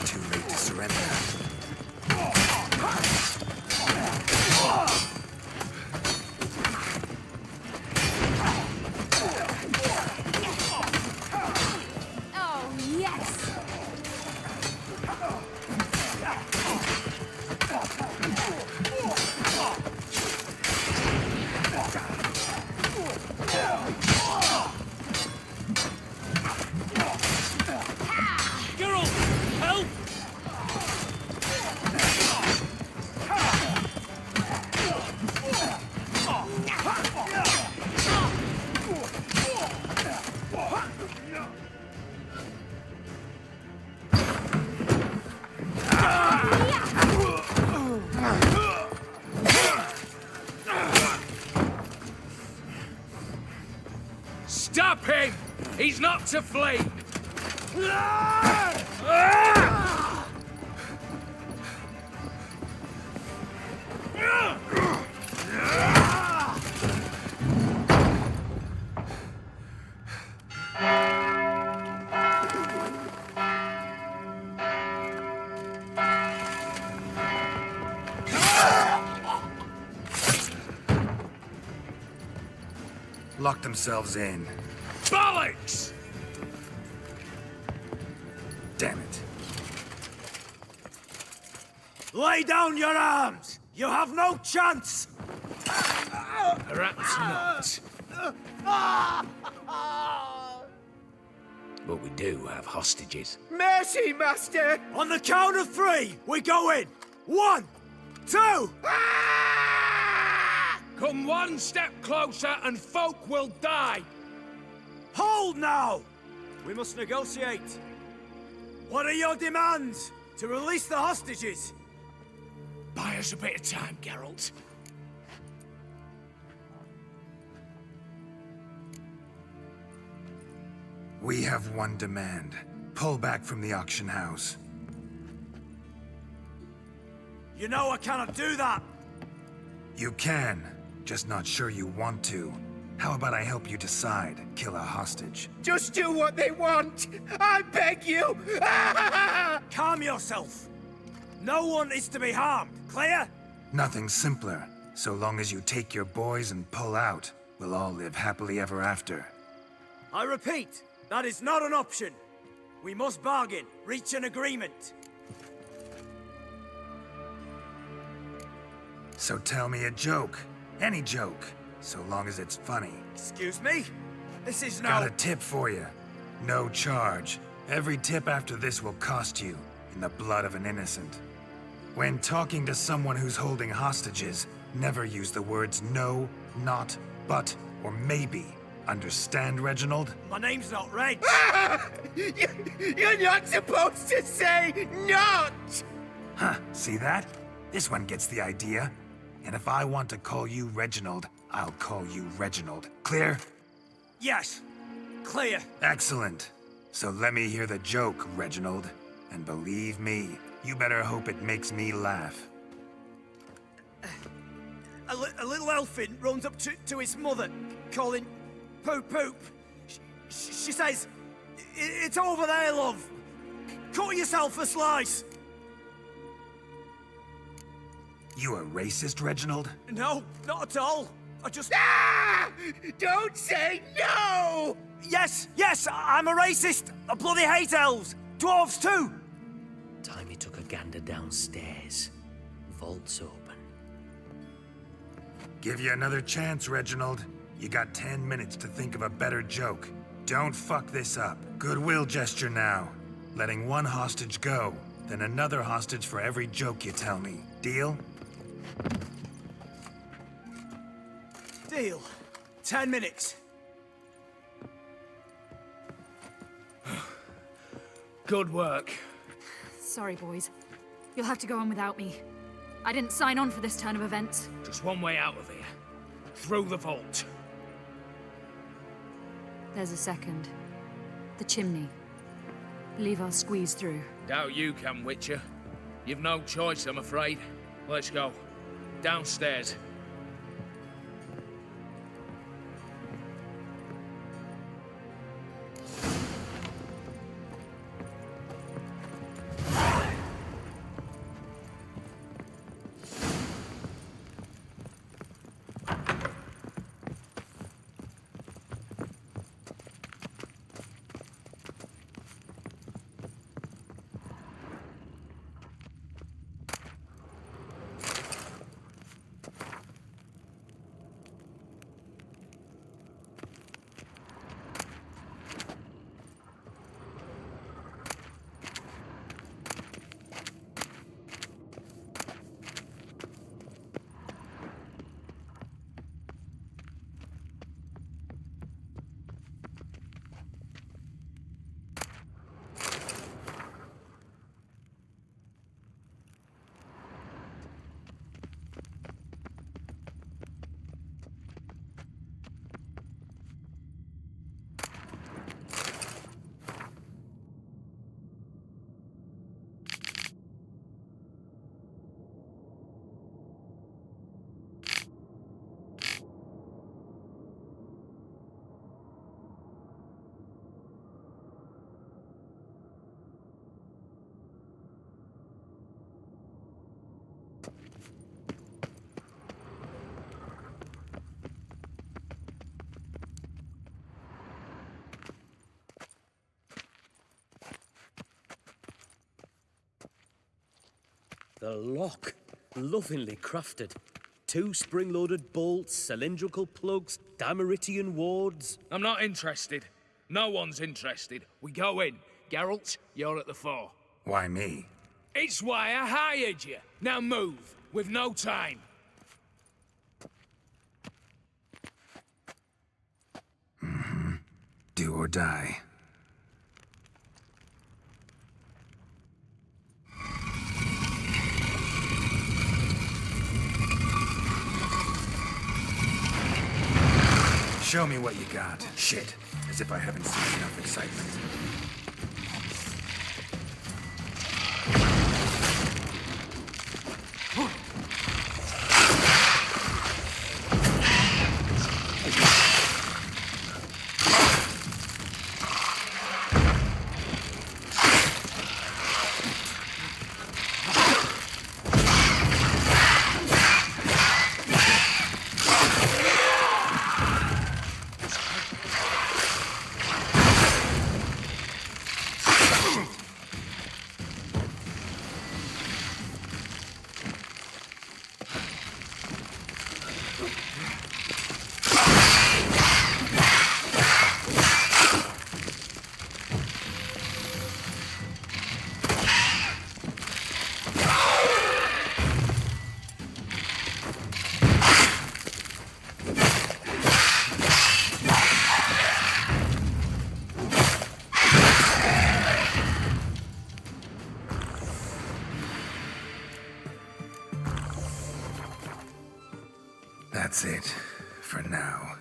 Too late to surrender. Oh, yes! Geralt! Help! Stop him! He's not to flee! Lock themselves in. Bollocks! Damn it. Lay down your arms! You have no chance! Perhaps not. But we do have hostages. Mercy, Master! On the count of 3, we go in! 1, 2... Come one step closer and folk will die! Hold now! We must negotiate. What are your demands? To release the hostages? Buy us a bit of time, Geralt. We have one demand. Pull back from the auction house. You know I cannot do that! You can, just not sure you want to. How about I help you decide? Kill a hostage. Just do what they want! I beg you! Calm yourself! No one is to be harmed, clear? Nothing simpler. So long as you take your boys and pull out, we'll all live happily ever after. I repeat, that is not an option. We must bargain, reach an agreement. So tell me a joke. Any joke. So long as it's funny. Excuse me? This is no... Got a tip for you. No charge. Every tip after this will cost you, in the blood of an innocent. When talking to someone who's holding hostages, never use the words no, not, but, or maybe. Understand, Reginald? My name's not Reg. You're not supposed to say not! Huh, see that? This one gets the idea. And if I want to call you Reginald, I'll call you Reginald. Clear? Yes, clear. Excellent. So let me hear the joke, Reginald. And believe me, you better hope it makes me laugh. A little elfin runs up to his mother, calling Poop Poop. She says, "It's over there, love. Cut yourself a slice." You a racist, Reginald? No, not at all. I just... Ah! Don't say no! Yes, I'm a racist. I bloody hate elves. Dwarves too. Time he took a gander downstairs. Vault's open. Give you another chance, Reginald. You got 10 minutes to think of a better joke. Don't fuck this up. Goodwill gesture now. Letting one hostage go, then another hostage for every joke you tell me. Deal? Deal. 10 minutes. Good work. Sorry, boys. You'll have to go on without me. I didn't sign on for this turn of events. Just one way out of here. Through the vault. There's a second. The chimney. Leave us squeeze through. Doubt you can, Witcher. You've no choice, I'm afraid. Let's go. Downstairs. The lock. Lovingly crafted. 2 spring-loaded bolts, cylindrical plugs, Dameritian wards. I'm not interested. No one's interested. We go in. Geralt, you're at the fore. Why me? It's why I hired you. Now move. We've no time. Do or die. Show me what you got. Shit. As if I haven't seen enough excitement. That's it, for now.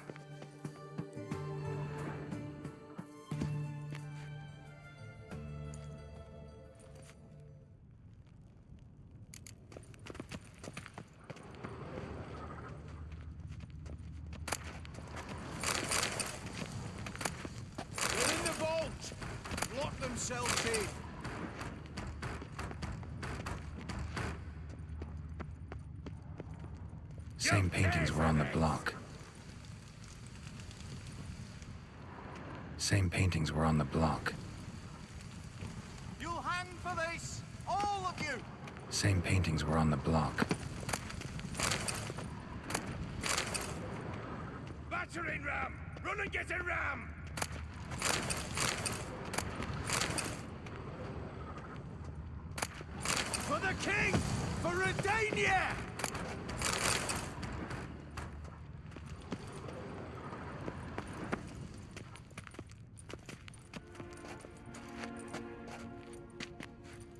They're in the vault! Lock themselves in. Same paintings were on the block. Same paintings were on the block. You'll hang for this! All of you! Same paintings were on the block. Battering ram! Run and get a ram! For the king! For Redania!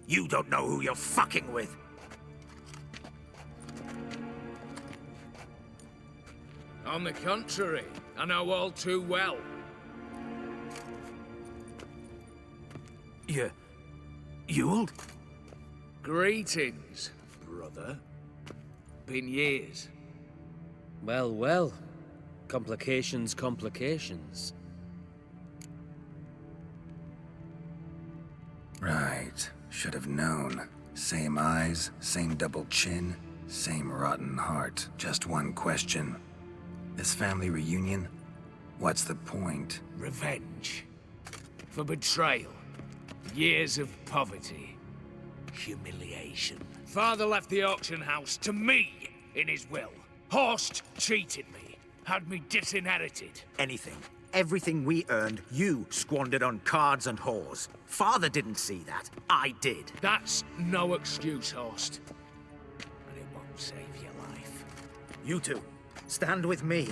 You don't know who you're fucking with. On the contrary, I know all too well. You Ewald? Greetings, brother. Been years. Well, well. Complications, complications. Right. Should have known. Same eyes, same double chin, same rotten heart. Just one question. This family reunion? What's the point? Revenge. For betrayal. Years of poverty. Humiliation. Father left the auction house to me in his will. Horst cheated me. Had me disinherited. Anything. Everything we earned, you squandered on cards and whores. Father didn't see that. I did. That's no excuse, Horst. And it won't save your life. You two, stand with me.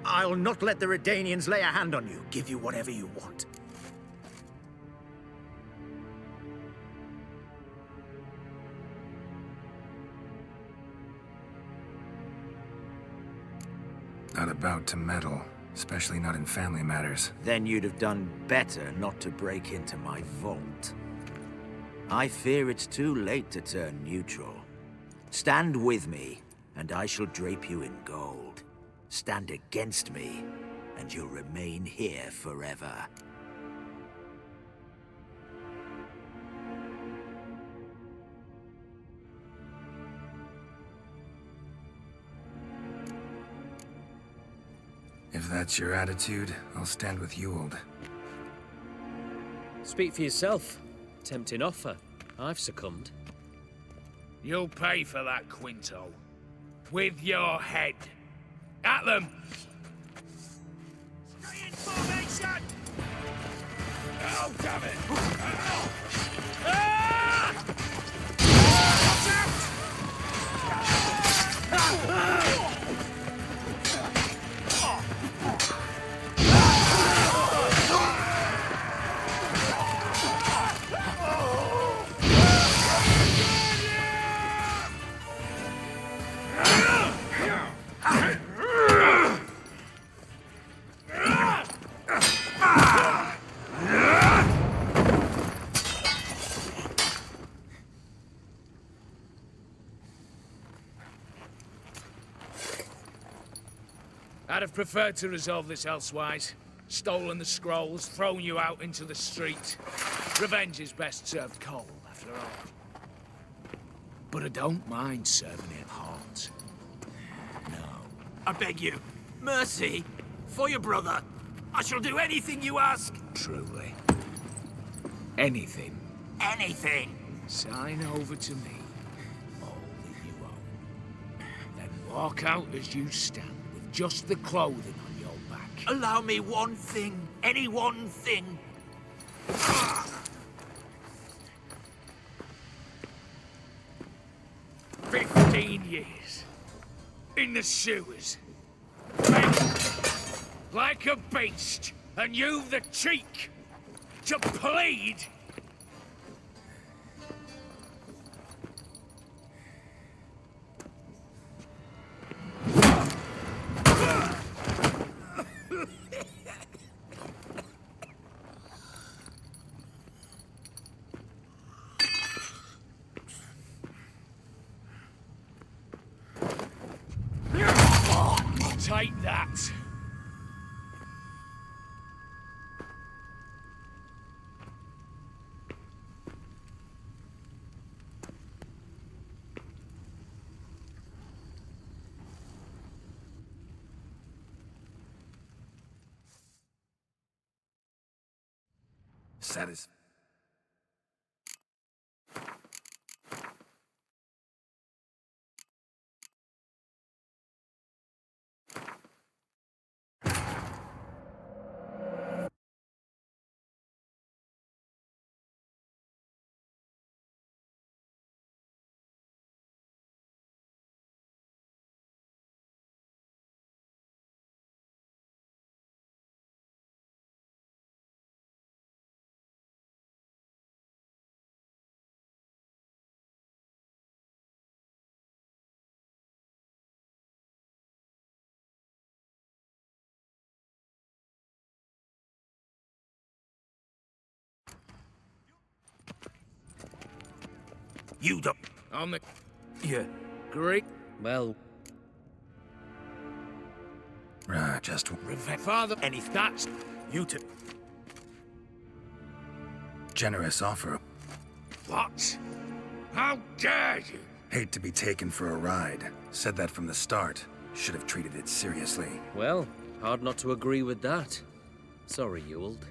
I'll not let the Redanians lay a hand on you. Give you whatever you want. Not about to meddle. Especially not in family matters. Then you'd have done better not to break into my vault. I fear it's too late to turn neutral. Stand with me, and I shall drape you in gold. Stand against me, and you'll remain here forever. If that's your attitude, I'll stand with Ewald. Speak for yourself. Tempting offer. I've succumbed. You'll pay for that, Quinto. With your head. At them! Stay in formation! Oh, damn it! Oh. Ah! Watch out! I'd have preferred to resolve this elsewise. Stolen the scrolls, thrown you out into the street. Revenge is best served cold, after all. But I don't mind serving it hot. No. I beg you, mercy, for your brother. I shall do anything you ask. Truly. Anything. Anything. Sign over to me all that you own. Then walk out as you stand, with just the clothing on your back. Allow me one thing. Any one thing. 15 years. In the sewers. Like a beast. And you've the cheek to plead. Take that. Satisfied. You don't. On the... Yeah. Great. Well, Just revenge. Father, anything. That's... You two. generous offer. What? How dare you? Hate to be taken for a ride. Said that from the start. Should have treated it seriously. well, hard not to agree with that. Sorry, Ewald.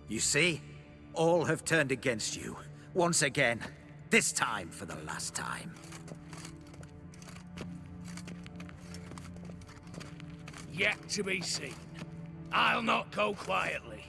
You see? All have turned against you. Once again. This time for the last time. Yet to be seen. I'll not go quietly.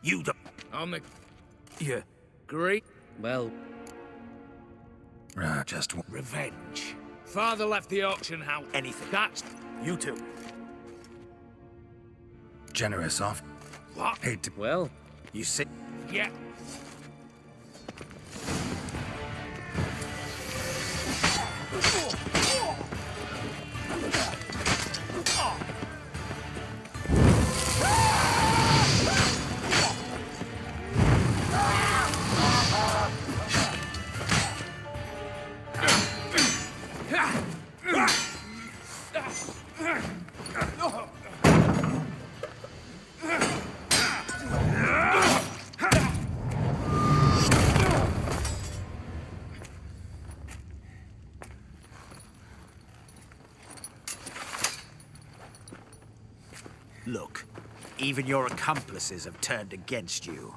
You don't. On the... Yeah. Great. Well, Just revenge. Father left the auction house. Anything. That's... You two. generous offer. What? Hate to... well, You see? Yeah. Look, even your accomplices have turned against you.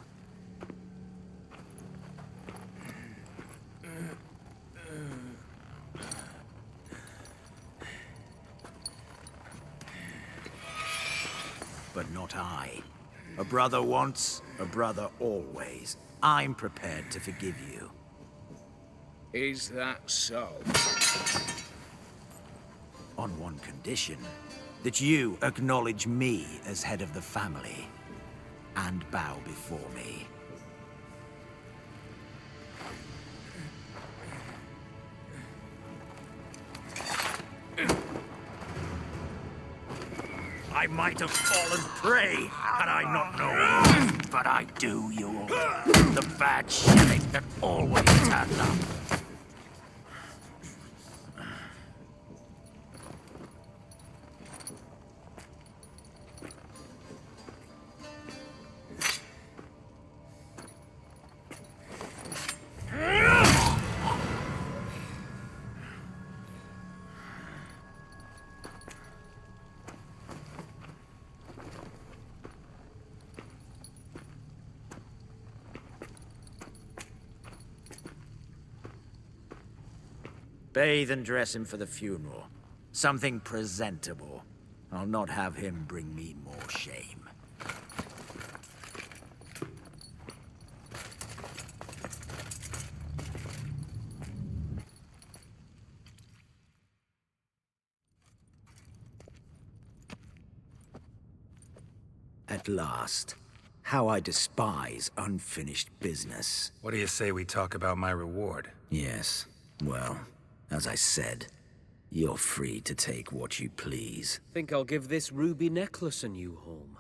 But not I. A brother once, a brother always. I'm prepared to forgive you. Is that so? On one condition. That you acknowledge me as head of the family. And bow before me. I might have fallen prey had I not known. But I do, you all. The bad shilling that always turned up. Bathe and dress him for the funeral. Something presentable. I'll not have him bring me more shame. At last. How I despise unfinished business. What do you say we talk about my reward? Yes. Well, as I said, you're free to take what you please. think I'll give this ruby necklace a new home.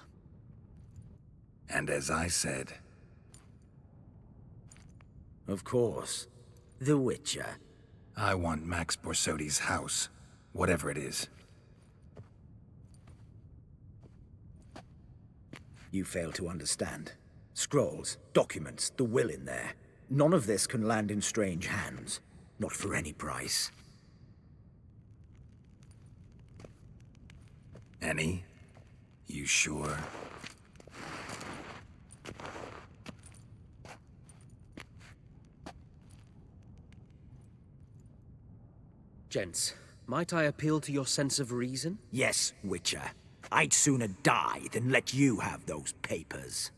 And as I said... Of course. The Witcher. I want Max Borsodi's house. Whatever it is. You fail to understand. Scrolls, documents, the will in there. None of this can land in strange hands. Not for any price. Any? You sure? Gents, might I appeal to your sense of reason? Yes, Witcher. I'd sooner die than let you have those papers.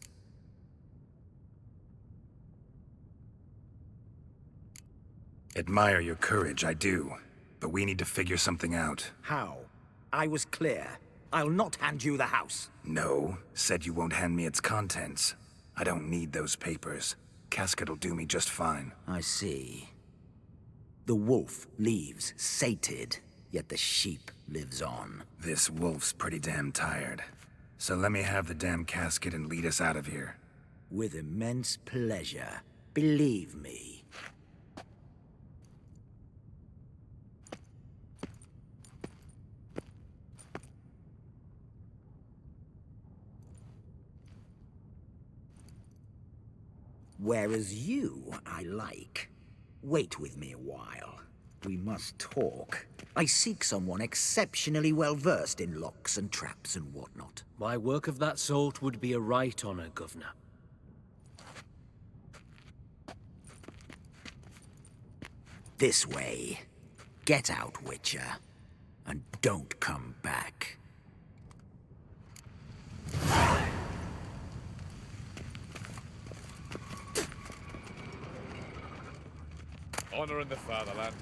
Admire your courage, I do. But we need to figure something out. How? I was clear. I'll not hand you the house. No, said you won't hand me its contents. I don't need those papers. Casket'll do me just fine. I see. The wolf leaves sated, yet the sheep lives on. This wolf's pretty damn tired. So let me have the damn casket and lead us out of here. With immense pleasure. Believe me. Whereas you, I like. Wait with me a while. We must talk. I seek someone exceptionally well-versed in locks and traps and whatnot. My work of that sort would be a right honor, Governor. This way. Get out, Witcher. And don't come back. Honor in the fatherland.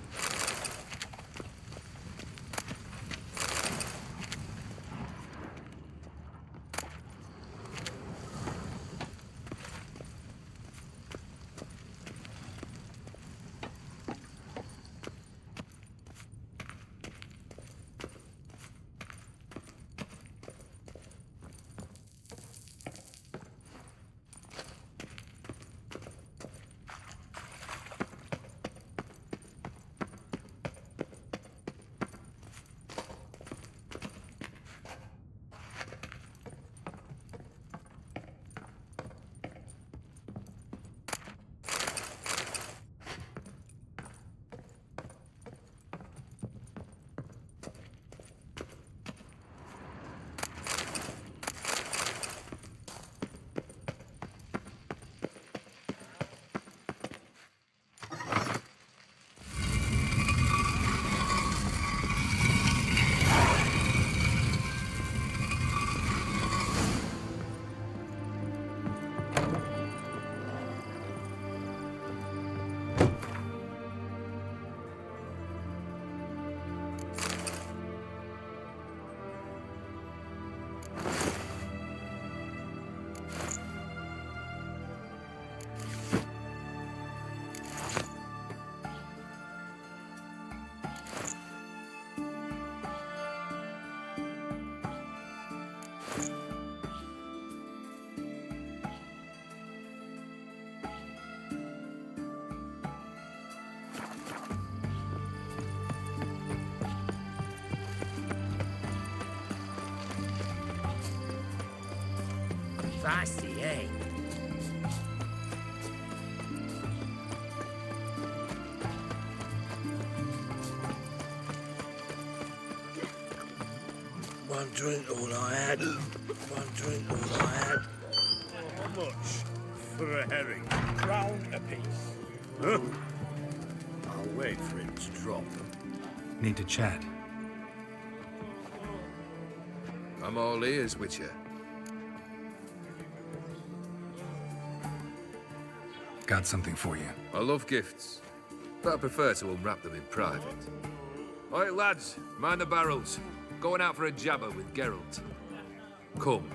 Feisty, eh? One drink all I had. One drink all I had. How much for a herring? Crown apiece. Huh? I'll wait for it to drop. Need to chat. I'm all ears, Witcher. Got something for you. I love gifts, but I prefer to unwrap them in private. Alright, lads, mind the barrels. Going out for a jabber with Geralt. Come.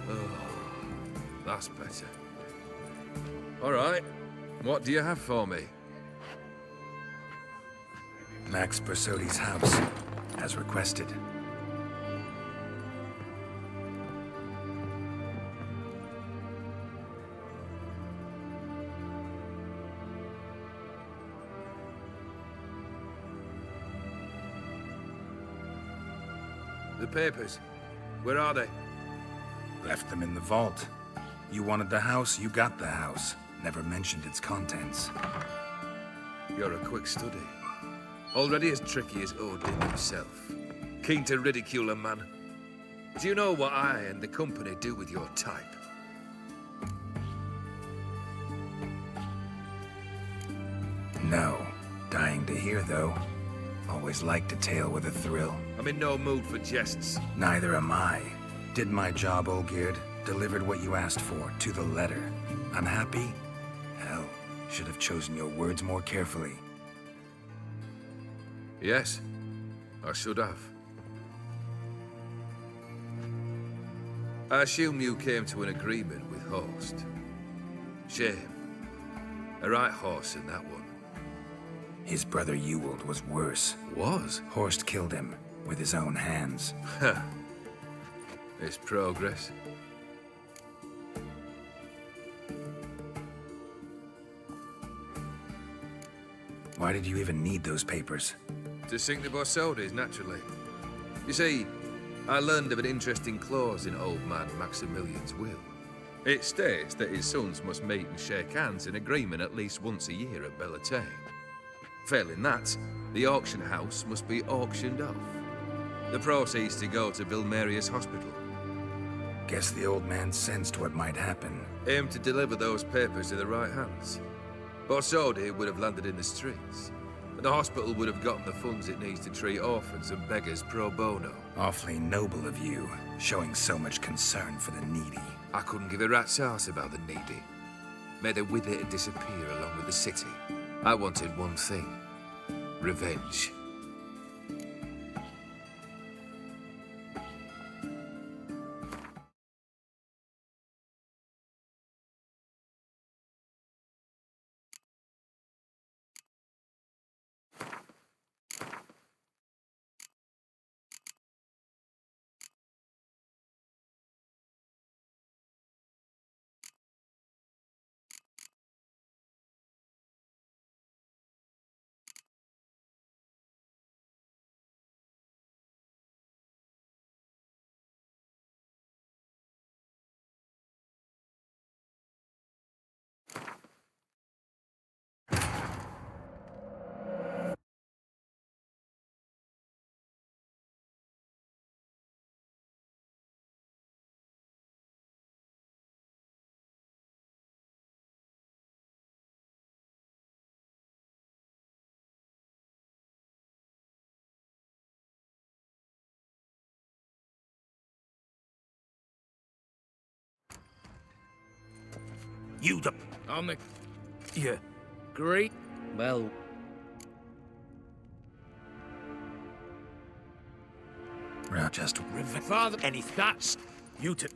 Oh, that's better. Alright, what do you have for me? Max Bersodi's house, as requested. The papers, where are they? Left them in the vault. You wanted the house, you got the house. Never mentioned its contents. You're a quick study. Already as tricky as Odin himself. Keen to ridicule a man. Do you know what I and the company do with your type? No. Dying to hear, though. Always liked a tale with a thrill. I'm in no mood for jests. Neither am I. Did my job, Olgierd. Delivered what you asked for, to the letter. Unhappy? Hell, should have chosen your words more carefully. Yes, I should have. I assume you came to an agreement with Horst. Shame. A right horse in that one. His brother Ewald was worse. Was? Horst killed him with his own hands. Ha. It's progress. Why did you even need those papers? To sink the Borsodis, naturally. You see, I learned of an interesting clause in old man Maximilian's will. It states that his sons must meet and shake hands in agreement at least once a year at Bellatane. Failing that, the auction house must be auctioned off. The proceeds to go to Vilmerius Hospital. Guess the old man sensed what might happen. Aimed to deliver those papers in the right hands. Borsodi would have landed in the streets, and the hospital would have gotten the funds it needs to treat orphans and beggars pro bono. Awfully noble of you, showing so much concern for the needy. I couldn't give a rat's ass about the needy. Made her with it and disappear along with the city. I wanted one thing. Revenge. You the... I'm a... Yeah. Great. Well... Just... Father... Anything. That's... You to...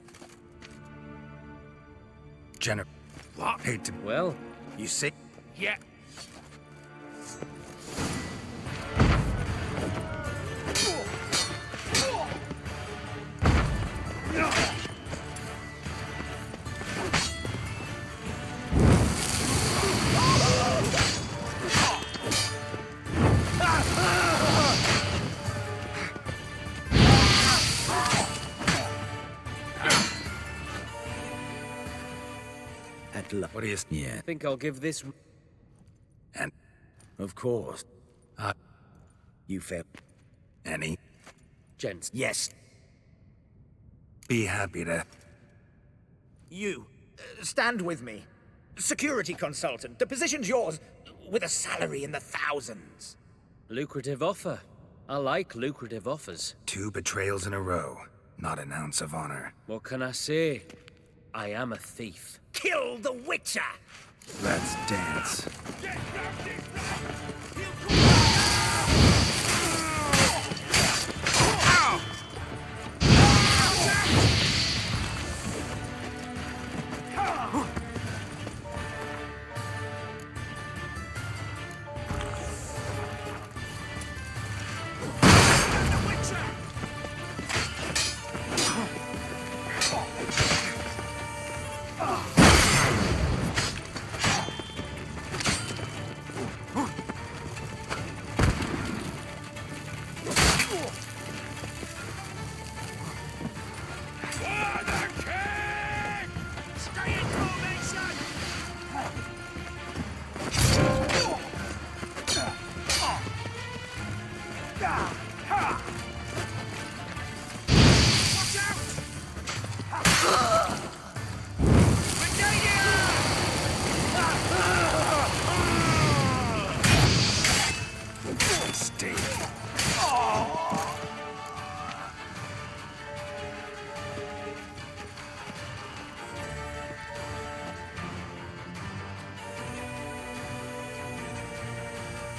Jennifer... What? Hate to... Well... You see? Yeah. What do you... Yeah. I think I'll give this... And... Of course. You fail. Any? Gents. Yes. Be happy to... You. Stand with me. Security consultant. The position's yours, with a salary in the thousands. Lucrative offer. I like lucrative offers. 2 betrayals in a row. Not an ounce of honor. What can I say? I am a thief. Kill the Witcher! Let's dance.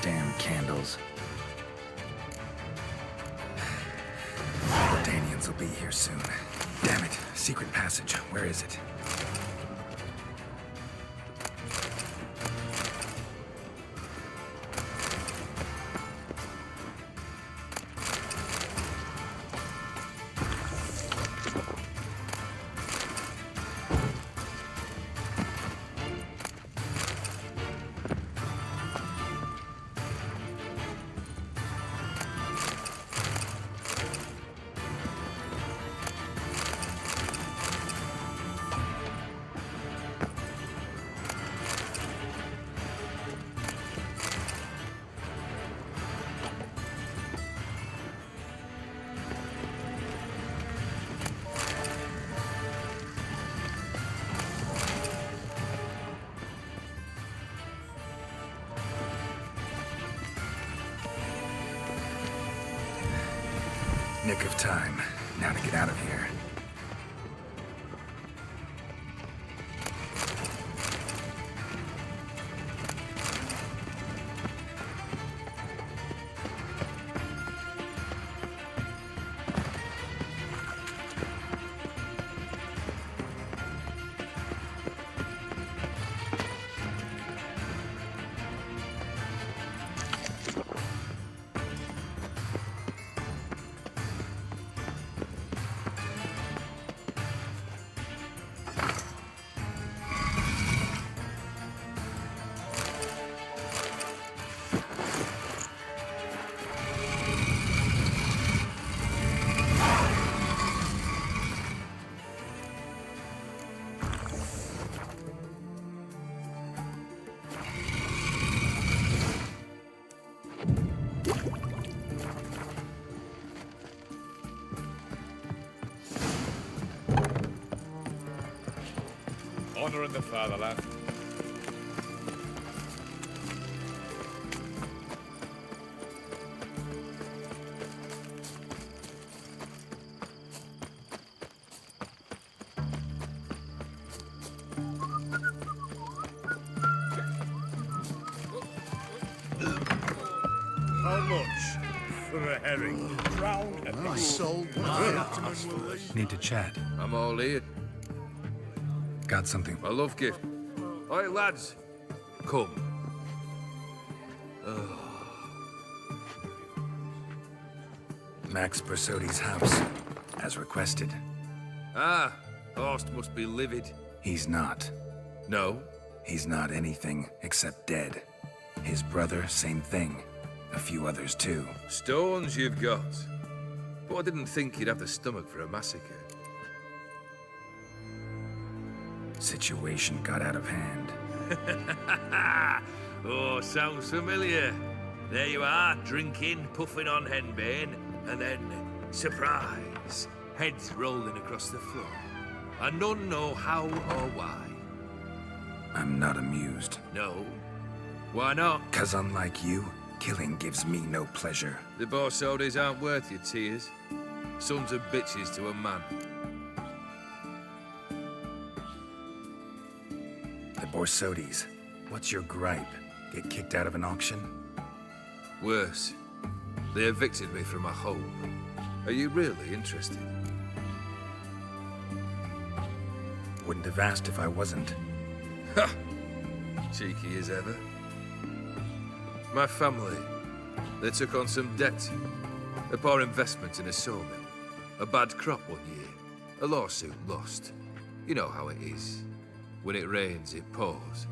damn candles. Danians will be here soon. Damn it. Secret passage. Where is it? Nick of time. Now to get out of here. Honor in the fatherland. How much for a herring? Round and I sold Need to chat. I'm all ear. Got something. My love gift. Oi, lads. Come. Max Bersodi's house, as requested. Ah, Horst must be livid. He's not. No? He's not anything except dead. His brother, same thing. A few others too. Stones you've got. But I didn't think you'd have the stomach for a massacre. Situation got out of hand. Oh, sounds familiar. There you are, drinking, puffing on henbane, and then, surprise, heads rolling across the floor. And none know how or why. I'm not amused. No? Why not? 'Cause unlike you, killing gives me no pleasure. The Borsodis aren't worth your tears. Sons of bitches to a man. The Borsodis. What's your gripe? Get kicked out of an auction? Worse. They evicted me from my home. Are you really interested? Wouldn't have asked if I wasn't. Ha! Cheeky as ever. My family, they took on some debt. A poor investment in a sawmill. A bad crop one year. A lawsuit lost. You know how it is. When it rains, it pours.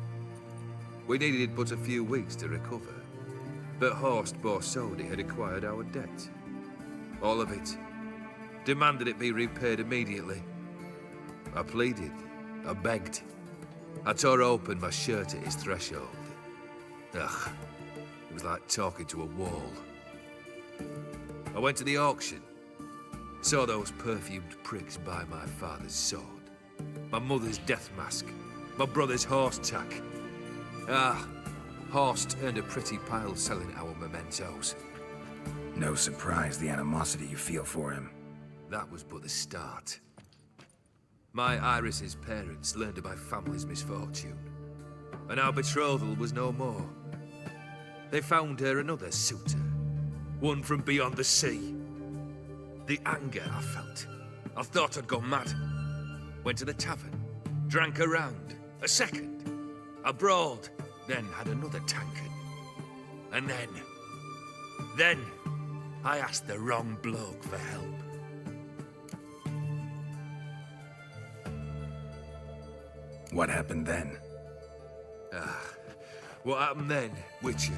We needed but a few weeks to recover. But Horst Borsodi had acquired our debt. All of it. Demanded it be repaid immediately. I pleaded. I begged. I tore open my shirt at his threshold. Ugh. It was like talking to a wall. I went to the auction. Saw those perfumed pricks buy my father's sword. My mother's death mask. My brother's horse tack. Ah, Horst earned a pretty pile selling our mementos. No surprise the animosity you feel for him. That was but the start. My Iris's parents learned of my family's misfortune, and our betrothal was no more. they found her another suitor. One from beyond the sea. The anger I felt. I thought I'd gone mad. Went to the tavern, drank a round, a second, a broad, then had another tankard. And then I asked the wrong bloke for help. What happened then? What happened then, Witcher,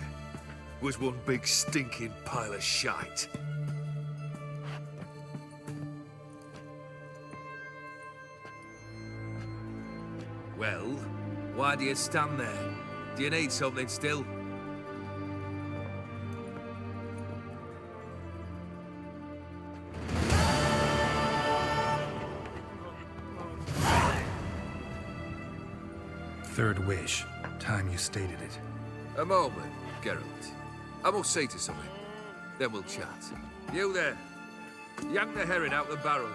was one big stinking pile of shite. Well, why do you stand there? Do you need something still? Third wish. Time you stated it. A moment, Geralt. I must say to something. Then we'll chat. You there. Yank the herring out the barrel.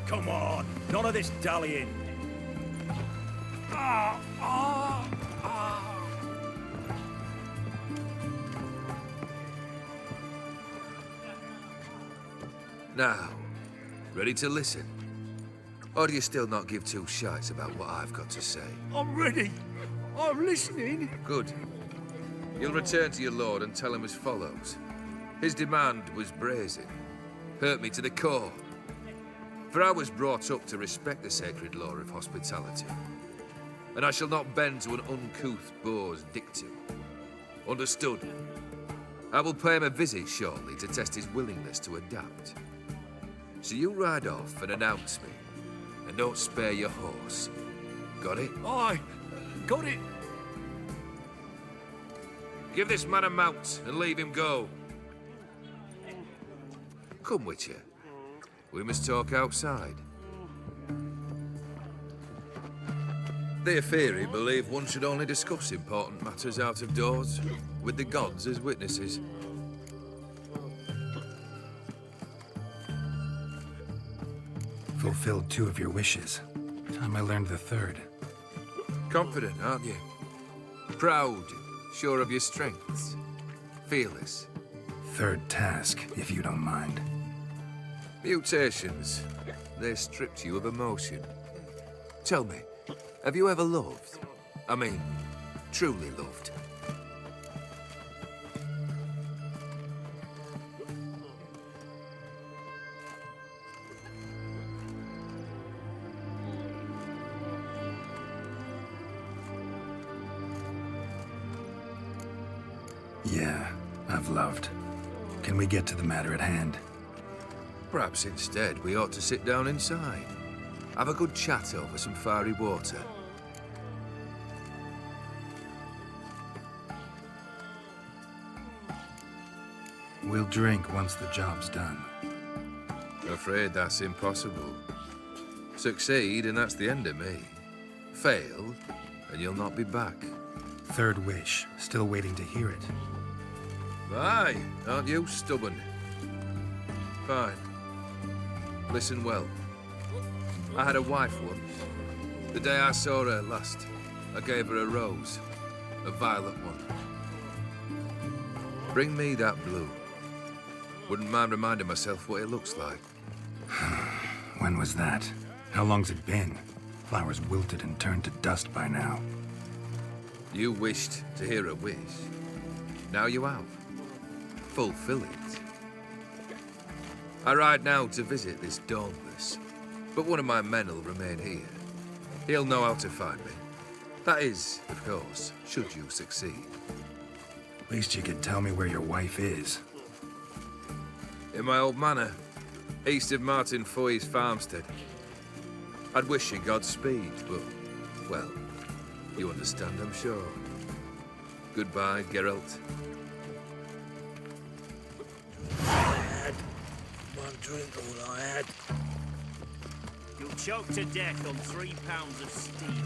Come on, none of this dallying. Now, ready to listen? Or do you still not give two shites about what I've got to say? I'm ready. I'm listening. Good. You'll return to your lord and tell him as follows. His demand was brazen. Hurt me to the core. For I was brought up to respect the sacred law of hospitality. And I shall not bend to an uncouth boor's dictum. Understood? I will pay him a visit shortly to test his willingness to adapt. So you ride off and announce me. And don't spare your horse. Got it? Aye, got it. Give this man a mount and leave him go. Come, Witcher. We must talk outside. The Aetheri believe one should only discuss important matters out of doors, with the gods as witnesses. Fulfilled 2 of your wishes. Time I learned the 3rd. Confident, aren't you? Proud, sure of your strengths. Fearless. 3rd task, if you don't mind. Mutations. They stripped you of emotion. Tell me, have you ever loved? I mean, truly loved? Yeah, I've loved. Can we get to the matter at hand? Perhaps instead we ought to sit down inside. Have a good chat over some fiery water. We'll drink once the job's done. Afraid that's impossible. Succeed, and that's the end of me. Fail, and you'll not be back. 3rd wish. Still waiting to hear it. Aye, aren't you stubborn? Fine. Listen well. I had a wife once. The day I saw her last, I gave her a rose. A violet one. Bring me that blue. Wouldn't mind reminding myself what it looks like. When was that? How long's it been? Flowers wilted and turned to dust by now. You wished to hear a wish. Now you have. Fulfill it. I ride now to visit this Dauntless, but one of my men will remain here. He'll know how to find me. That is, of course, should you succeed. Least you could tell me where your wife is. In my old manor, east of Martin Foy's farmstead. I'd wish you Godspeed, but, well, you understand, I'm sure. Goodbye, Geralt. I had one drink, all I had. You'll choke to death on 3 pounds of steam.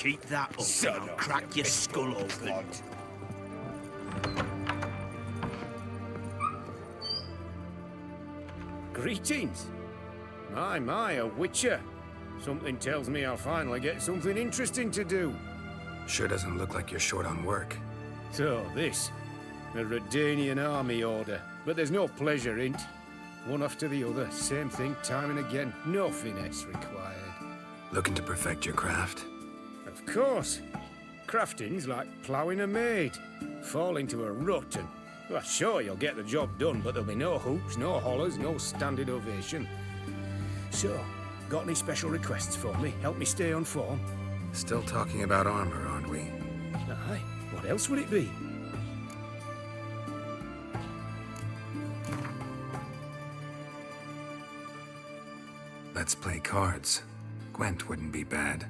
Keep that up Son and I'll of crack a your skull open. Greetings. My, a witcher. Something tells me I'll finally get something interesting to do. Sure doesn't look like you're short on work. So, this. A Redanian army order. But there's no pleasure in't. One after the other, same thing time and again. No finesse required. Looking to perfect your craft? Of course. Crafting's like ploughing a maid. Fall into a rut and... Well, sure, you'll get the job done, but there'll be no hoops, no hollers, no standing ovation. So, got any special requests for me? Help me stay on form? Still talking about armor, aren't we? Aye. What else would it be? Let's play cards. Gwent wouldn't be bad.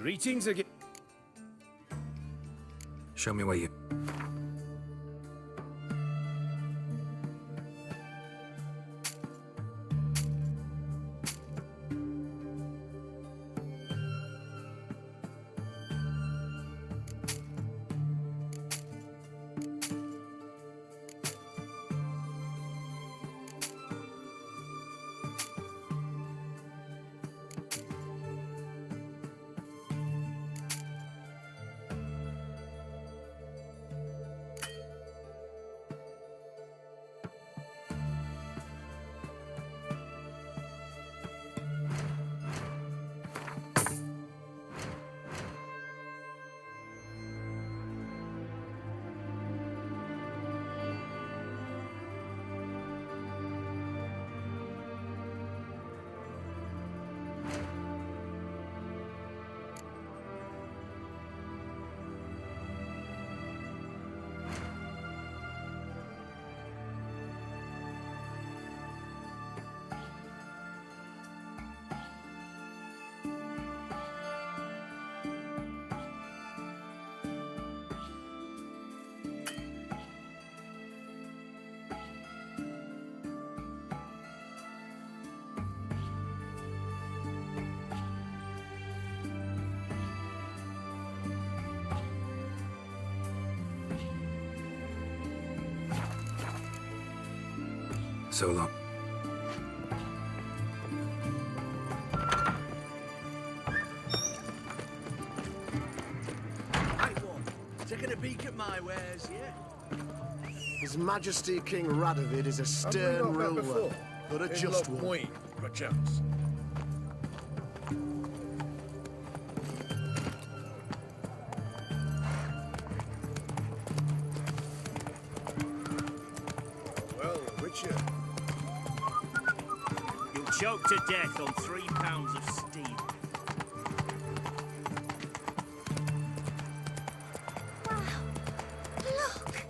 Greetings again. Show me where you... So long. Hey, what? Taking a peek at my wares, yeah? His Majesty King Radovid is a stern ruler, but a just one. Point, perchance. Well, Witcher. You'll choke to death on 3 pounds of steel. Look!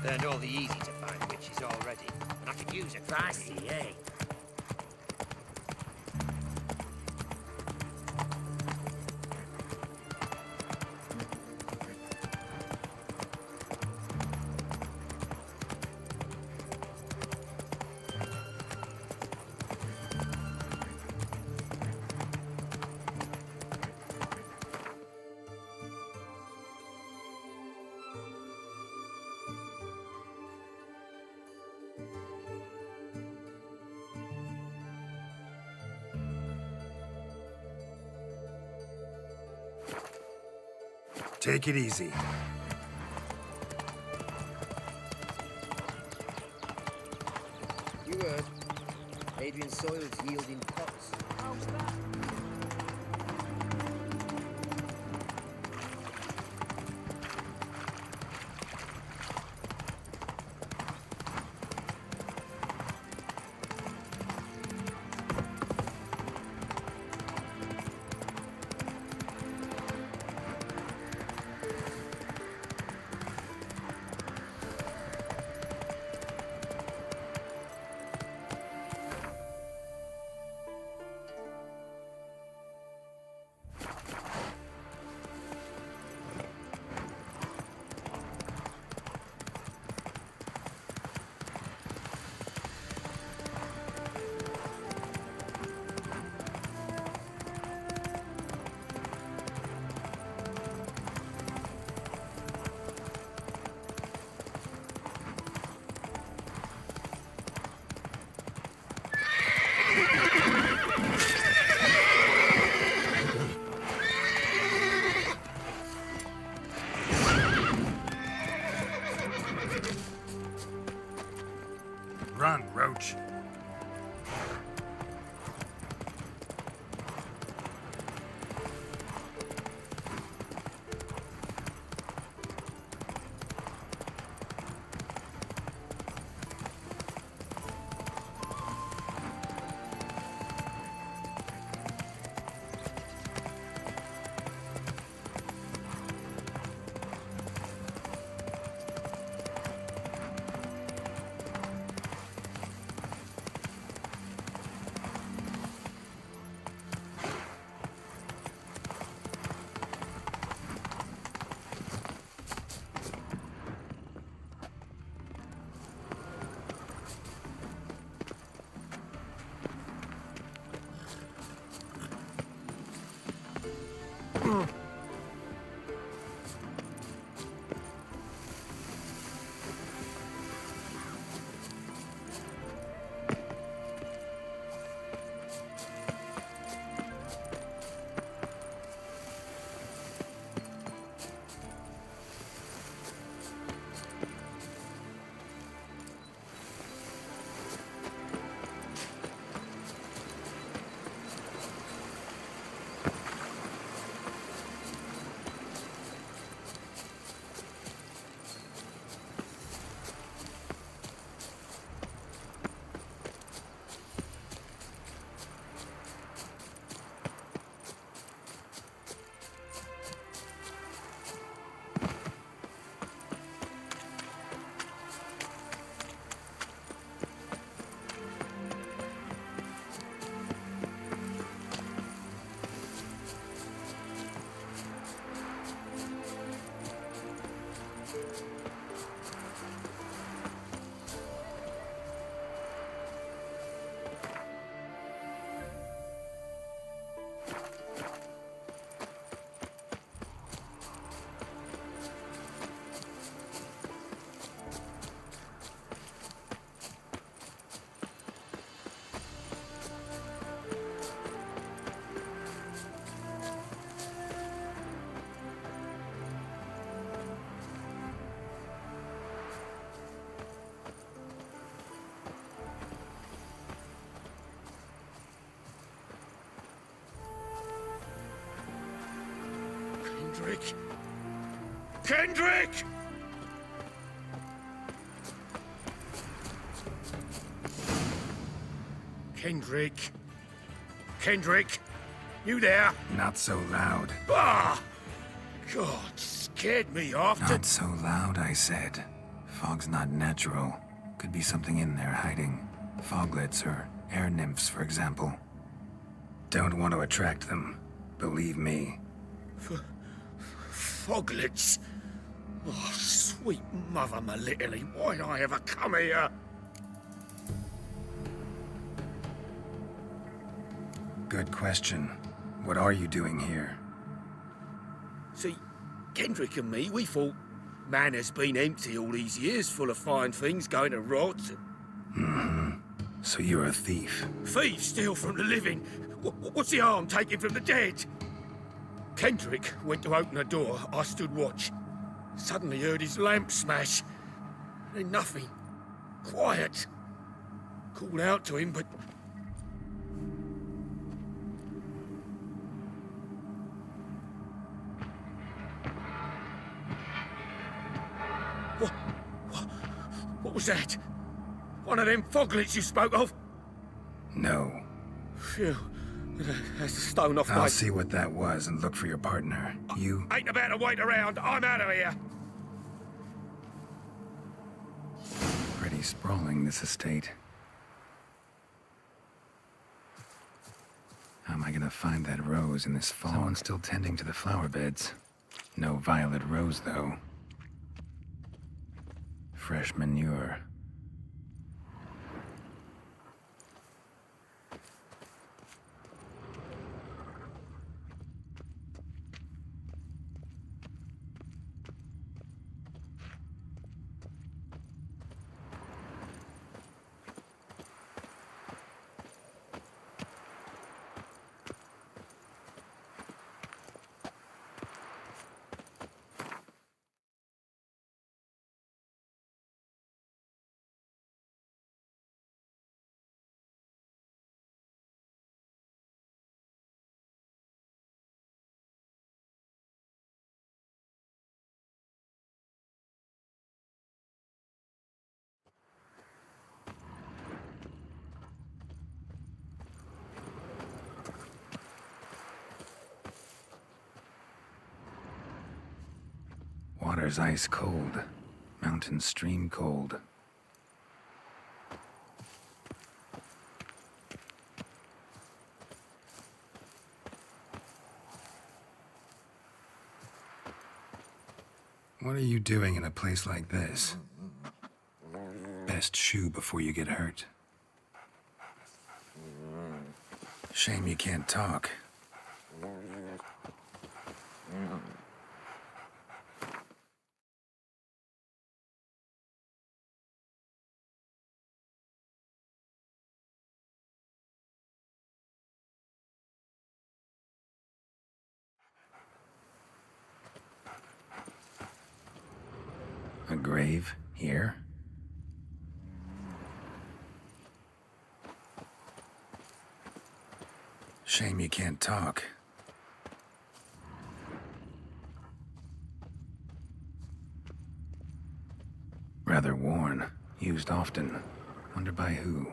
They're all the easy to find witches already. I could use a fancy, eh? Take it easy. You heard. Adrian soil's yielding pots. How's that? Kendrick! Kendrick! Kendrick! Kendrick! You there? Not so loud. Ah! God, scared me off. Not so loud, I said. Fog's not natural. Could be something in there hiding. Foglets or air nymphs, for example. Don't want to attract them. Believe me. Foglets? Oh, sweet mother Melitele, why'd I ever come here? Good question. What are you doing here? See, Kendrick and me, we thought Manor's been empty all these years, full of fine things going to rot. Mm-hmm. So you're a thief. Thieves steal from the living. What's the harm taking from the dead? Kendrick went to open a door. I stood watch. Suddenly heard his lamp smash. Then nothing. Quiet. Called out to him, but... What was that? One of them foglets you spoke of? No. Phew. That's a stone off I'll my... see what that was and look for your partner. You... Ain't about to wait around. I'm out of here. Pretty sprawling, this estate. How am I gonna find that rose in this fog? Someone's still tending to the flower beds. No violet rose, though. Fresh manure. Water's ice cold. Mountain stream cold. What are you doing in a place like this? Best shoe before you get hurt. Shame you can't talk. A grave here? Shame you can't talk. Rather worn, used often. Wonder by who?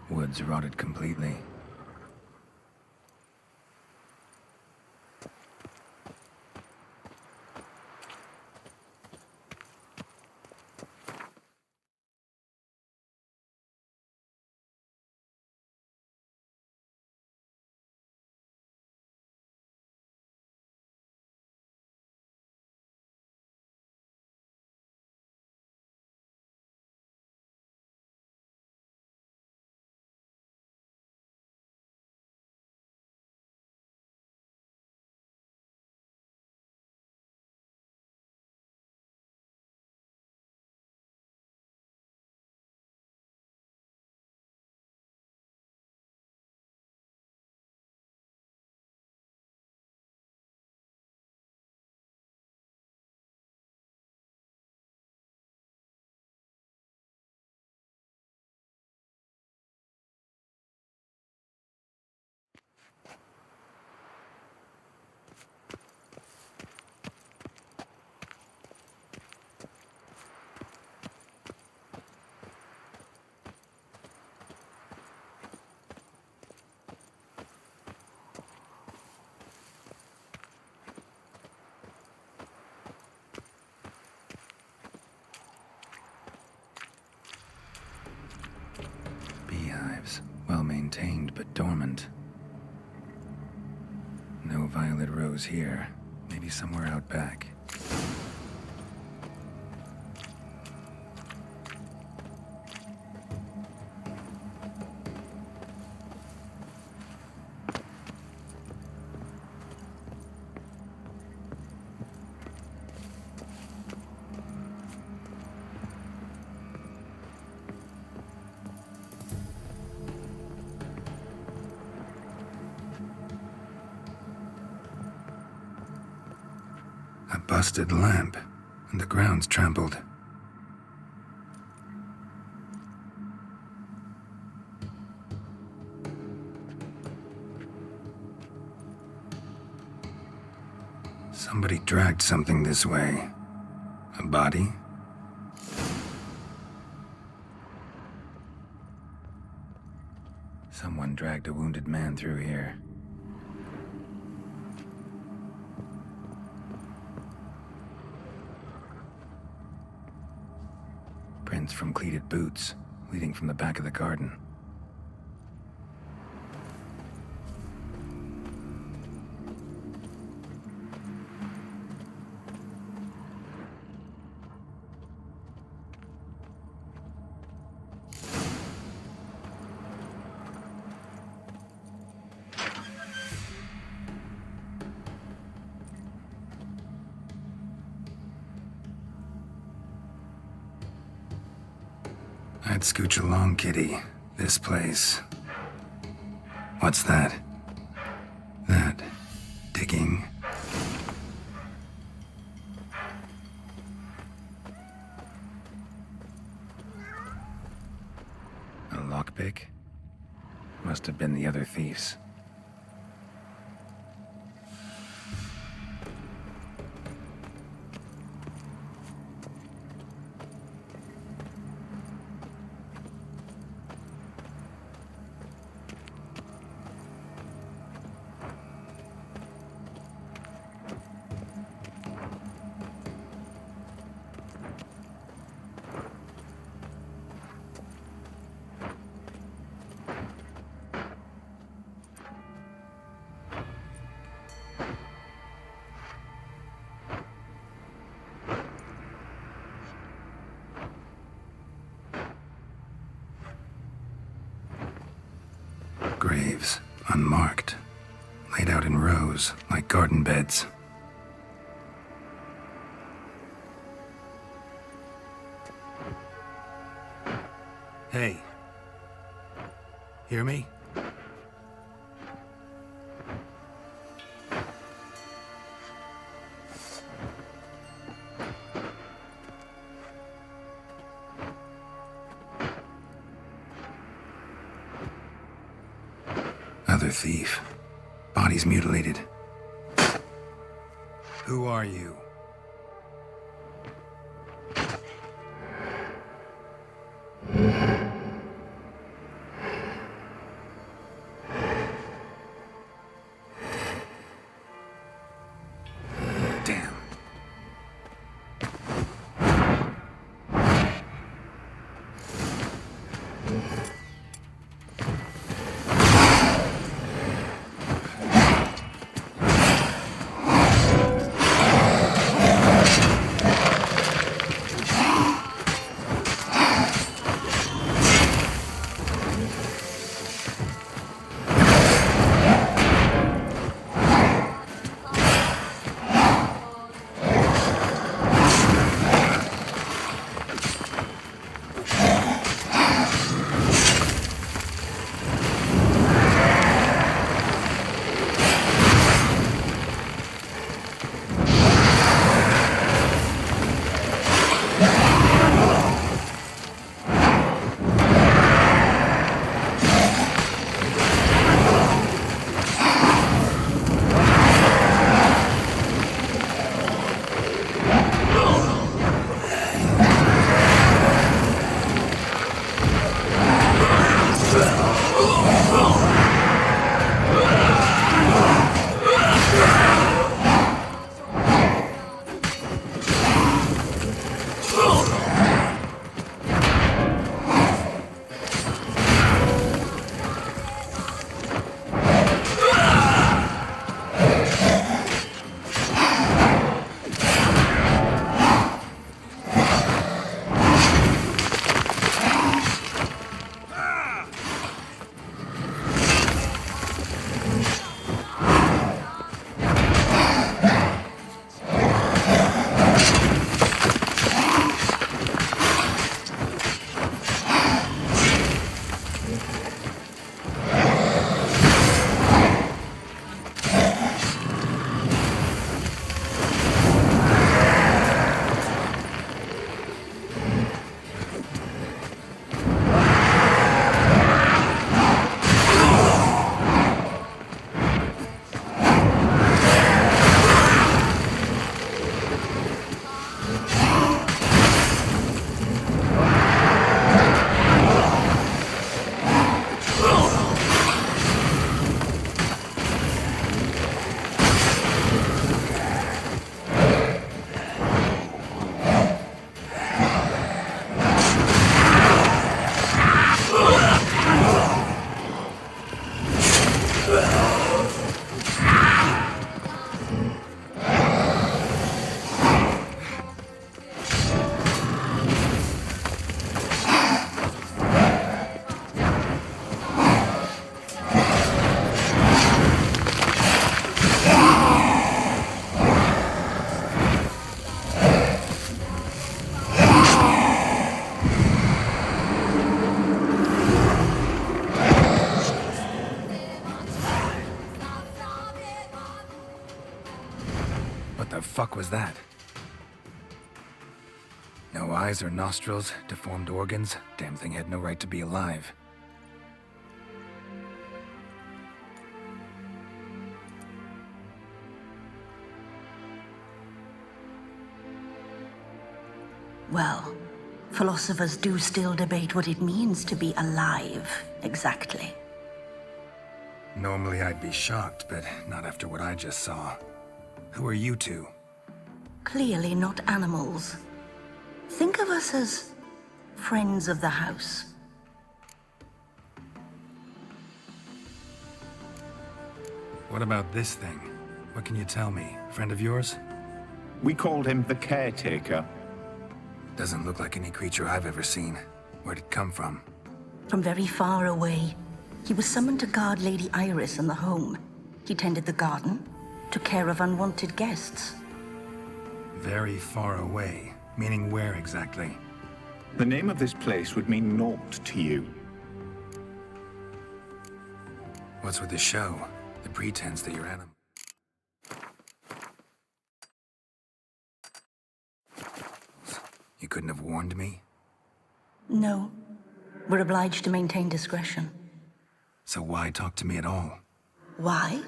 Woods rotted completely. Beehives, well maintained but dormant. No violet rose here. Maybe somewhere out back. A busted lamp, and the ground's trampled. Somebody dragged something this way. A body? Someone dragged a wounded man through here. Prints from cleated boots, leading from the back of the garden. I'd scooch along, kitty. This place. What's that? That. Digging. A locked lockpick? Must have been the other thieves. Graves, unmarked, laid out in rows like garden beds. Hey. Hear me? Other thief. Bodies mutilated. Who are you? Damn. What the fuck was that? No eyes or nostrils, deformed organs. Damn thing had no right to be alive. Well, philosophers do still debate what it means to be alive, exactly. Normally I'd be shocked, but not after what I just saw. Who are you two? Clearly not animals. Think of us as friends of the house. What about this thing? What can you tell me? Friend of yours? We called him the Caretaker. Doesn't look like any creature I've ever seen. Where'd it come from? From very far away. He was summoned to guard Lady Iris and the home. He tended the garden, took care of unwanted guests. Very far away. Meaning where exactly? The name of this place would mean naught to you. What's with the show? The pretense that you're animal. You couldn't have warned me? No. We're obliged to maintain discretion. So why talk to me at all? Why?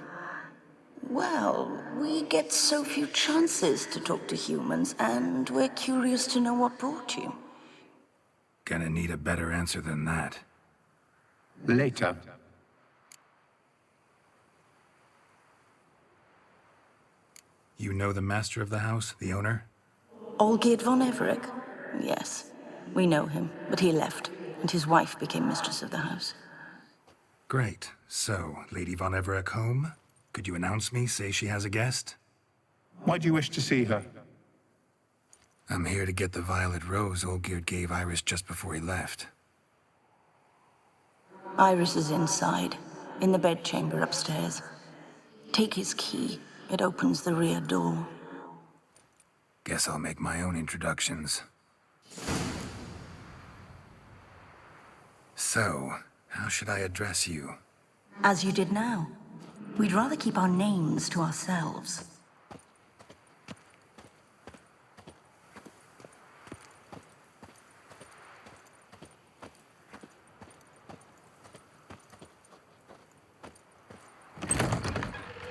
Well, we get so few chances to talk to humans, and we're curious to know what brought you. Gonna need a better answer than that. Later. You know the master of the house, the owner? Olgierd von Everec? Yes. We know him, but he left, and his wife became mistress of the house. Great. So, Lady von Everec home? Could you announce me, say she has a guest? Why do you wish to see her? I'm here to get the violet rose Olgierd gave Iris just before he left. Iris is inside, in the bedchamber upstairs. Take his key. It opens the rear door. Guess I'll make my own introductions. So, how should I address you? As you did now. We'd rather keep our names to ourselves.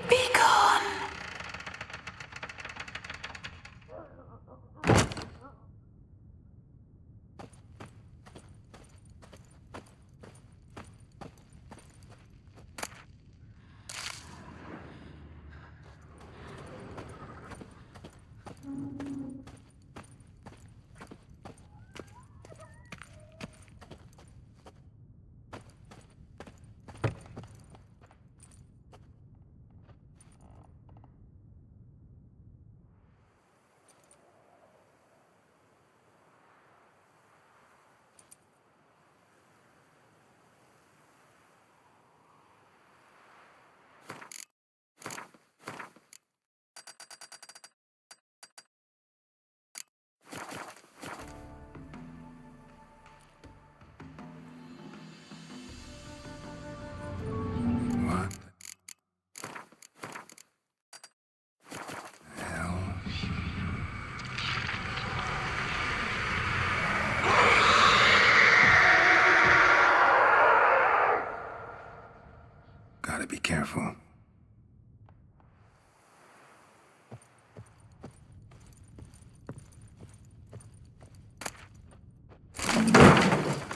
Be gone! Gotta be careful.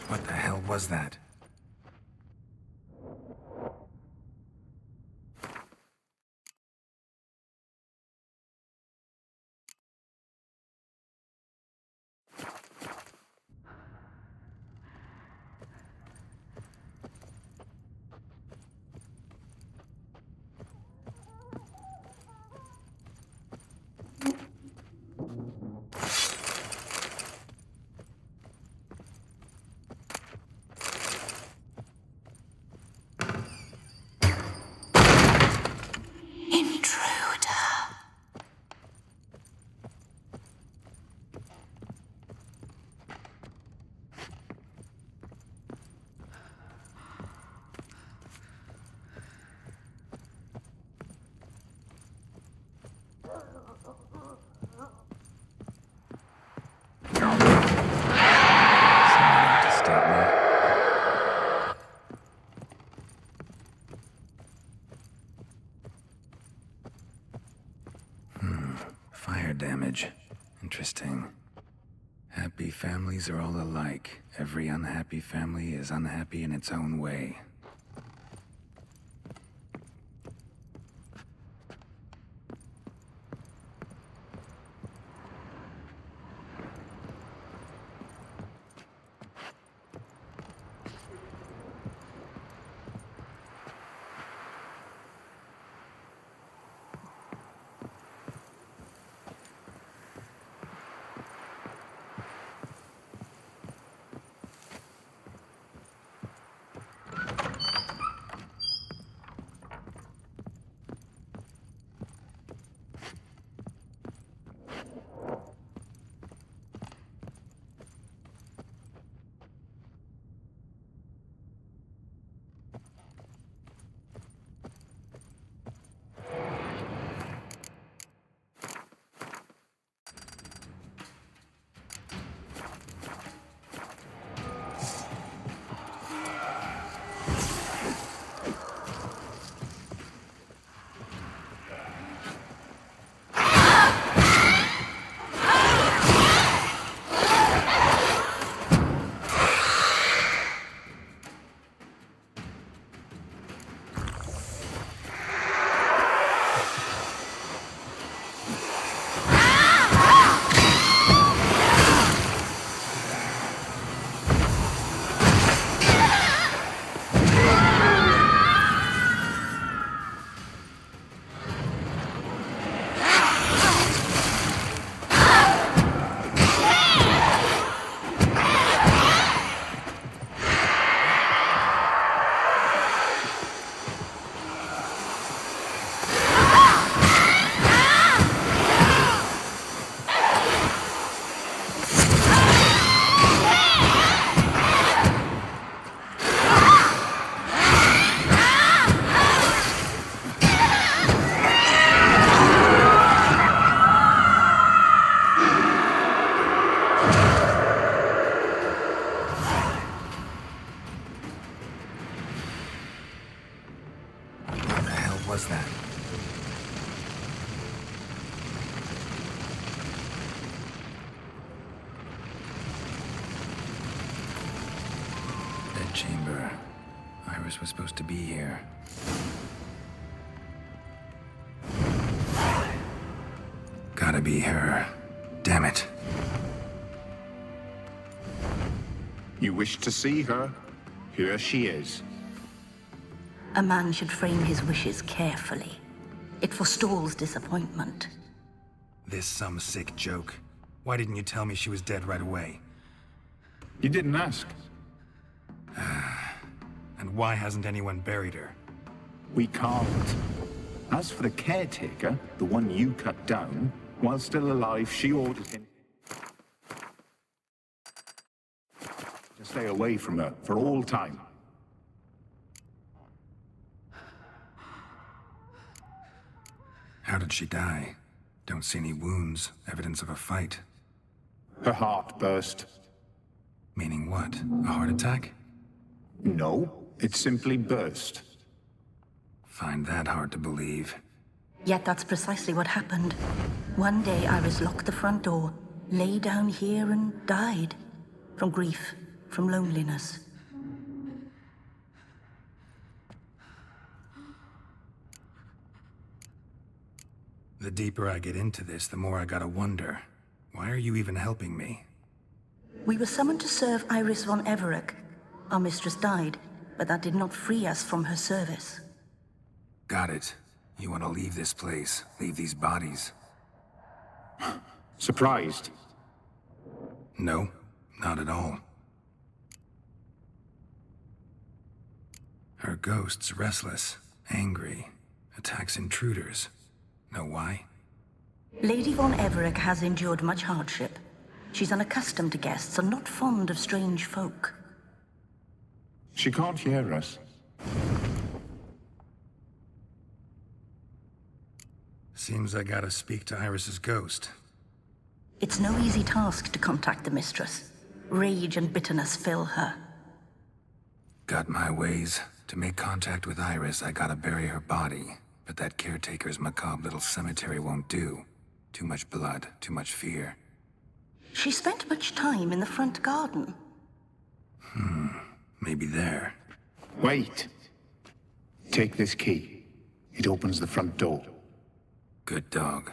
What the hell was that? Fire damage. Interesting. Happy families are all alike. Every unhappy family is unhappy in its own way. Was that? Dead chamber. Iris was supposed to be here. Gotta be her. Damn it. You wish to see her? Here she is. A man should frame his wishes carefully. It forestalls disappointment. This some sick joke. Why didn't you tell me she was dead right away? You didn't ask. And why hasn't anyone buried her? We can't. As for the caretaker, the one you cut down, while still alive, she ordered him to stay away from her for all time. How did she die? Don't see any wounds, evidence of a fight. Her heart burst. Meaning what? A heart attack? No, it simply burst. Find that hard to believe. Yet that's precisely what happened. One day Iris locked the front door, lay down here and died. From grief, from loneliness. The deeper I get into this, the more I gotta wonder. Why are you even helping me? We were summoned to serve Iris von Everec. Our mistress died, but that did not free us from her service. Got it. You want to leave this place, leave these bodies. Surprised? No, not at all. Her ghost's restless, angry, attacks intruders. Know why? Lady von Everec has endured much hardship. She's unaccustomed to guests and not fond of strange folk. She can't hear us. Seems I gotta speak to Iris's ghost. It's no easy task to contact the mistress. Rage and bitterness fill her. Got my ways. To make contact with Iris, I gotta bury her body. But that caretaker's macabre little cemetery won't do. Too much blood, too much fear. She spent much time in the front garden. Maybe there. Wait. Take this key. It opens the front door. Good dog.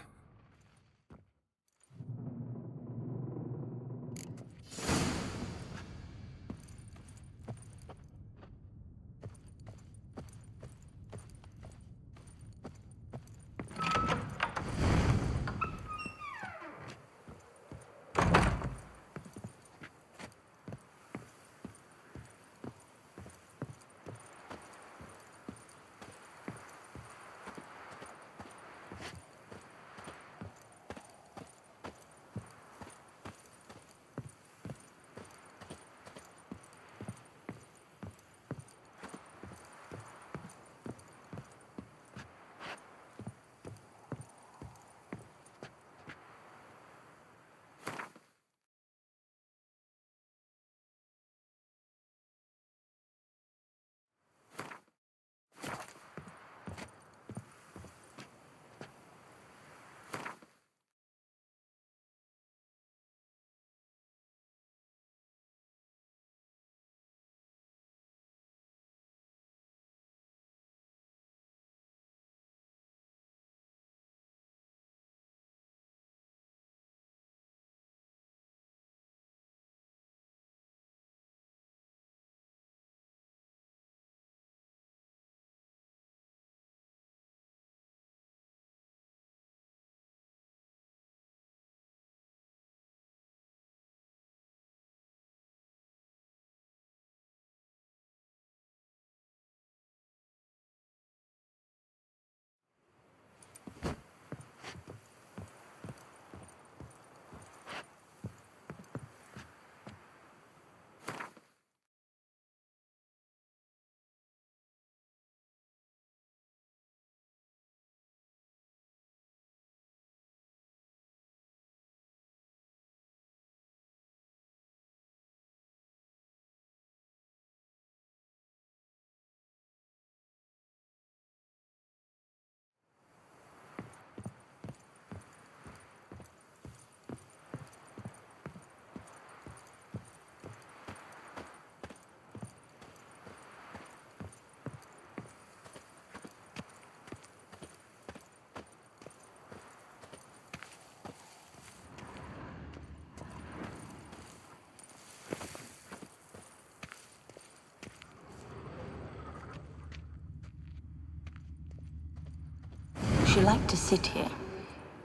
She liked to sit here,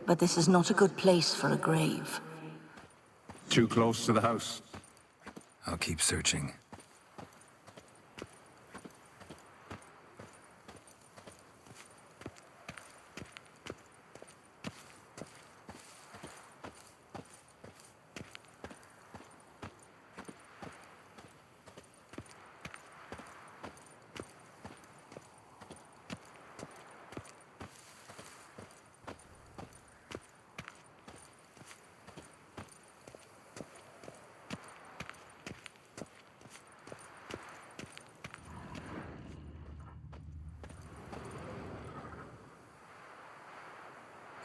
but this is not a good place for a grave. Too close to the house. I'll keep searching.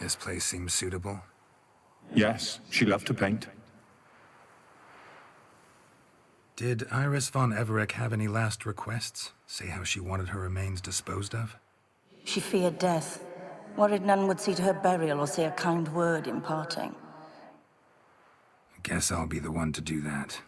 This place seems suitable. Yes, she loved to paint. Did Iris von Everec have any last requests? Say how she wanted her remains disposed of? She feared death, worried none would see to her burial or say a kind word in parting. Guess I'll be the one to do that.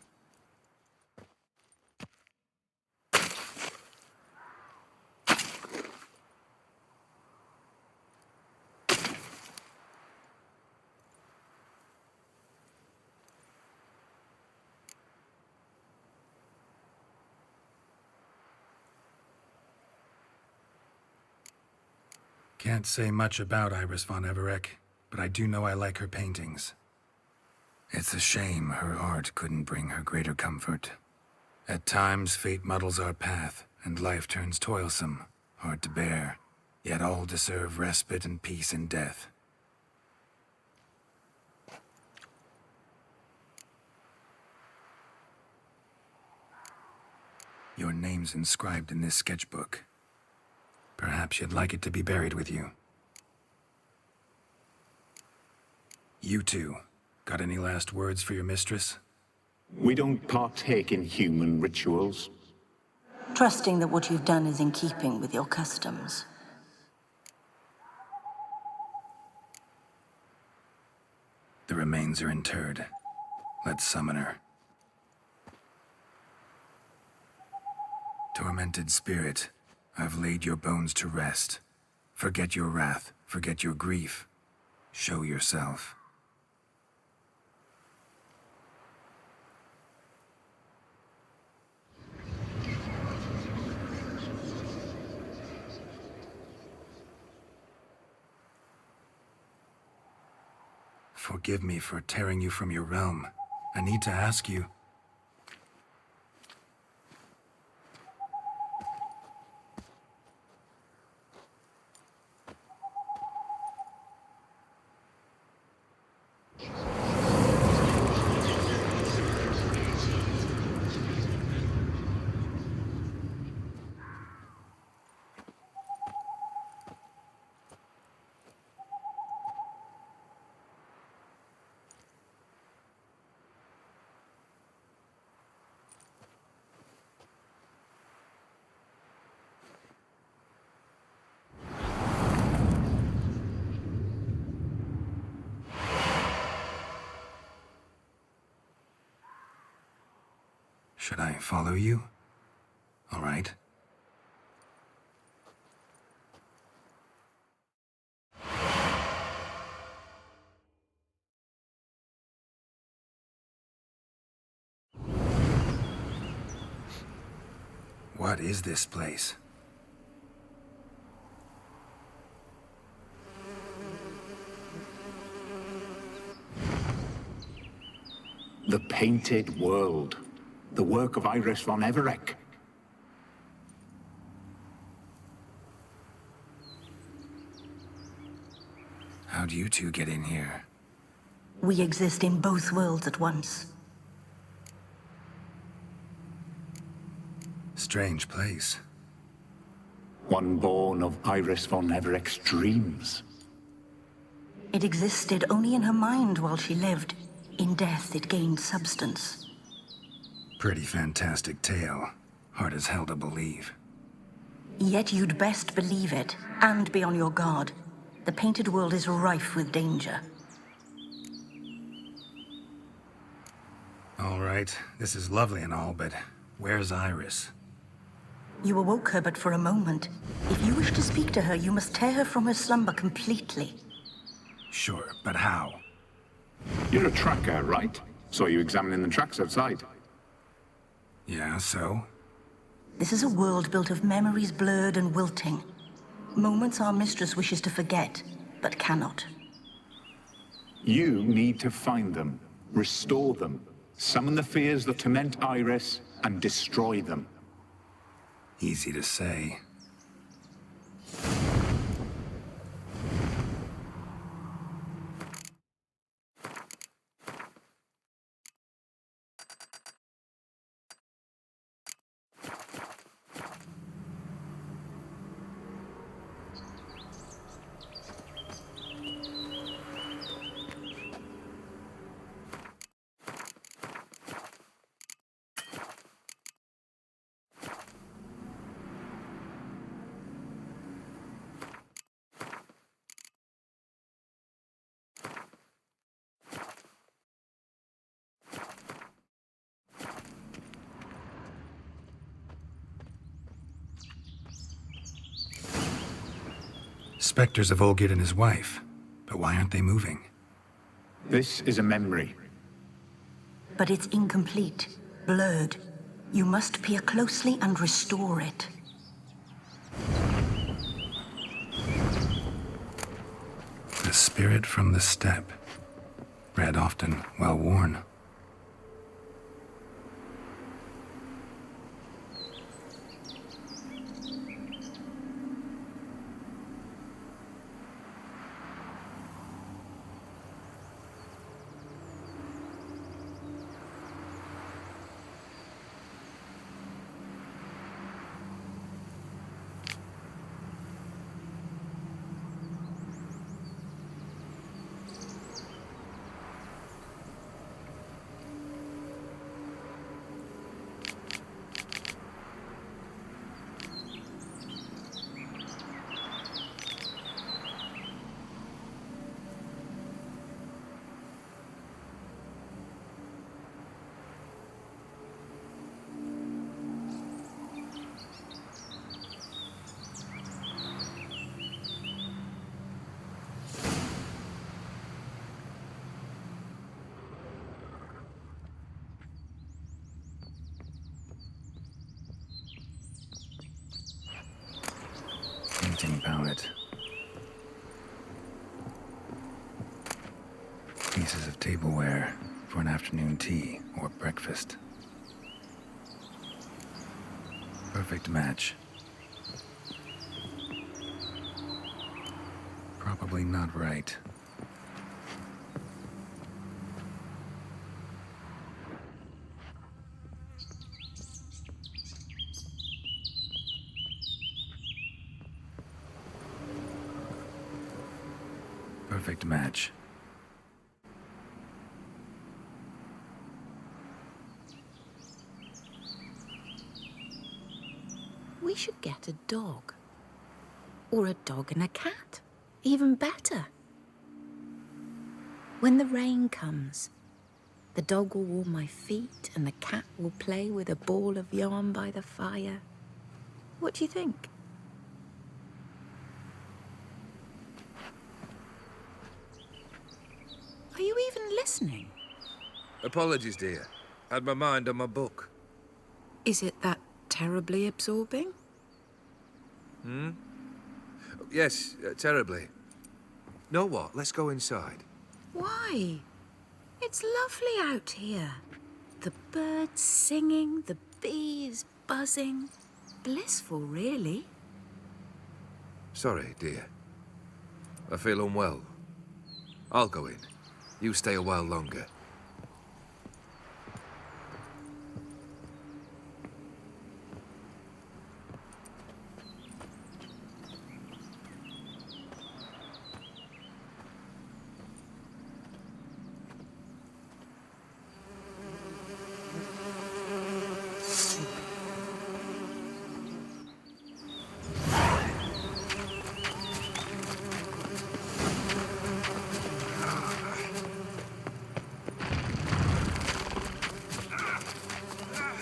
Can't say much about Iris von Everec, but I do know I like her paintings. It's a shame her art couldn't bring her greater comfort. At times, fate muddles our path, and life turns toilsome, hard to bear, yet all deserve respite and peace in death. Your name's inscribed in this sketchbook. Perhaps you'd like it to be buried with you. You two, Got any last words for your mistress? We don't partake in human rituals. Trusting that what you've done is in keeping with your customs. The remains are interred. Let's summon her. Tormented spirit, I've laid your bones to rest. Forget your wrath, forget your grief. Show yourself. Forgive me for tearing you from your realm. I need to ask you. Should I follow you? All right. What is this place? The Painted World. The work of Iris von Everec. How'd you two get in here? We exist in both worlds at once. Strange place. One born of Iris von Everec's dreams. It existed only in her mind while she lived. In death, it gained substance. Pretty fantastic tale. Hard as hell to believe. Yet you'd best believe it, and be on your guard. The Painted World is rife with danger. All right, this is lovely and all, but where's Iris? You awoke her but for a moment. If you wish to speak to her, you must tear her from her slumber completely. Sure, but how? You're a tracker, right? Saw you examining the tracks outside. Yeah, so? This is a world built of memories blurred and wilting. Moments our mistress wishes to forget, but cannot. You need to find them, restore them, summon the fears that torment Iris, and destroy them. Easy to say. Spectres of Olgierd and his wife. But why aren't they moving? This is a memory. But it's incomplete, blurred. You must peer closely and restore it. The spirit from the steppe. Read often, well worn. found it. Pieces of tableware for an afternoon tea or breakfast. Perfect match. Probably not right. Perfect match. We should get a dog. Or a dog and a cat. Even better. When the rain comes, the dog will warm my feet and the cat will play with a ball of yarn by the fire. What do you think? Are you even listening? Apologies, dear. Had my mind on my book. Is it that terribly absorbing? Hmm? Yes, terribly. Know what? Let's go inside. Why? It's lovely out here. The birds singing, the bees buzzing. Blissful, really. Sorry, dear. I feel unwell. I'll go in. You stay a while longer.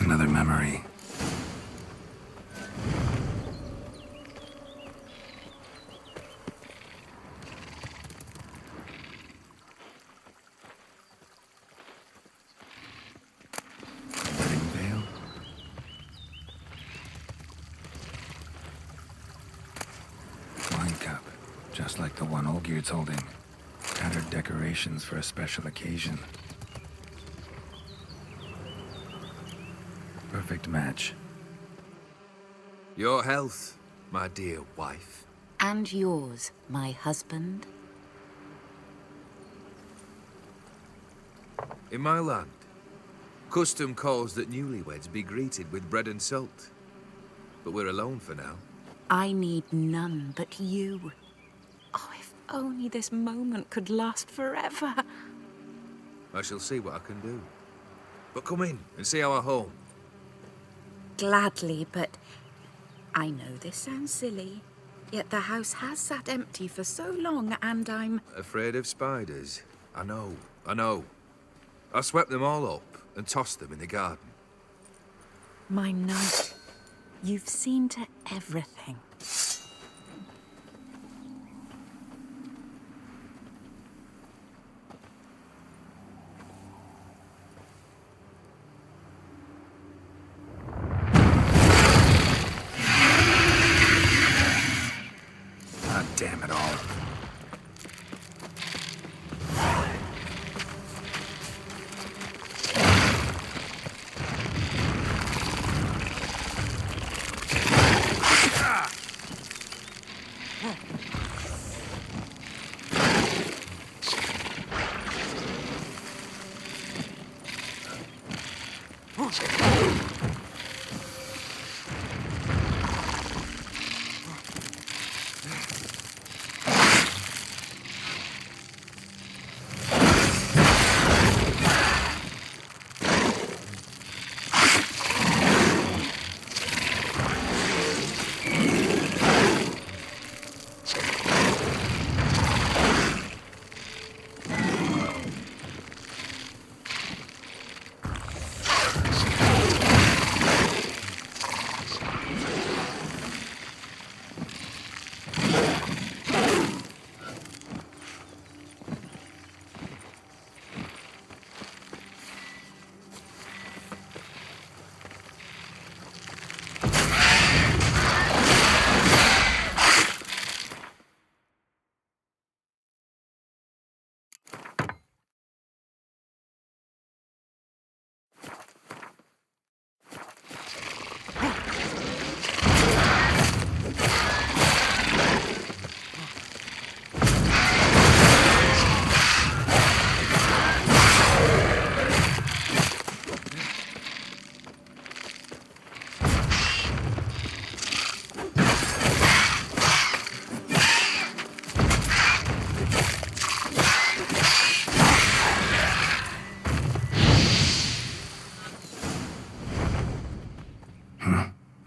Another memory. Wedding veil. Wine cup, just like the one Olgierd's holding. Tattered decorations for a special occasion. Perfect match. Your health, my dear wife. And yours, my husband. In my land, custom calls that newlyweds be greeted with bread and salt. But we're alone for now. I need none but you. Oh, if only this moment could last forever. I shall see what I can do. But come in and see our home. Gladly, but I know this sounds silly, yet the house has sat empty for so long and I'm... Afraid of spiders. I know. I swept them all up and tossed them in the garden. My knight, you've seen to everything. Damn it all.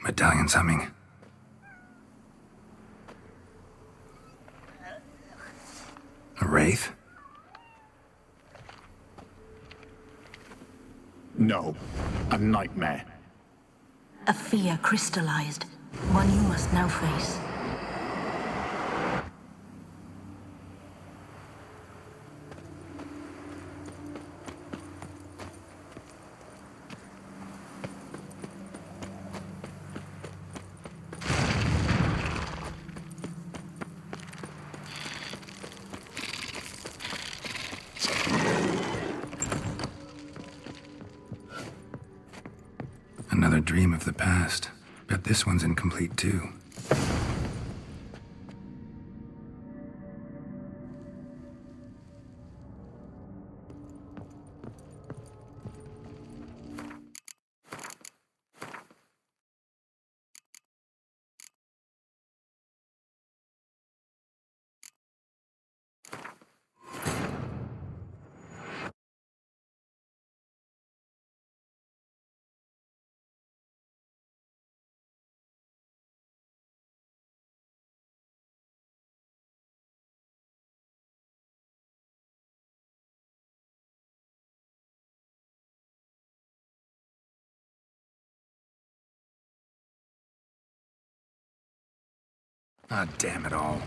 Medallion's humming. A wraith? No, a nightmare. A fear crystallized, one you must now face. Another dream of the past. Bet this one's incomplete too. Ah, damn it all.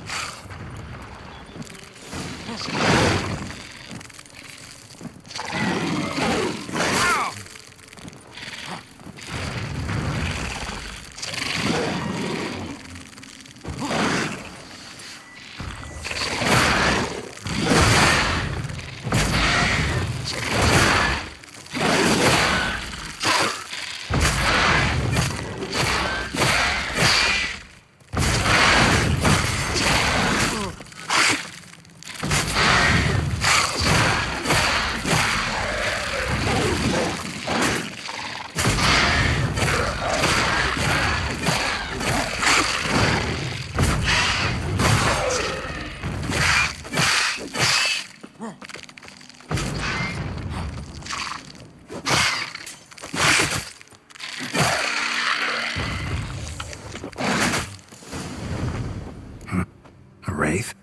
Wraith?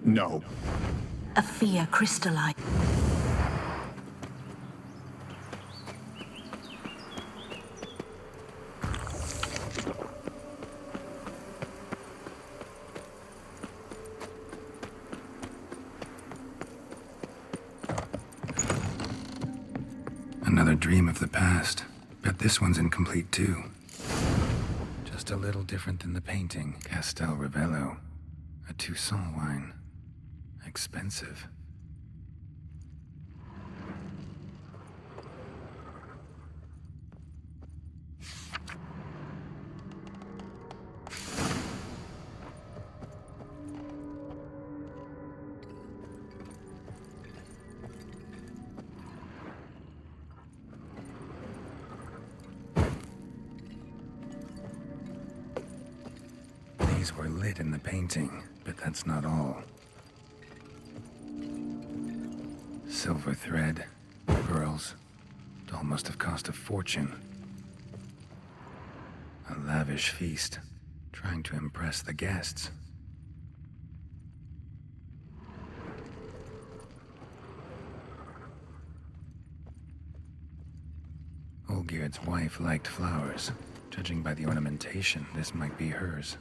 No. A fear crystallized. Another dream of the past. Bet this one's incomplete too. Just a little different than the painting. Castel Ravello. A Toussaint wine. Expensive. These were lit in the painting, but that's not all. Silver thread, pearls. It all must have cost a fortune. A lavish feast, trying to impress the guests. Olgierd's wife liked flowers. Judging by the ornamentation, this might be hers.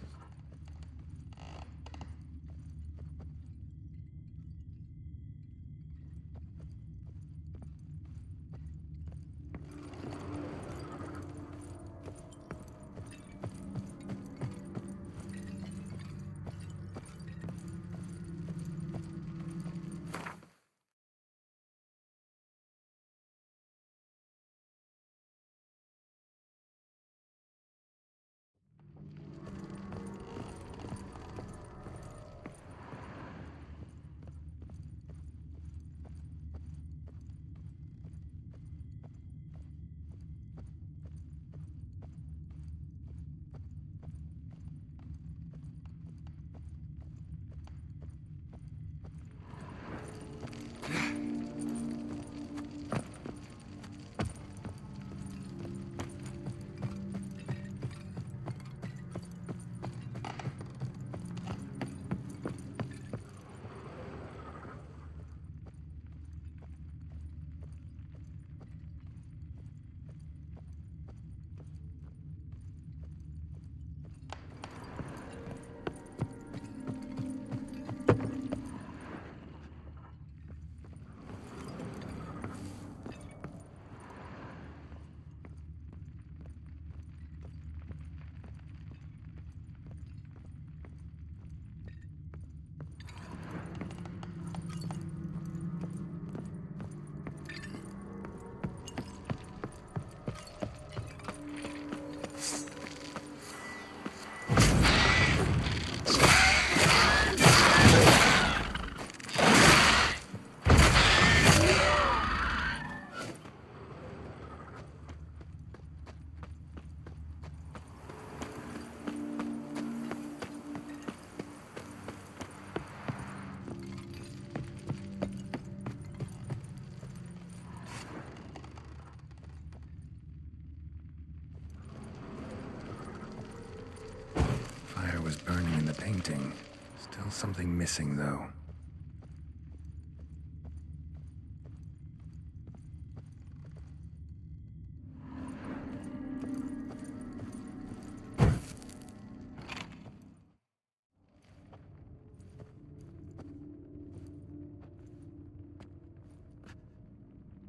painting. Still something missing, though.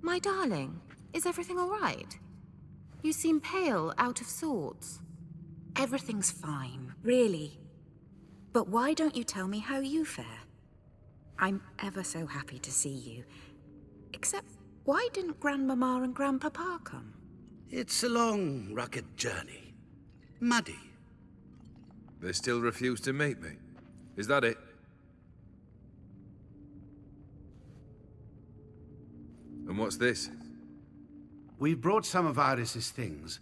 My darling, is everything all right? You seem pale, out of sorts. Everything's fine, really. But why don't you tell me how you fare? I'm ever so happy to see you. Except, why didn't Grandmama and Grandpapa come? It's a long, rugged journey. Muddy. They still refuse to meet me. Is that it? And what's this? We've brought some of Iris's things.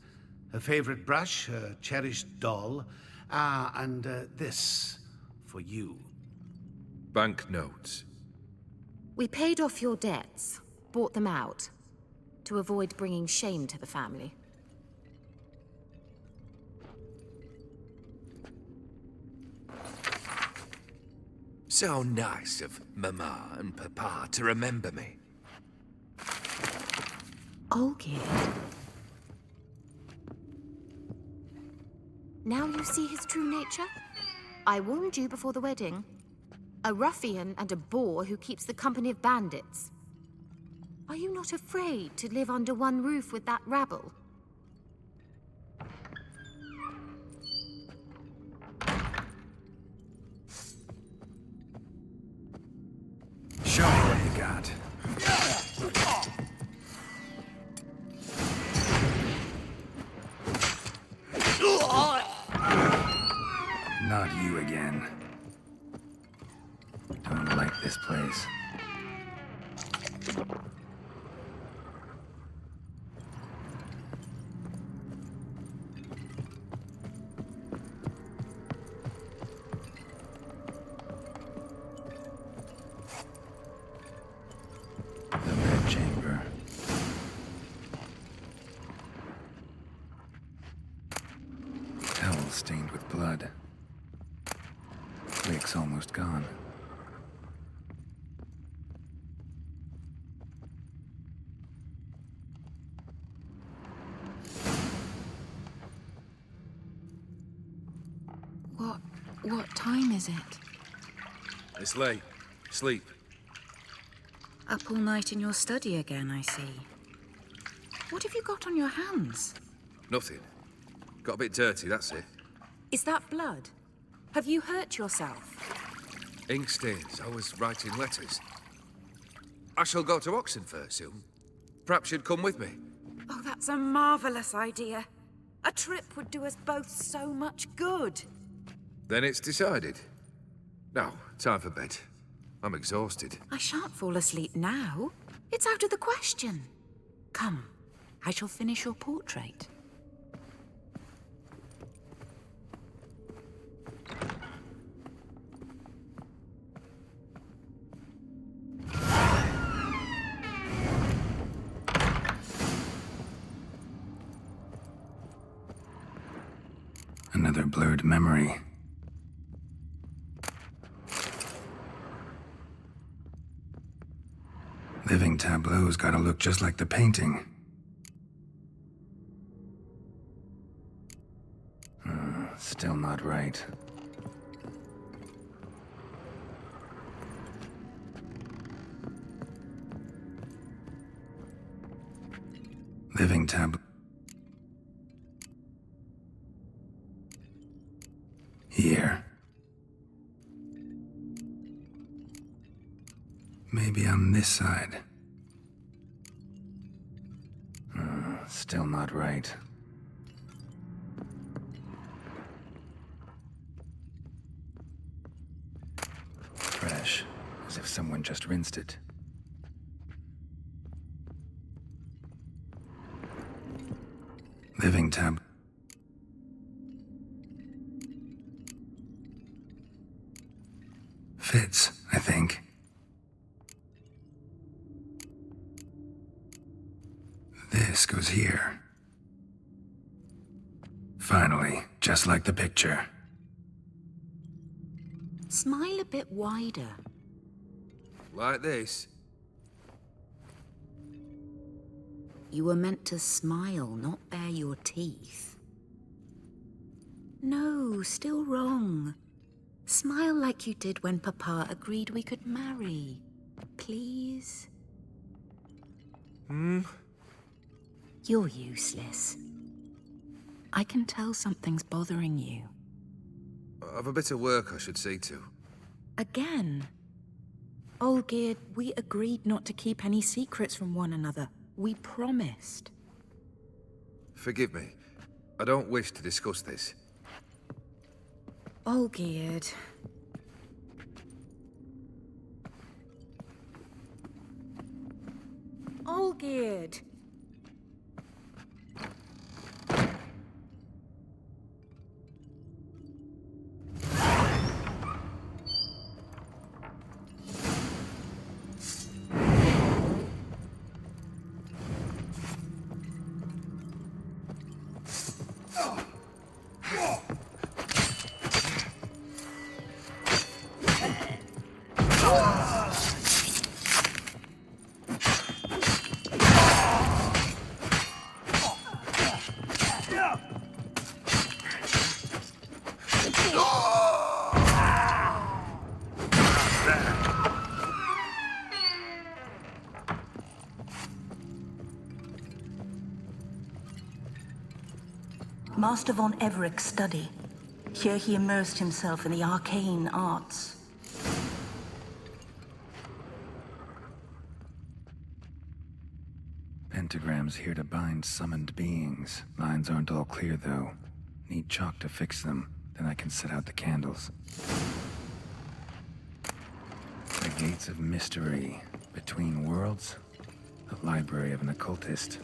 Her favorite brush, her cherished doll, and this for you. Banknotes. We paid off your debts, bought them out, to avoid bringing shame to the family. So nice of Mama and Papa to remember me. Olgierd. Now you see his true nature? I warned you before the wedding. A ruffian and a boor who keeps the company of bandits. Are you not afraid to live under one roof with that rabble? Show me what you got. Not you again. Don't like this place. The red chamber. Towel stained with blood. Wick's almost gone. What time is it? It's late. Sleep. Up all night in your study again, I see. What have you got on your hands? Nothing. Got a bit dirty, that's it. Is that blood? Have you hurt yourself? Ink stains. I was writing letters. I shall go to Oxenfurt soon. Perhaps you'd come with me. Oh, that's a marvelous idea. A trip would do us both so much good. Then it's decided. Now, time for bed. I'm exhausted. I shan't fall asleep now. It's out of the question. Come, I shall finish your portrait. Another blurred memory. Living tableau's gotta look just like the painting. Still not right. Living tableau. Here. Maybe on this side. Still not right. Fresh, as if someone just rinsed it. Living tab. Fits, I think. This goes here. Finally, just like the picture. Smile a bit wider. Like this? You were meant to smile, not bare your teeth. No, still wrong. Smile like you did when Papa agreed we could marry. Please? You're useless. I can tell something's bothering you. I've a bit of work I should see to. Again. Olgierd, we agreed not to keep any secrets from one another. We promised. Forgive me. I don't wish to discuss this. Olgierd. Olgierd. Master von Everek's study. Here he immersed himself in the arcane arts. Pentagrams here to bind summoned beings. Lines aren't all clear, though. Need chalk to fix them, then I can set out the candles. The Gates of Mystery. Between Worlds? The Library of an Occultist.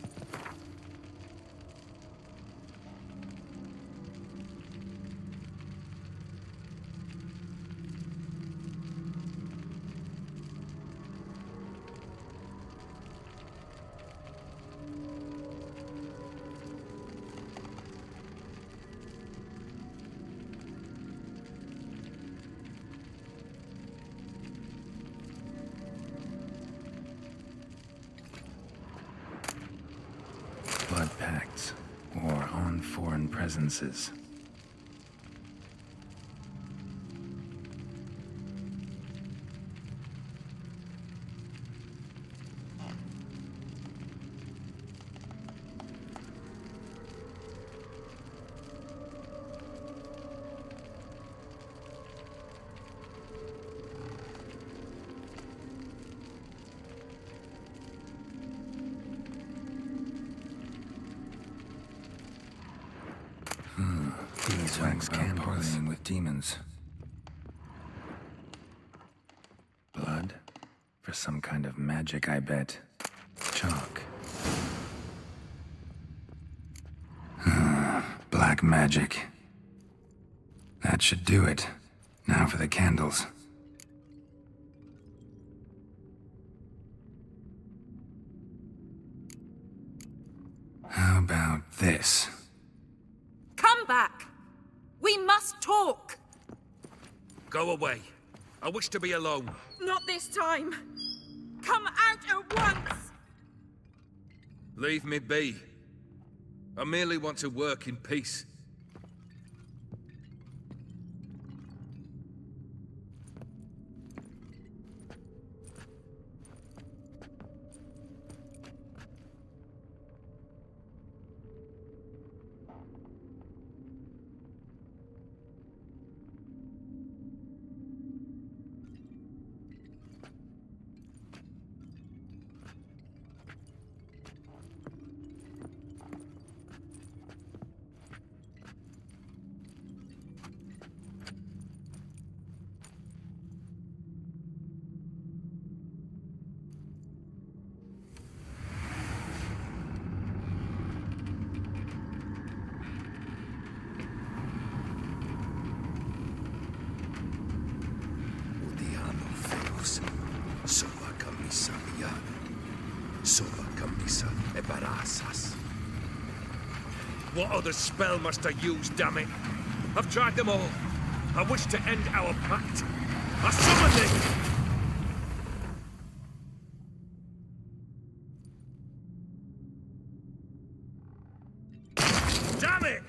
Blood pacts, or on foreign presences. Beeswax candles. Parleying with demons. Blood? For some kind of magic, I bet. Chalk. Black magic. That should do it. Now for the candles. How about this? Come back! We must talk! Go away. I wish to be alone. Not this time! Come out at once! Leave me be. I merely want to work in peace. Sola camisa liana. Sola camisa e barasas. What other spell must I use, damn it? I've tried them all. I wish to end our pact. I summoned it! Damn it!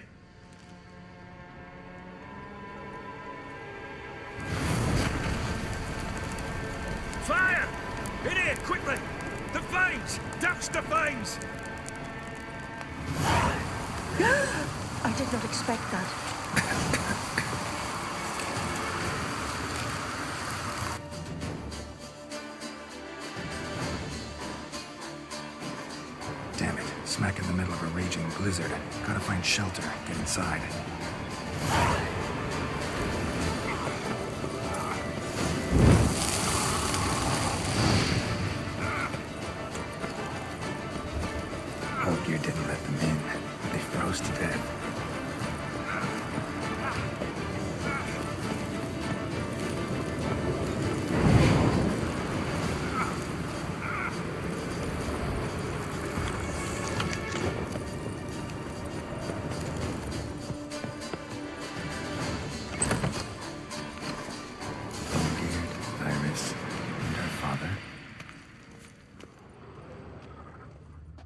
Fire! In here, quickly! The flames! Douse the flames! I did not expect that. Damn it. Smack in the middle of a raging blizzard. Gotta find shelter. Get inside. Olgierd didn't let them in. They froze to death.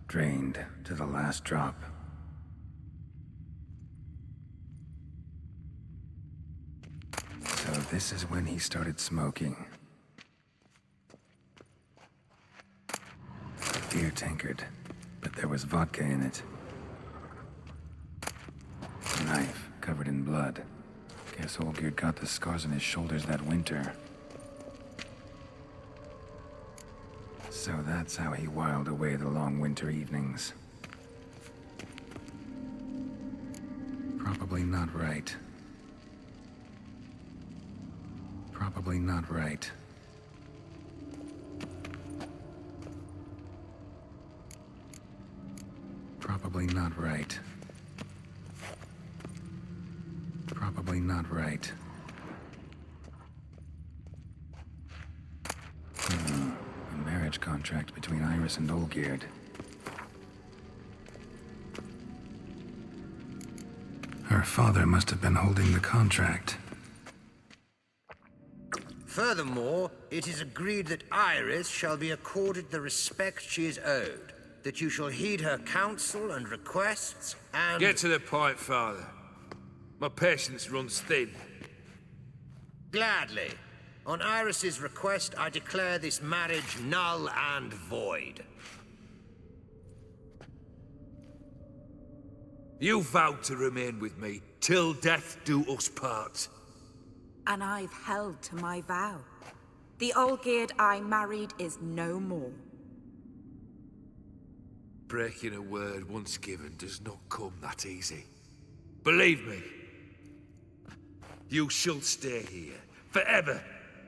Drained to the last drop. So this is when he started smoking. Beer tankard, but there was vodka in it. A knife covered in blood. Guess Olgierd got the scars on his shoulders that winter. So that's how he whiled away the long winter evenings. Probably not right. Probably not right. Probably not right. Probably not right. A marriage contract between Iris and Olgierd. Her father must have been holding the contract. Furthermore, it is agreed that Iris shall be accorded the respect she is owed, that you shall heed her counsel and requests, and... Get to the point, Father. My patience runs thin. Gladly. On Iris's request, I declare this marriage null and void. You vowed to remain with me till death do us part. And I've held to my vow. The Olgierd I married is no more. Breaking a word once given does not come that easy. Believe me. You shall stay here, forever.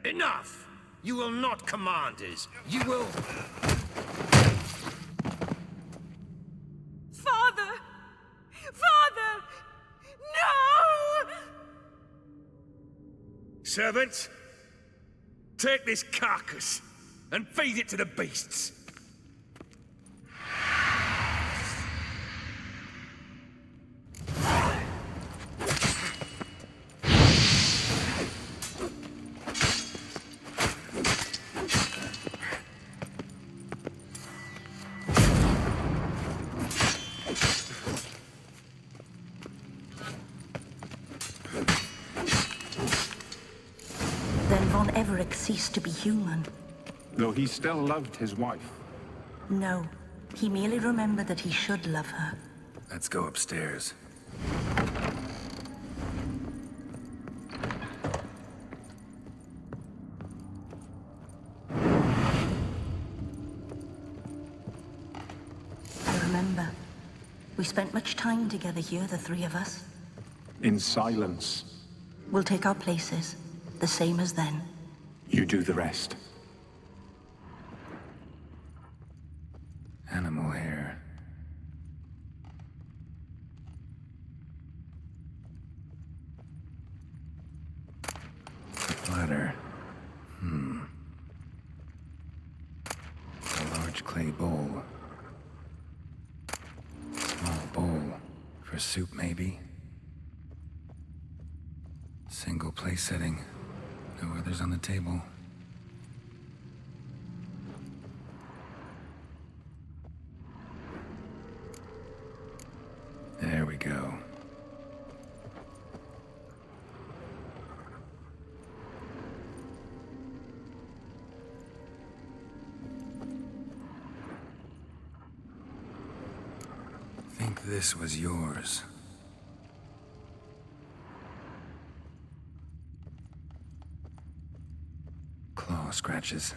Enough! You will not command us. You will... Father! Father! No! Servants, take this carcass and feed it to the beasts. Then Von Everec ceased to be human. Though he still loved his wife. No, he merely remembered that he should love her. Let's go upstairs. I remember. We spent much time together here, the three of us. In silence. We'll take our places, the same as then. You do the rest. Animal hair. Ladder. A large clay bowl. Small bowl. For soup, maybe? Single place setting. No others on the table. There we go. Think this was yours. Claw scratches.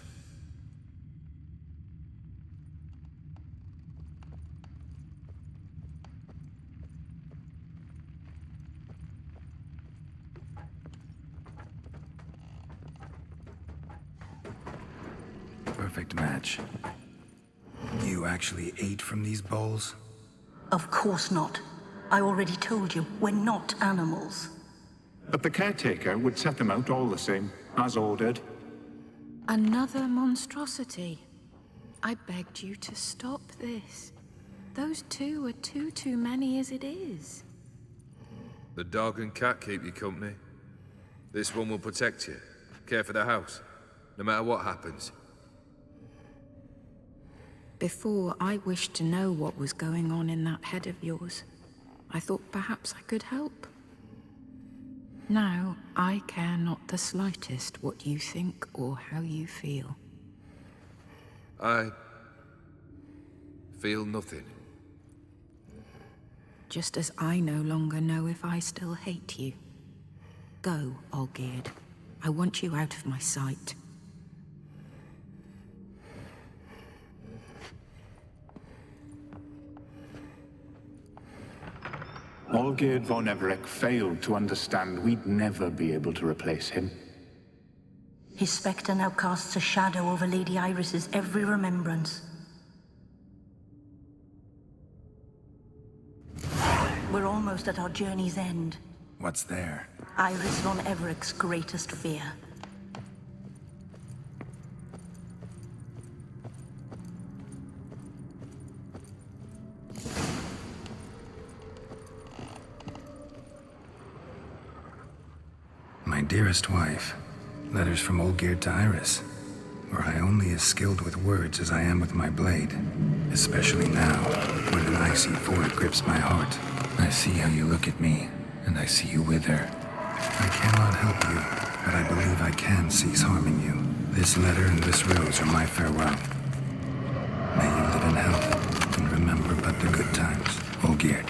Perfect match. You actually ate from these bowls? Of course not. I already told you, we're not animals. But the caretaker would set them out all the same, as ordered. Another monstrosity. I begged you to stop this. Those two are too many as it is. The dog and cat keep you company. This one will protect you, care for the house, no matter what happens. Before, I wished to know what was going on in that head of yours. I thought perhaps I could help. Now, I care not the slightest what you think or how you feel. I feel nothing. Just as I no longer know if I still hate you. Go, Olgierd. I want you out of my sight. Olgierd von Everec failed to understand we'd never be able to replace him. His spectre now casts a shadow over Lady Iris's every remembrance. We're almost at our journey's end. What's there? Iris von Everec's greatest fear. My dearest wife, letters from Olgierd to Iris. Were I only as skilled with words as I am with my blade, especially now, when an icy void grips my heart. I see how you look at me, and I see you wither. I cannot help you, but I believe I can cease harming you. This letter and this rose are my farewell. May you live in health, and remember but the good times, Olgierd.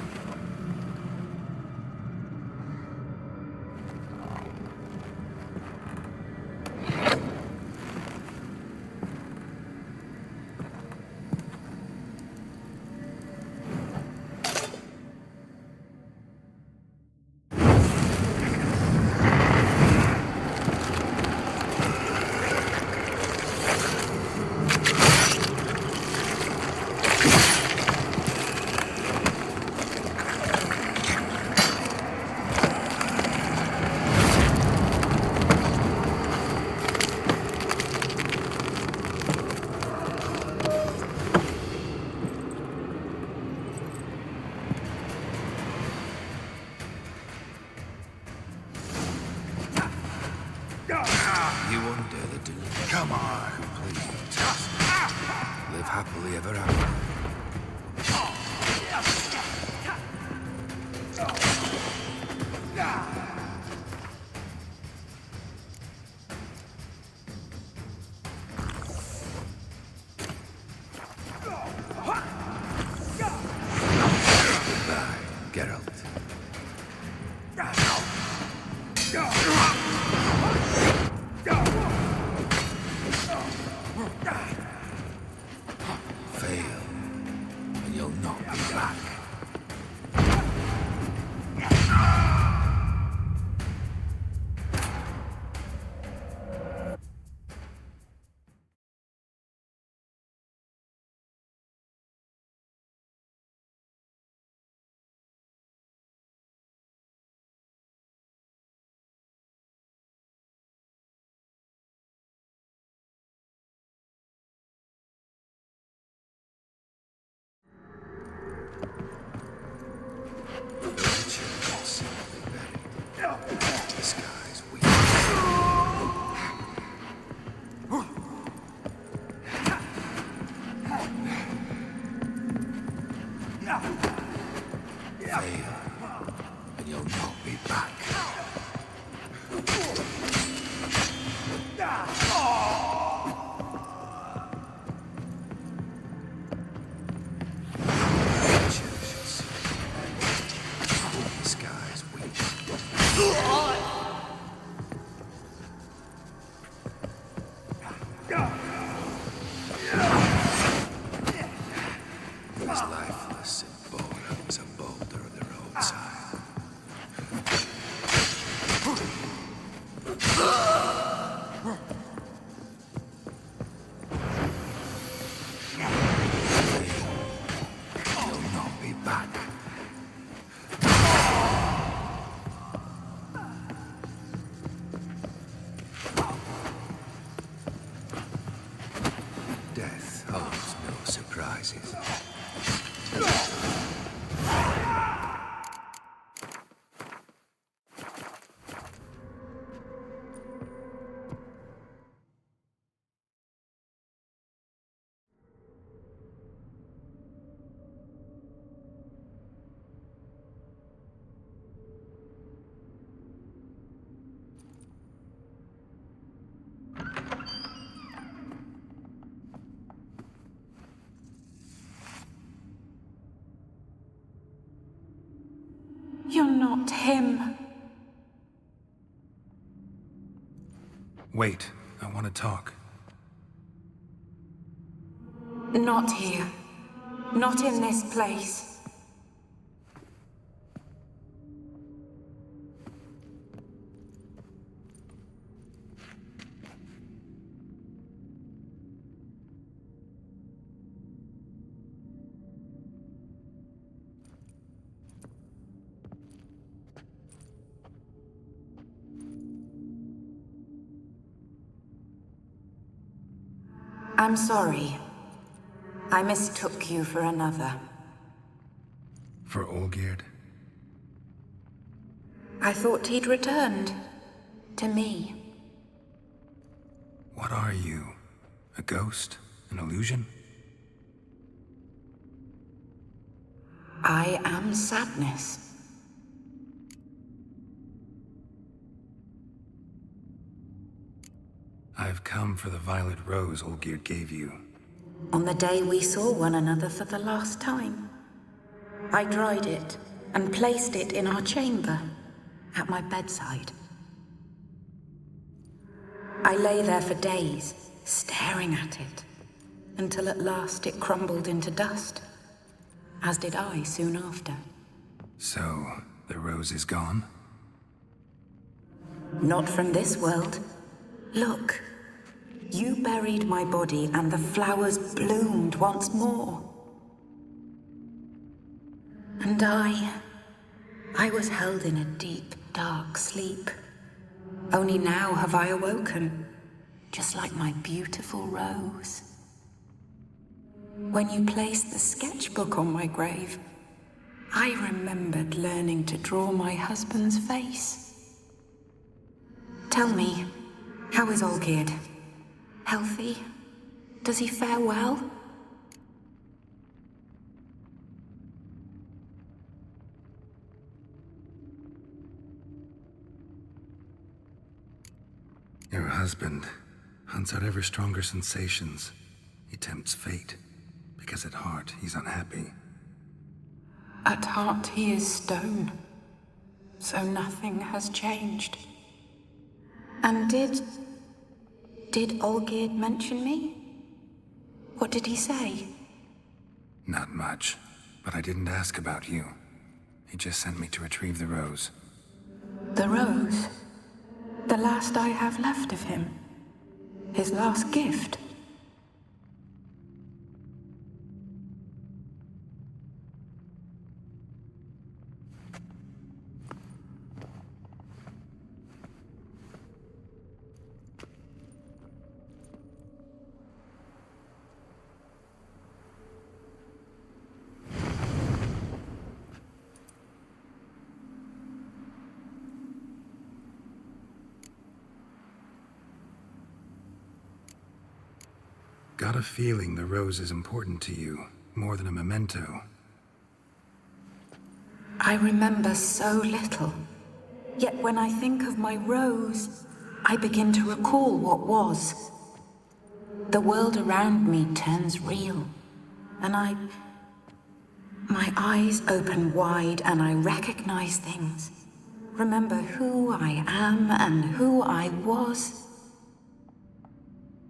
You wonder the doom. Come on, complete. Live happily ever after. Goodbye, Geralt. Fail. You'll not be back. This guy's weak. He was lifeless and born as a boulder of the roadside. You'll not be back. Death holds no surprises. You're not him. Wait, I want to talk. Not here. Not in this place. I'm sorry. I mistook you for another. For Olgierd? I thought he'd returned. To me. What are you? A ghost? An illusion? I am sadness. I've come for the violet rose Olgierd gave you. On the day we saw one another for the last time, I dried it and placed it in our chamber, at my bedside. I lay there for days, staring at it, until at last it crumbled into dust, as did I soon after. So, the rose is gone? Not from this world. Look. You buried my body and the flowers bloomed once more. And I was held in a deep, dark sleep. Only now have I awoken, just like my beautiful rose. When you placed the sketchbook on my grave, I remembered learning to draw my husband's face. Tell me, how is Olgierd? Healthy? Does he fare well? Your husband hunts out ever stronger sensations. He tempts fate, because at heart he's unhappy. At heart he is stone, so nothing has changed. And did Olgierd mention me? What did he say? Not much, but I didn't ask about you. He just sent me to retrieve the rose. The rose? The last I have left of him? His last gift? Got a feeling the rose is important to you, more than a memento. I remember so little. Yet when I think of my rose, I begin to recall what was. The world around me turns real, and my eyes open wide and I recognize things. Remember who I am and who I was.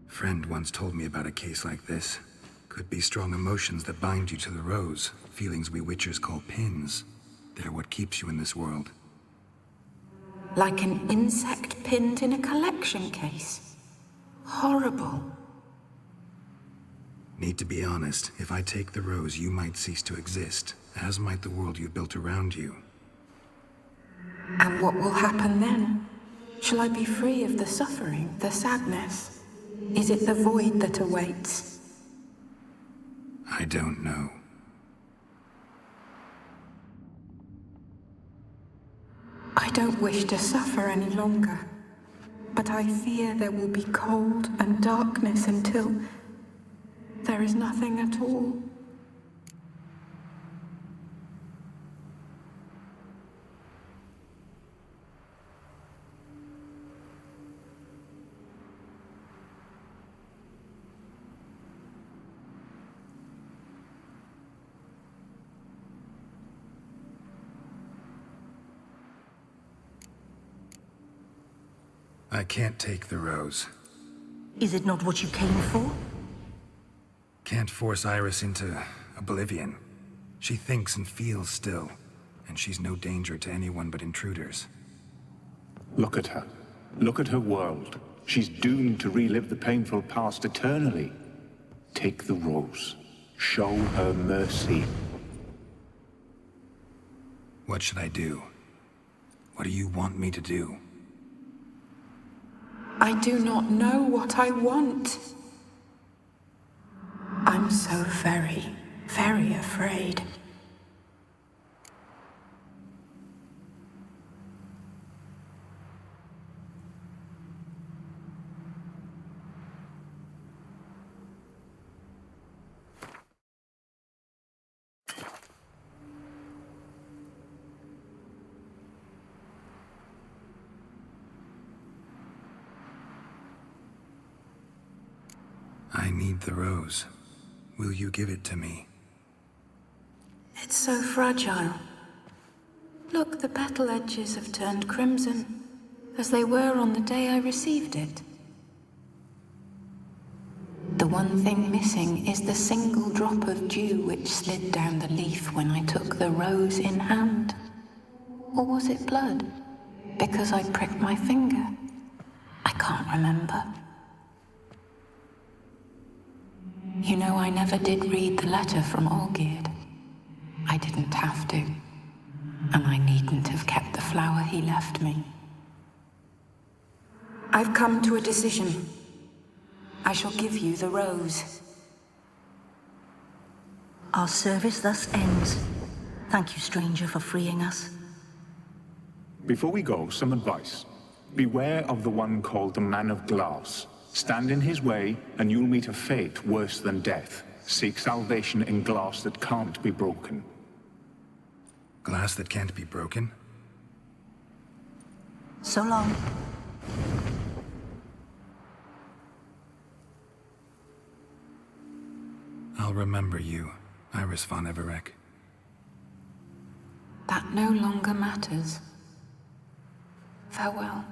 Friend once told me about a case like this. Could be strong emotions that bind you to the rose. Feelings we witchers call pins. They're what keeps you in this world. Like an insect pinned in a collection case. Horrible. Need to be honest. If I take the rose, you might cease to exist, as might the world you've built around you. And what will happen then? Shall I be free of the suffering, the sadness? Is it the void that awaits? I don't know. I don't wish to suffer any longer, but I fear there will be cold and darkness until there is nothing at all. I can't take the rose. Is it not what you came for? Can't force Iris into oblivion. She thinks and feels still, and she's no danger to anyone but intruders. Look at her. Look at her world. She's doomed to relive the painful past eternally. Take the rose. Show her mercy. What should I do? What do you want me to do? I do not know what I want. I'm so very, very afraid. I need the rose. Will you give it to me? It's so fragile. Look, the petal edges have turned crimson, as they were on the day I received it. The one thing missing is the single drop of dew which slid down the leaf when I took the rose in hand. Or was it blood? Because I pricked my finger? I can't remember. You know, I never did read the letter from Olgierd. I didn't have to. And I needn't have kept the flower he left me. I've come to a decision. I shall give you the rose. Our service thus ends. Thank you, stranger, for freeing us. Before we go, some advice. Beware of the one called the Man of Glass. Stand in his way, and you'll meet a fate worse than death. Seek salvation in glass that can't be broken. Glass that can't be broken? So long. I'll remember you, Iris von Everec. That no longer matters. Farewell.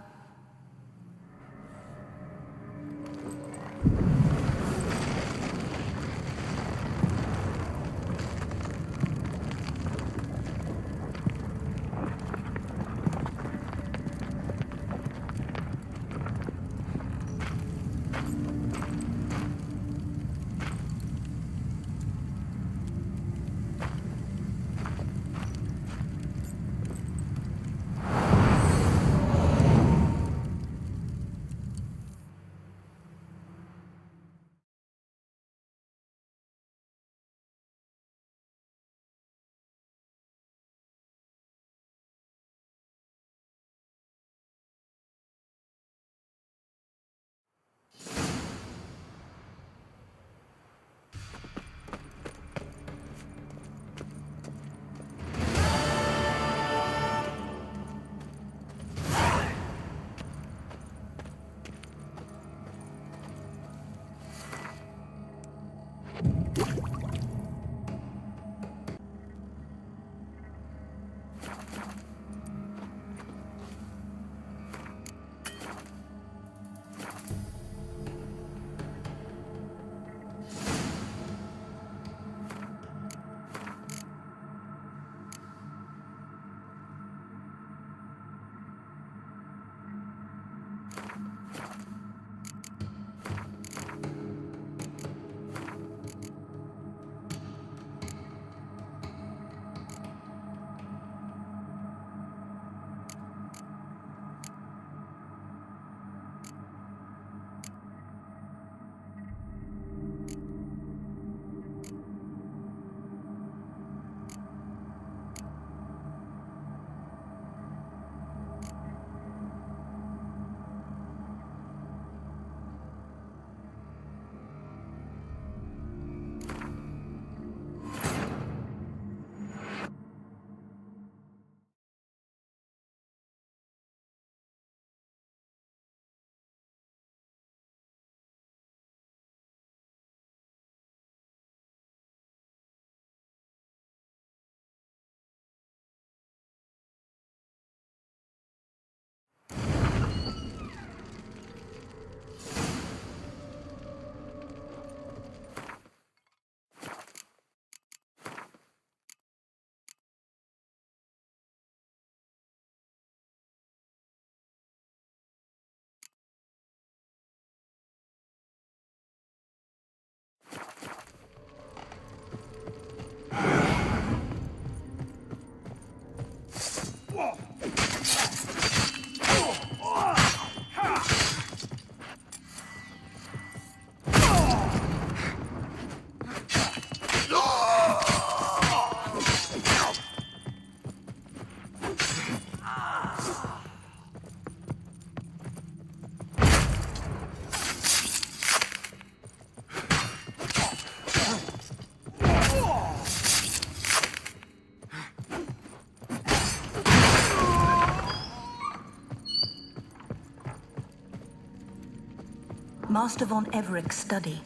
Master von Everek's study.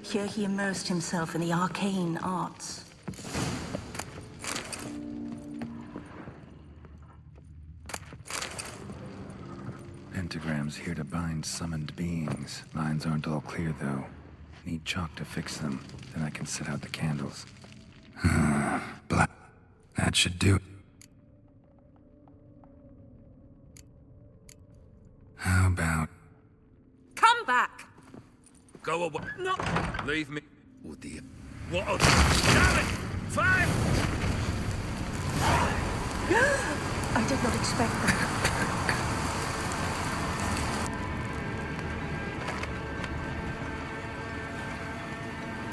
Here he immersed himself in the arcane arts. Pentagrams here to bind summoned beings. Lines aren't all clear, though. Need chalk to fix them. Then I can set out the candles. Black. That should do it. How about... Come back! Go away. No! Leave me. Oh dear. What a... Damn it! Fire! I did not expect that.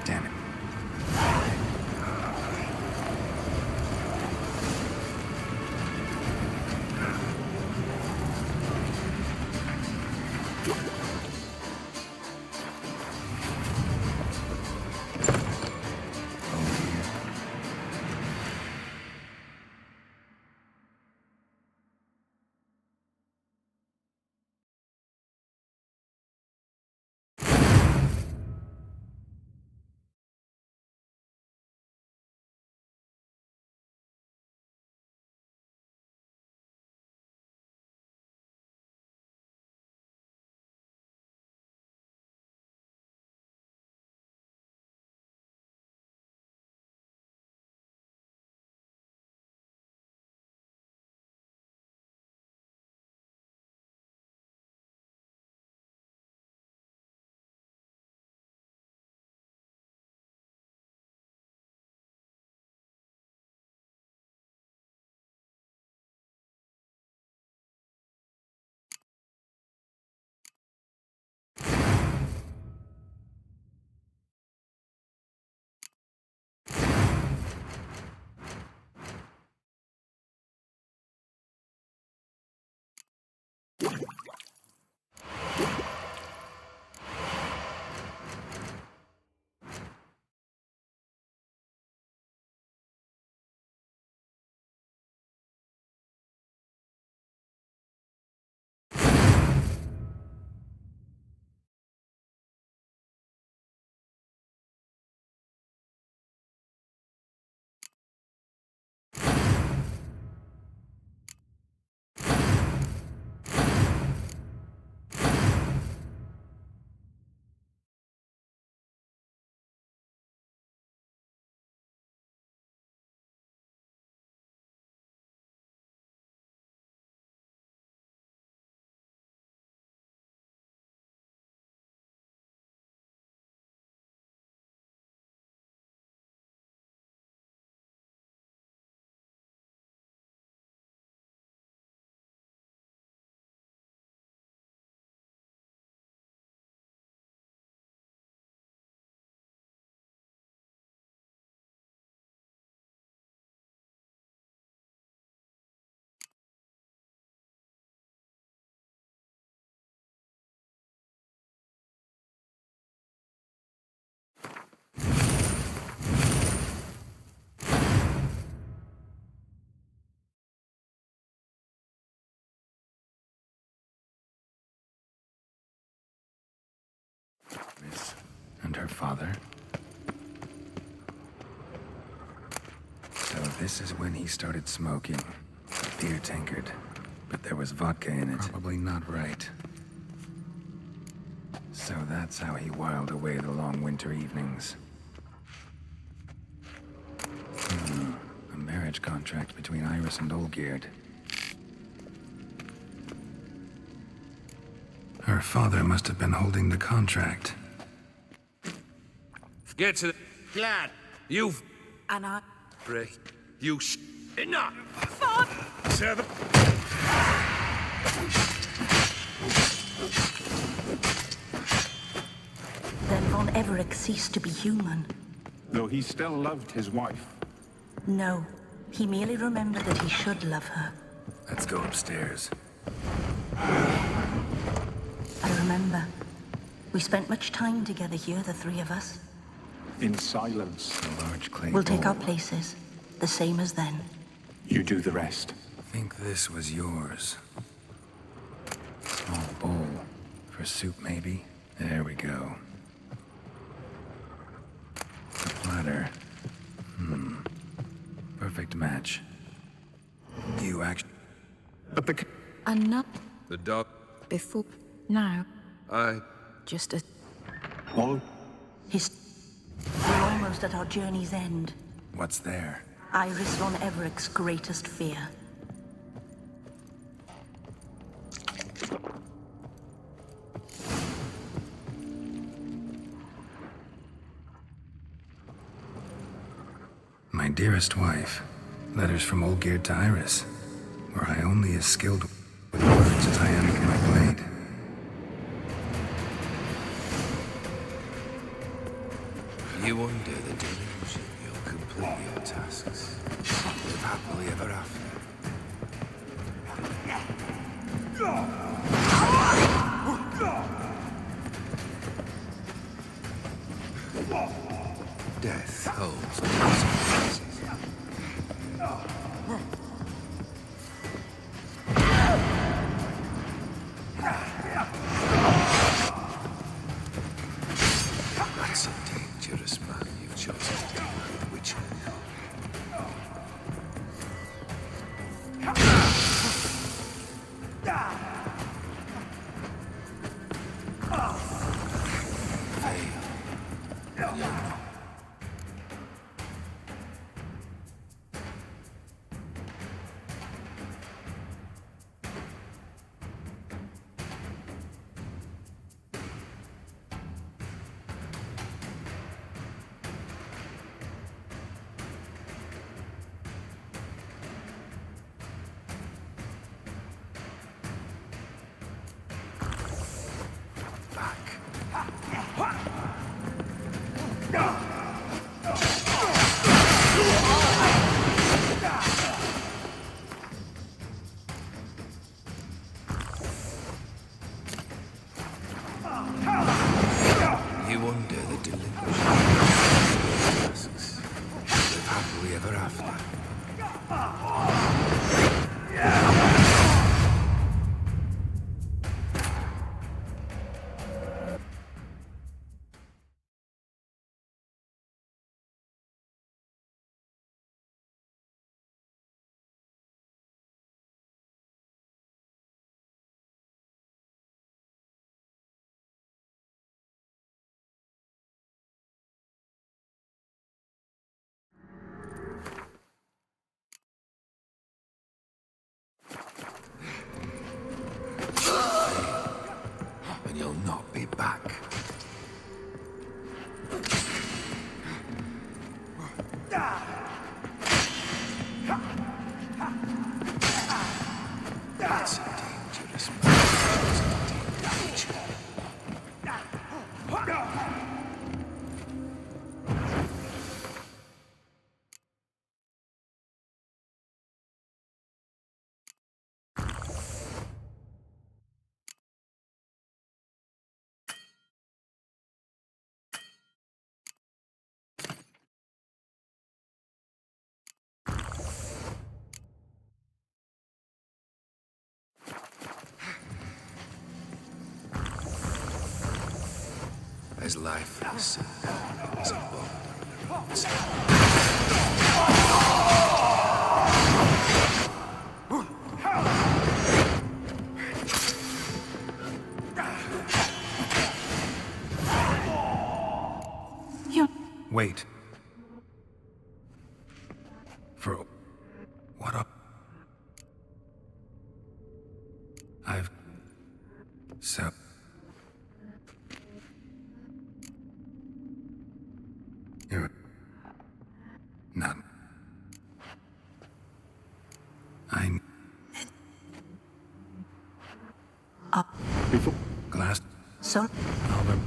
Damn it. And her father? So this is when he started smoking. A beer tankard. But there was vodka in it. Probably not right. So that's how he whiled away the long winter evenings. A marriage contract between Iris and Olgierd. Her father must have been holding the contract. Get to the... Glad. You... And I... Prick. You Enough! Sir, the... Then Von Everec ceased to be human. Though he still loved his wife. No, he merely remembered that he should love her. Let's go upstairs. I remember. We spent much time together here, the three of us. In silence. A large clay We'll take bowl. our places, the same as then. You do the rest. I think this was yours. Small bowl. For soup, maybe? There we go. A platter. Perfect match. You actually... But the... Enough. The dog... Before... Now. I... Just a... All... We're almost at our journey's end. What's there? Iris Von Everec's greatest fear. My dearest wife. Letters from Olgierd to Iris. Were I only as skilled with words as I am with my blade. You undo the delusion, you'll complete your tasks. Live happily ever after. Death holds consequences. That's a dangerous man you've chosen to be my witcher. as lifeless as a boulder. Wait. For what up? So... You're... not... Up. Before... Glass... So... Album...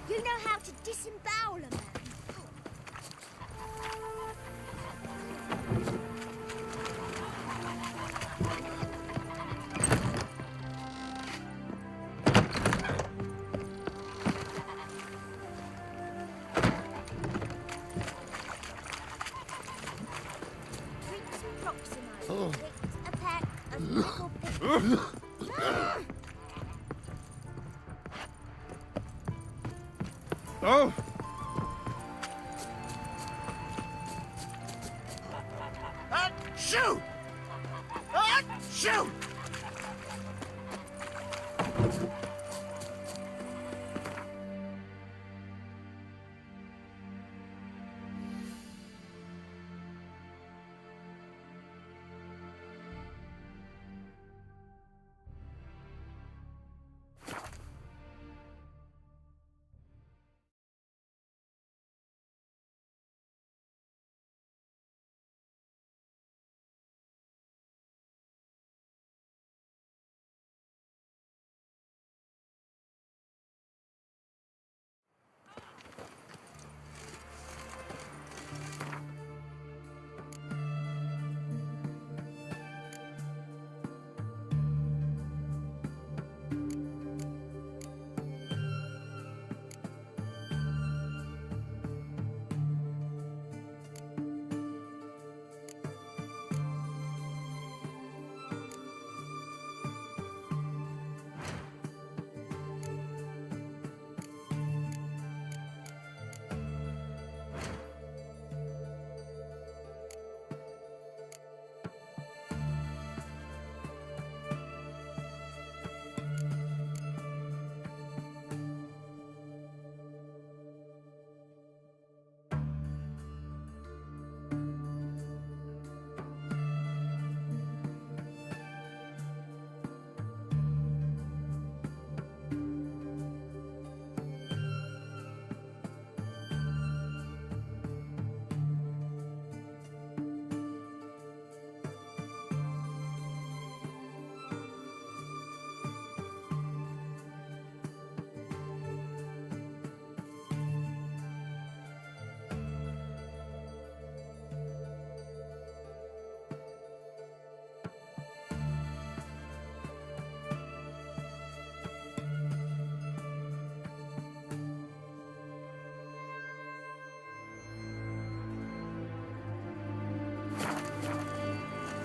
You know how to disembowel a man. Prince Proximo picked a pack of little pigs. Oh! Shoot! Shoot!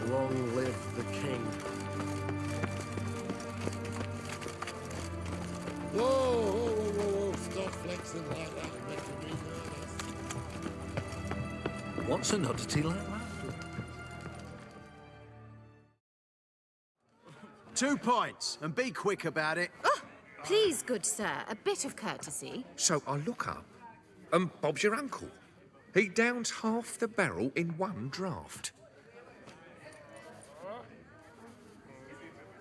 Long live the king. Whoa, whoa, whoa, whoa, whoa. Stop flexing like that. You're making me nervous. What's an oddity like that? 2 points, and be quick about it. Oh, please, good sir, a bit of courtesy. So I look up, and Bob's your uncle. He downs half the barrel in one draught.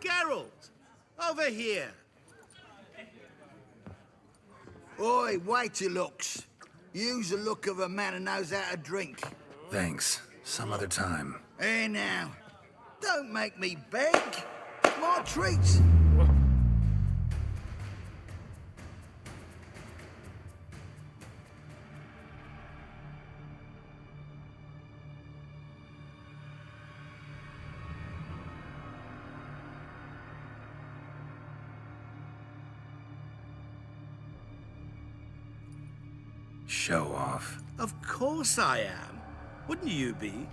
Geralt! Over here! Oi, wait your looks. Use the look of a man who knows how to drink. Thanks. Some other time. Here now. Don't make me beg. It's my treat. Show off. Of course I am. Wouldn't you be?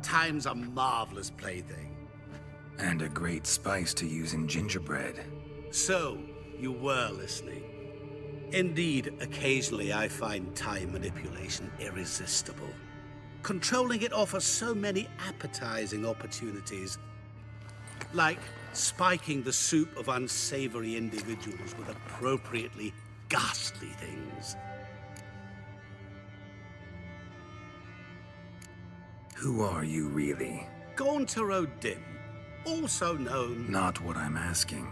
Time's a marvelous plaything. And a great spice to use in gingerbread. So, you were listening. Indeed, occasionally I find time manipulation irresistible. Controlling it offers so many appetizing opportunities. Like spiking the soup of unsavory individuals with appropriately ghastly things. Who are you, really? Gaunter O'Dim, also known... Not what I'm asking.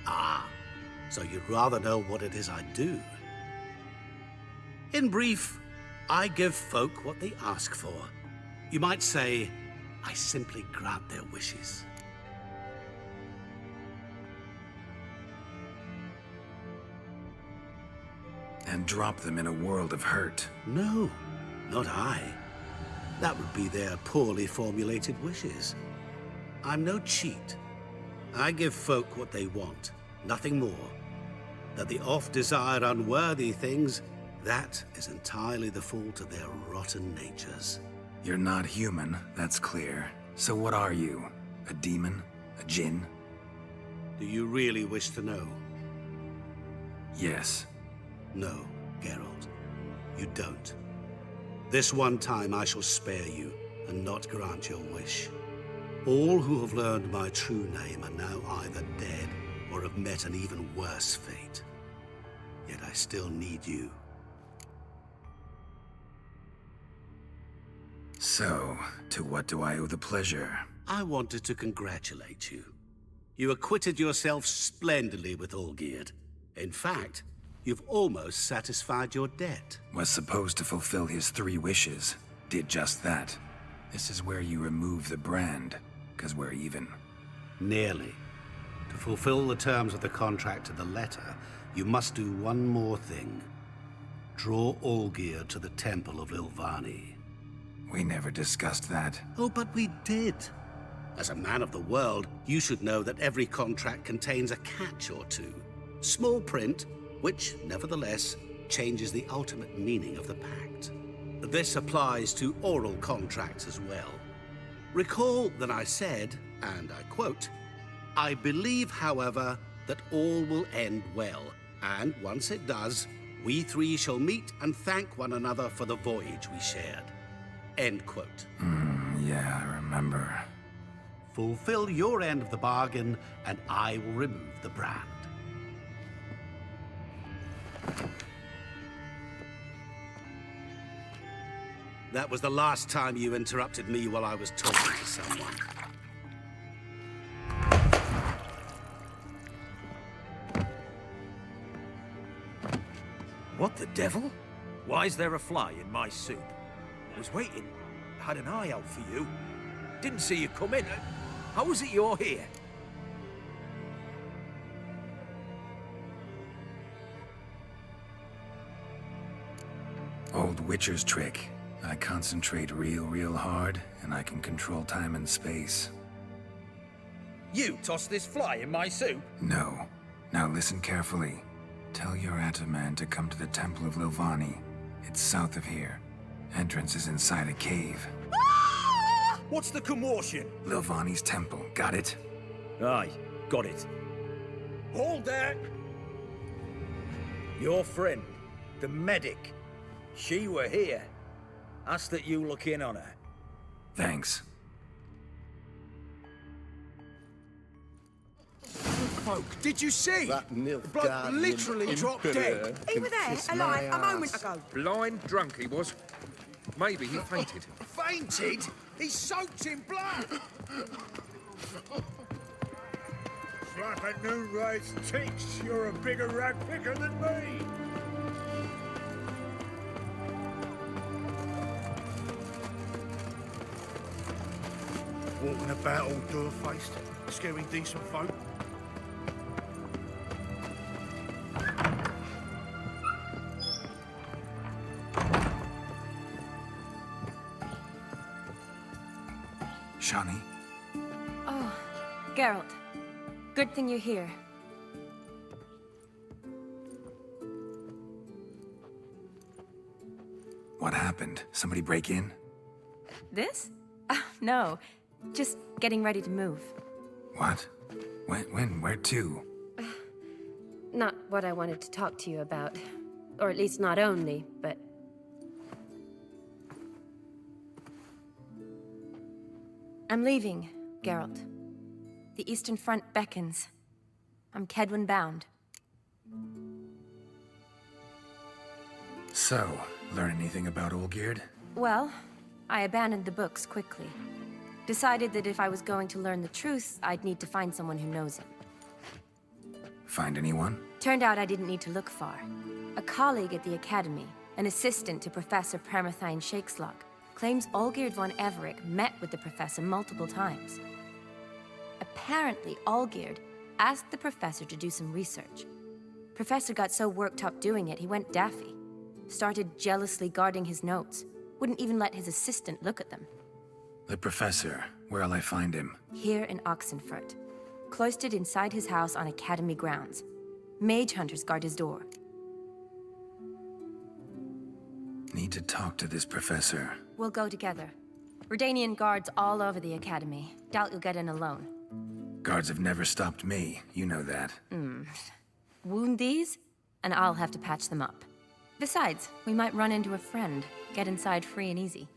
Ah, so you'd rather know what it is I do. In brief, I give folk what they ask for. You might say, I simply grant their wishes. And drop them in a world of hurt. No, not I. That would be their poorly formulated wishes. I'm no cheat. I give folk what they want, nothing more. That they oft desire unworthy things, that is entirely the fault of their rotten natures. You're not human, that's clear. So what are you? A demon? A djinn? Do you really wish to know? Yes. No, Geralt. You don't. This one time I shall spare you, and not grant your wish. All who have learned my true name are now either dead, or have met an even worse fate. Yet I still need you. So, to what do I owe the pleasure? I wanted to congratulate you. You acquitted yourself splendidly with Olgierd. In fact, you've almost satisfied your debt. Was supposed to fulfill his 3 wishes. Did just that. This is where you remove the brand, because we're even. Nearly. To fulfill the terms of the contract to the letter, you must do one more thing. Draw Olgierd to the Temple of Lilvani. We never discussed that. Oh, but we did. As a man of the world, you should know that every contract contains a catch or two. Small print, which, nevertheless, changes the ultimate meaning of the pact. This applies to oral contracts as well. Recall that I said, and I quote, "I believe, however, that all will end well, and once it does, we 3 shall meet and thank one another for the voyage we shared." End quote. Yeah, I remember. Fulfill your end of the bargain, and I will remove the brand. That was the last time you interrupted me while I was talking to someone. What the devil? Why is there a fly in my soup? Was waiting. Had an eye out for you. Didn't see you come in. How was it you're here? Old Witcher's trick. I concentrate real hard, and I can control time and space. You tossed this fly in my soup? No. Now listen carefully. Tell your Ataman to come to the Temple of Lilvani. It's south of here. Entrance is inside a cave. What's the commotion? Lilvani's temple, got it? Aye, got it. Hold there! Your friend, the medic, she were here. Ask that you look in on her. Thanks. folk. Did you see? That The bloke literally dropped dead. He was there, alive, a moment ago. Blind drunk he was. Maybe he fainted. Fainted? He's soaked in blood. Slap at Noonrise teats. You're a bigger rag picker than me. Walking about all door-faced, scaring decent folk. Shani, Oh, Geralt. Good thing you're here. what happened? Somebody break in? This? No. Just getting ready to move. What? When? Where to? Not what I wanted to talk to you about. Or at least not only, but... I'm leaving, Geralt. The Eastern Front beckons. I'm Kedwin bound. So, learn anything about Olgierd? Well, I abandoned the books quickly. Decided that if I was going to learn the truth, I'd need to find someone who knows it. Find anyone? Turned out I didn't need to look far. A colleague at the Academy, an assistant to Professor Permathine Shakeslog, claims Olgierd von Everec met with the professor multiple times. Apparently, Olgierd asked the professor to do some research. Professor got so worked up doing it, he went daffy. Started jealously guarding his notes. Wouldn't even let his assistant look at them. The professor. Where'll I find him? Here in Oxenfurt. Cloistered inside his house on Academy grounds. Mage hunters guard his door. Need to talk to this professor. We'll go together. Redanian guards all over the Academy. Doubt you'll get in alone. Guards have never stopped me. You know that. Wound these, and I'll have to patch them up. Besides, we might run into a friend. Get inside free and easy.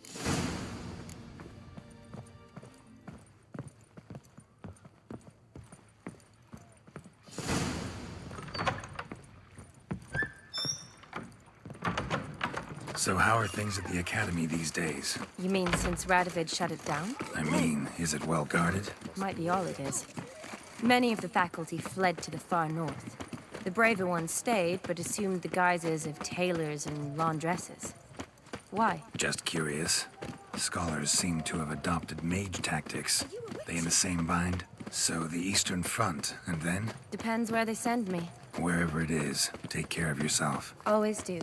So how are things at the Academy these days? You mean since Radovid shut it down? I mean, is it well guarded? Might be all it is. Many of the faculty fled to the far north. The braver ones stayed, but assumed the guises of tailors and laundresses. Why? Just curious. Scholars seem to have adopted mage tactics. They in the same bind? So the Eastern Front, and then? Depends where they send me. Wherever it is, take care of yourself. Always do.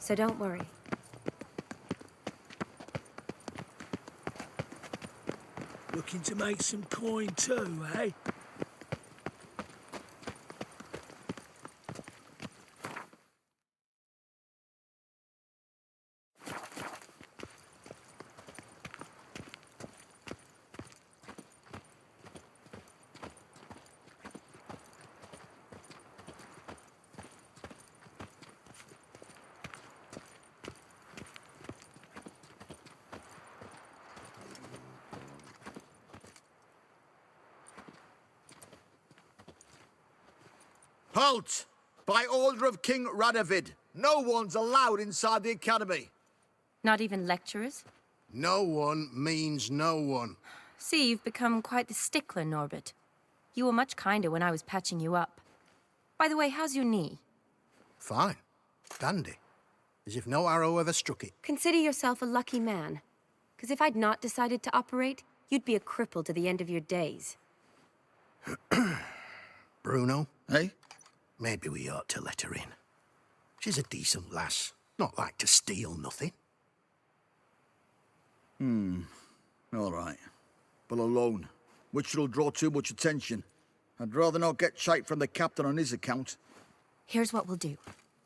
So don't worry. Looking to make some coin too, eh? Halt! By order of King Radovid, no one's allowed inside the Academy. Not even lecturers? No one means no one. See, you've become quite the stickler, Norbert. You were much kinder when I was patching you up. By the way, how's your knee? Fine. Dandy. As if no arrow ever struck it. Consider yourself a lucky man. Because if I'd not decided to operate, you'd be a cripple to the end of your days. Bruno, eh? Maybe we ought to let her in. She's a decent lass. Not like to steal nothing. All right. But alone, which will draw too much attention. I'd rather not get shite from the captain on his account. Here's what we'll do.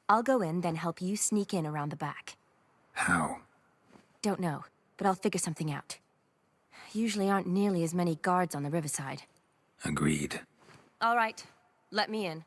I'll go in, then help you sneak in around the back. How? Don't know, but I'll figure something out. Usually aren't nearly as many guards on the riverside. Agreed. All right, let me in.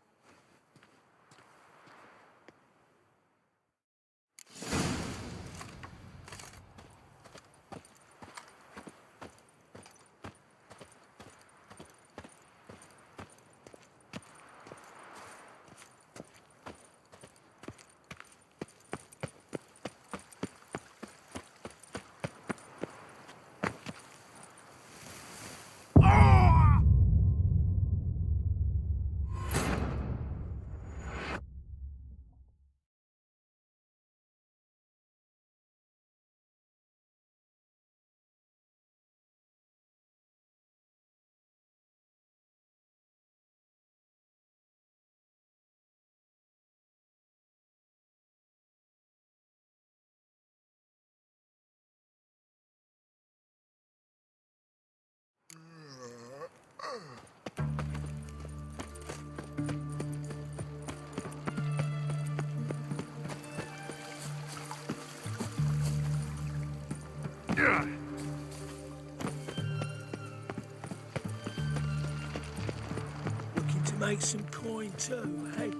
make some coin too, eh?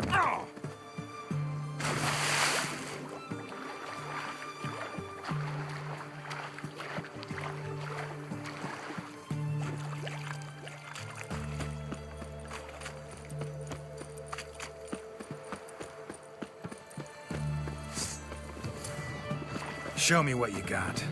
Oh! Show me what you got.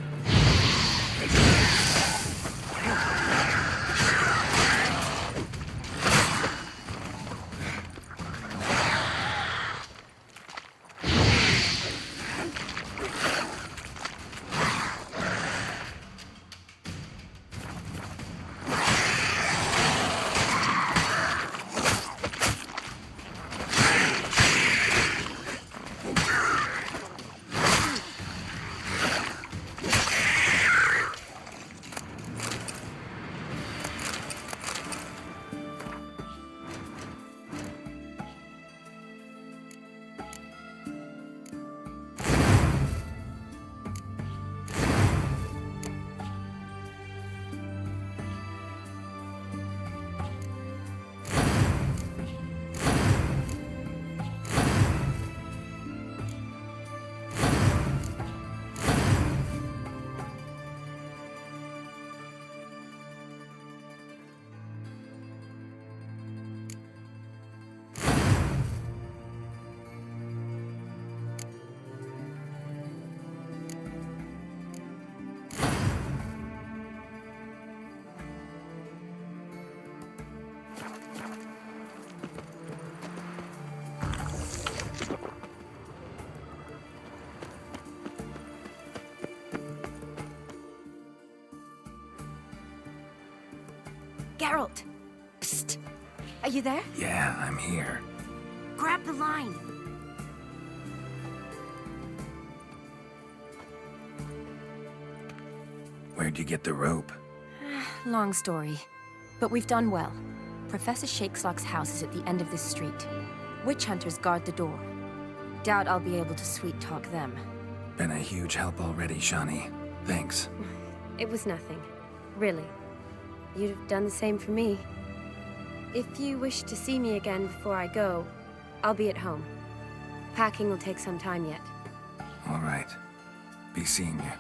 Geralt! Psst! Are you there? Yeah, I'm here. Grab the line! Where'd you get the rope? Long story. But we've done well. Professor Shakeslock's house is at the end of this street. Witch hunters guard the door. Doubt I'll be able to sweet-talk them. Been a huge help already, Shani. Thanks. It was nothing. Really. You'd have done the same for me. If you wish to see me again before I go, I'll be at home. Packing will take some time yet. All right. Be seeing you.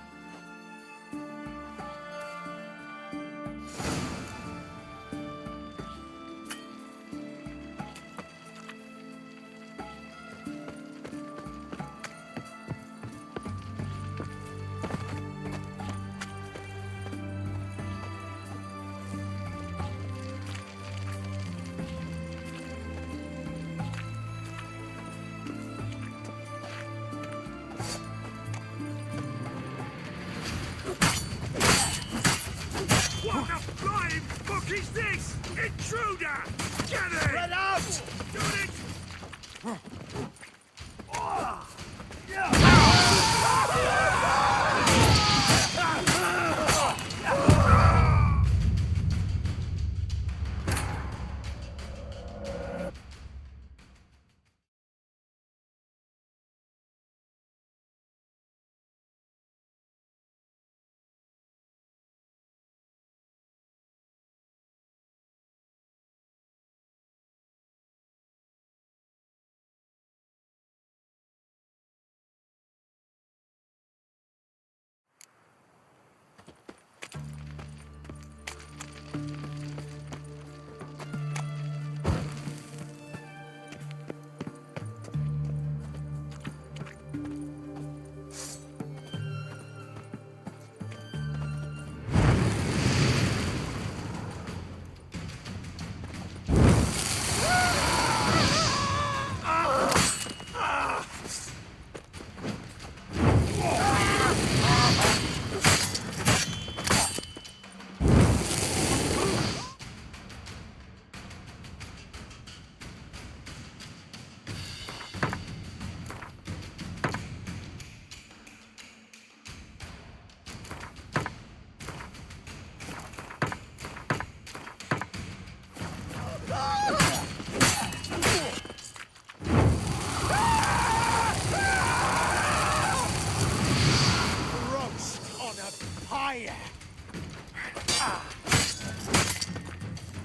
What the flying fuck is this? Intruder! Get it! Spread out! Do it!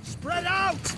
Spread out!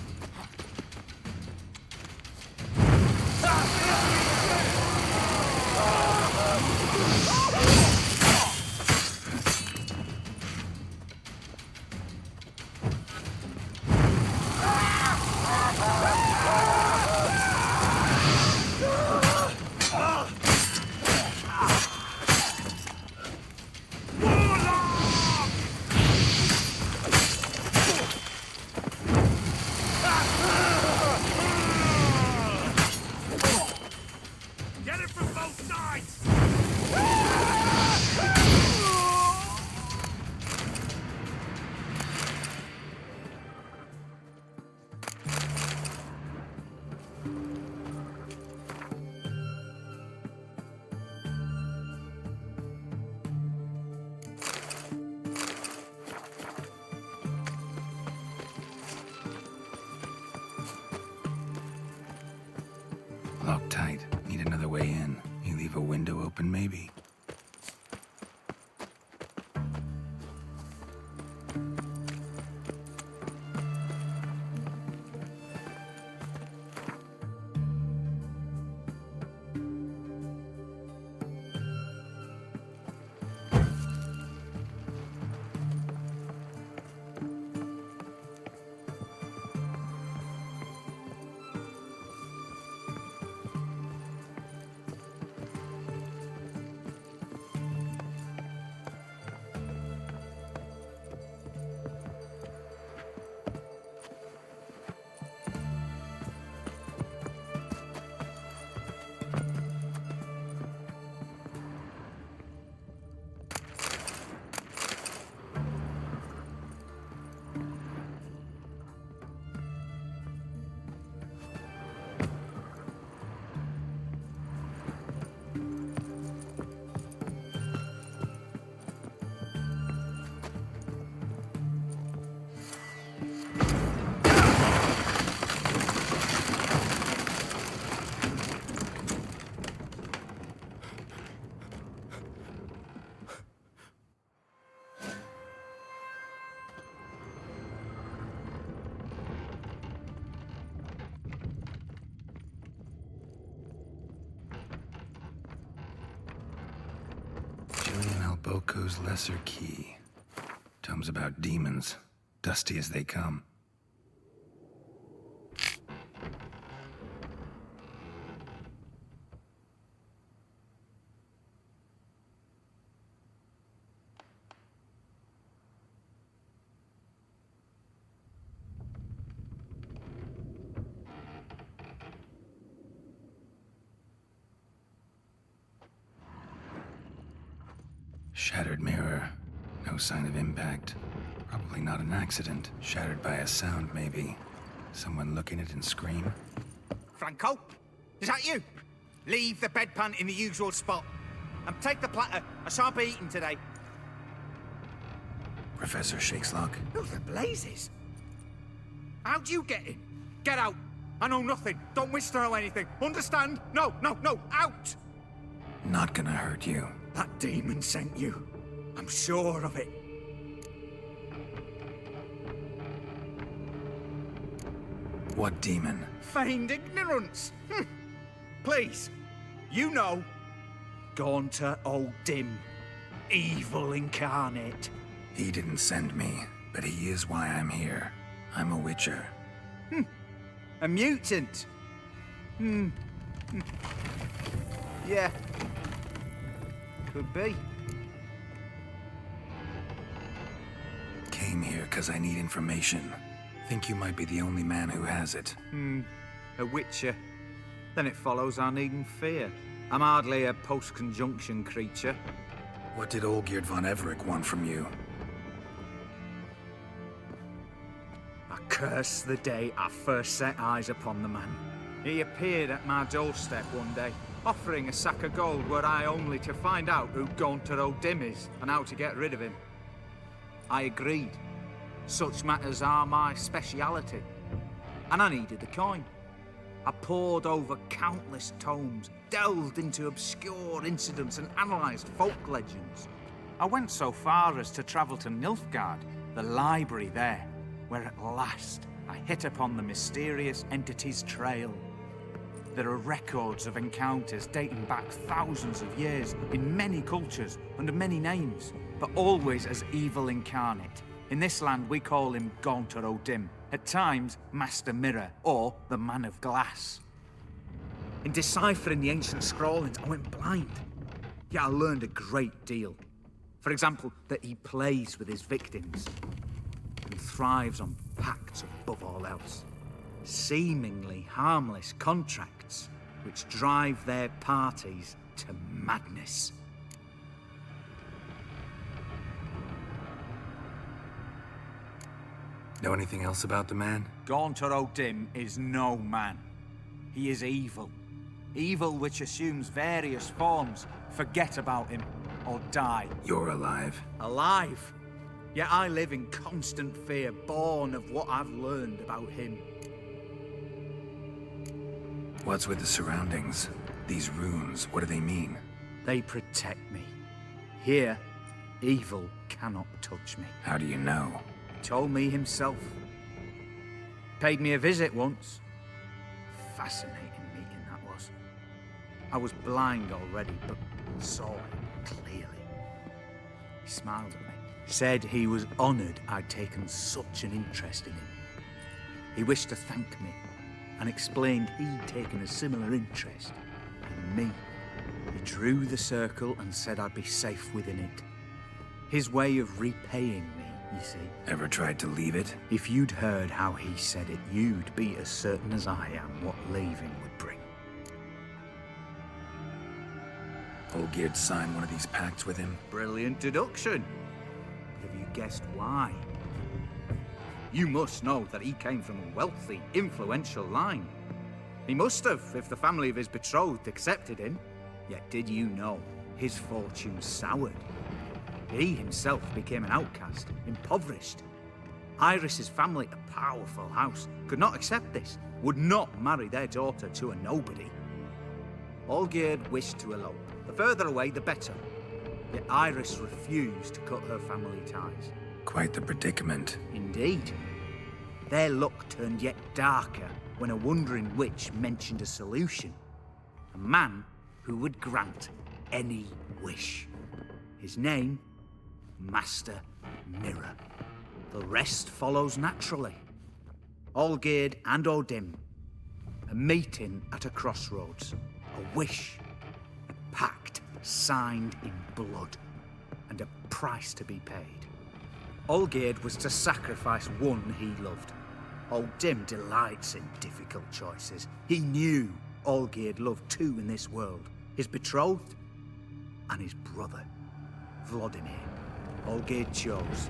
Locked tight. Need another way in. You leave a window open, maybe? Boko's Lesser Key. Tomes about demons, dusty as they come. Shattered mirror. No sign of impact. Probably not an accident. Shattered by a sound, maybe. Someone looking at it and scream. Franco? Is that you? Leave the bedpan in the usual spot. And take the platter. I shan't be eating today. Professor Shakeslock. Who the blazes? How'd you get in? Get out. I know nothing. Don't whisper or anything. Understand? No, no, no. Out! Not gonna hurt you. That demon sent you. I'm sure of it. What demon? Feigned ignorance. Please, you know. Gaunter O'Dim. Evil incarnate. He didn't send me, but he is why I'm here. I'm a witcher. A mutant. Yeah. Could be. Came here because I need information. Think you might be the only man who has it. A witcher. Then it follows I needn't fear. I'm hardly a post-conjunction creature. What did Olgierd von Everec want from you? I curse the day I first set eyes upon the man. He appeared at my doorstep one day, offering a sack of gold were I only to find out who Gaunter O'Dim is and how to get rid of him. I agreed. Such matters are my speciality. And I needed the coin. I pored over countless tomes, delved into obscure incidents and analysed folk legends. I went so far as to travel to Nilfgaard, the library there, where at last I hit upon the mysterious entity's trail. There are records of encounters dating back thousands of years in many cultures under many names, but always as evil incarnate. In this land we call him Gaunter O'Dim, at times Master Mirror or the Man of Glass. In deciphering the ancient scrawlings I went blind, yet I learned a great deal. For example, that he plays with his victims and thrives on pacts above all else. Seemingly harmless contracts which drive their parties to madness. Know anything else about the man? Gaunter O'Dim is no man. He is evil. Evil which assumes various forms. Forget about him or die. You're alive. Alive? Yet I live in constant fear, born of what I've learned about him. What's with the surroundings? These runes, what do they mean? They protect me. Here, evil cannot touch me. How do you know? He told me himself. Paid me a visit once. Fascinating meeting that was. I was blind already, but saw him clearly. He smiled at me. Said he was honoured I'd taken such an interest in him. He wished to thank me and explained he'd taken a similar interest in me. He drew the circle and said I'd be safe within it. His way of repaying me, you see. Ever tried to leave it? If you'd heard how he said it, you'd be as certain as I am what leaving would bring. Olgierd signed one of these pacts with him? Brilliant deduction. But have you guessed why? You must know that he came from a wealthy, influential line. He must have, if the family of his betrothed accepted him. Yet did you know his fortune soured? He himself became an outcast, impoverished. Iris's family, a powerful house, could not accept this, would not marry their daughter to a nobody. Olgierd wished to elope. The further away, the better. Yet Iris refused to cut her family ties. Quite the predicament. Indeed. Their luck turned yet darker when a wandering witch mentioned a solution. A man who would grant any wish. His name, Master Mirror. The rest follows naturally. Olgierd and Odim. A meeting at a crossroads. A wish. A pact signed in blood. And a price to be paid. Olgierd was to sacrifice one he loved. Odim delights in difficult choices. He knew Olgierd loved two in this world. His betrothed and his brother, Vladimir. Olgierd chose,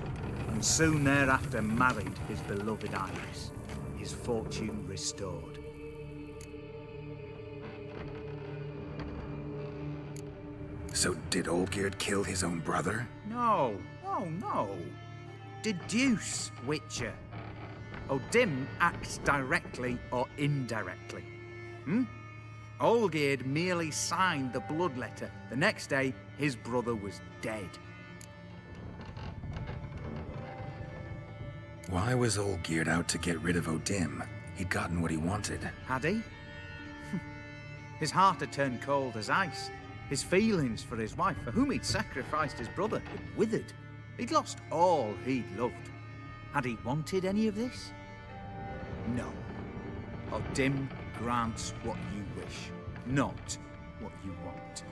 and soon thereafter married his beloved Iris, his fortune restored. So did Olgierd kill his own brother? No, no. Deduce, Witcher. Odim acts directly or indirectly. Olgierd merely signed the blood letter. The next day, his brother was dead. Why was Olgierd out to get rid of Odim? He'd gotten what he wanted. Had he? His heart had turned cold as ice. His feelings for his wife, for whom he'd sacrificed his brother, had withered. He'd lost all he'd loved. Had he wanted any of this? No. Odim grants what you wish, not what you want.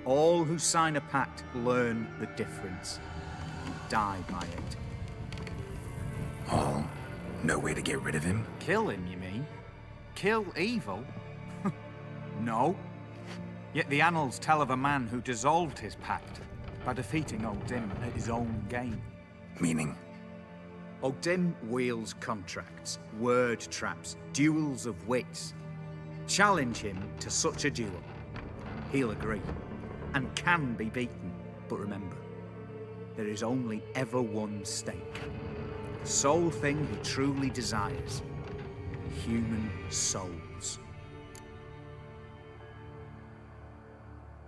All who sign a pact learn the difference and die by it. All? No way to get rid of him? Kill him, you mean? Kill evil? No. Yet the annals tell of a man who dissolved his pact by defeating Odim at his own game. Meaning? Odim wields contracts, word traps, duels of wits. Challenge him to such a duel. He'll agree, and can be beaten. But remember, there is only ever one stake. The sole thing he truly desires. Human souls.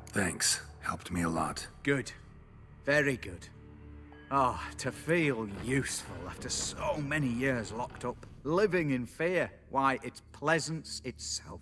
Thanks. Helped me a lot. Good. Very good. Oh, to feel useful after so many years locked up, living in fear. Why, it's pleasance itself.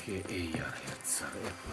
que ella reazzare.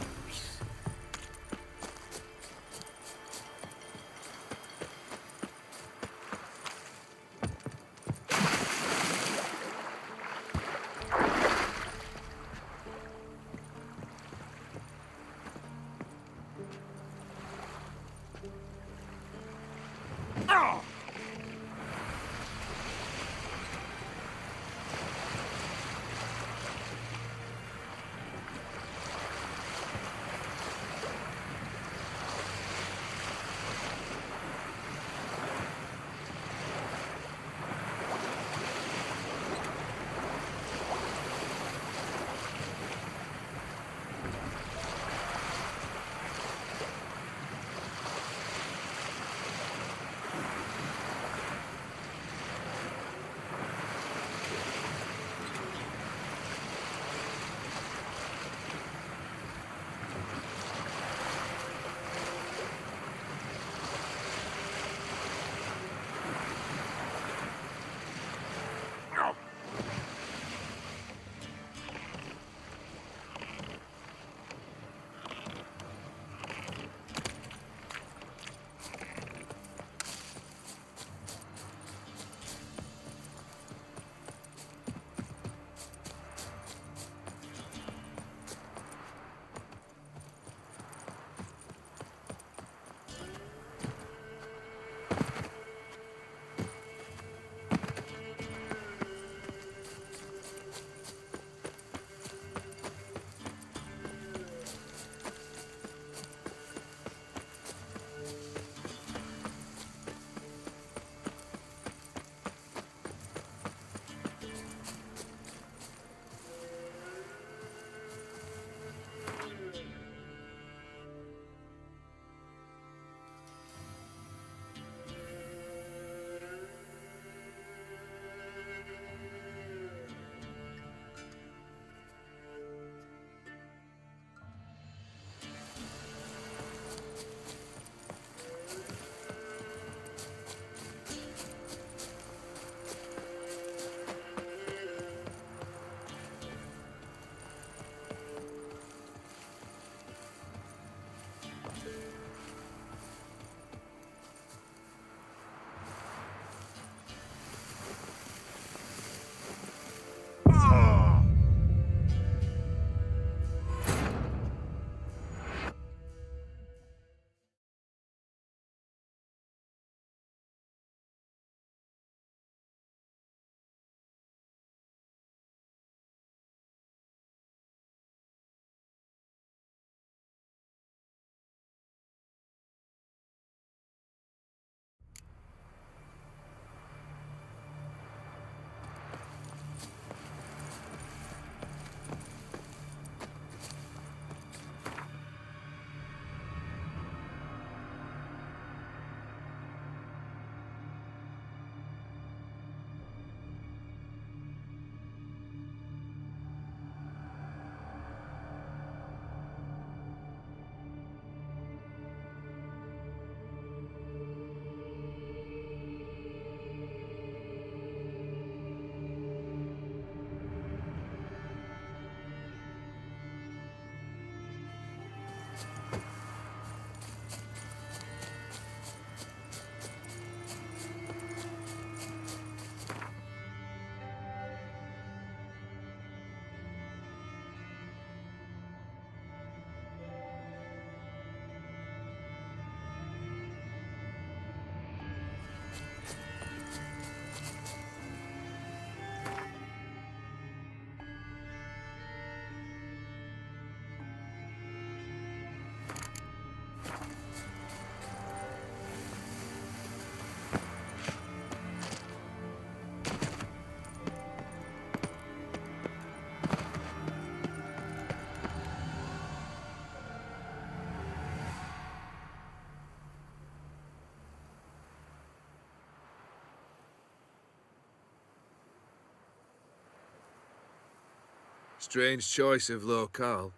Strange choice of locale.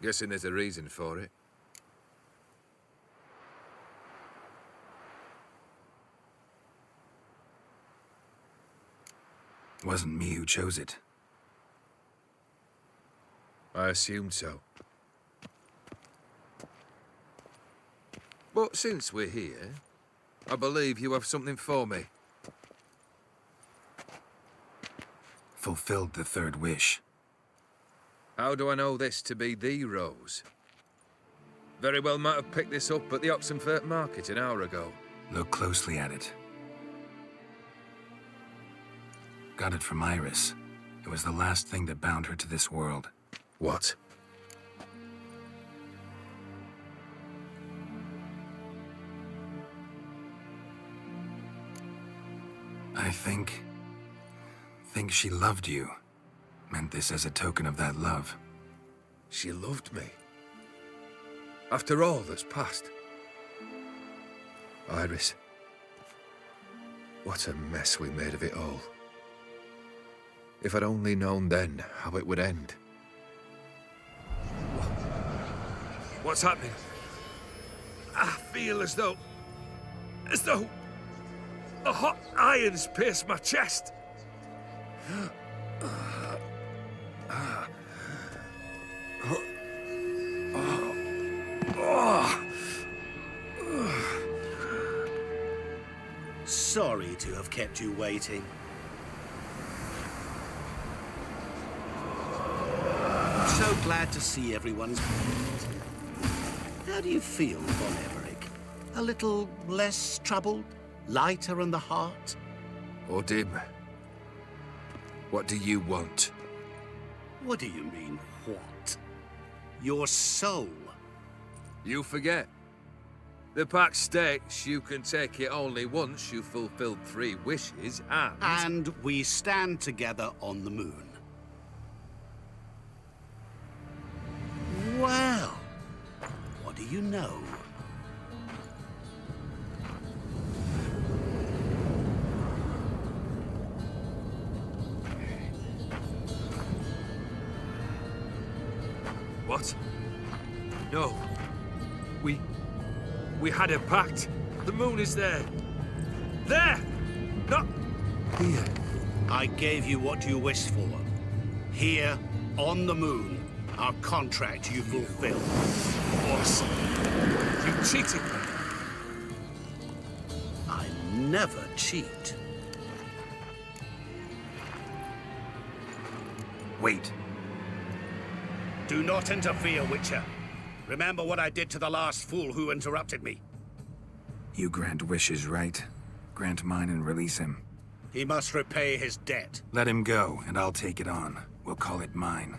Guessing there's a reason for it. Wasn't me who chose it. I assumed so. But since we're here, I believe you have something for me. Fulfilled the third wish. How do I know this to be the rose? Very well might have picked this up at the Oxenfurt market an hour ago. Look closely at it. Got it from Iris. It was the last thing that bound her to this world. What? I think she loved you. Meant this as a token of that love. She loved me. After all that's passed. Iris. What a mess we made of it all. If I'd only known then how it would end. What's happening? I feel as though a hot iron's pierced my chest. Sorry to have kept you waiting. I'm so glad to see everyone's... How do you feel, Von Everec? A little less troubled? Lighter in the heart? Ordim, what do you want? What do you mean, what? Your soul. You forget. The pact states you can take it only once you've fulfilled 3 wishes, and... And we stand together on the moon. Well, what do you know? What? No. We had a pact. The moon is there. There! Not here. I gave you what you wished for. Here, on the moon, our contract you fulfilled. Awesome. You cheated me. I never cheat. Wait. Do not interfere, Witcher. Remember what I did to the last fool who interrupted me. You grant wishes, right? Grant mine and release him. He must repay his debt. Let him go, and I'll take it on. We'll call it mine.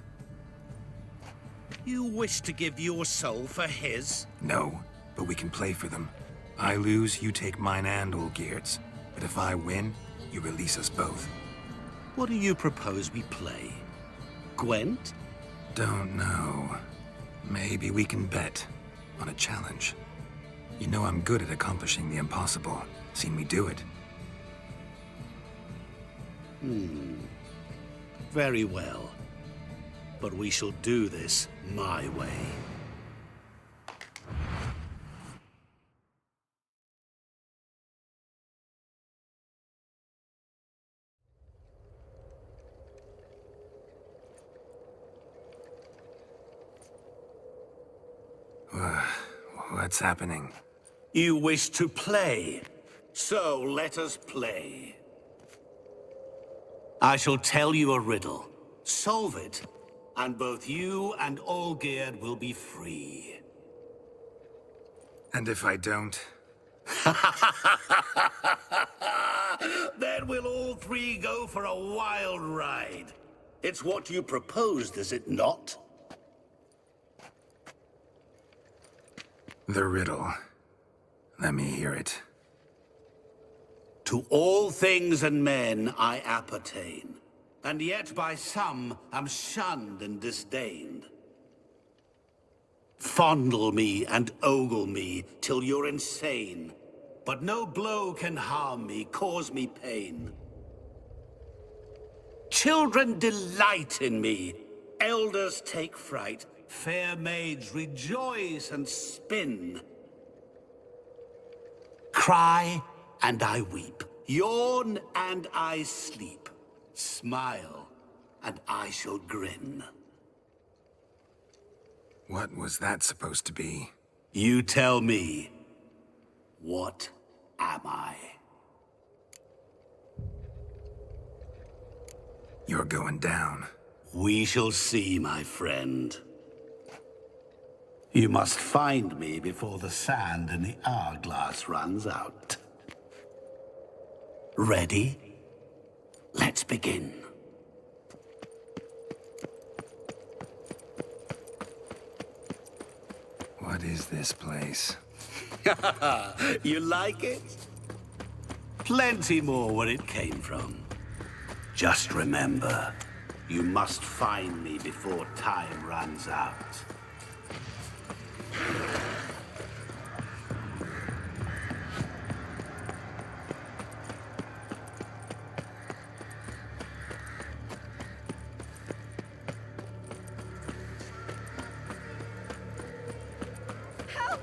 You wish to give your soul for his? No, but we can play for them. I lose, you take mine and Olgierd's. But if I win, you release us both. What do you propose we play? Gwent? Don't know. Maybe we can bet on a challenge. You know I'm good at accomplishing the impossible. Seen me do it. Very well. But we shall do this my way. What's happening? You wish to play, so let us play. I shall tell you a riddle. Solve it, and both you and Olgierd will be free. And if I don't? Then we'll all 3 go for a wild ride. It's what you proposed, is it not? The riddle. Let me hear it. To all things and men I appertain, and yet by some am shunned and disdained. Fondle me and ogle me till you're insane, but no blow can harm me, cause me pain. Children delight in me, elders take fright, fair maids rejoice and spin. Cry and I weep, yawn and I sleep, smile and I shall grin. What was that supposed to be? You tell me. What am I? You're going down. We shall see, my friend. You must find me before the sand in the hourglass runs out. Ready? Let's begin. What is this place? You like it? Plenty more where it came from. Just remember, you must find me before time runs out. Help!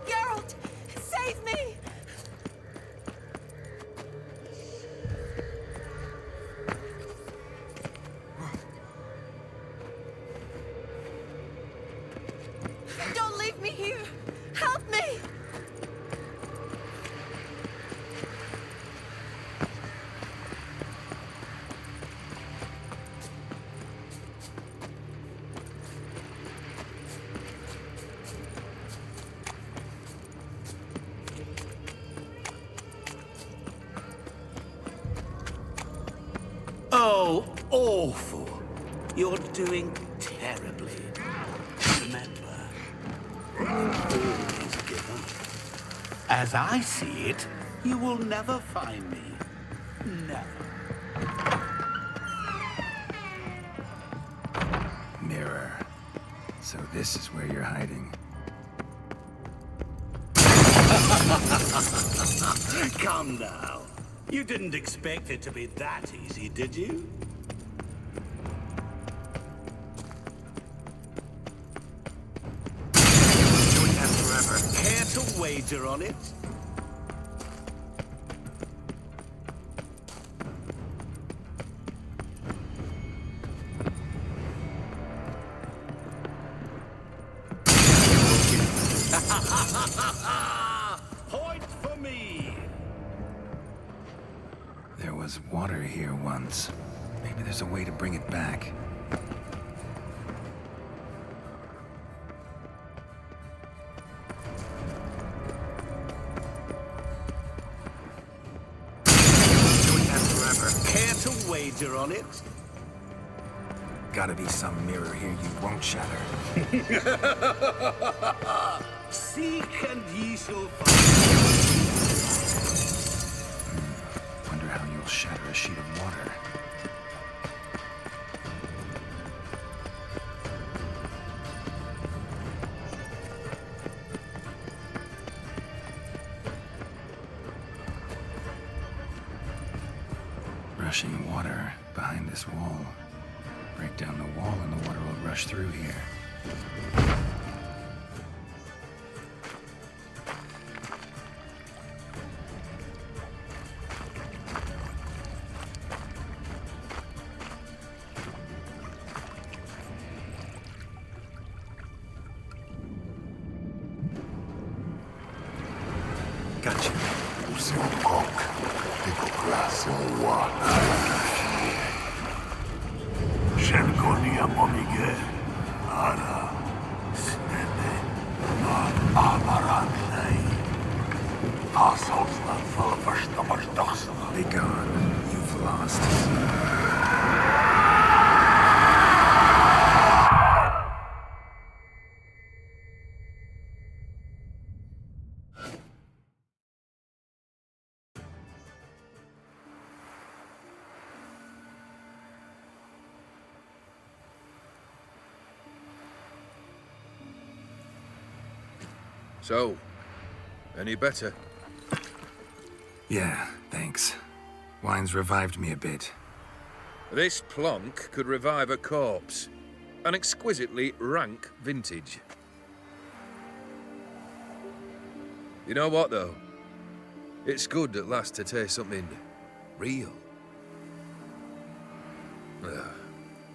Geralt! Save me! Don't leave me here! Help me! Oh, awful. You're doing terribly. Remember, always give up. As I see it, you will never find me. Never. Mirror. So this is where you're hiding. Come now. You didn't expect it to be that easy, did you? Doing that forever. Care to wager on it? Point for me! There was water here once. Maybe there's a way to bring it back. Doing that forever. Care to wager on it? Gotta be some mirror here you won't shatter. Seek and ye shall find. Wonder how you'll shatter a sheet of water. Rushing water behind this wall. Break down the wall and the water will rush through here. Gotcha. Shenkonia momige. Ara. Snede. Amaranlei. Assholsna for Verstammerstochsna. Be gone. You've lost. So, any better? Yeah, thanks. Wine's revived me a bit. This plonk could revive a corpse. An exquisitely rank vintage. You know what, though? It's good at last to taste something real.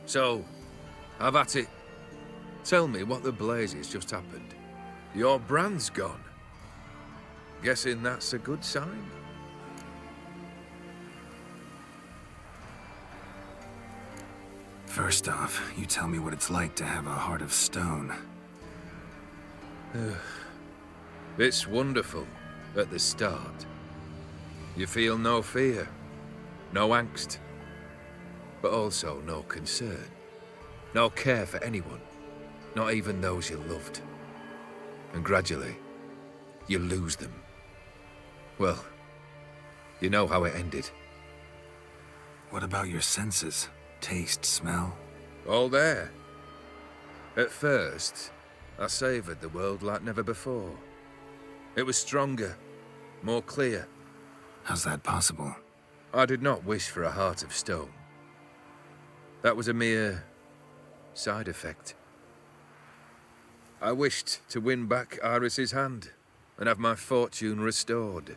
So, have at it. Tell me what the blazes just happened. Your brand's gone. Guessing that's a good sign? First off, you tell me what it's like to have a heart of stone. It's wonderful at the start. You feel no fear, no angst, but also no concern, no care for anyone, not even those you loved. And gradually, you lose them. Well, you know how it ended. What about your senses? Taste, smell? All there. At first, I savoured the world like never before. It was stronger, more clear. How's that possible? I did not wish for a heart of stone. That was a mere side effect. I wished to win back Iris's hand and have my fortune restored.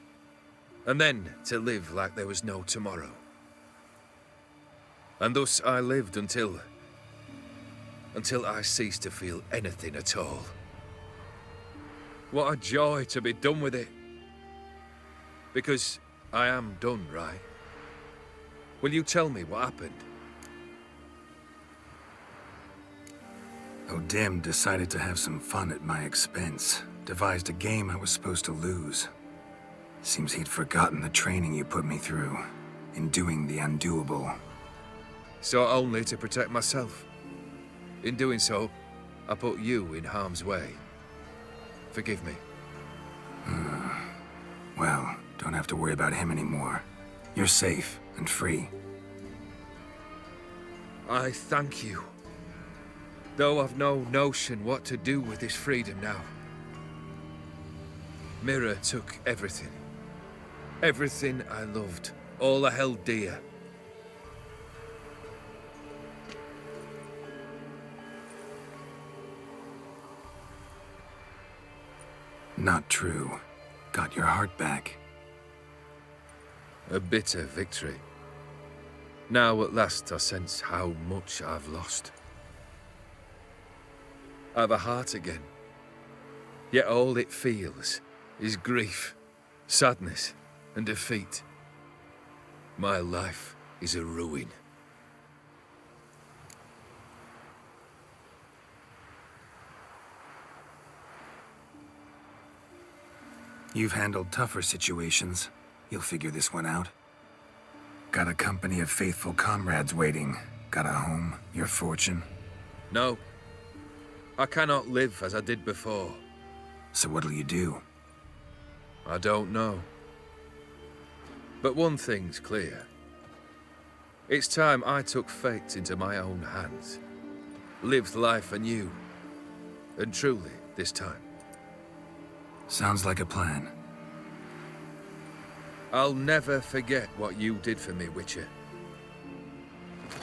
And then to live like there was no tomorrow. And thus I lived until I ceased to feel anything at all. What a joy to be done with it. Because I am done, right? Will you tell me what happened? O'Dim decided to have some fun at my expense. Devised a game I was supposed to lose. Seems he'd forgotten the training you put me through in doing the undoable. So only to protect myself. In doing so, I put you in harm's way. Forgive me. Well, don't have to worry about him anymore. You're safe and free. I thank you. Though I've no notion what to do with this freedom now. Mira took everything. Everything I loved. All I held dear. Not true. Got your heart back. A bitter victory. Now at last I sense how much I've lost. I've a heart again. Yet all it feels is grief, sadness, and defeat. My life is a ruin. You've handled tougher situations. You'll figure this one out. Got a company of faithful comrades waiting. Got a home, your fortune. No. I cannot live as I did before. So what'll you do? I don't know. But one thing's clear. It's time I took fate into my own hands. Lived life anew. And truly, this time. Sounds like a plan. I'll never forget what you did for me, Witcher.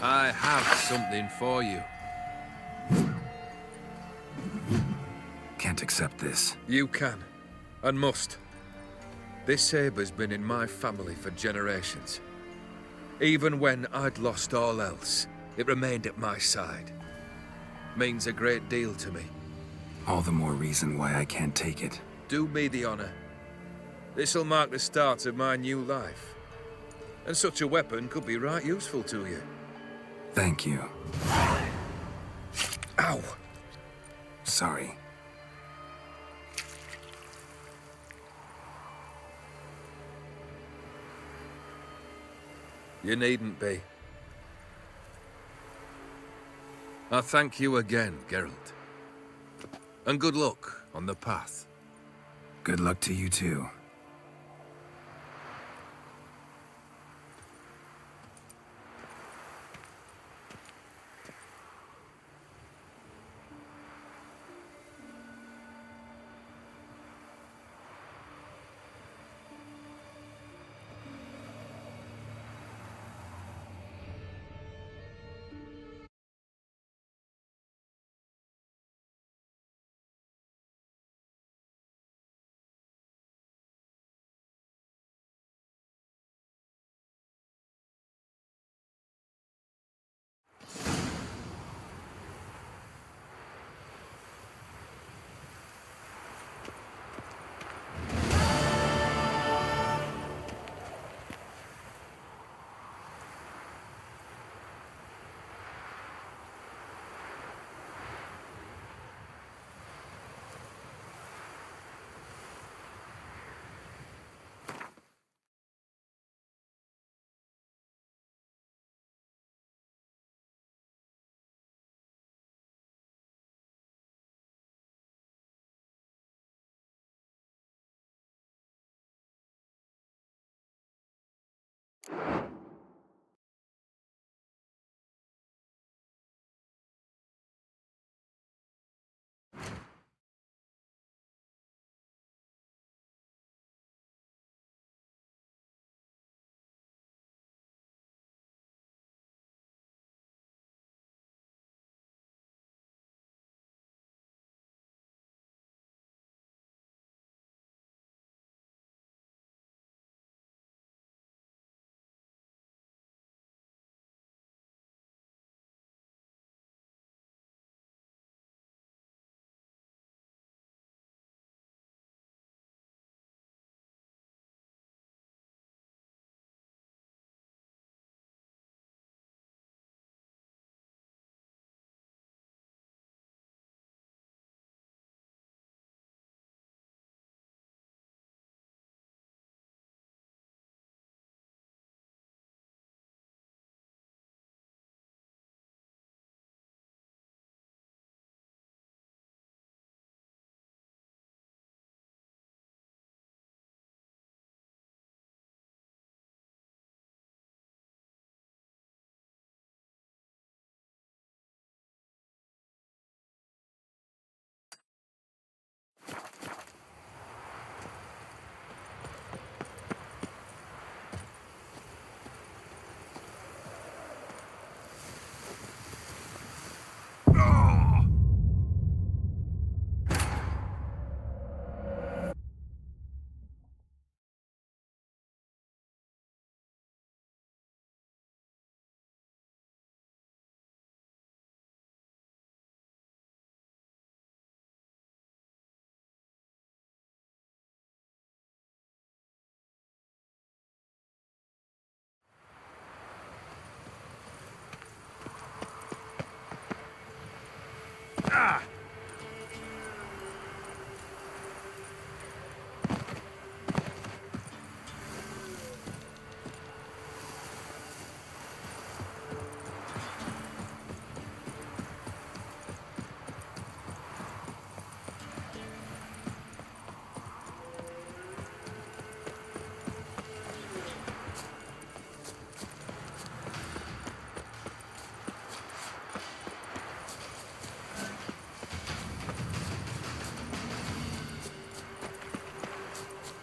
I have something for you. Can't accept this. You can, and must. This sabre's been in my family for generations. Even when I'd lost all else, it remained at my side. Means a great deal to me. All the more reason why I can't take it. Do me the honor. This'll mark the start of my new life. And such a weapon could be right useful to you. Thank you. Ow! Sorry. You needn't be. I thank you again, Geralt. And good luck on the path. Good luck to you too.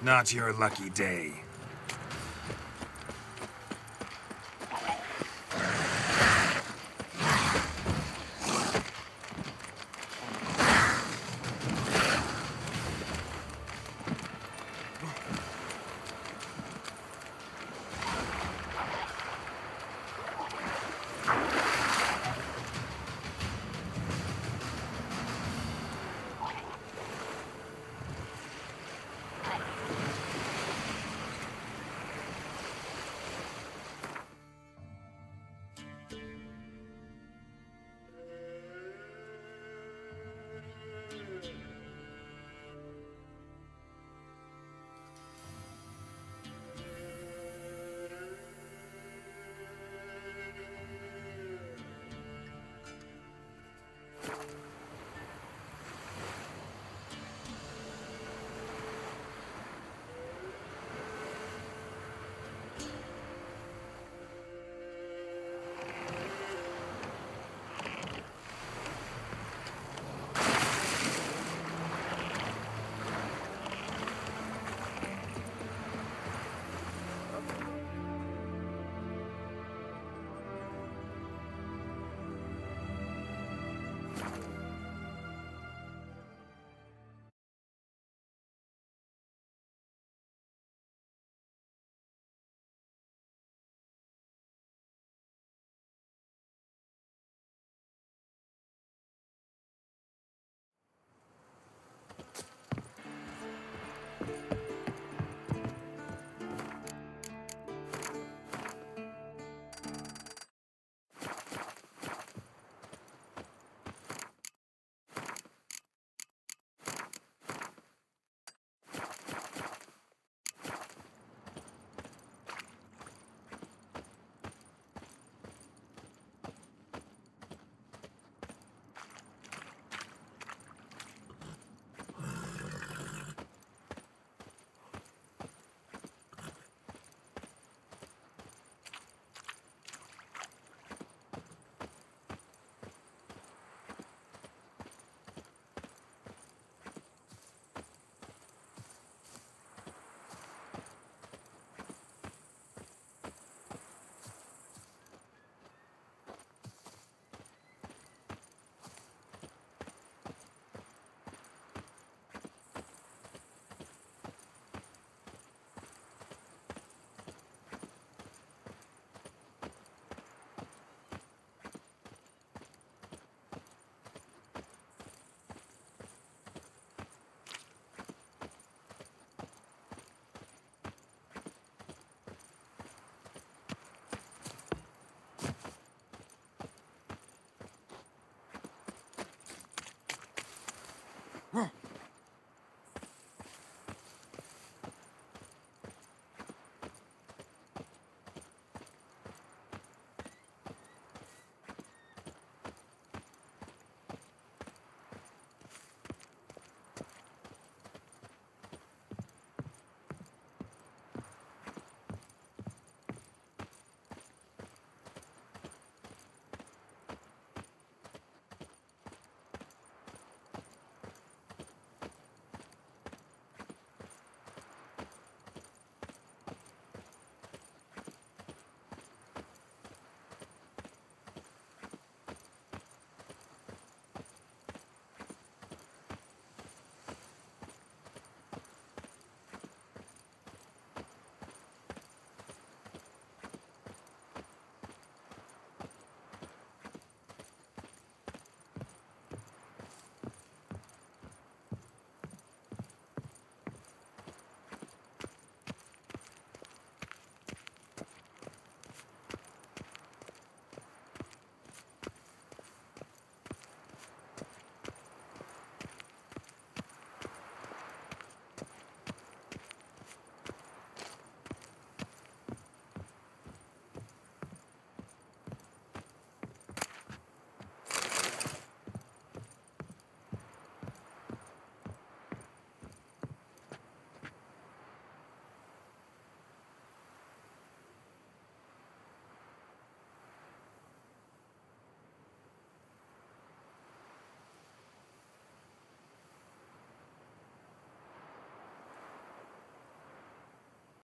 Not your lucky day.